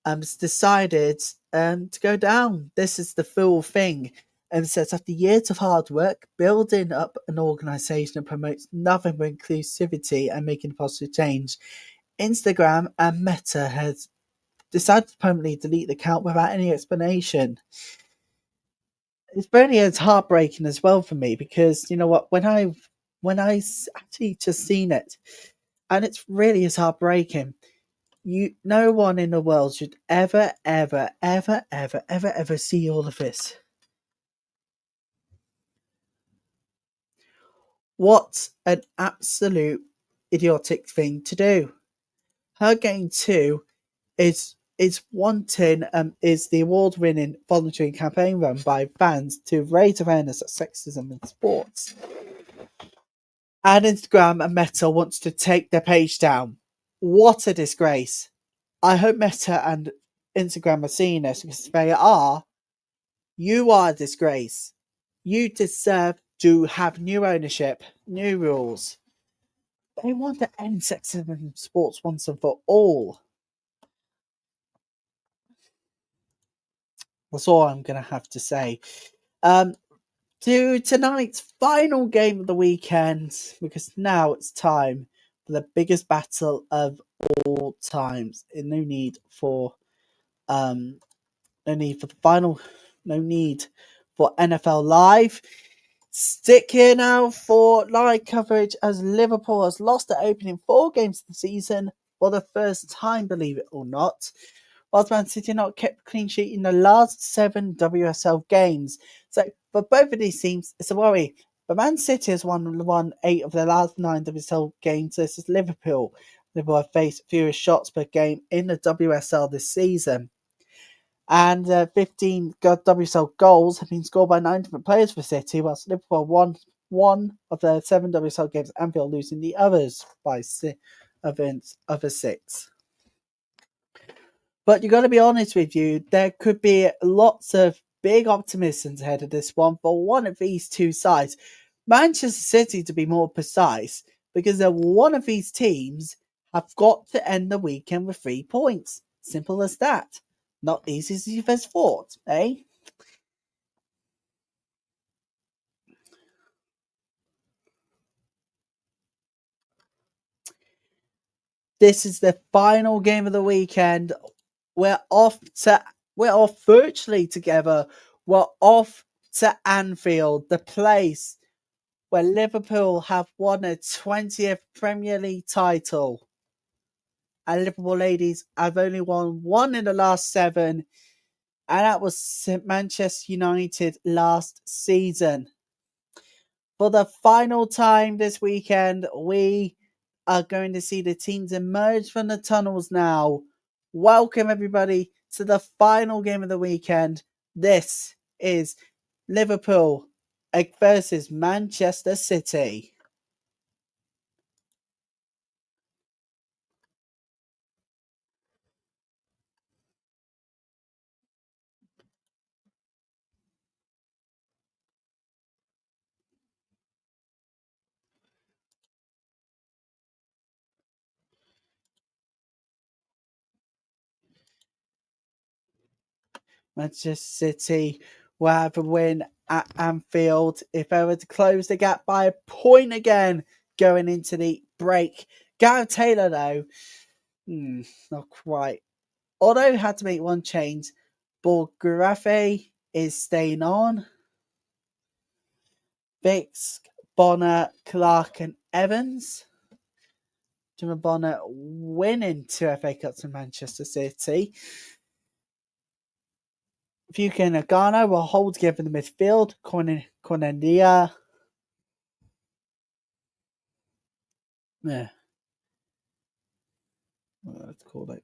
has decided to go down. This is the full thing. And says after years of hard work, building up an organisation that promotes nothing but inclusivity and making a positive change, Instagram and Meta has decided to permanently delete the account without any explanation. It's really as heartbreaking as well for me because you know what, when I actually just seen it, and it's really as heartbreaking. No one in the world should ever see all of this. What an absolute idiotic thing to do. Her Game 2 is the award-winning voluntary campaign run by fans to raise awareness of sexism in sports. And Instagram and Meta wants to take their page down. What a disgrace. I hope Meta and Instagram are seeing this because if they are, you are a disgrace. You deserve to have new ownership, new rules. They want to end sexism in sports once and for all. That's all I'm going to have to say. To tonight's final game of the weekend, because now it's time for the biggest battle of all times. No need for the final. No need for NFL Live. Stick here now for live coverage as Liverpool has lost the opening 4 games of the season for the first time, believe it or not. Whilst Man City not kept a clean sheet in the last 7 WSL games. So for both of these teams, it's a worry. But Man City has won 8 of their last 9 WSL games versus Liverpool. Liverpool have faced fewer shots per game in the WSL this season. And 15 WSL goals have been scored by 9 different players for City, whilst Liverpool won 1 of their 7 WSL games at Anfield, losing the others by 6. But you got to be honest with you, there could be lots of big optimisms ahead of this one for one of these two sides. Manchester City, to be more precise, because they're one of these teams, have got to end the weekend with 3 points. Simple as that. Not easy as you first thought, eh? This is the final game of the weekend. We're off virtually together. We're off to Anfield, the place where Liverpool have won a 20th Premier League title. And Liverpool ladies have only won 1 in the last 7. And that was Manchester United last season. For the final time this weekend, we are going to see the teams emerge from the tunnels now. Welcome, everybody, to the final game of the weekend. This is Liverpool versus Manchester City. Manchester City will have a win at Anfield if they were to close the gap by a point again going into the break. Gareth Taylor, though, not quite. Although he had to make one change, Borgarafe is staying on. Vix, Bonner, Clark, and Evans. Jimmy Bonner winning 2 FA Cups in Manchester City. Fuka and Nagano will hold together in the midfield. Cornelia. Yeah. Let's call it.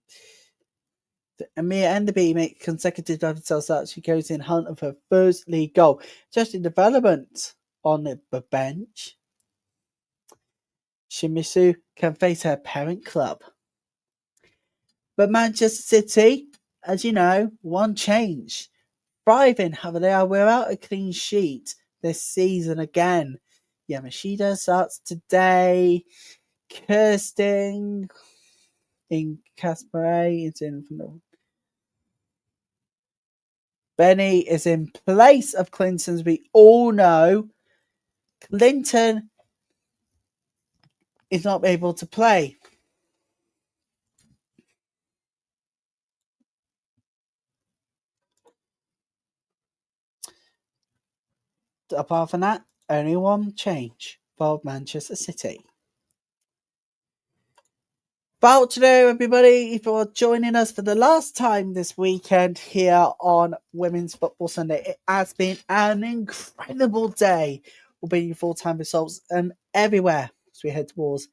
Amir and the B make consecutive WSL starts. She goes in hunt of her first league goal. Just in development on the bench, Shimizu can face her parent club. But Manchester City, as you know, one change. Thriving, however, they are without a clean sheet this season again. Yamashita starts today. Kirsting in Caspere is in from the Benny is in place of Clinton, as we all know. Clinton is not able to play. Apart from that, only one change for Manchester City. About to know, everybody, for joining us for the last time this weekend here on Women's Football Sunday. It has been an incredible day. We'll bring you full-time results and everywhere as we head towards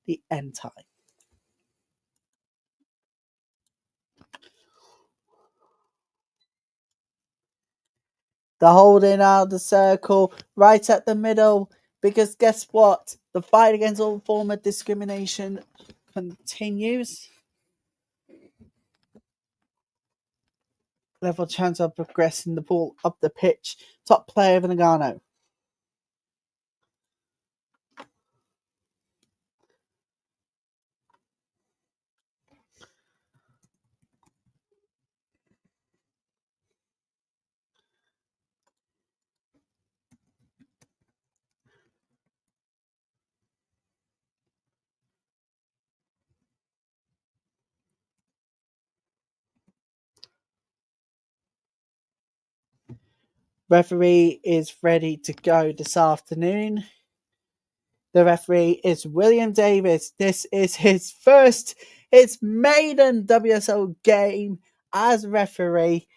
the end time. The holding out of the circle right at the middle, because guess what? The fight against all form of discrimination continues. Level chance of progressing the ball up the pitch. Top player of Nagano. Referee is ready to go this afternoon. The referee is William Davis. This is his maiden WSL game as referee.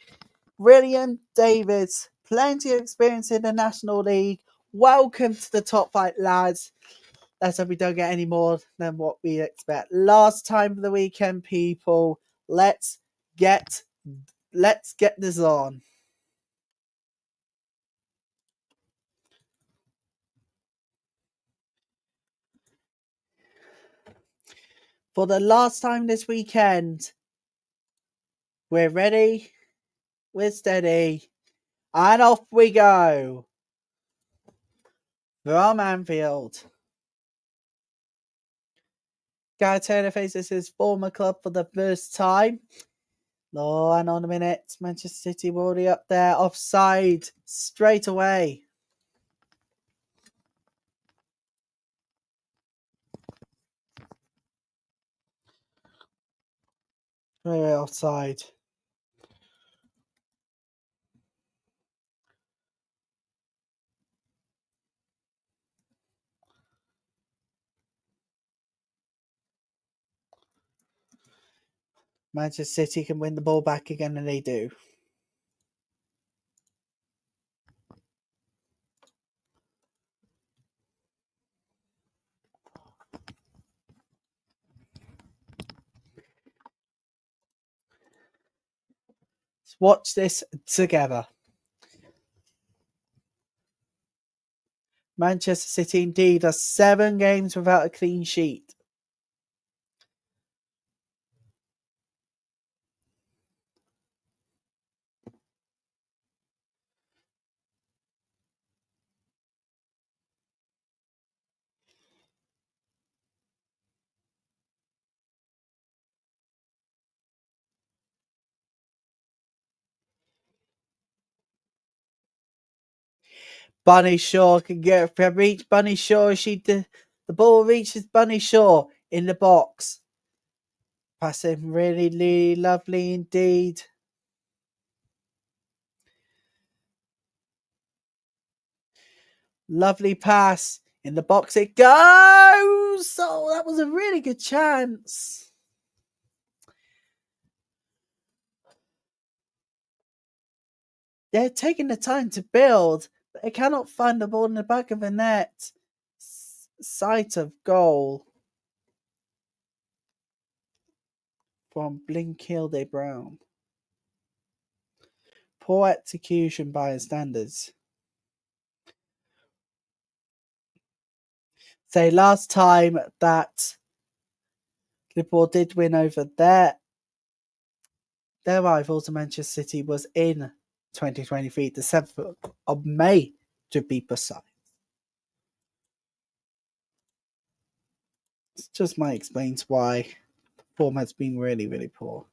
William Davis, plenty of experience in the National League. Welcome to the top flight, lads. Let's hope we don't get any more than what we expect. Last time of the weekend, people. Let's get this on. For the last time this weekend, we're ready, we're steady, and off we go from Anfield. Guy Turner faces his former club for the first time. Oh, and on a minute, Manchester City were already up there, offside straight away. Very offside. Manchester City can win the ball back again, and they do. Let's watch this together. Manchester City indeed are 7 games without a clean sheet. Bunny Shaw can reach Bunny Shaw. The ball reaches Bunny Shaw in the box. Passing really, really lovely indeed. Lovely pass. In the box it goes. Oh, that was a really good chance. They're taking the time to build, but they cannot find the ball in the back of the net. Sight of goal. from Blinkilde Brown. Poor execution by his standards. So last time that Liverpool did win over their rivals, Manchester City, was in 2023, the 7th of May to be precise. This just might explain why form has been really, really poor.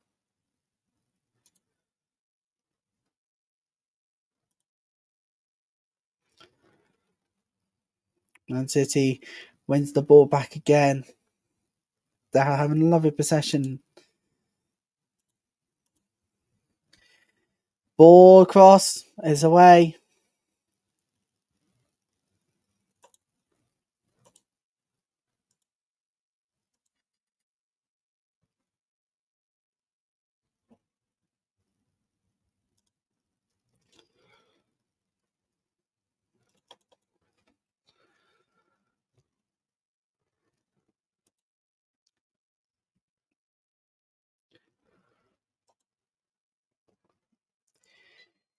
Man City wins the ball back again. They're having a lovely possession. Ball cross is away.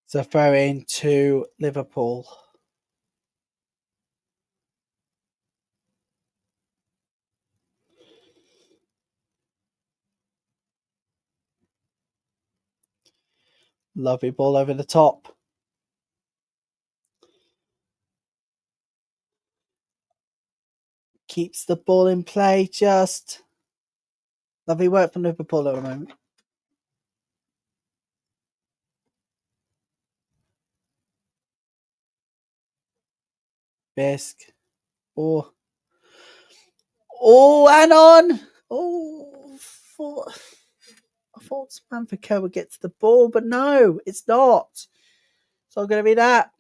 So throw in to Liverpool. Lovely ball over the top. Keeps the ball in play. Just lovely work from Liverpool at the moment. Bisque. Oh, and on. Oh, I thought Samantha would get to the ball, but no, it's not. It's not going to be that.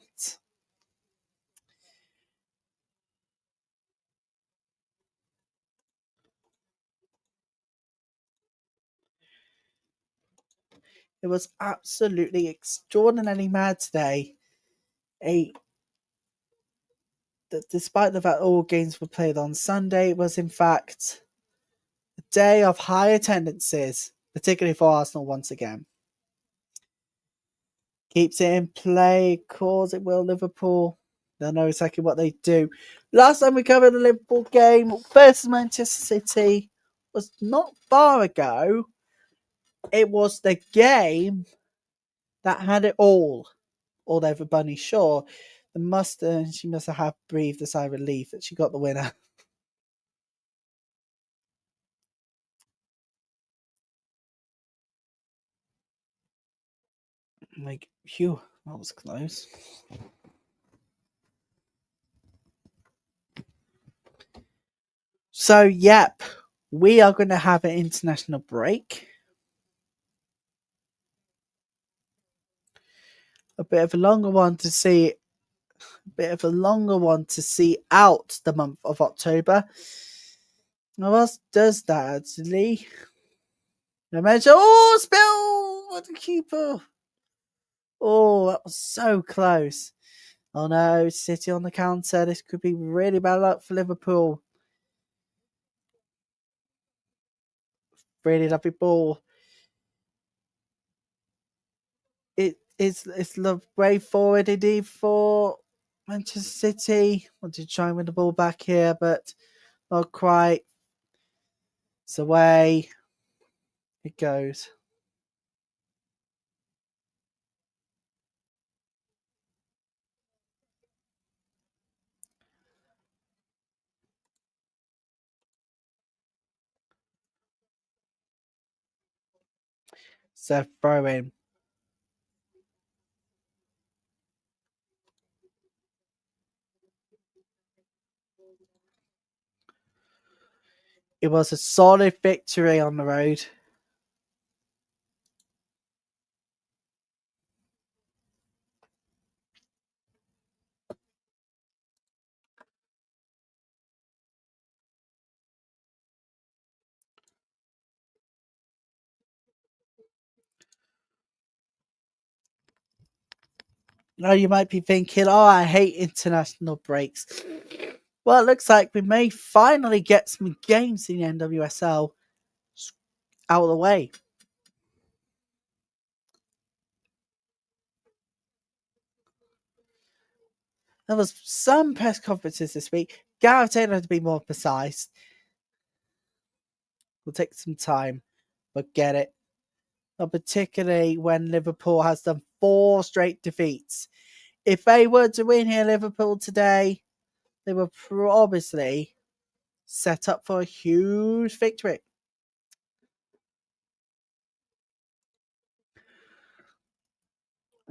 It was absolutely extraordinarily mad today. Despite the fact all games were played on Sunday, it was in fact a day of high attendances, particularly for Arsenal once again. Keeps it in play, calls it will Liverpool. They'll know exactly what they do. Last time we covered the Liverpool game versus Manchester City was not far ago. It was the game that had it all over Bunny Shaw. She must have breathed a sigh of relief that she got the winner. Like, phew, that was close. So, yep, we are going to have an international break. A bit of a longer one to see out the month of October. Now, what does that actually? Imagine, spill! What the keeper? Oh, that was so close. Oh no, City on the counter. This could be really bad luck for Liverpool. Really lovely ball. It's the way forward indeed for Manchester City. Want to try and win the ball back here, but not quite. It's away. It goes. So throw in. It was a solid victory on the road. Now you might be thinking, I hate international breaks. Well, it looks like we may finally get some games in the NWSL out of the way. There was some press conferences this week. Gareth Taylor, to be more precise, will take some time, but get it. Not particularly when Liverpool has done 4 straight defeats. If they were to win here, Liverpool, today, they were probably set up for a huge victory.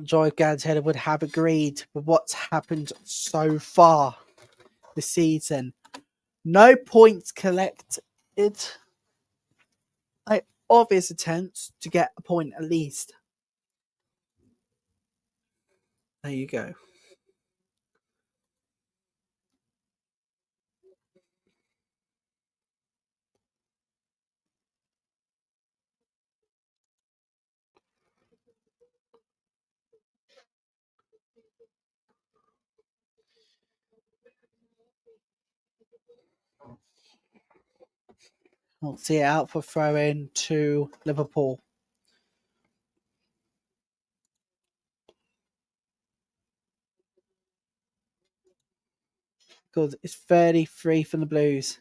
Joy Gareth Taylor would have agreed with what's happened so far this season. No points collected. Obvious attempts to get a point at least. There you go. We'll see it out for throw in to Liverpool. Because it's 33 from the Blues.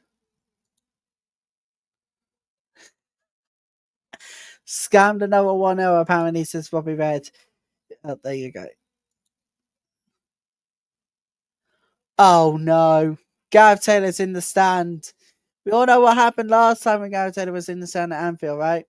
Scammed another 1-0 apparently, says Robbie Red. Oh, there you go. Oh no. Gareth Taylor's in the stand. We all know what happened last time when Gareth Taylor was in the stand at Anfield, right?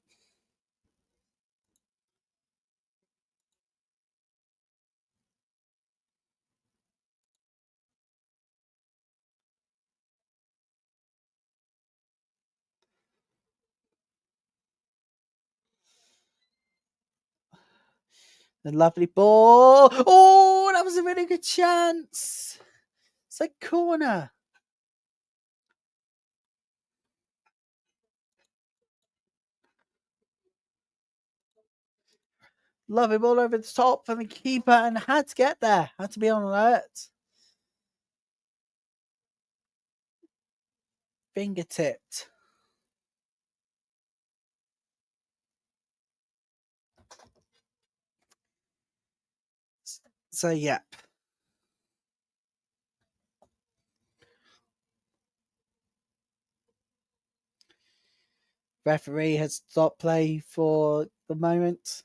The lovely ball. Oh, that was a really good chance. It's a corner. Lovely ball over the top from the keeper and had to get there. Had to be on alert. Finger tipped. So, yep. Referee has stopped play for the moment.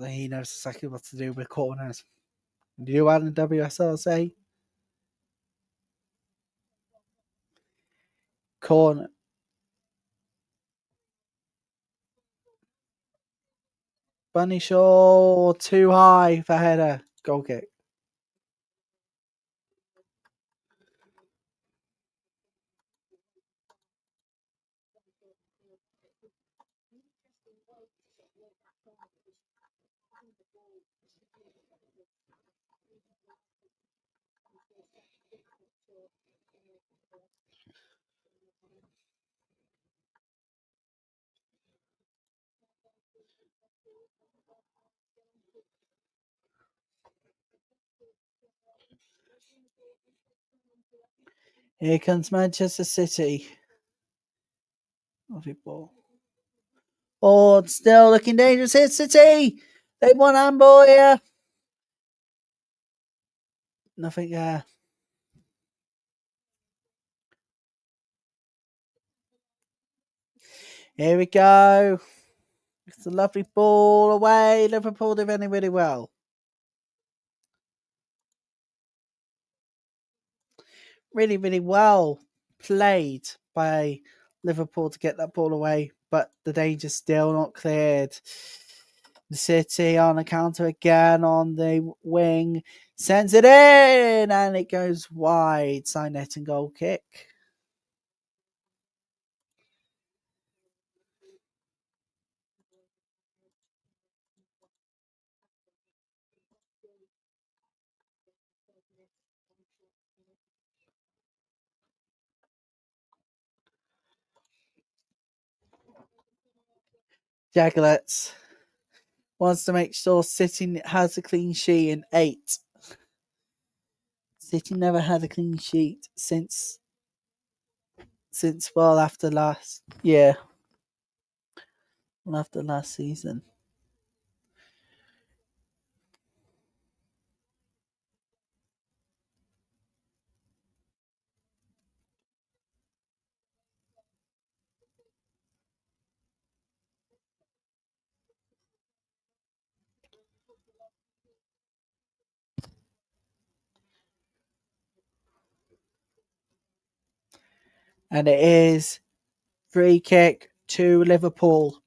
So he knows exactly what to do with corners. Do you add in WSL say? Corner. Bunny Shaw too high for header. Goal kick. Here comes Manchester City. Lovely ball. Oh, it's still looking dangerous here, City. They won handball here. Nothing there. Here we go. It's a lovely ball away. Liverpool defending really well. Really, really well played by Liverpool to get that ball away, but the danger's still not cleared. The City on a counter again on the wing. Sends it in and it goes wide. Side net and goal kick. Jaglets wants to make sure City has a clean sheet in 8. City never had a clean sheet since since after last year. Well, after last season. And it is free kick to Liverpool.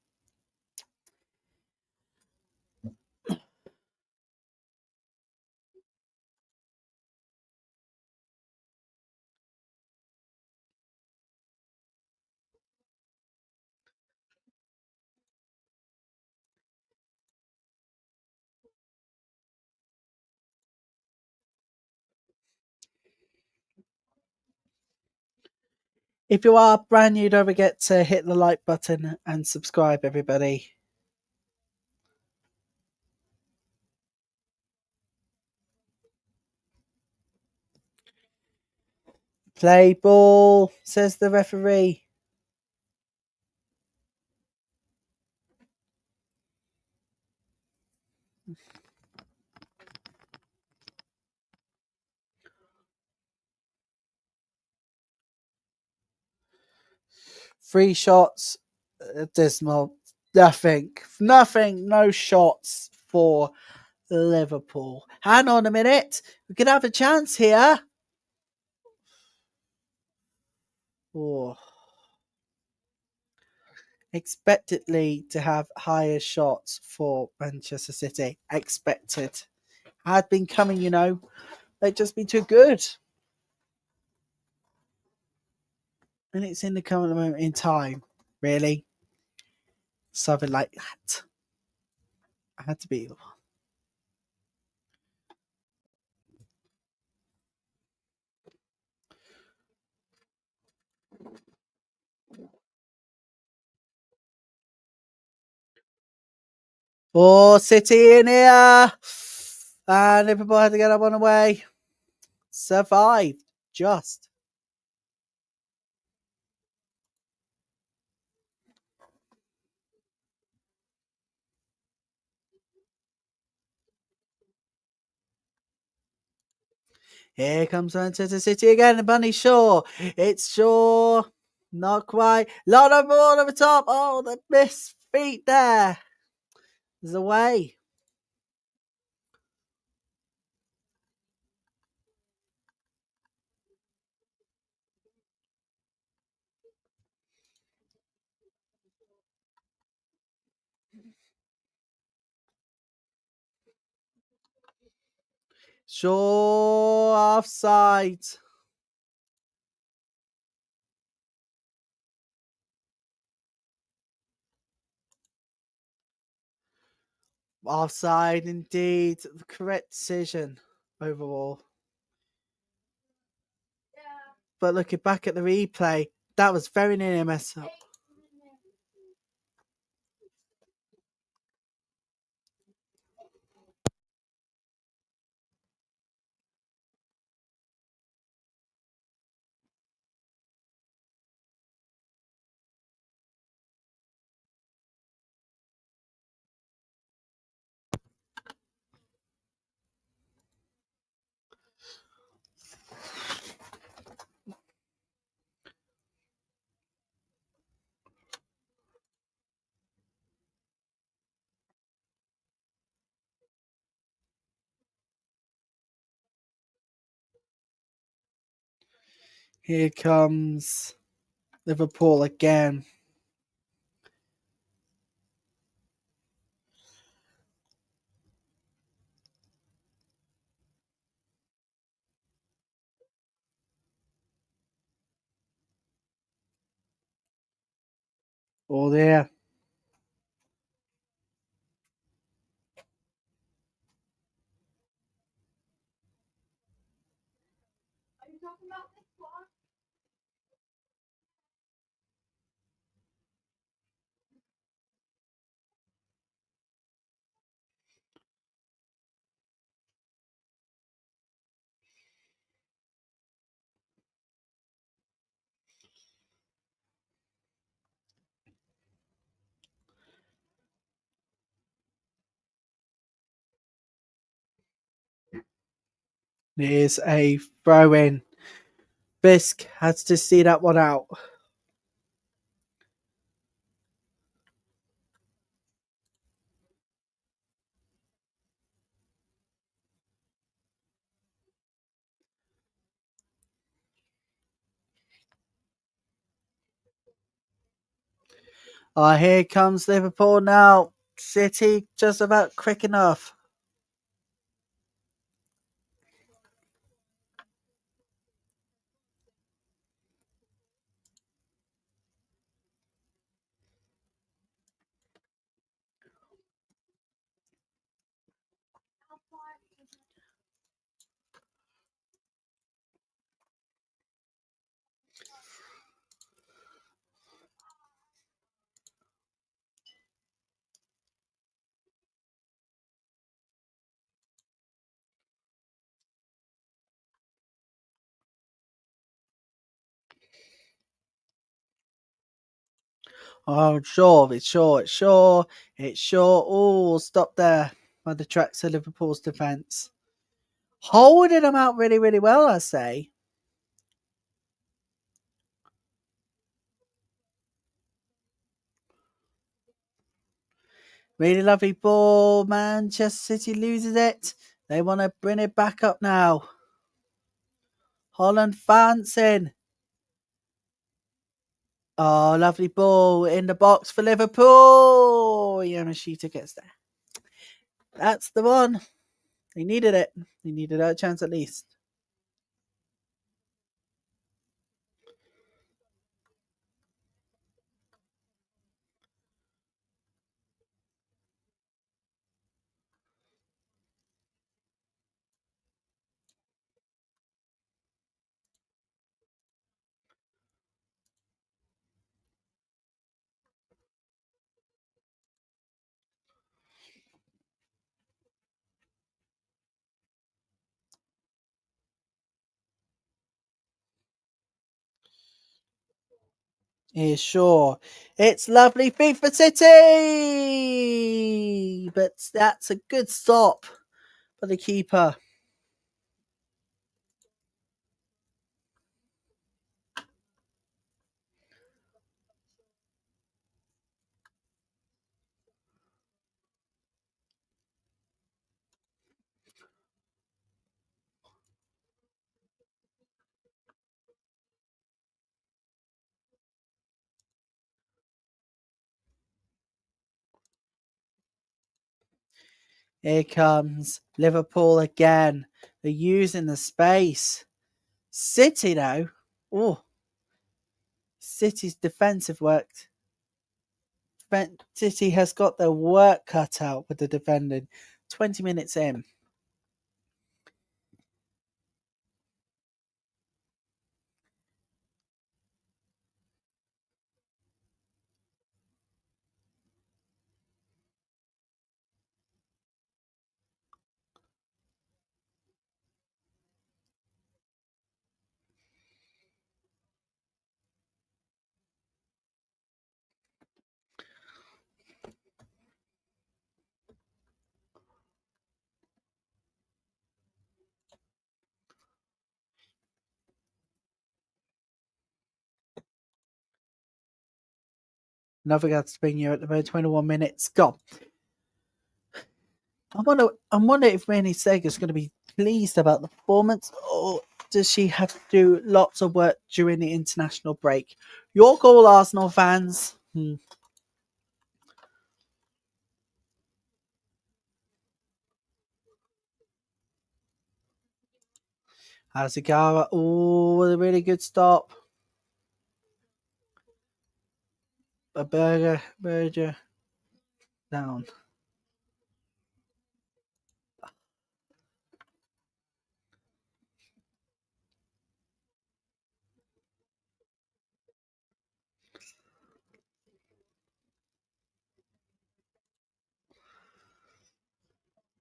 If you are brand new, don't forget to hit the like button and subscribe, everybody. Play ball, says the referee. Three shots, dismal. Nothing, no shots for Liverpool. Hang on a minute. We could have a chance here. Oh. Expectedly to have higher shots for Manchester City. Expected. Had been coming, They'd just been too good. And it's in the current moment in time. Really? Something like that. I had to be. Oh, City in here. And Liverpool had to get up on the way. Survived. Just. Here comes Manchester City again. The Bunny Shaw. It's Shaw. Not quite. Lot of ball over top. Oh, the missed feet there. There's a way. Shaw offside. Offside indeed. The correct decision overall. But looking back at the replay, that was very near a mess up. Here comes Liverpool again. Oh, there. Here's a throw in. Bisk has to see that one out. Here comes Liverpool now. City just about quick enough. Oh, sure. Oh, stop there by the tracks of Liverpool's defence. Holding them out really, really well, I say. Really lovely ball. Manchester City loses it. They want to bring it back up now. Holland advancing. Oh, lovely ball in the box for Liverpool. Yamashita gets there. That's the one. They needed it. They needed that chance at least. Yeah, sure. It's lovely feet for City! But that's a good stop for the keeper. Here comes Liverpool again. They're using the space. City now. Oh, City's defensive work. City has got their work cut out with the defending. 20 minutes in. Another guy to bring you at the moment. 21 minutes gone. I wonder if Manny Sega's going to be pleased about the performance, or does she have to do lots of work during the international break? Your goal, Arsenal fans. Hasegawa. Oh, a really good stop. A Berger down.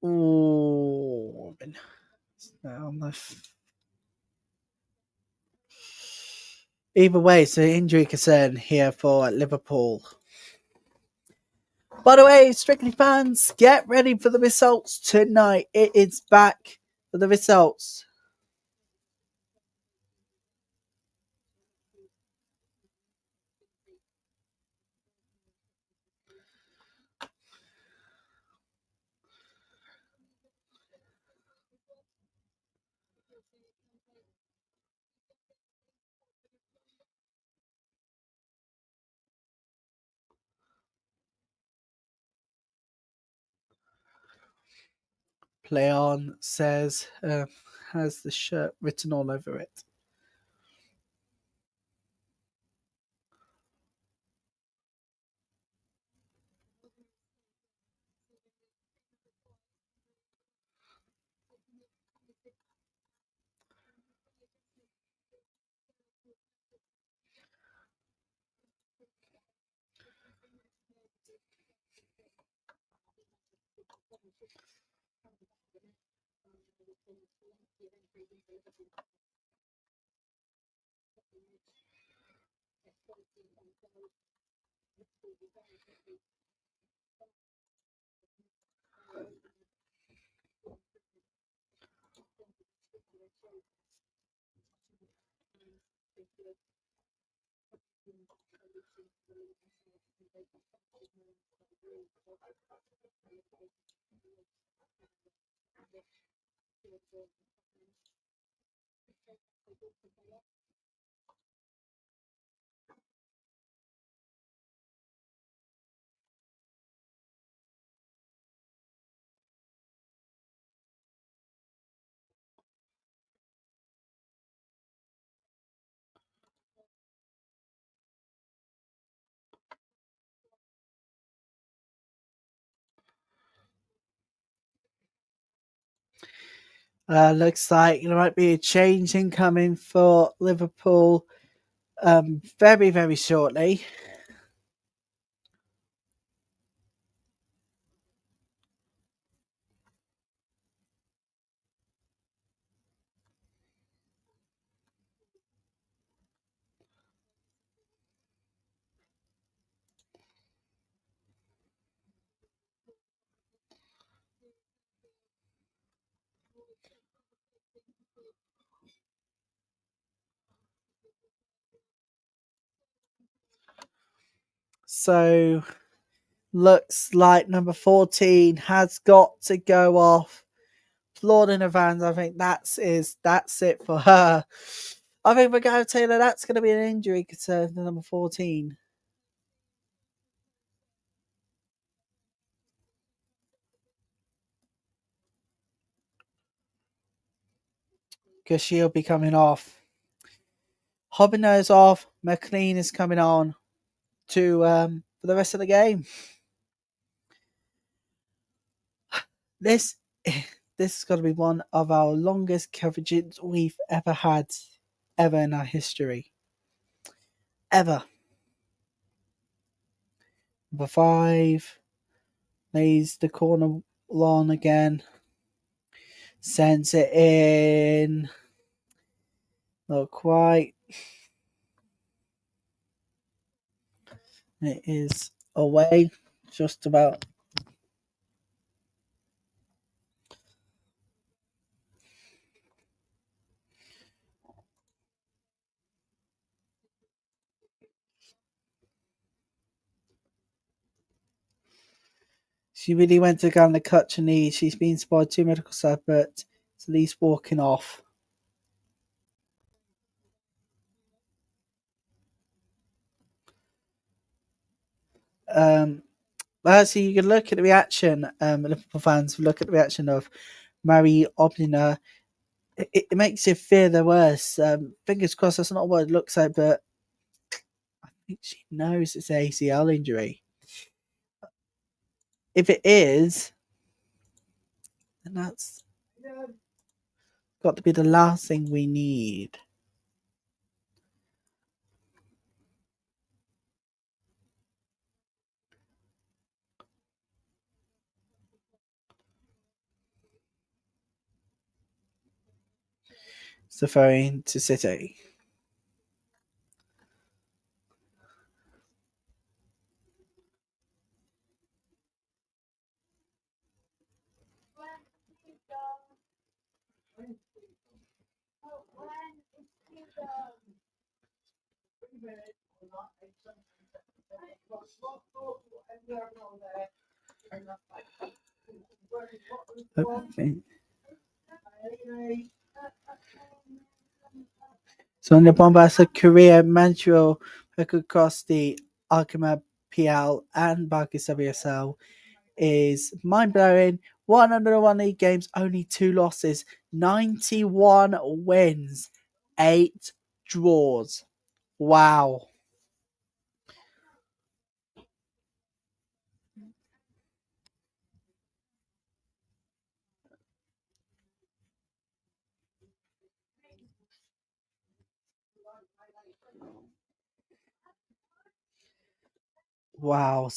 Oh, either way, it's an injury concern here for Liverpool. By the way, Strictly fans, get ready for the results tonight. It is back for the results. Play on says has the shirt written all over it. Looks like there might be a change incoming for Liverpool very, very shortly. So looks like number 14 has got to go off. Flawed Evans, I think that's it for her. I think we're going to Taylor, that's going to be an injury concern for number 14. Because she'll be coming off. Hobino's off. McLean is coming on to for the rest of the game. This has got to be one of our longest coverages we've ever had, ever in our history. Ever. Number 5 lays the corner lawn again. Sends it in. Not quite. It is away. Just about. She really went to go on the cut her knee. She's been spotted 2 medical staff, but it's at least walking off. So you can look at the reaction, Liverpool fans look at the reaction of Mary Obnina. It makes you fear the worst. Fingers crossed that's not what it looks like, but I think she knows it's an ACL injury. If it is, then that's got to be the last thing we need. So throwing to City. Okay. So in the Bombastic career managerial record across the SWPL and Barclays WSL is mind-blowing. 101 league games, only 2 losses, 91 wins, 8 draws. Wow. Wow.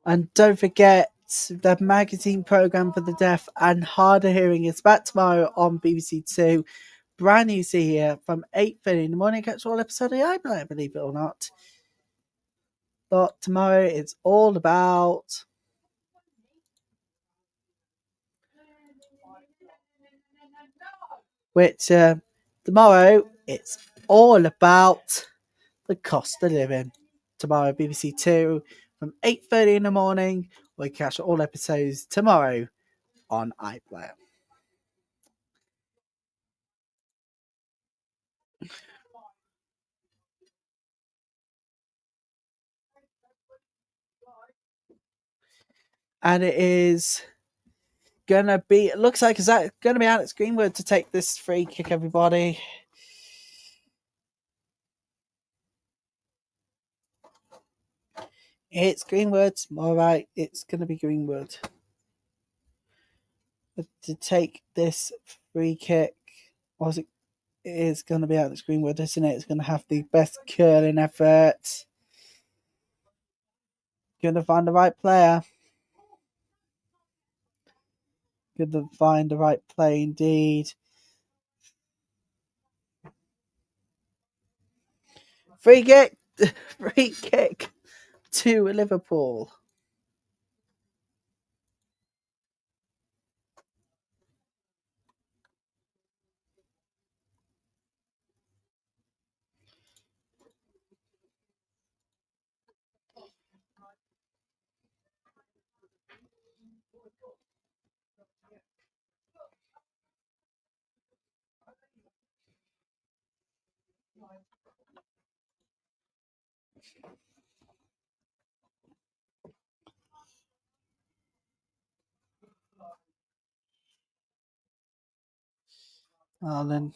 And don't forget the magazine programme for the deaf and hard of hearing is back tomorrow on BBC Two. Brand new here from 8:30 in the morning. Catch all episode of I believe it or not. But tomorrow it's all about tomorrow it's all about the cost of living. Tomorrow, BBC Two from 8:30 in the morning. We catch all episodes tomorrow on iPlayer. And it is gonna be, it looks like, is that gonna be Alex Greenwood to take this free kick, everybody? It's Greenwood. All right, it's gonna be Greenwood to take this free kick. Or is it? It is gonna be Alex Greenwood, isn't it? It's gonna have the best curling effort. Gonna find the right player. Gonna find the right play indeed. Free kick to Liverpool. Then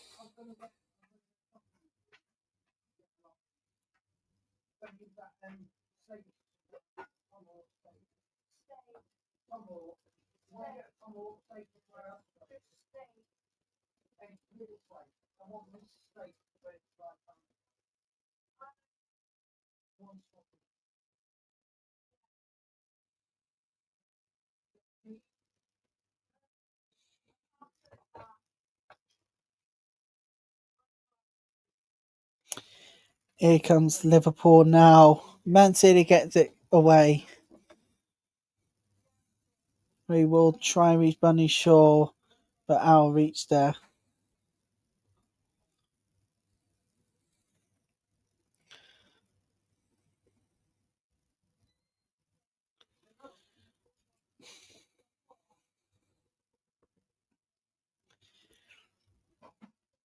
here comes Liverpool now. Man City gets it away. We will try and reach Bunny Shaw, but our reach there.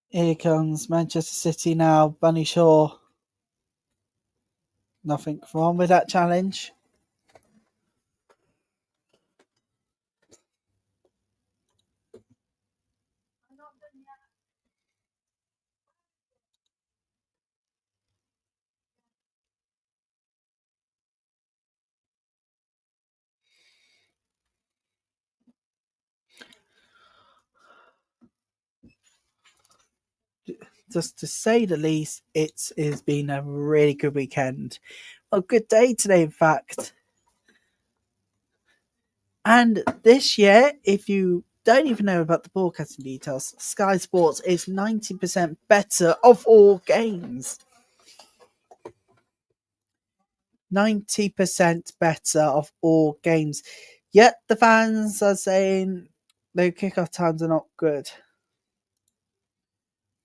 Here comes Manchester City now. Bunny Shaw. Nothing wrong with that challenge. just to say the least, it has been a really good weekend. A good day today, in fact. And this year, if you don't even know about the broadcasting details, Sky Sports is 90% better of all games. 90% better of all games. Yet the fans are saying the kickoff times are not good.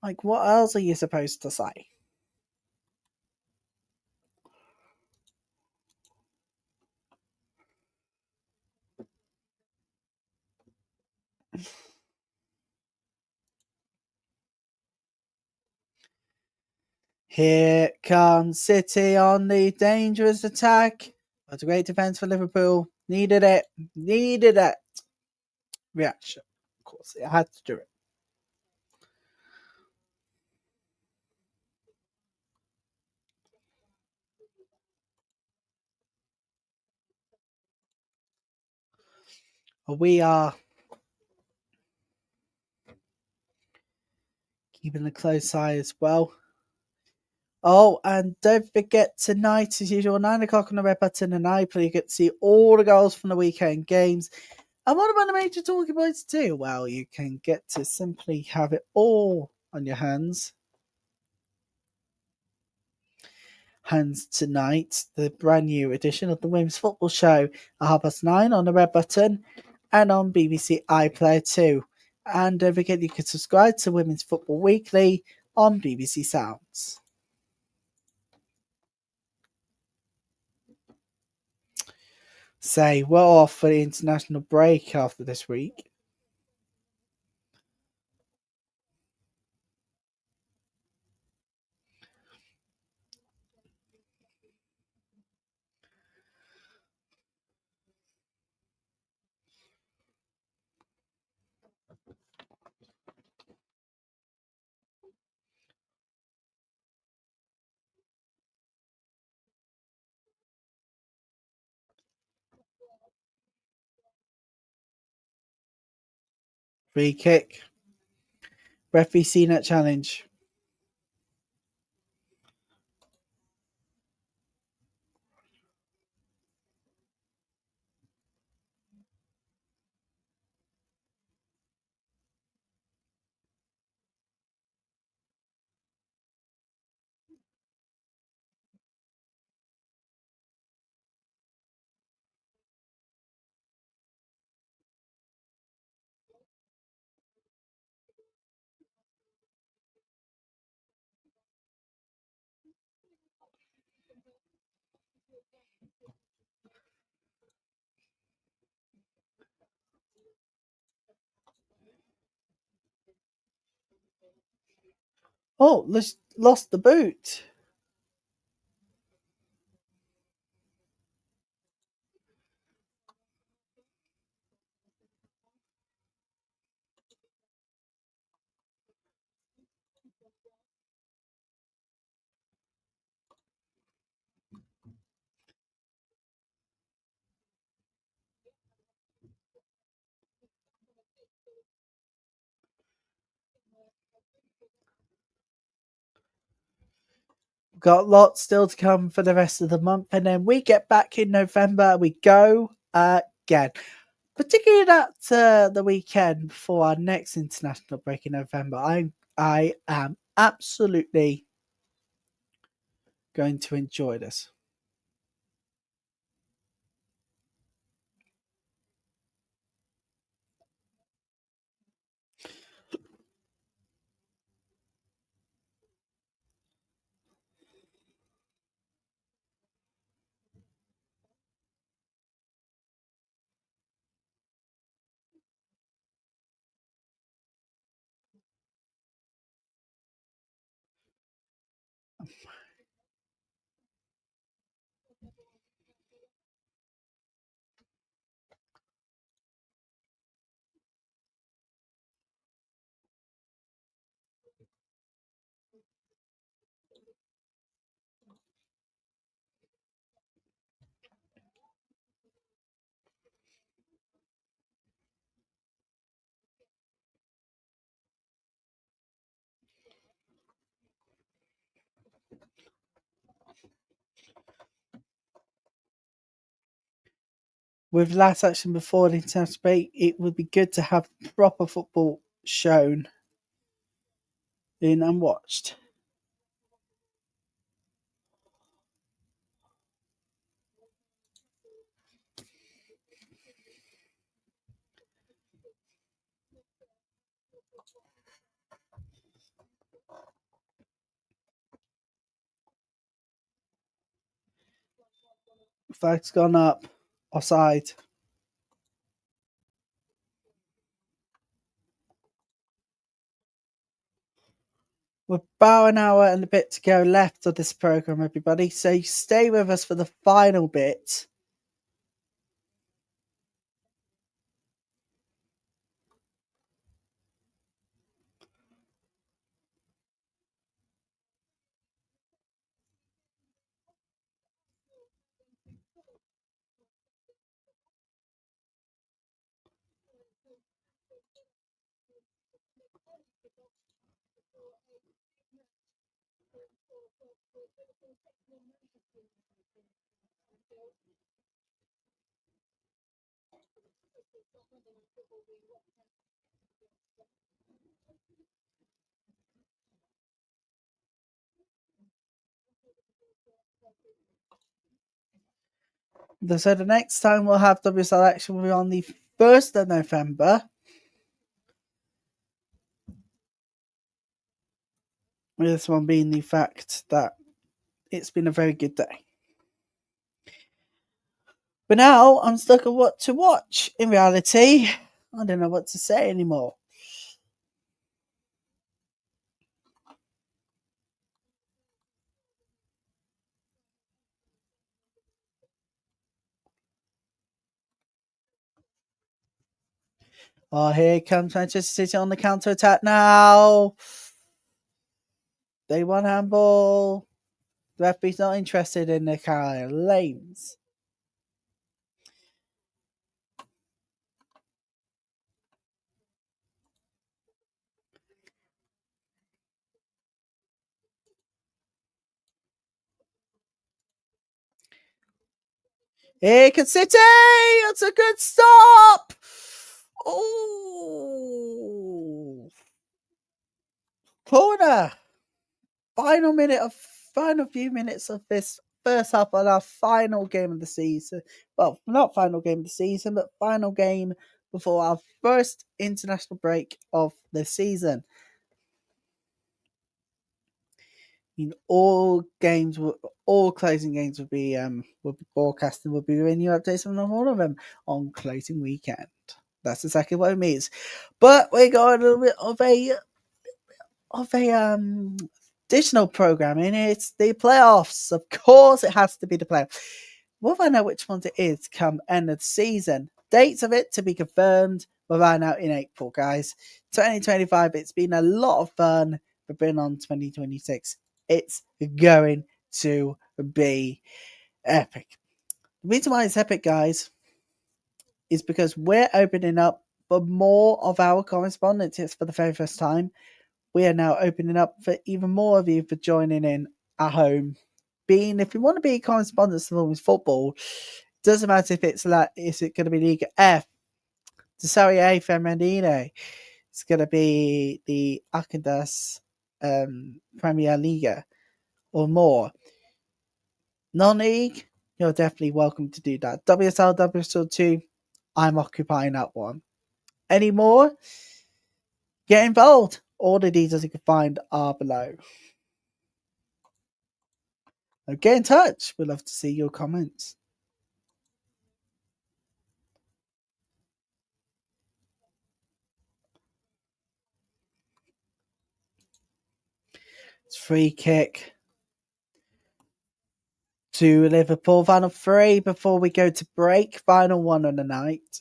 Like, what else are you supposed to say? Here comes City on the dangerous attack. But a great defence for Liverpool. Needed it. Needed it. Reaction. Of course, it had to do it. We are keeping a close eye as well. Oh, and don't forget tonight, as usual, 9 o'clock on the Red Button and iPlayer, you get to see all the goals from the weekend games. And what about the major talking points too? Well, you can get to simply have it all on your hands. Tonight, the brand new edition of the Women's Football Show at 9:30 on the Red Button and on BBC iPlayer 2. And don't forget you can subscribe to Women's Football Weekly on BBC Sounds. We're off for the international break after this week. Free kick. Referee seen that challenge. Oh, lost the boot. Got lots still to come for the rest of the month, and then we get back in November. We go again, particularly at the weekend before our next international break in November. I am absolutely going to enjoy this. with last action before the international break, it would be good to have proper football shown in and watched. Flag's gone up. Offside. We're about an hour and a bit to go left of this program, everybody. So stay with us for the final bit. So the next time we'll have WSL action will be on the 1st of November. This one being the fact that it's been a very good day. But now I'm stuck on what to watch. In reality, I don't know what to say anymore. Oh, here comes Manchester City on the counter attack now. They won handball. The referee's not interested in the car lanes. Here can City! That's a good stop! Oh! Corner! Final few minutes of this first half on our final game of the season. Well, not final game of the season, but final game before our first international break of the season. All closing games will be broadcast and we'll be bringing you updates on all of them on closing weekend. That's exactly what it means. But we got a little bit of a additional programming. It's the playoffs. Of course, it has to be the playoffs. We'll find out which ones it is come end of the season. Dates of it to be confirmed. We'll find out in April, guys. 2025. It's been a lot of fun. We've been on 2026. It's going to be epic. The reason why it's epic, guys, is because we're opening up for more of our correspondents for the very first time. We are now opening up for even more of you for joining in at home. If you want to be correspondents of women's football, doesn't matter if is it going to be Liga F, the Serie A Femenile, it's going to be the Acadas Premier Liga or more. Non-league, you're definitely welcome to do that. WSL, WSL2, I'm occupying that one. Any more? Get involved. All the details you can find are below. Now get in touch. We'd love to see your comments. It's free kick to Liverpool. Final 3 before we go to break. Final 1 on the night.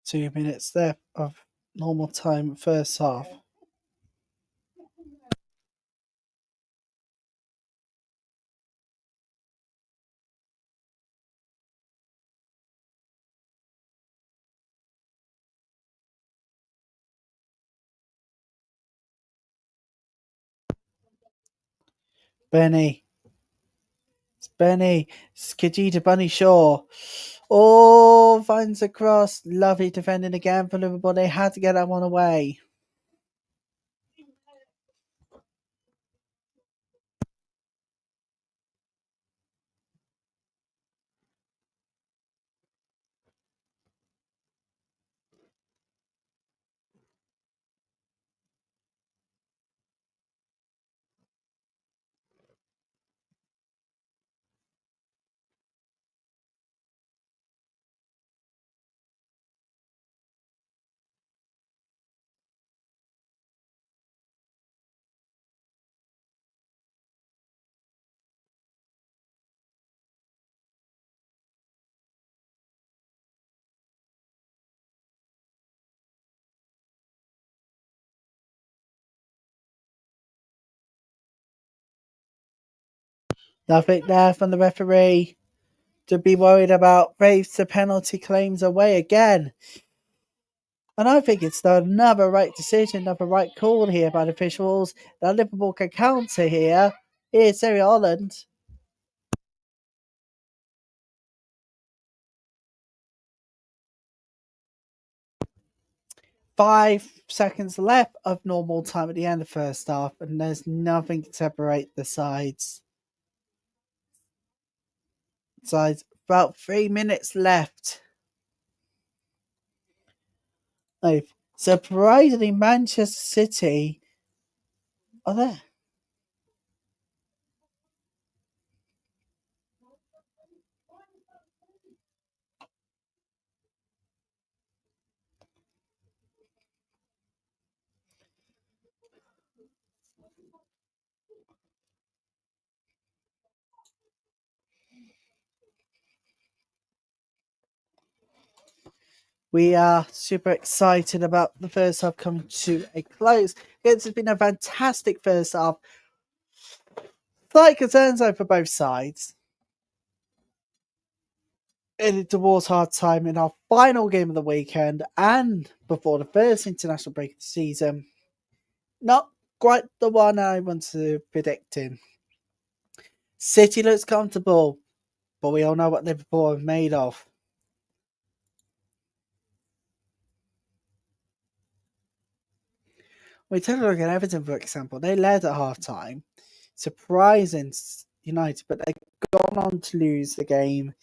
2 minutes there of normal time first half. Benny. It's Benny. It's Kajita Bunny Shaw. Oh, finds a cross. Lovely defending again for Liverpool. They had to get that one away. Nothing there from the referee to be worried about. Raves the penalty claims away again. And I think it's another right decision, another right call here by the officials. That Liverpool can counter here. Here's City Holland. 5 seconds left of normal time at the end of the first half, and there's nothing to separate the sides. About 3 minutes left. Surprisingly, Manchester City are there. We are super excited about the first half coming to a close. It's been a fantastic first half. Slight concerns though for both sides. Headed towards hard time in our final game of the weekend and before the first international break of the season. Not quite the one I want to predict in. City looks comfortable, but we all know what Liverpool are made of. We take a look at Everton, for example. They led at half time, surprising United, but they've gone on to lose the game.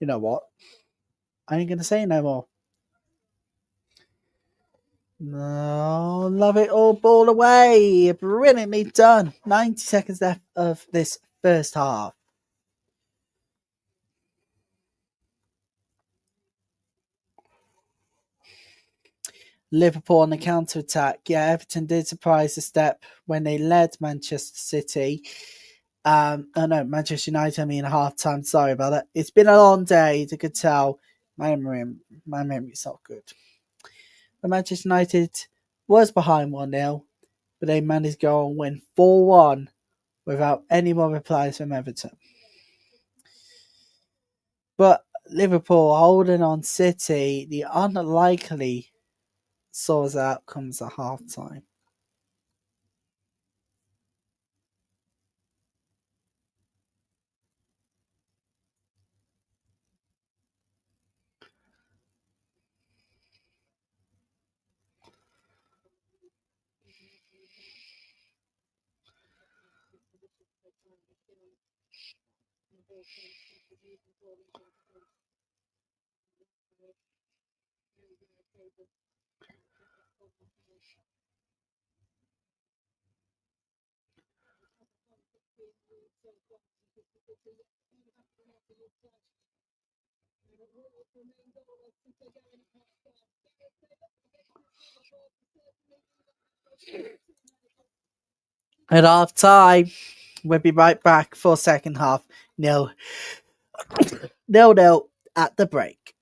You know what? I ain't going to say no more. No, love it all, ball away. Brilliantly done. 90 seconds left of this first half. Liverpool on the counter-attack. Yeah, Everton did surprise a step when they led Manchester City. Manchester United, at half-time. Sorry about that. It's been a long day, you could tell. My memory's not good. But Manchester United was behind 1-0, but they managed to go and win 4-1 without any more replies from Everton. But Liverpool holding on City, the unlikely saw as outcomes at half-time. At half time, we'll be right back for second half. 0-0 at the break.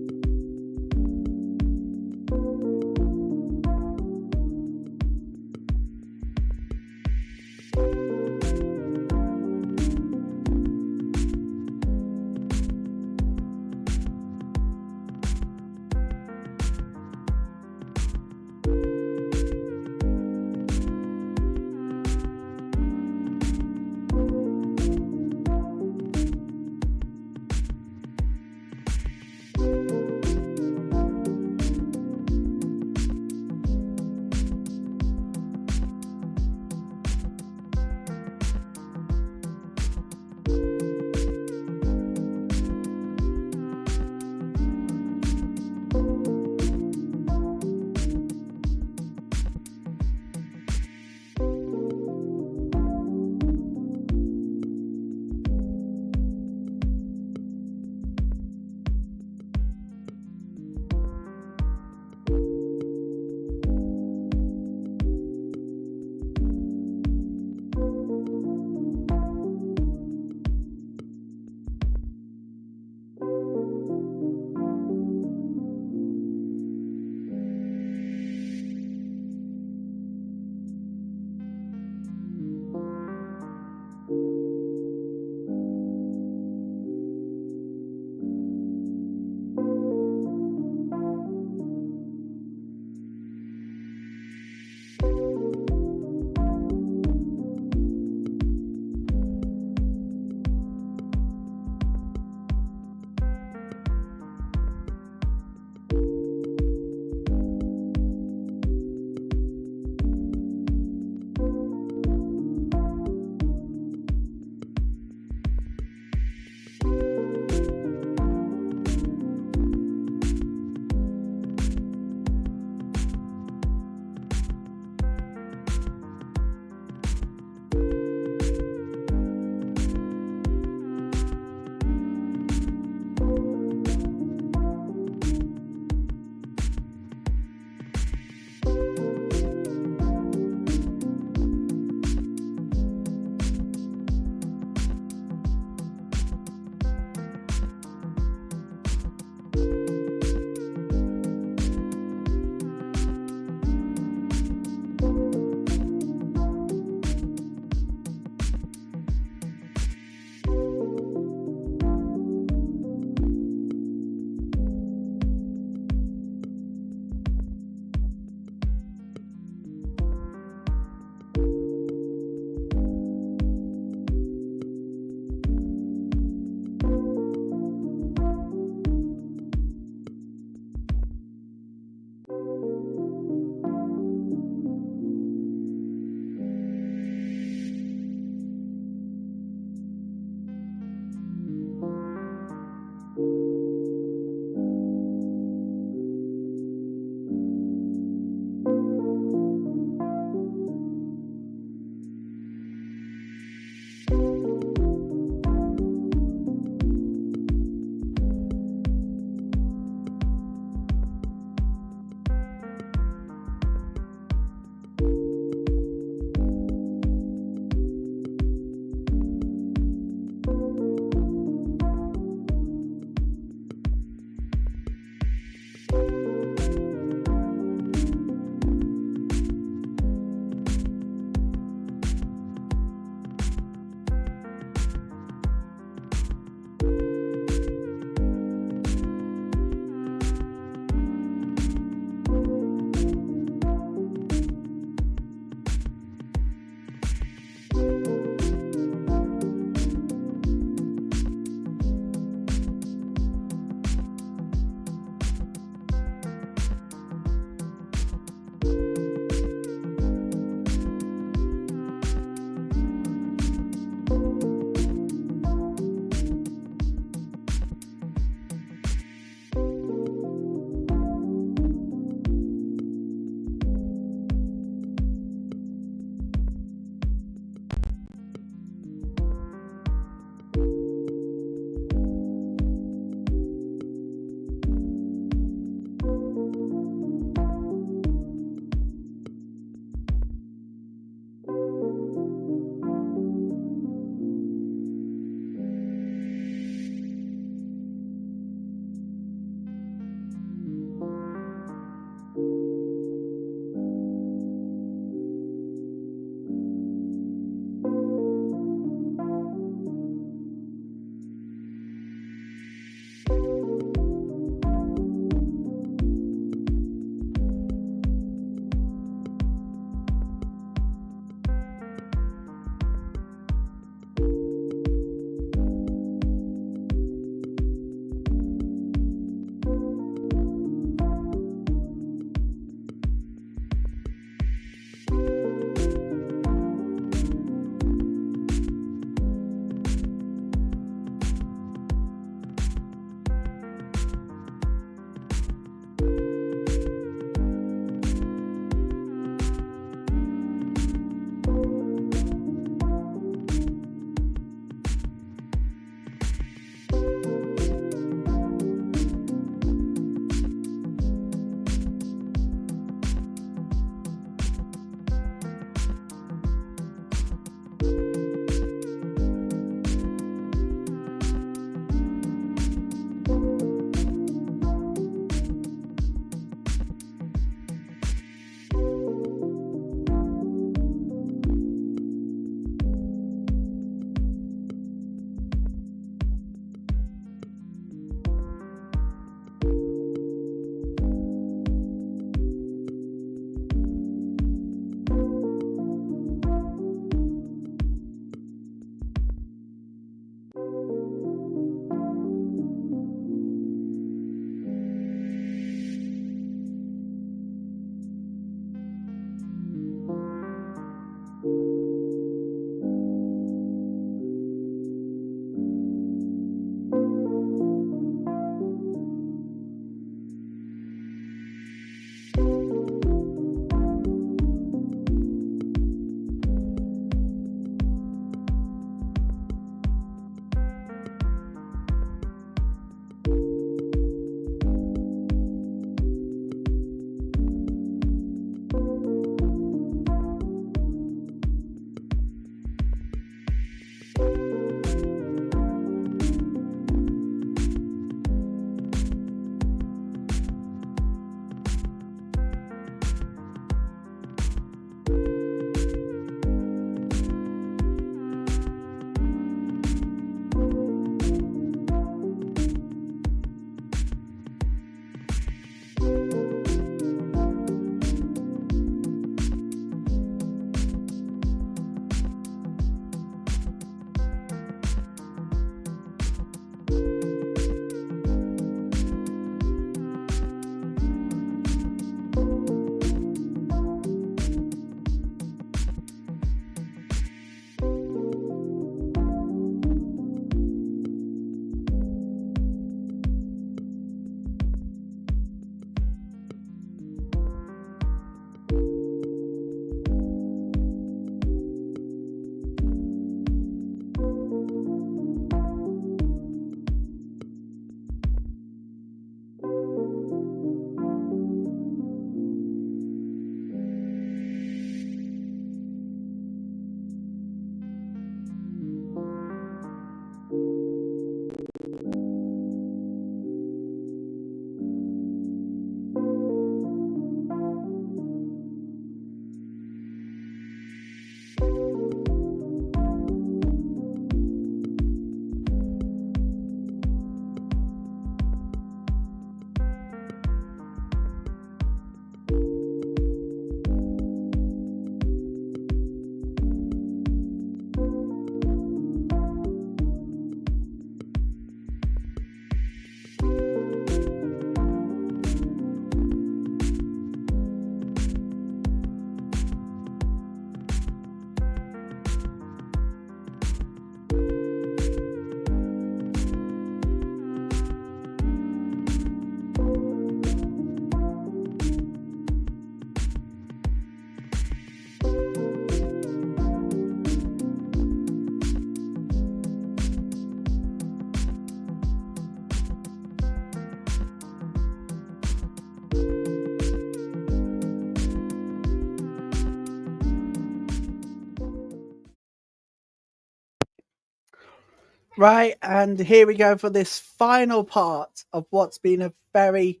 Right, and here we go for this final part of what's been a very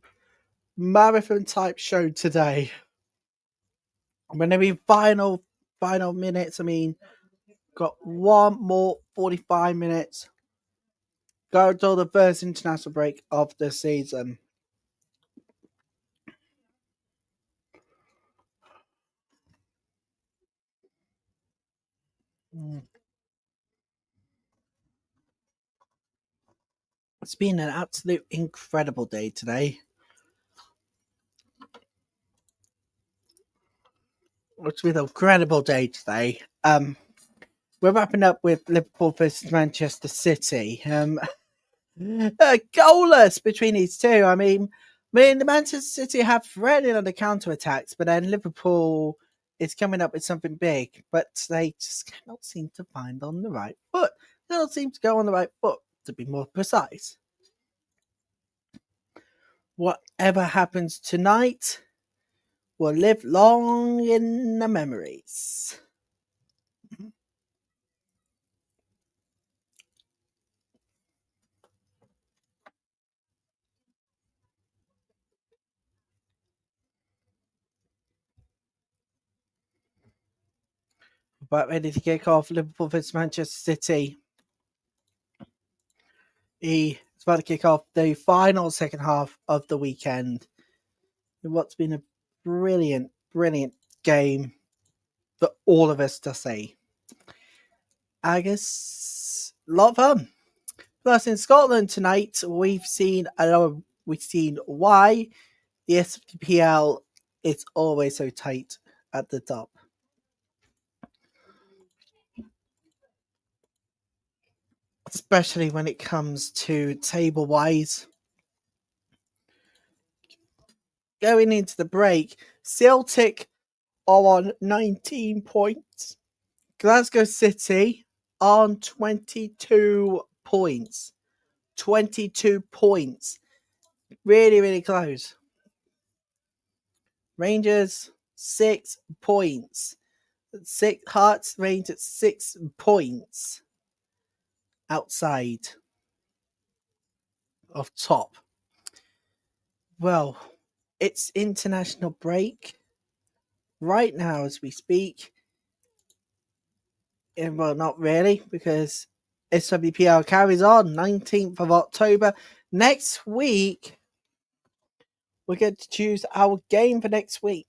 marathon type show today. I'm going to be final minutes. I mean, got one more 45 minutes. Go till the first international break of the season. It's been an absolute incredible day today. It's been an incredible day today. We're wrapping up with Liverpool versus Manchester City. Goalless between these two. I mean, the Manchester City have threatened on the counter attacks, but then Liverpool is coming up with something big, but they just cannot seem to find on the right foot. They don't seem to go on the right foot, to be more precise. Whatever happens tonight will live long in the memories. But ready to kick off Liverpool versus Manchester City. It's about to kick off the final second half of the weekend. In what's been a brilliant game for all of us to see. I guess a lot of fun. Plus, in Scotland tonight, we've seen why the SWPL is always so tight at the top. Especially when it comes to table-wise. Going into the break, Celtic are on 19 points. Glasgow City on 22 points. 22 points. Really close. Rangers, 6 points. Hearts range at 6 points. Outside of top. Well, it's international break right now as we speak. And well, not really, because SWPL carries on 19th of October. Next week, we're going to choose our game for next week.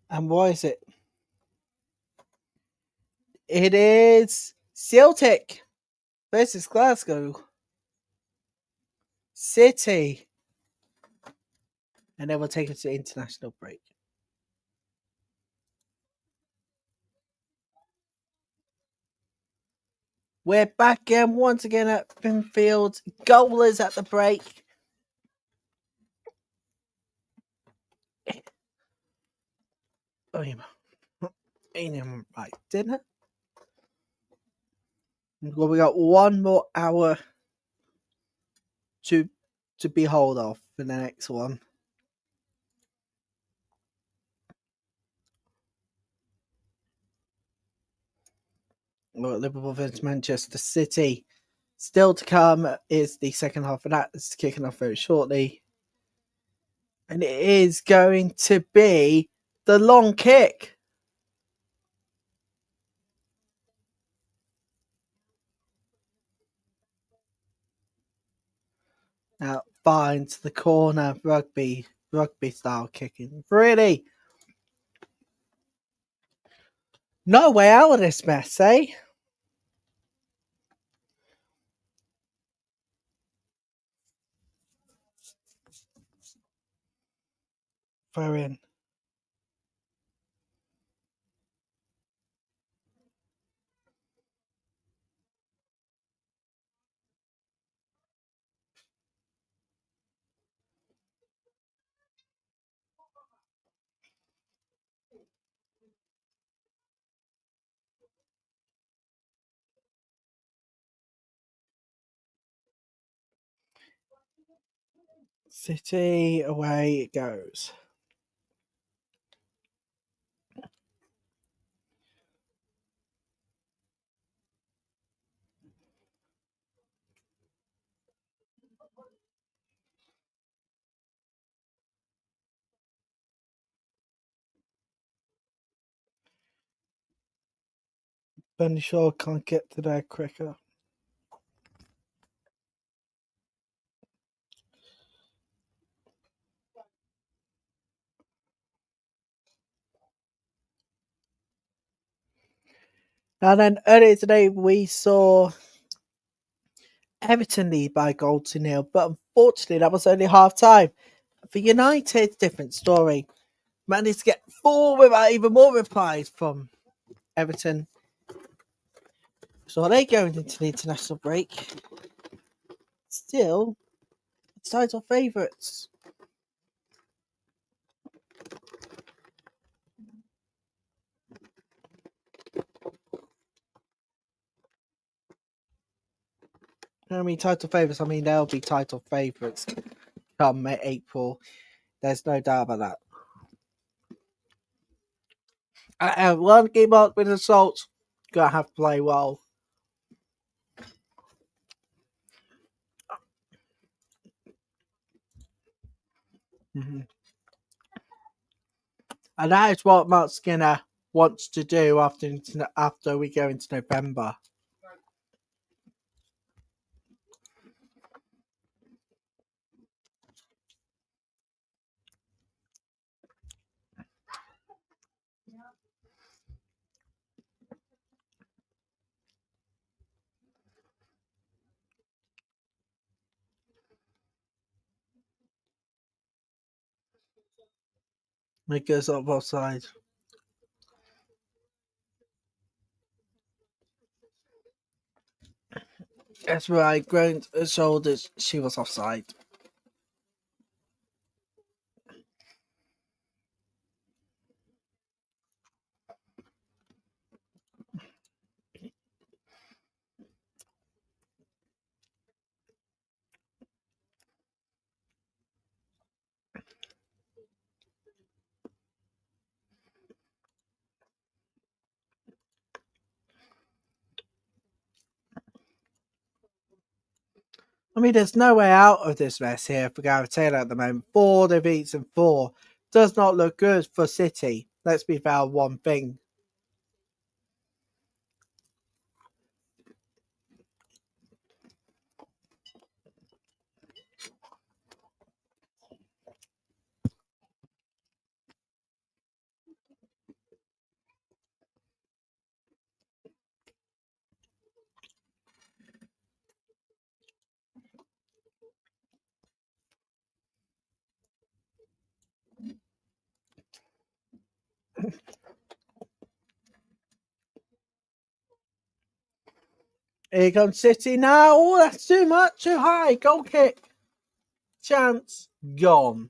And what is it? It is Celtic versus Glasgow City. And then we'll take it to international break. We're back again once again at Finfield. Goallers at the break. Right, dinner. Well, we got one more hour to be hold off for the next one. Well, Liverpool versus Manchester City. Still to come is the second half of that. It's kicking off very shortly. And it is going to be the long kick. Now finds the corner, rugby style kicking. Really, no way out of this mess, eh? Throw in. City, away it goes. Benny Shaw can't get to there quicker. And then earlier today we saw Everton lead by a goal to nil, but unfortunately that was only half time. For United, different story. Managed to get 4 without even more replies from Everton. So they're going into the international break. Still, title favourites. I mean, title favourites. I mean, they'll be title favourites come April. There's no doubt about that. One game out with assault. Gotta have to play well. Mm-hmm. And that is what Mark Skinner wants to do after we go into November. It goes up both sides. That's where I groaned her shoulders. She was offside. I mean, there's no way out of this mess here for Gareth Taylor at the moment. 4 defeats and 4 does not look good for City. Let's be fair on one thing. Here comes City now. Oh, that's too much, too high. Goal kick. Chance gone.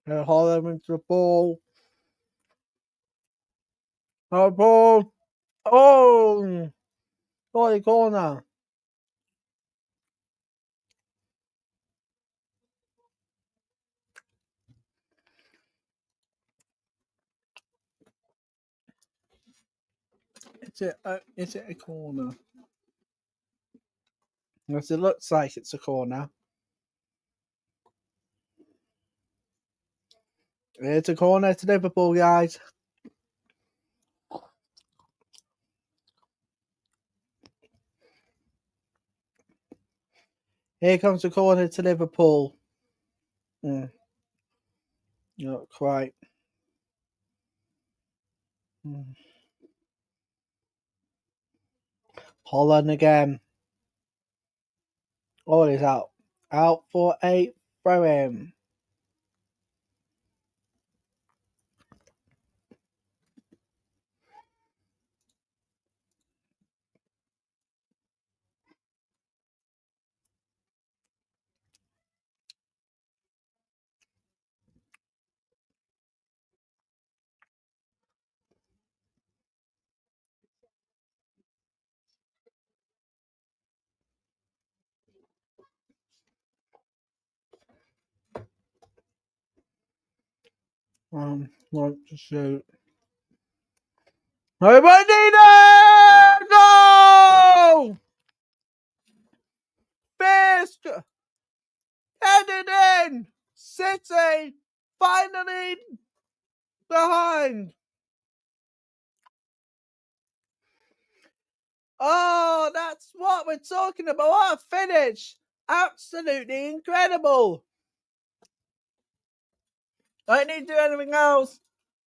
Holland wins the ball. Oh, ball. Oh, body corner. Is it a corner? Yes, it looks like it's a corner. It's a corner to Liverpool, guys. Here comes the corner to Liverpool. Not quite. Holland again. Oh, he's out. Out for a throw-in. Want to shoot. No! Fist! Headed in! City! Finally behind! Oh, that's what we're talking about. What a finish! Absolutely incredible! I don't need to do anything else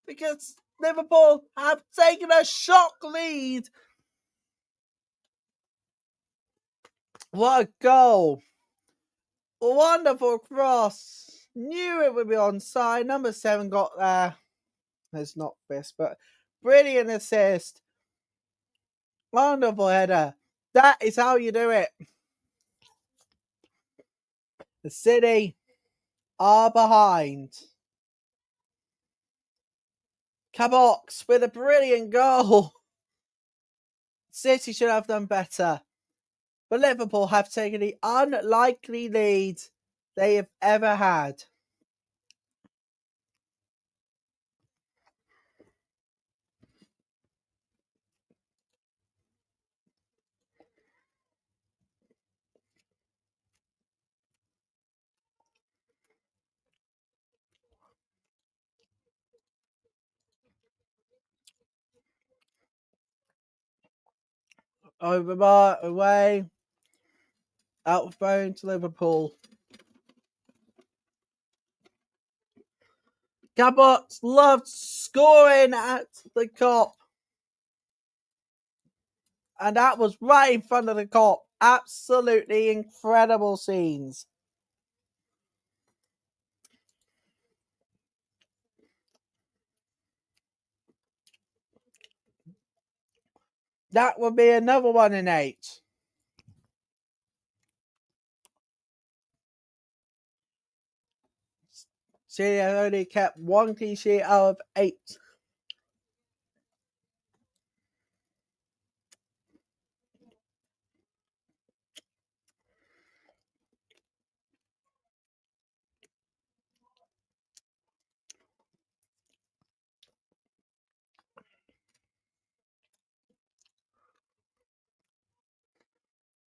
because Liverpool have taken a shock lead. What a goal! Wonderful cross. Knew it would be onside. Number 7 got there. It's not this, but brilliant assist. Wonderful header. That is how you do it. The City are behind. Cabox with a brilliant goal. City should have done better. But Liverpool have taken the unlikely lead they have ever had. Overbar away. Outthrown to Liverpool. Cabot loved scoring at the Kop. And that was right in front of the Kop. Absolutely incredible scenes. That would be another 1 in 8. City have only kept 1 clean sheet out of 8.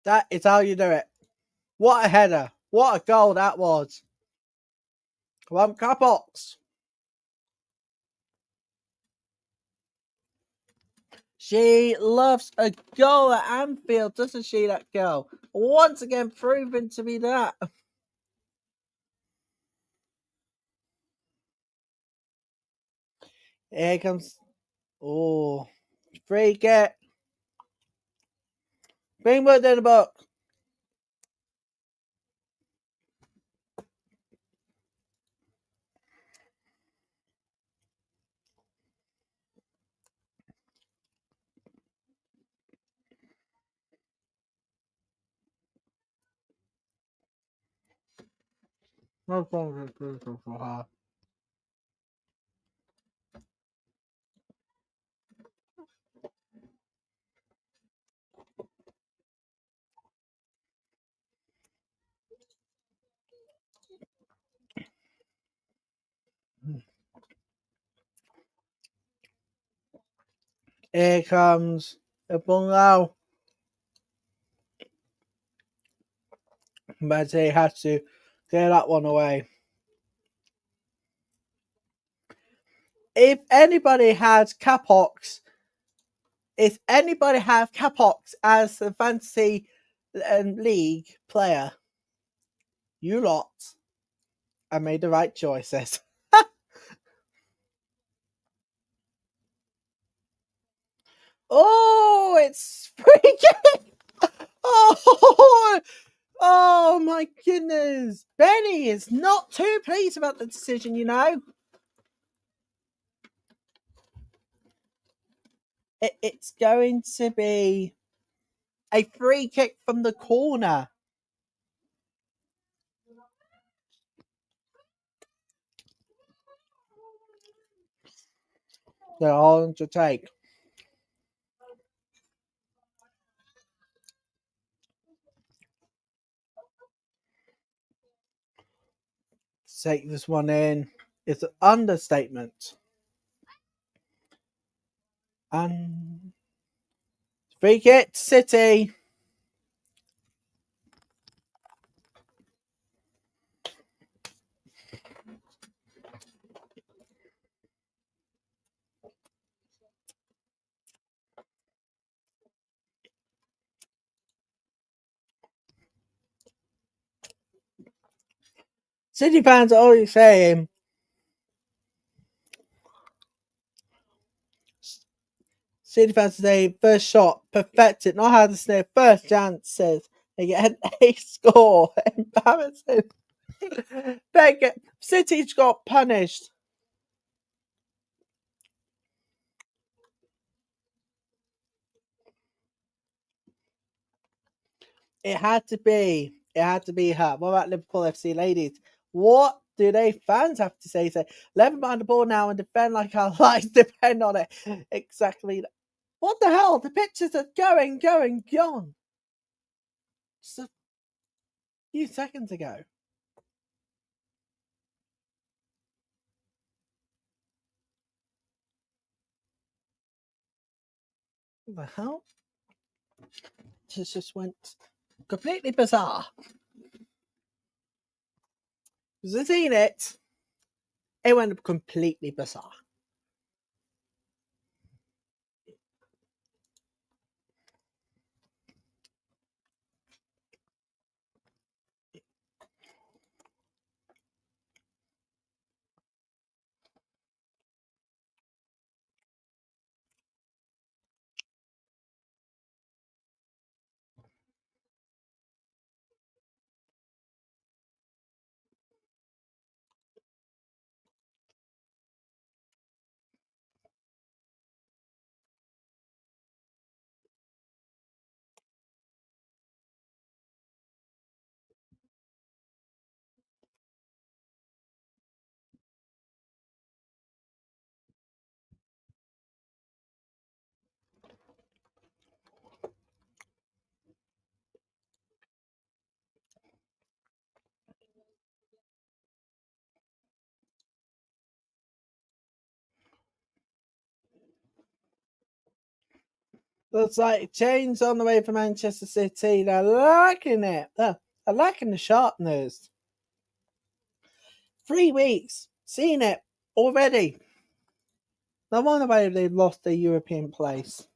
That is how you do it. What a header. What a goal that was. Come on, Capox. She loves a goal at Anfield, doesn't she, that girl? Once again, proven to be that. Here comes. Oh, free kick. Bring Wood in the book. No problem for her. Here comes the ball now. But he has to clear that one away. If anybody has Capox, if anybody have Capox as a fantasy league player, you lot have made the right choices. Oh, it's free kick! Oh my goodness. Benny is not too pleased about the decision, you know. It's going to be a free kick from the corner. They're on to take. Take this one in. is an understatement. And free kick, City. City fans are always saying first shot, perfected, not how to say first chances. They get an A score. Embarrassing. City got punished. It had to be. It had to be her. What about Liverpool FC ladies? What do they fans have to say? Say, let them behind the ball now and defend like our lives depend on it. Exactly. What the hell? The pictures are going, gone. Just a few seconds ago. What the hell? This just went completely bizarre. Because I've seen it. It went completely bizarre. Looks like change on the way for Manchester City. They're liking it. They're liking the sharpness. 3 weeks. Seen it already. No wonder why they've lost their European place.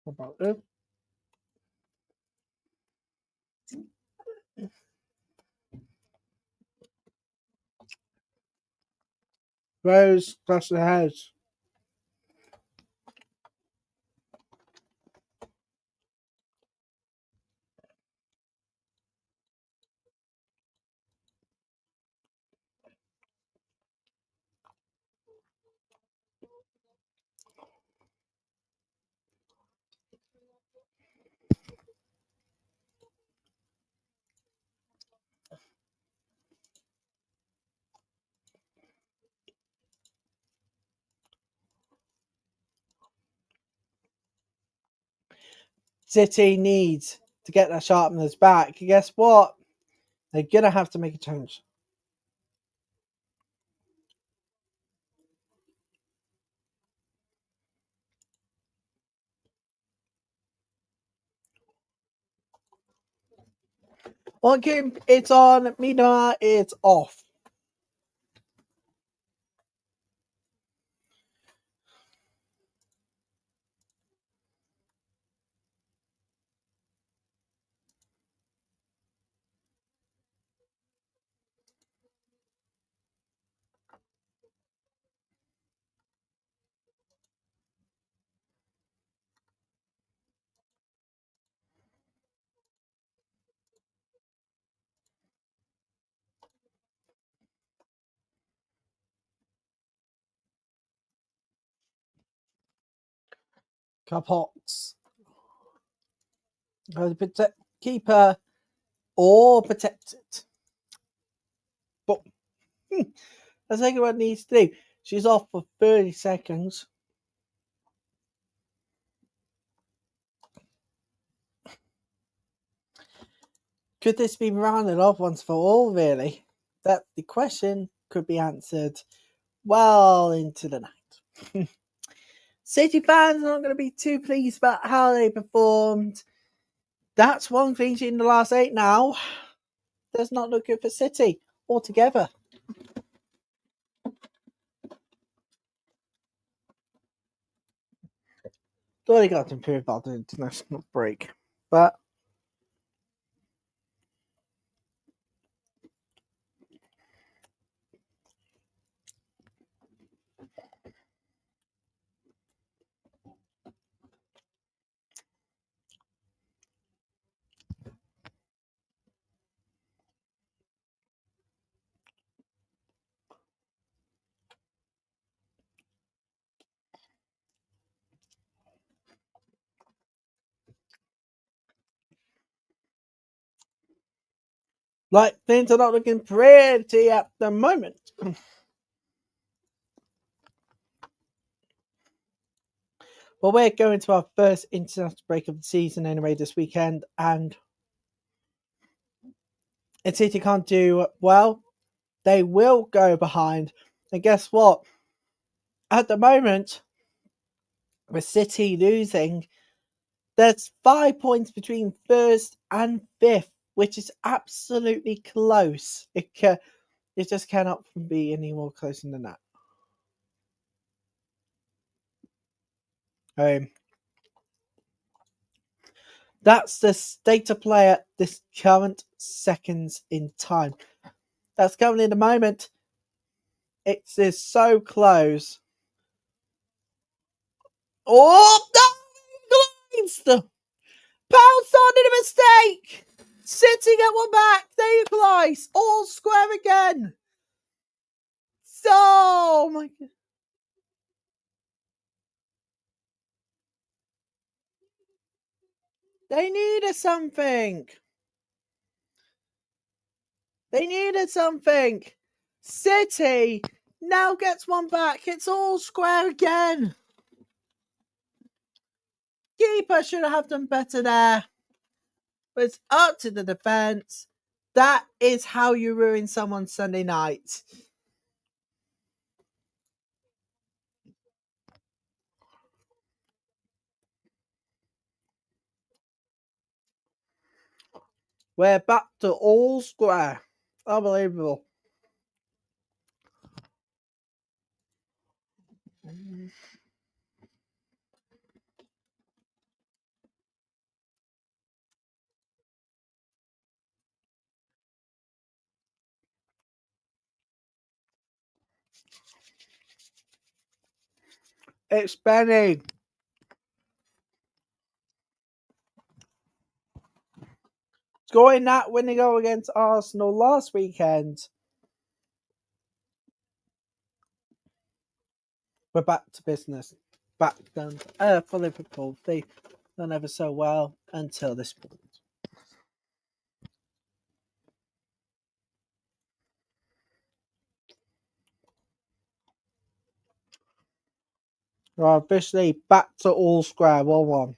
What about them? Rose across the house. City needs to get their sharpness back. Guess what? They're going to have to make a change. One game, it's on. Meanwhile, it's off. Capots. Keeper or protect it. But that's exactly what it needs to do. She's off for 30 seconds. Could this be rounded off once for all, really? That the question could be answered well into the night. City fans are not going to be too pleased about how they performed. That's one clean sheet in the last 8 now. Does not look good for City altogether. Thought they got to improve after the international break. But like things are not looking pretty at the moment. Well, we're going to our first international break of the season anyway this weekend, and if City can't do well, they will go behind. And guess what? At the moment, with City losing, there's 5 points between first and fifth, which is absolutely close. It just cannot be any more closer than that. That's the state of play at this current seconds in time. That's currently the moment. It is so close. Oh, no! Pounced on in a mistake! City get one back. They equalise. All square again. Oh my God. They needed something. They needed something. City now gets one back. It's all square again. Keeper should have done better there. But it's up to the defence. That is how you ruin someone's Sunday night. We're back to all square. Unbelievable. It's Benny. Scoring that winning goal against Arsenal last weekend. We're back to business. Back down to earth for Liverpool. They've done ever so well until this point. We're officially back to all square 1-1.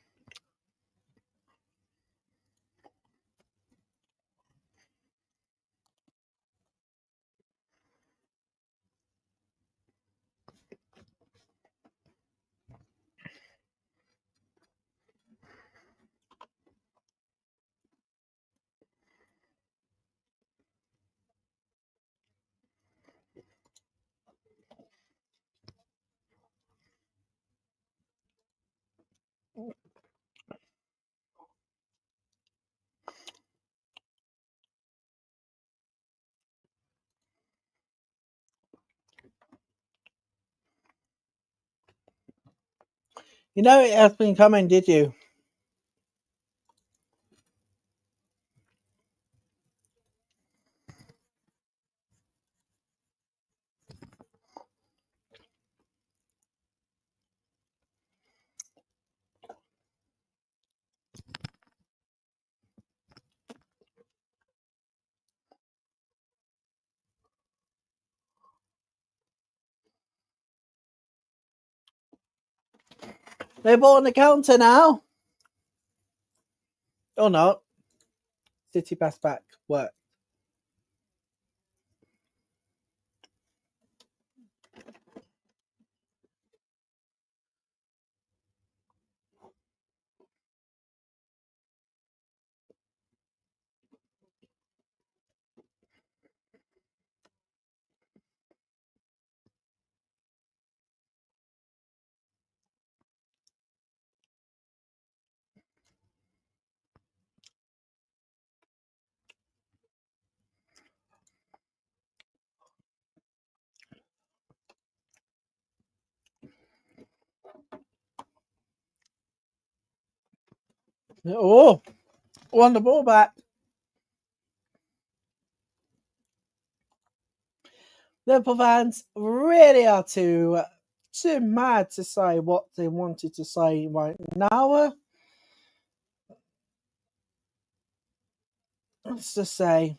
You know it has been coming, did you? Liverpool on the counter now. Or not. City pass back. Work. Oh, won the ball back. Liverpool fans really are too mad to say what they wanted to say right now. Let's just say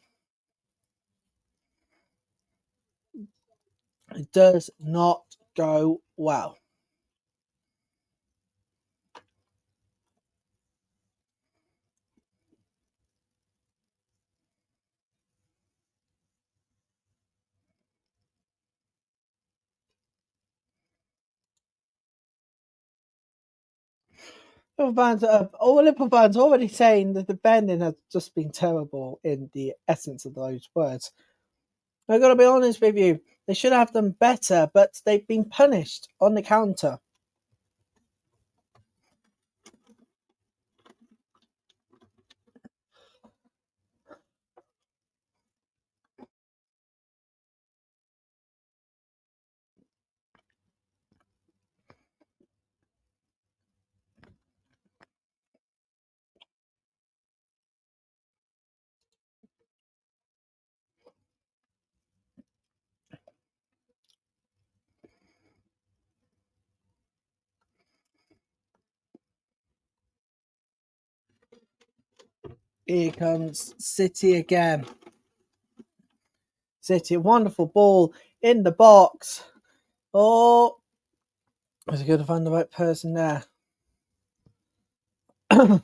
it does not go well. Liverpool fans already saying that the bending has just been terrible in the essence of those words. I've got to be honest with you, they should have done better, but they've been punished on the counter. Here comes City again. City, wonderful ball in the box. Oh, was it good to find the right person there? I'll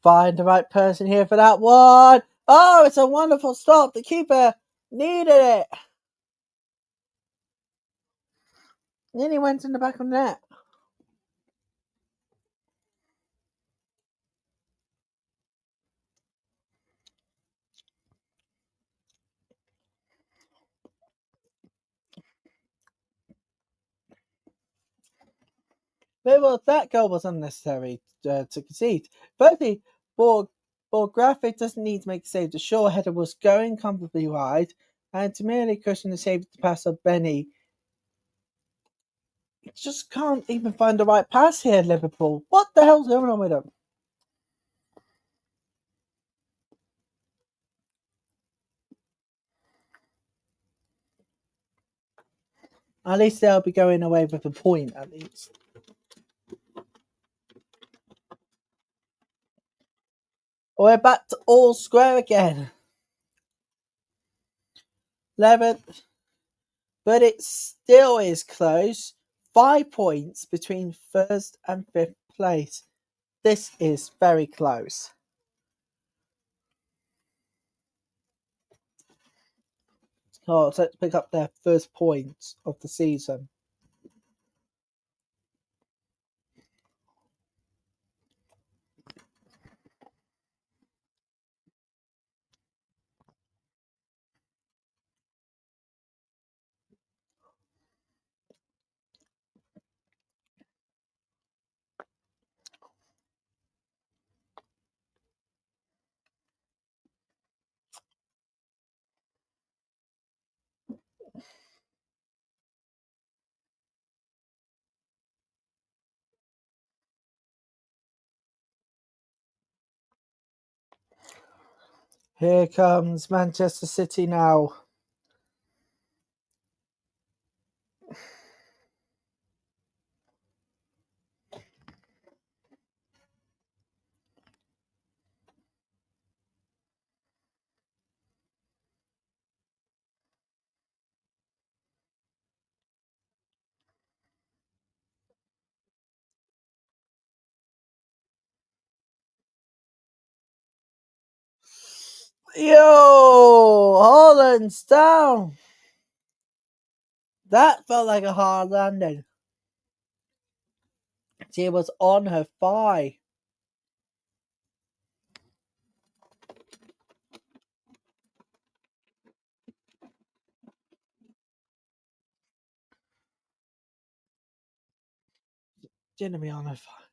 find the right person here for that one. Oh, it's a wonderful stop. The keeper needed it. Nearly went in the back of the net. Well, that goal was unnecessary to concede. Firstly, ball graphic doesn't need to make a save. The short header was going comfortably wide, and to merely cushion the save the pass of Benny. You just can't even find the right pass here, Liverpool. What the hell's going on with them? At least they'll be going away with a point, at least. We're back to all square again. 11th, but it still is close. 5 points between first and fifth place. This is very close. Oh, so let's pick up their first points of the season. Here comes Manchester City now. Yo, Holland's down. That felt like a hard landing. She was on her thigh. Didn't be on her thigh.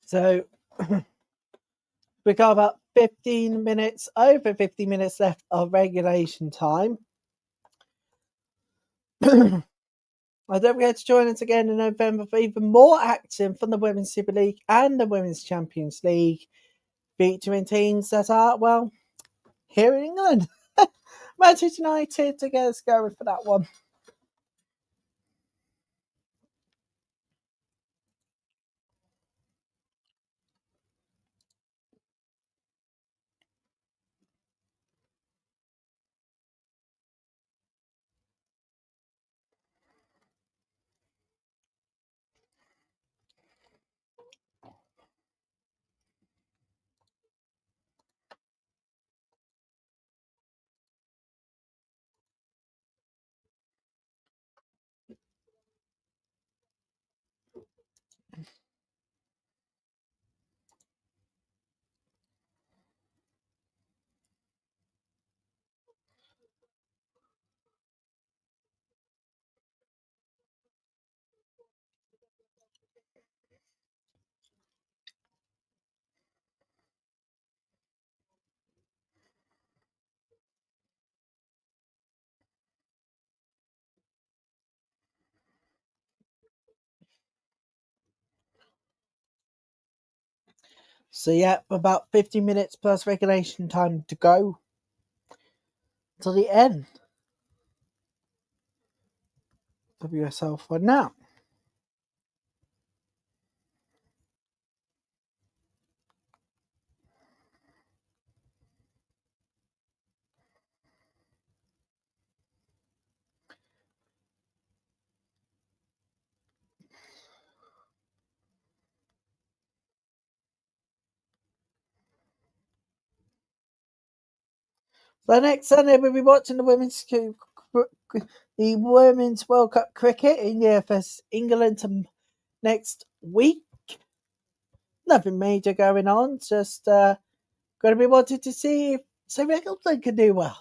So we got about 15 minutes, over 15 minutes left of regulation time. Don't forget to join us again in November for even more action from the Women's Super League and the Women's Champions League, featuring teams that are, well, here in England. Manchester United to get us going for that one. So yeah, about 50 minutes plus regulation time to go to the end. WSL for now. So next Sunday we'll be watching the Women's the Women's World Cup cricket. India versus England next week. Nothing major going on. Just going to be wanting to see if Southampton can do well.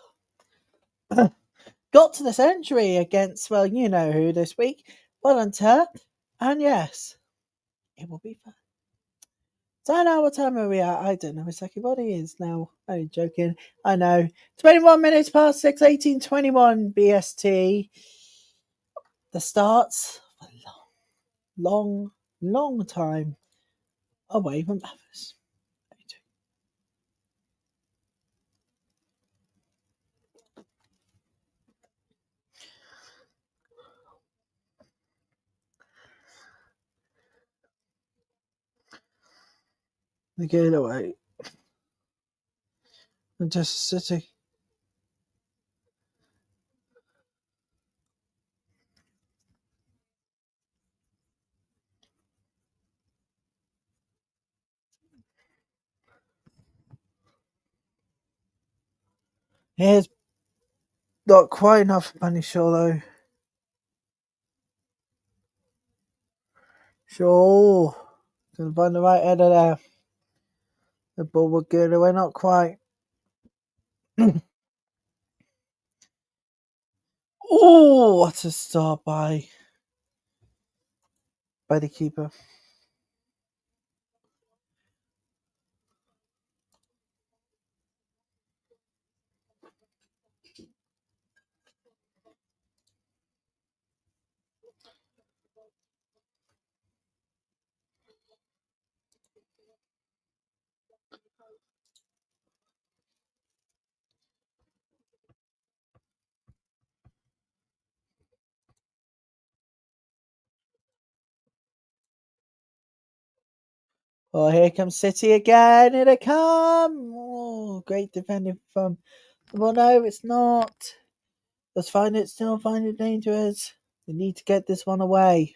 Got to the century against, well, you know who this week. Well done to her. And yes, it will be fun. So I know what time are we at? I don't know exactly what it is now. I'm joking. I know. 21 minutes past 6, 18:21 BST. The starts a long time away from others. They get it away. Manchester City. Here's not quite enough money, sure though. Sure. Gonna find the right header there. The ball was good away, not quite. Oh, what a start by the keeper. Oh, here comes City again. Here they come. Oh, great defending from. Well, no, it's not. Let's find it. Still find it dangerous. They need to get this one away.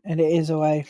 And it is away.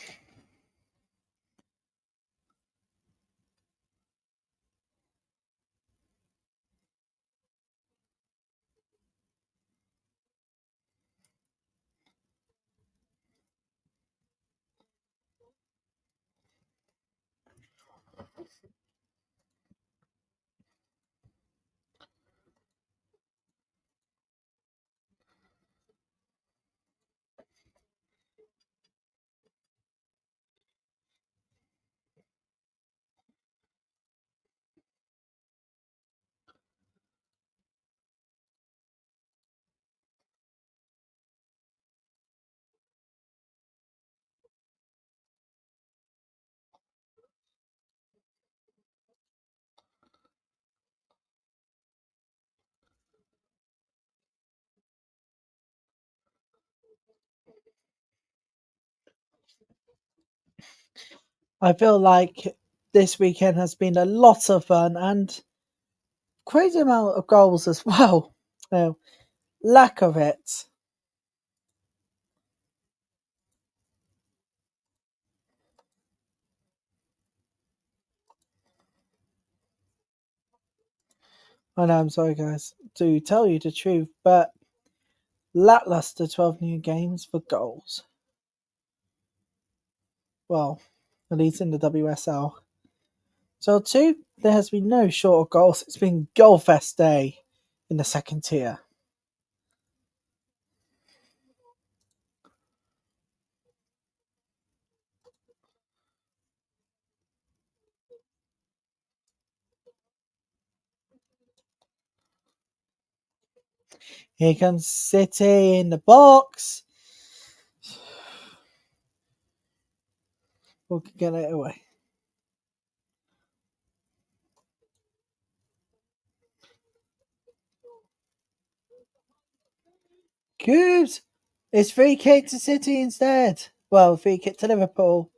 I feel like this weekend has been a lot of fun and crazy amount of goals as well. Lack of it. I know, I'm sorry, guys, to tell you the truth, but lackluster 12 new games for goals. Well, at least in the WSL. So, two, there has been no short of goals. It's been goal fest day in the second tier. Here comes City in the box. We can get it away. Cubes! It's free kick to City instead. Well, free kick to Liverpool.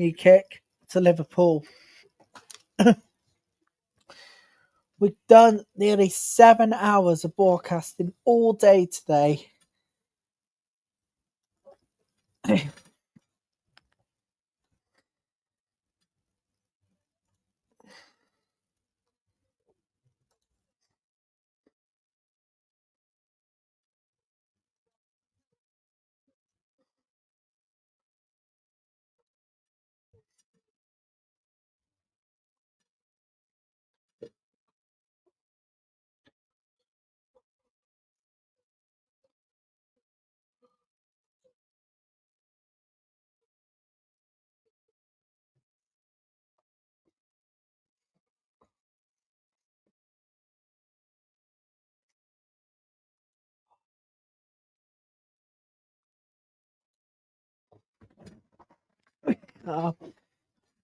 New kick to Liverpool. We've done nearly 7 hours of broadcasting all day today.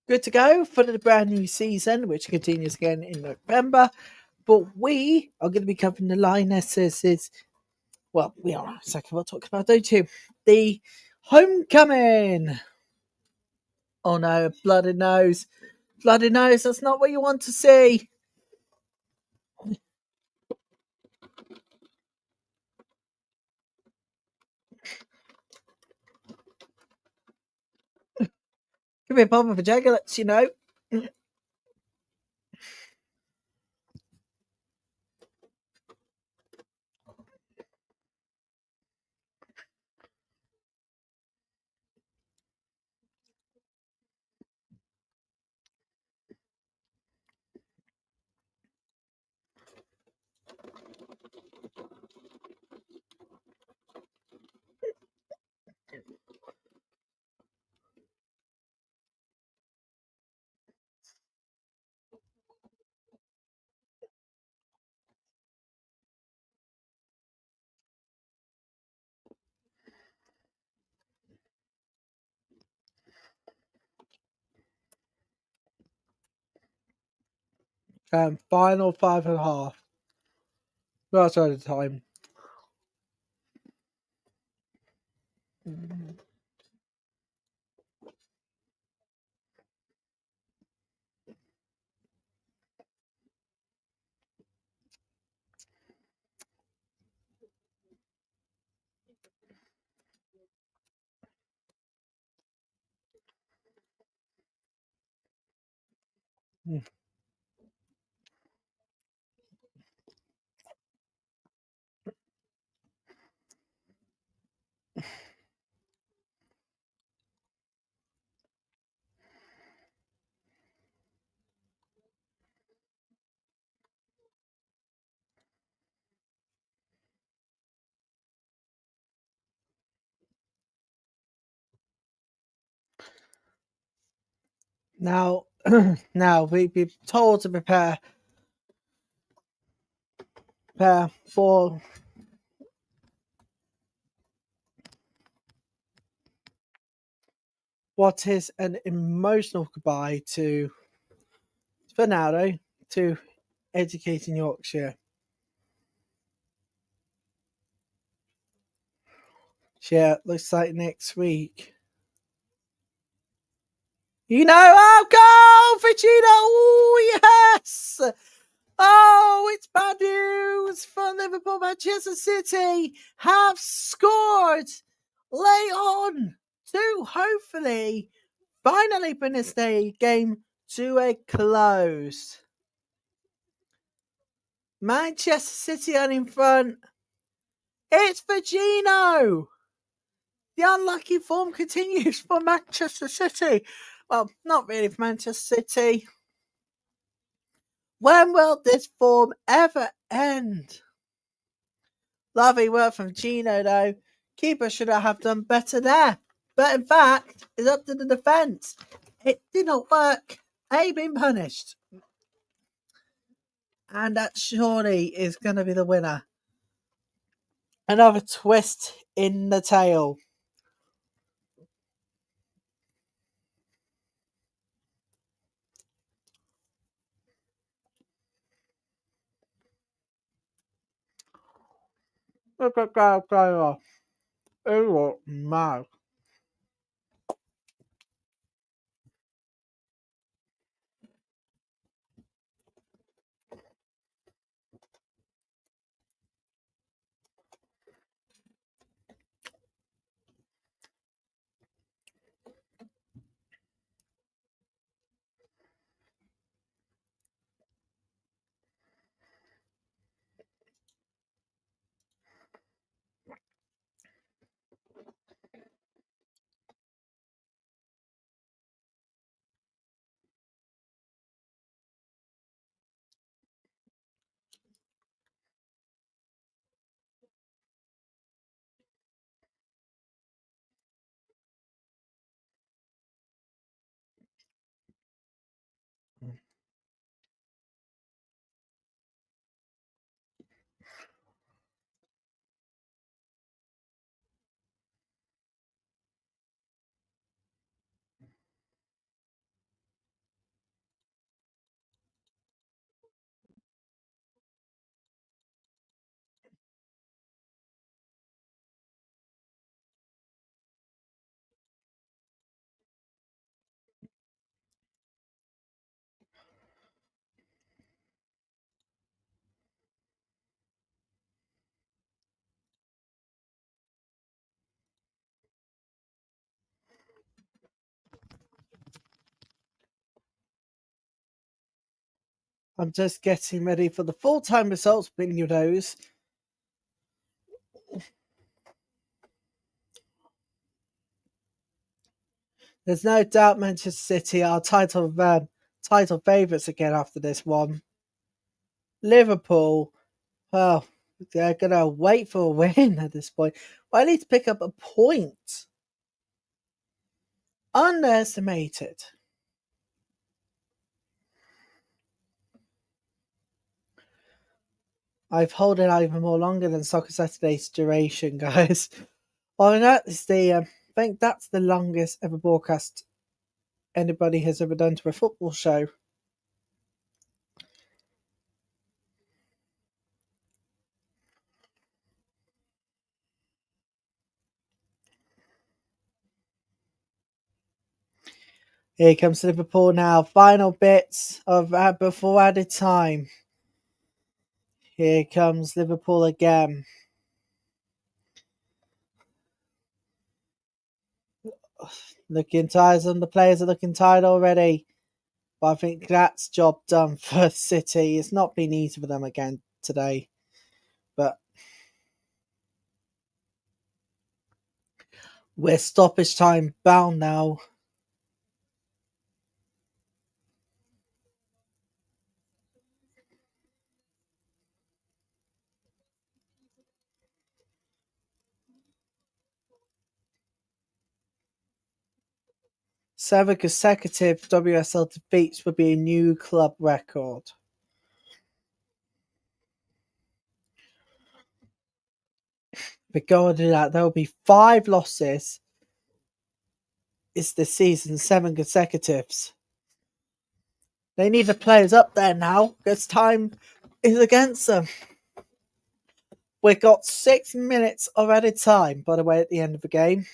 Good to go for the brand new season, which continues again in November. But we are going to be covering the Lionesses. Well, we are in a second. We'll talk about those two. The homecoming. Oh no, bloody nose. Bloody nose, that's not what you want to see. Give me a pop of a jagger, lets you know. Final 5.5. That's all the time. Now, we've been told to prepare for what is an emotional goodbye to Fernando, to educating Yorkshire. Yeah, looks like next week. Oh, Ficino! Oh, yes! Oh, it's bad news for Liverpool. Manchester City have scored late on to hopefully finally bring this game to a close. Manchester City are in front. It's Virgino. The unlucky form continues for Manchester City. Well, not really for Manchester City. When will this form ever end? Lovely work from Gino, though. Keeper should have done better there. But in fact, it's up to the defence. It did not work. Been punished. And that surely is going to be the winner. Another twist in the tail. Look at that player. It was mad. I'm just getting ready for the full-time results videos. There's no doubt Manchester City are title favourites again after this one. Liverpool, well, they're going to wait for a win at this point. Well, I need to pick up a point. Underestimated. I've held it out even more longer than Soccer Saturday's duration, guys. Well, that is I think that's the longest ever broadcast anybody has ever done to a football show. Here comes Liverpool now. Final bits of before added time. Here comes Liverpool again. Looking tired, some of the players are looking tired already. But I think that's job done for City. It's not been easy for them again today. But we're stoppage time bound now. Seven consecutive WSL defeats would be a new club record. If we go on to that, there will be 5 losses. It's this season, 7 consecutives. They need the players up there now because time is against them. We've got 6 minutes of added time, by the way, at the end of the game.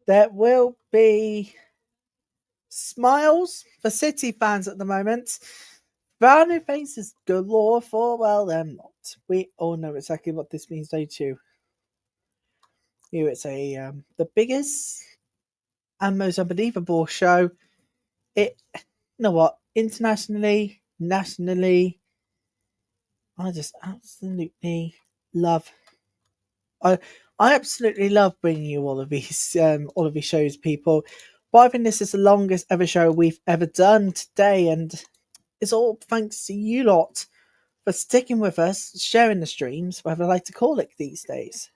There will be smiles for City fans at the moment. Brownie faces galore for, well, they're not. We all know exactly what this means, don't you? Here it's the biggest and most unbelievable show. You know what? Internationally, nationally, I just absolutely love. I absolutely love bringing you all of these shows, people. But I think this is the longest ever show we've ever done today, and it's all thanks to you lot for sticking with us, sharing the streams, whatever I like to call it these days.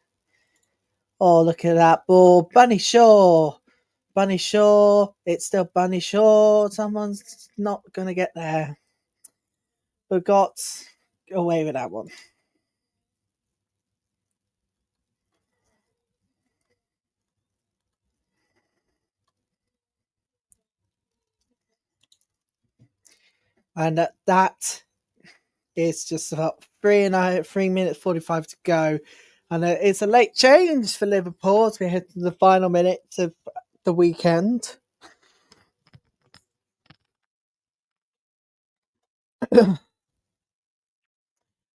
Oh, look at that ball. Bunny Shaw. Bunny Shaw. It's still Bunny Shaw. Someone's not going to get there. We got away with that one. And that is just about 3 minutes 45 to go. And it's a late change for Liverpool as we head to the final minutes of the weekend.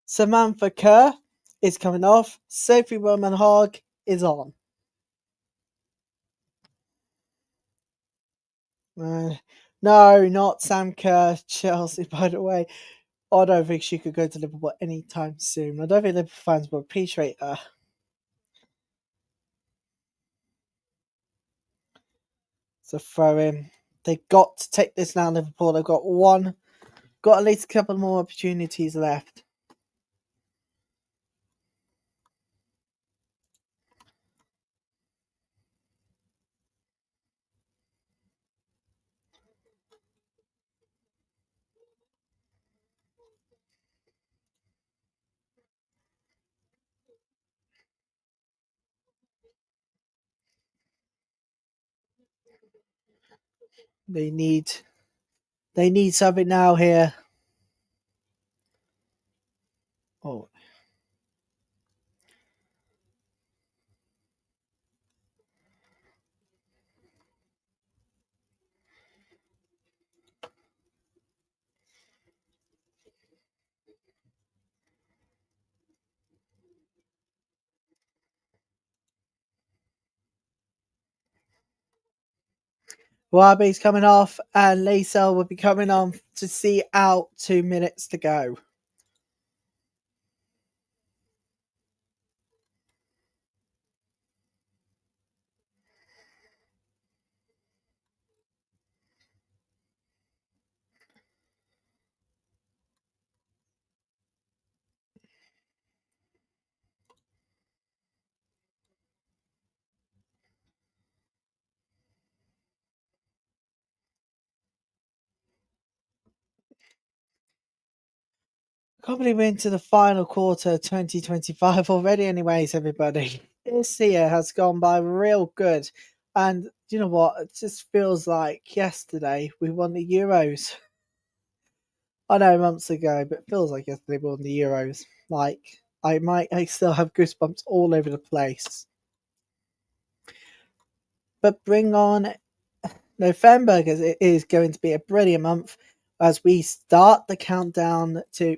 Samantha Kerr is coming off. Sophie Roman-Hogg is on. No, not Sam Kerr, Chelsea, by the way. I don't think she could go to Liverpool anytime soon. I don't think Liverpool fans will appreciate her. So throw in. They've got to take this now, Liverpool. They've got at least a couple more opportunities left. They need something now here. Oh. Wabi's coming off, and Leicester will be coming on to see out 2 minutes to go. Can't believe we're into the final quarter of 2025 already, anyways, everybody. This year has gone by real good. And you know what? It just feels like yesterday we won the Euros. I know months ago, but it feels like yesterday we won the Euros. Like, I still have goosebumps all over the place. But bring on November, because it is going to be a brilliant month as we start the countdown to,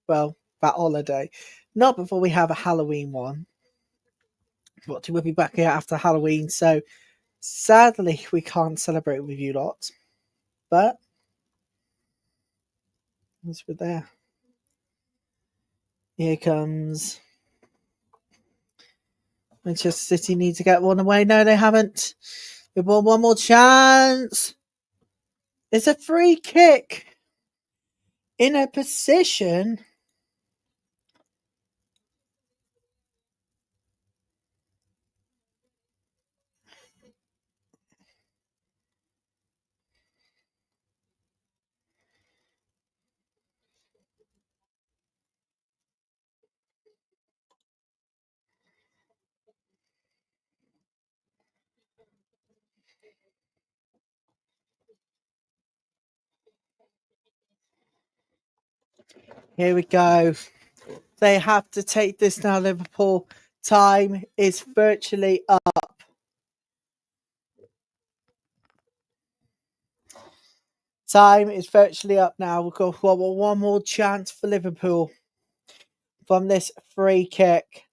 well, that holiday. Not before we have a Halloween one. But we'll be back here after Halloween, so sadly we can't celebrate with you lot. But once we're there, here comes Manchester City. Need to get one away. No, they haven't. We've won one more chance. It's a free kick in a position. Here we go. They have to take this now, Liverpool. Time is virtually up. Time is virtually up now. We've got one more chance for Liverpool from this free kick.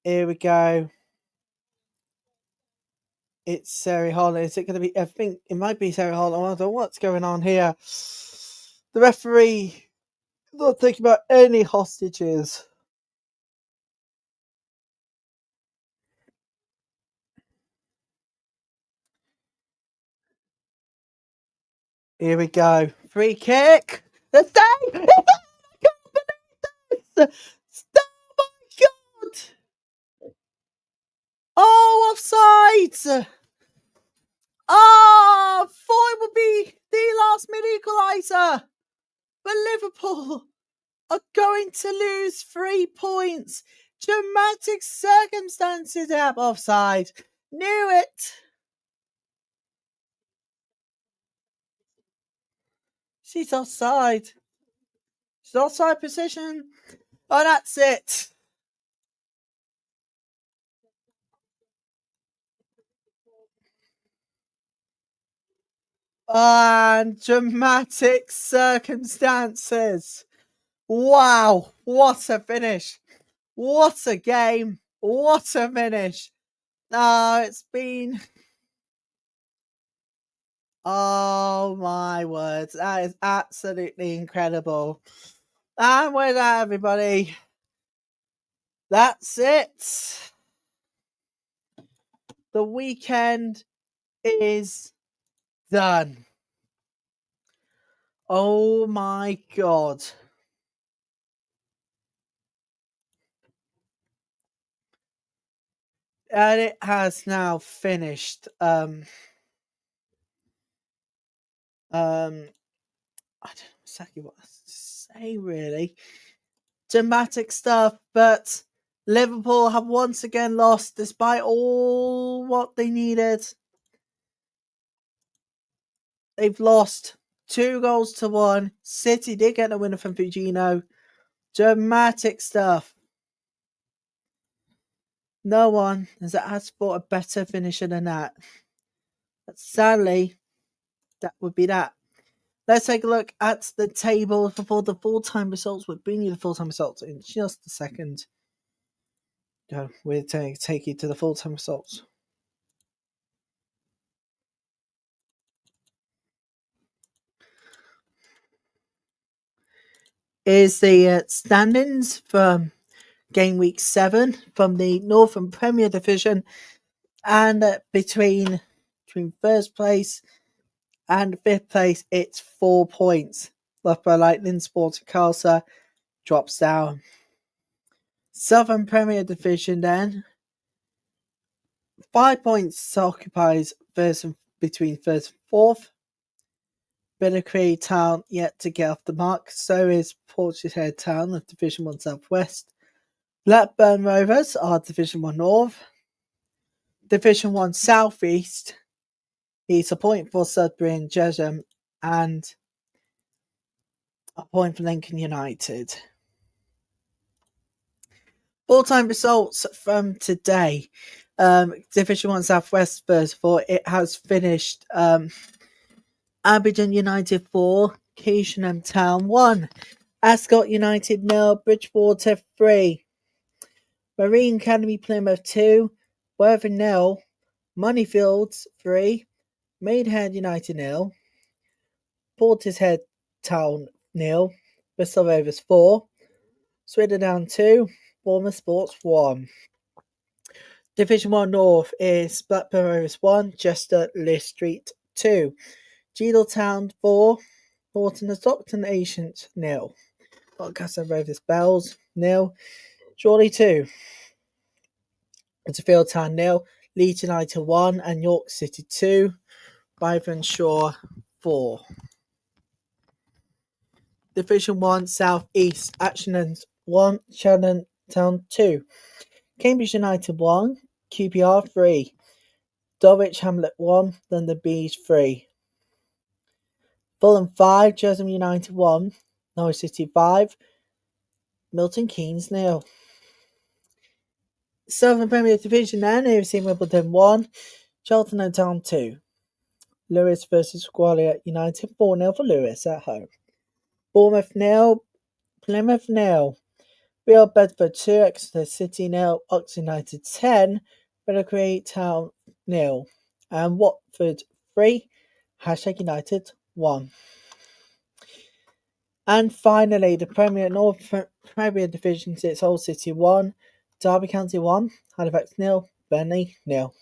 Here we go. It's Sarah Holland. Is it going to be? I think it might be Sarah Holland. I don't know what's going on here. The referee not thinking about any hostages. Here we go. Free kick. The save. I can't believe this. Oh my god. Oh, offside. Oh, thought it would be the last minute equaliser. But Liverpool are going to lose 3 points. Dramatic circumstances out offside. Knew it. She's offside. She's offside position. Oh, that's it. And dramatic circumstances. Wow, what a finish. What a game. What a finish. Oh, it's been... Oh my words. That is absolutely incredible. And with that, everybody, that's it. The weekend is done. Oh my god. And it has now finished. I don't know exactly what to say, really. Dramatic stuff, but Liverpool have once again lost despite all what they needed. They've lost 2-1. City did get a winner from Fujino. Dramatic stuff. No one has asked for a better finisher than that. But sadly, that would be that. Let's take a look at the table before the full-time results. We'll bring you the full-time results in just a second. We'll take you to the full-time results. is the standings from game week 7 from the Northern Premier Division, and between first place and 5th place, it's 4 points. Loughborough Lightning Sporting Castle drops down. Southern Premier Division then, 5 points occupies between 1st and 4th. Birmingham Town yet to get off the mark, so is Portsmouth Town of Division 1 South West. Blackburn Rovers are Division 1 North. Division 1 South East is a point for Sudbury and Chesham, and a point for Lincoln United. All-time results from today. Division 1 South West, first of all, it has finished Aberdeen United 4, Keynsham Town 1, Ascot United 0, Bridgewater 3, Marine Academy Plymouth 2, Worthing 0, Moneyfields 3, Maidenhead United 0, Portishead Town 0, Bristol Rovers 4, Swindon 2, Bournemouth Sports 1. Division 1 North is Blackburn Rovers 1, Chester Lee Street 2, Cheadletown 4, Norton and Stockton Ancients 0, Doncaster Rovers Bells 0, Chorley 2, Huddersfield Town 0, Leeds United 1 and York City 2, Shore 4. Division 1 South East, Ashland 1, Shannon Town 2, Cambridge United 1, QPR 3, Dulwich Hamlet 1, London Bees 3. Fulham 5, Cheltenham United 1, Norwich City 5, Milton Keynes 0. Southern Premier Division then, AFC Wimbledon 1, Charlton and Town 2. Lewis versus Squalia United 4-0 for Lewis at home. Bournemouth 0, Plymouth 0. Real Bedford 2, Exeter City 0, Oxford United 10, Birmingham Town 0. And Watford 3, United 1. And finally, the North Premier Division sits Hull City 1, Derby County 1, Halifax 0, Burnley 0.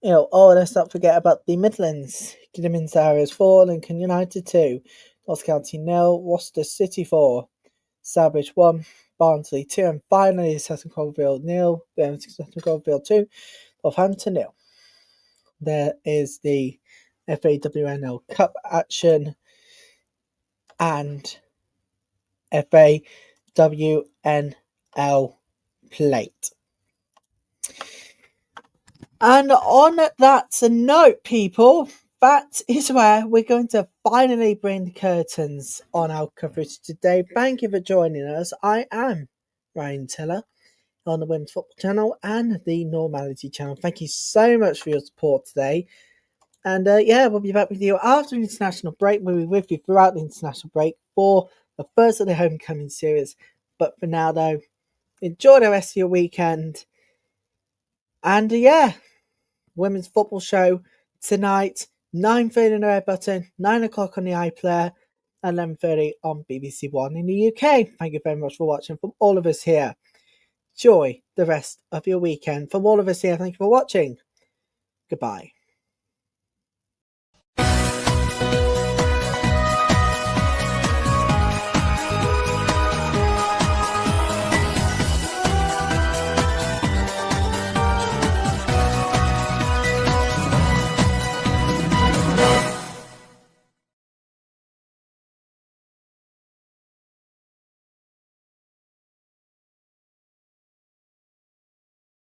Let's not forget about the Midlands. Kidderminster Harriers 4, Lincoln United 2, Notts County 0, Worcester City 4, Stourbridge 1, Barnsley 2, and finally Sutton Coldfield 0, Sutton Coldfield 2, Northampton 0. There is the FAWNL Cup action and FAWNL plate. And on that note, people, that is where we're going to finally bring the curtains on our coverage today. Thank you for joining us. I am Ryan Tiller on the Women's Football Channel and the Normality Channel. Thank you so much for your support today. And we'll be back with you after the international break. We'll be with you throughout the international break for the first of the homecoming series. But for now, though, enjoy the rest of your weekend. And Women's Football Show tonight, 9:30 on the Red Button, 9 o'clock on the iPlayer, and 11:30 on BBC One in the UK. Thank you very much for watching from all of us here. Enjoy the rest of your weekend. From all of us here, thank you for watching. Goodbye.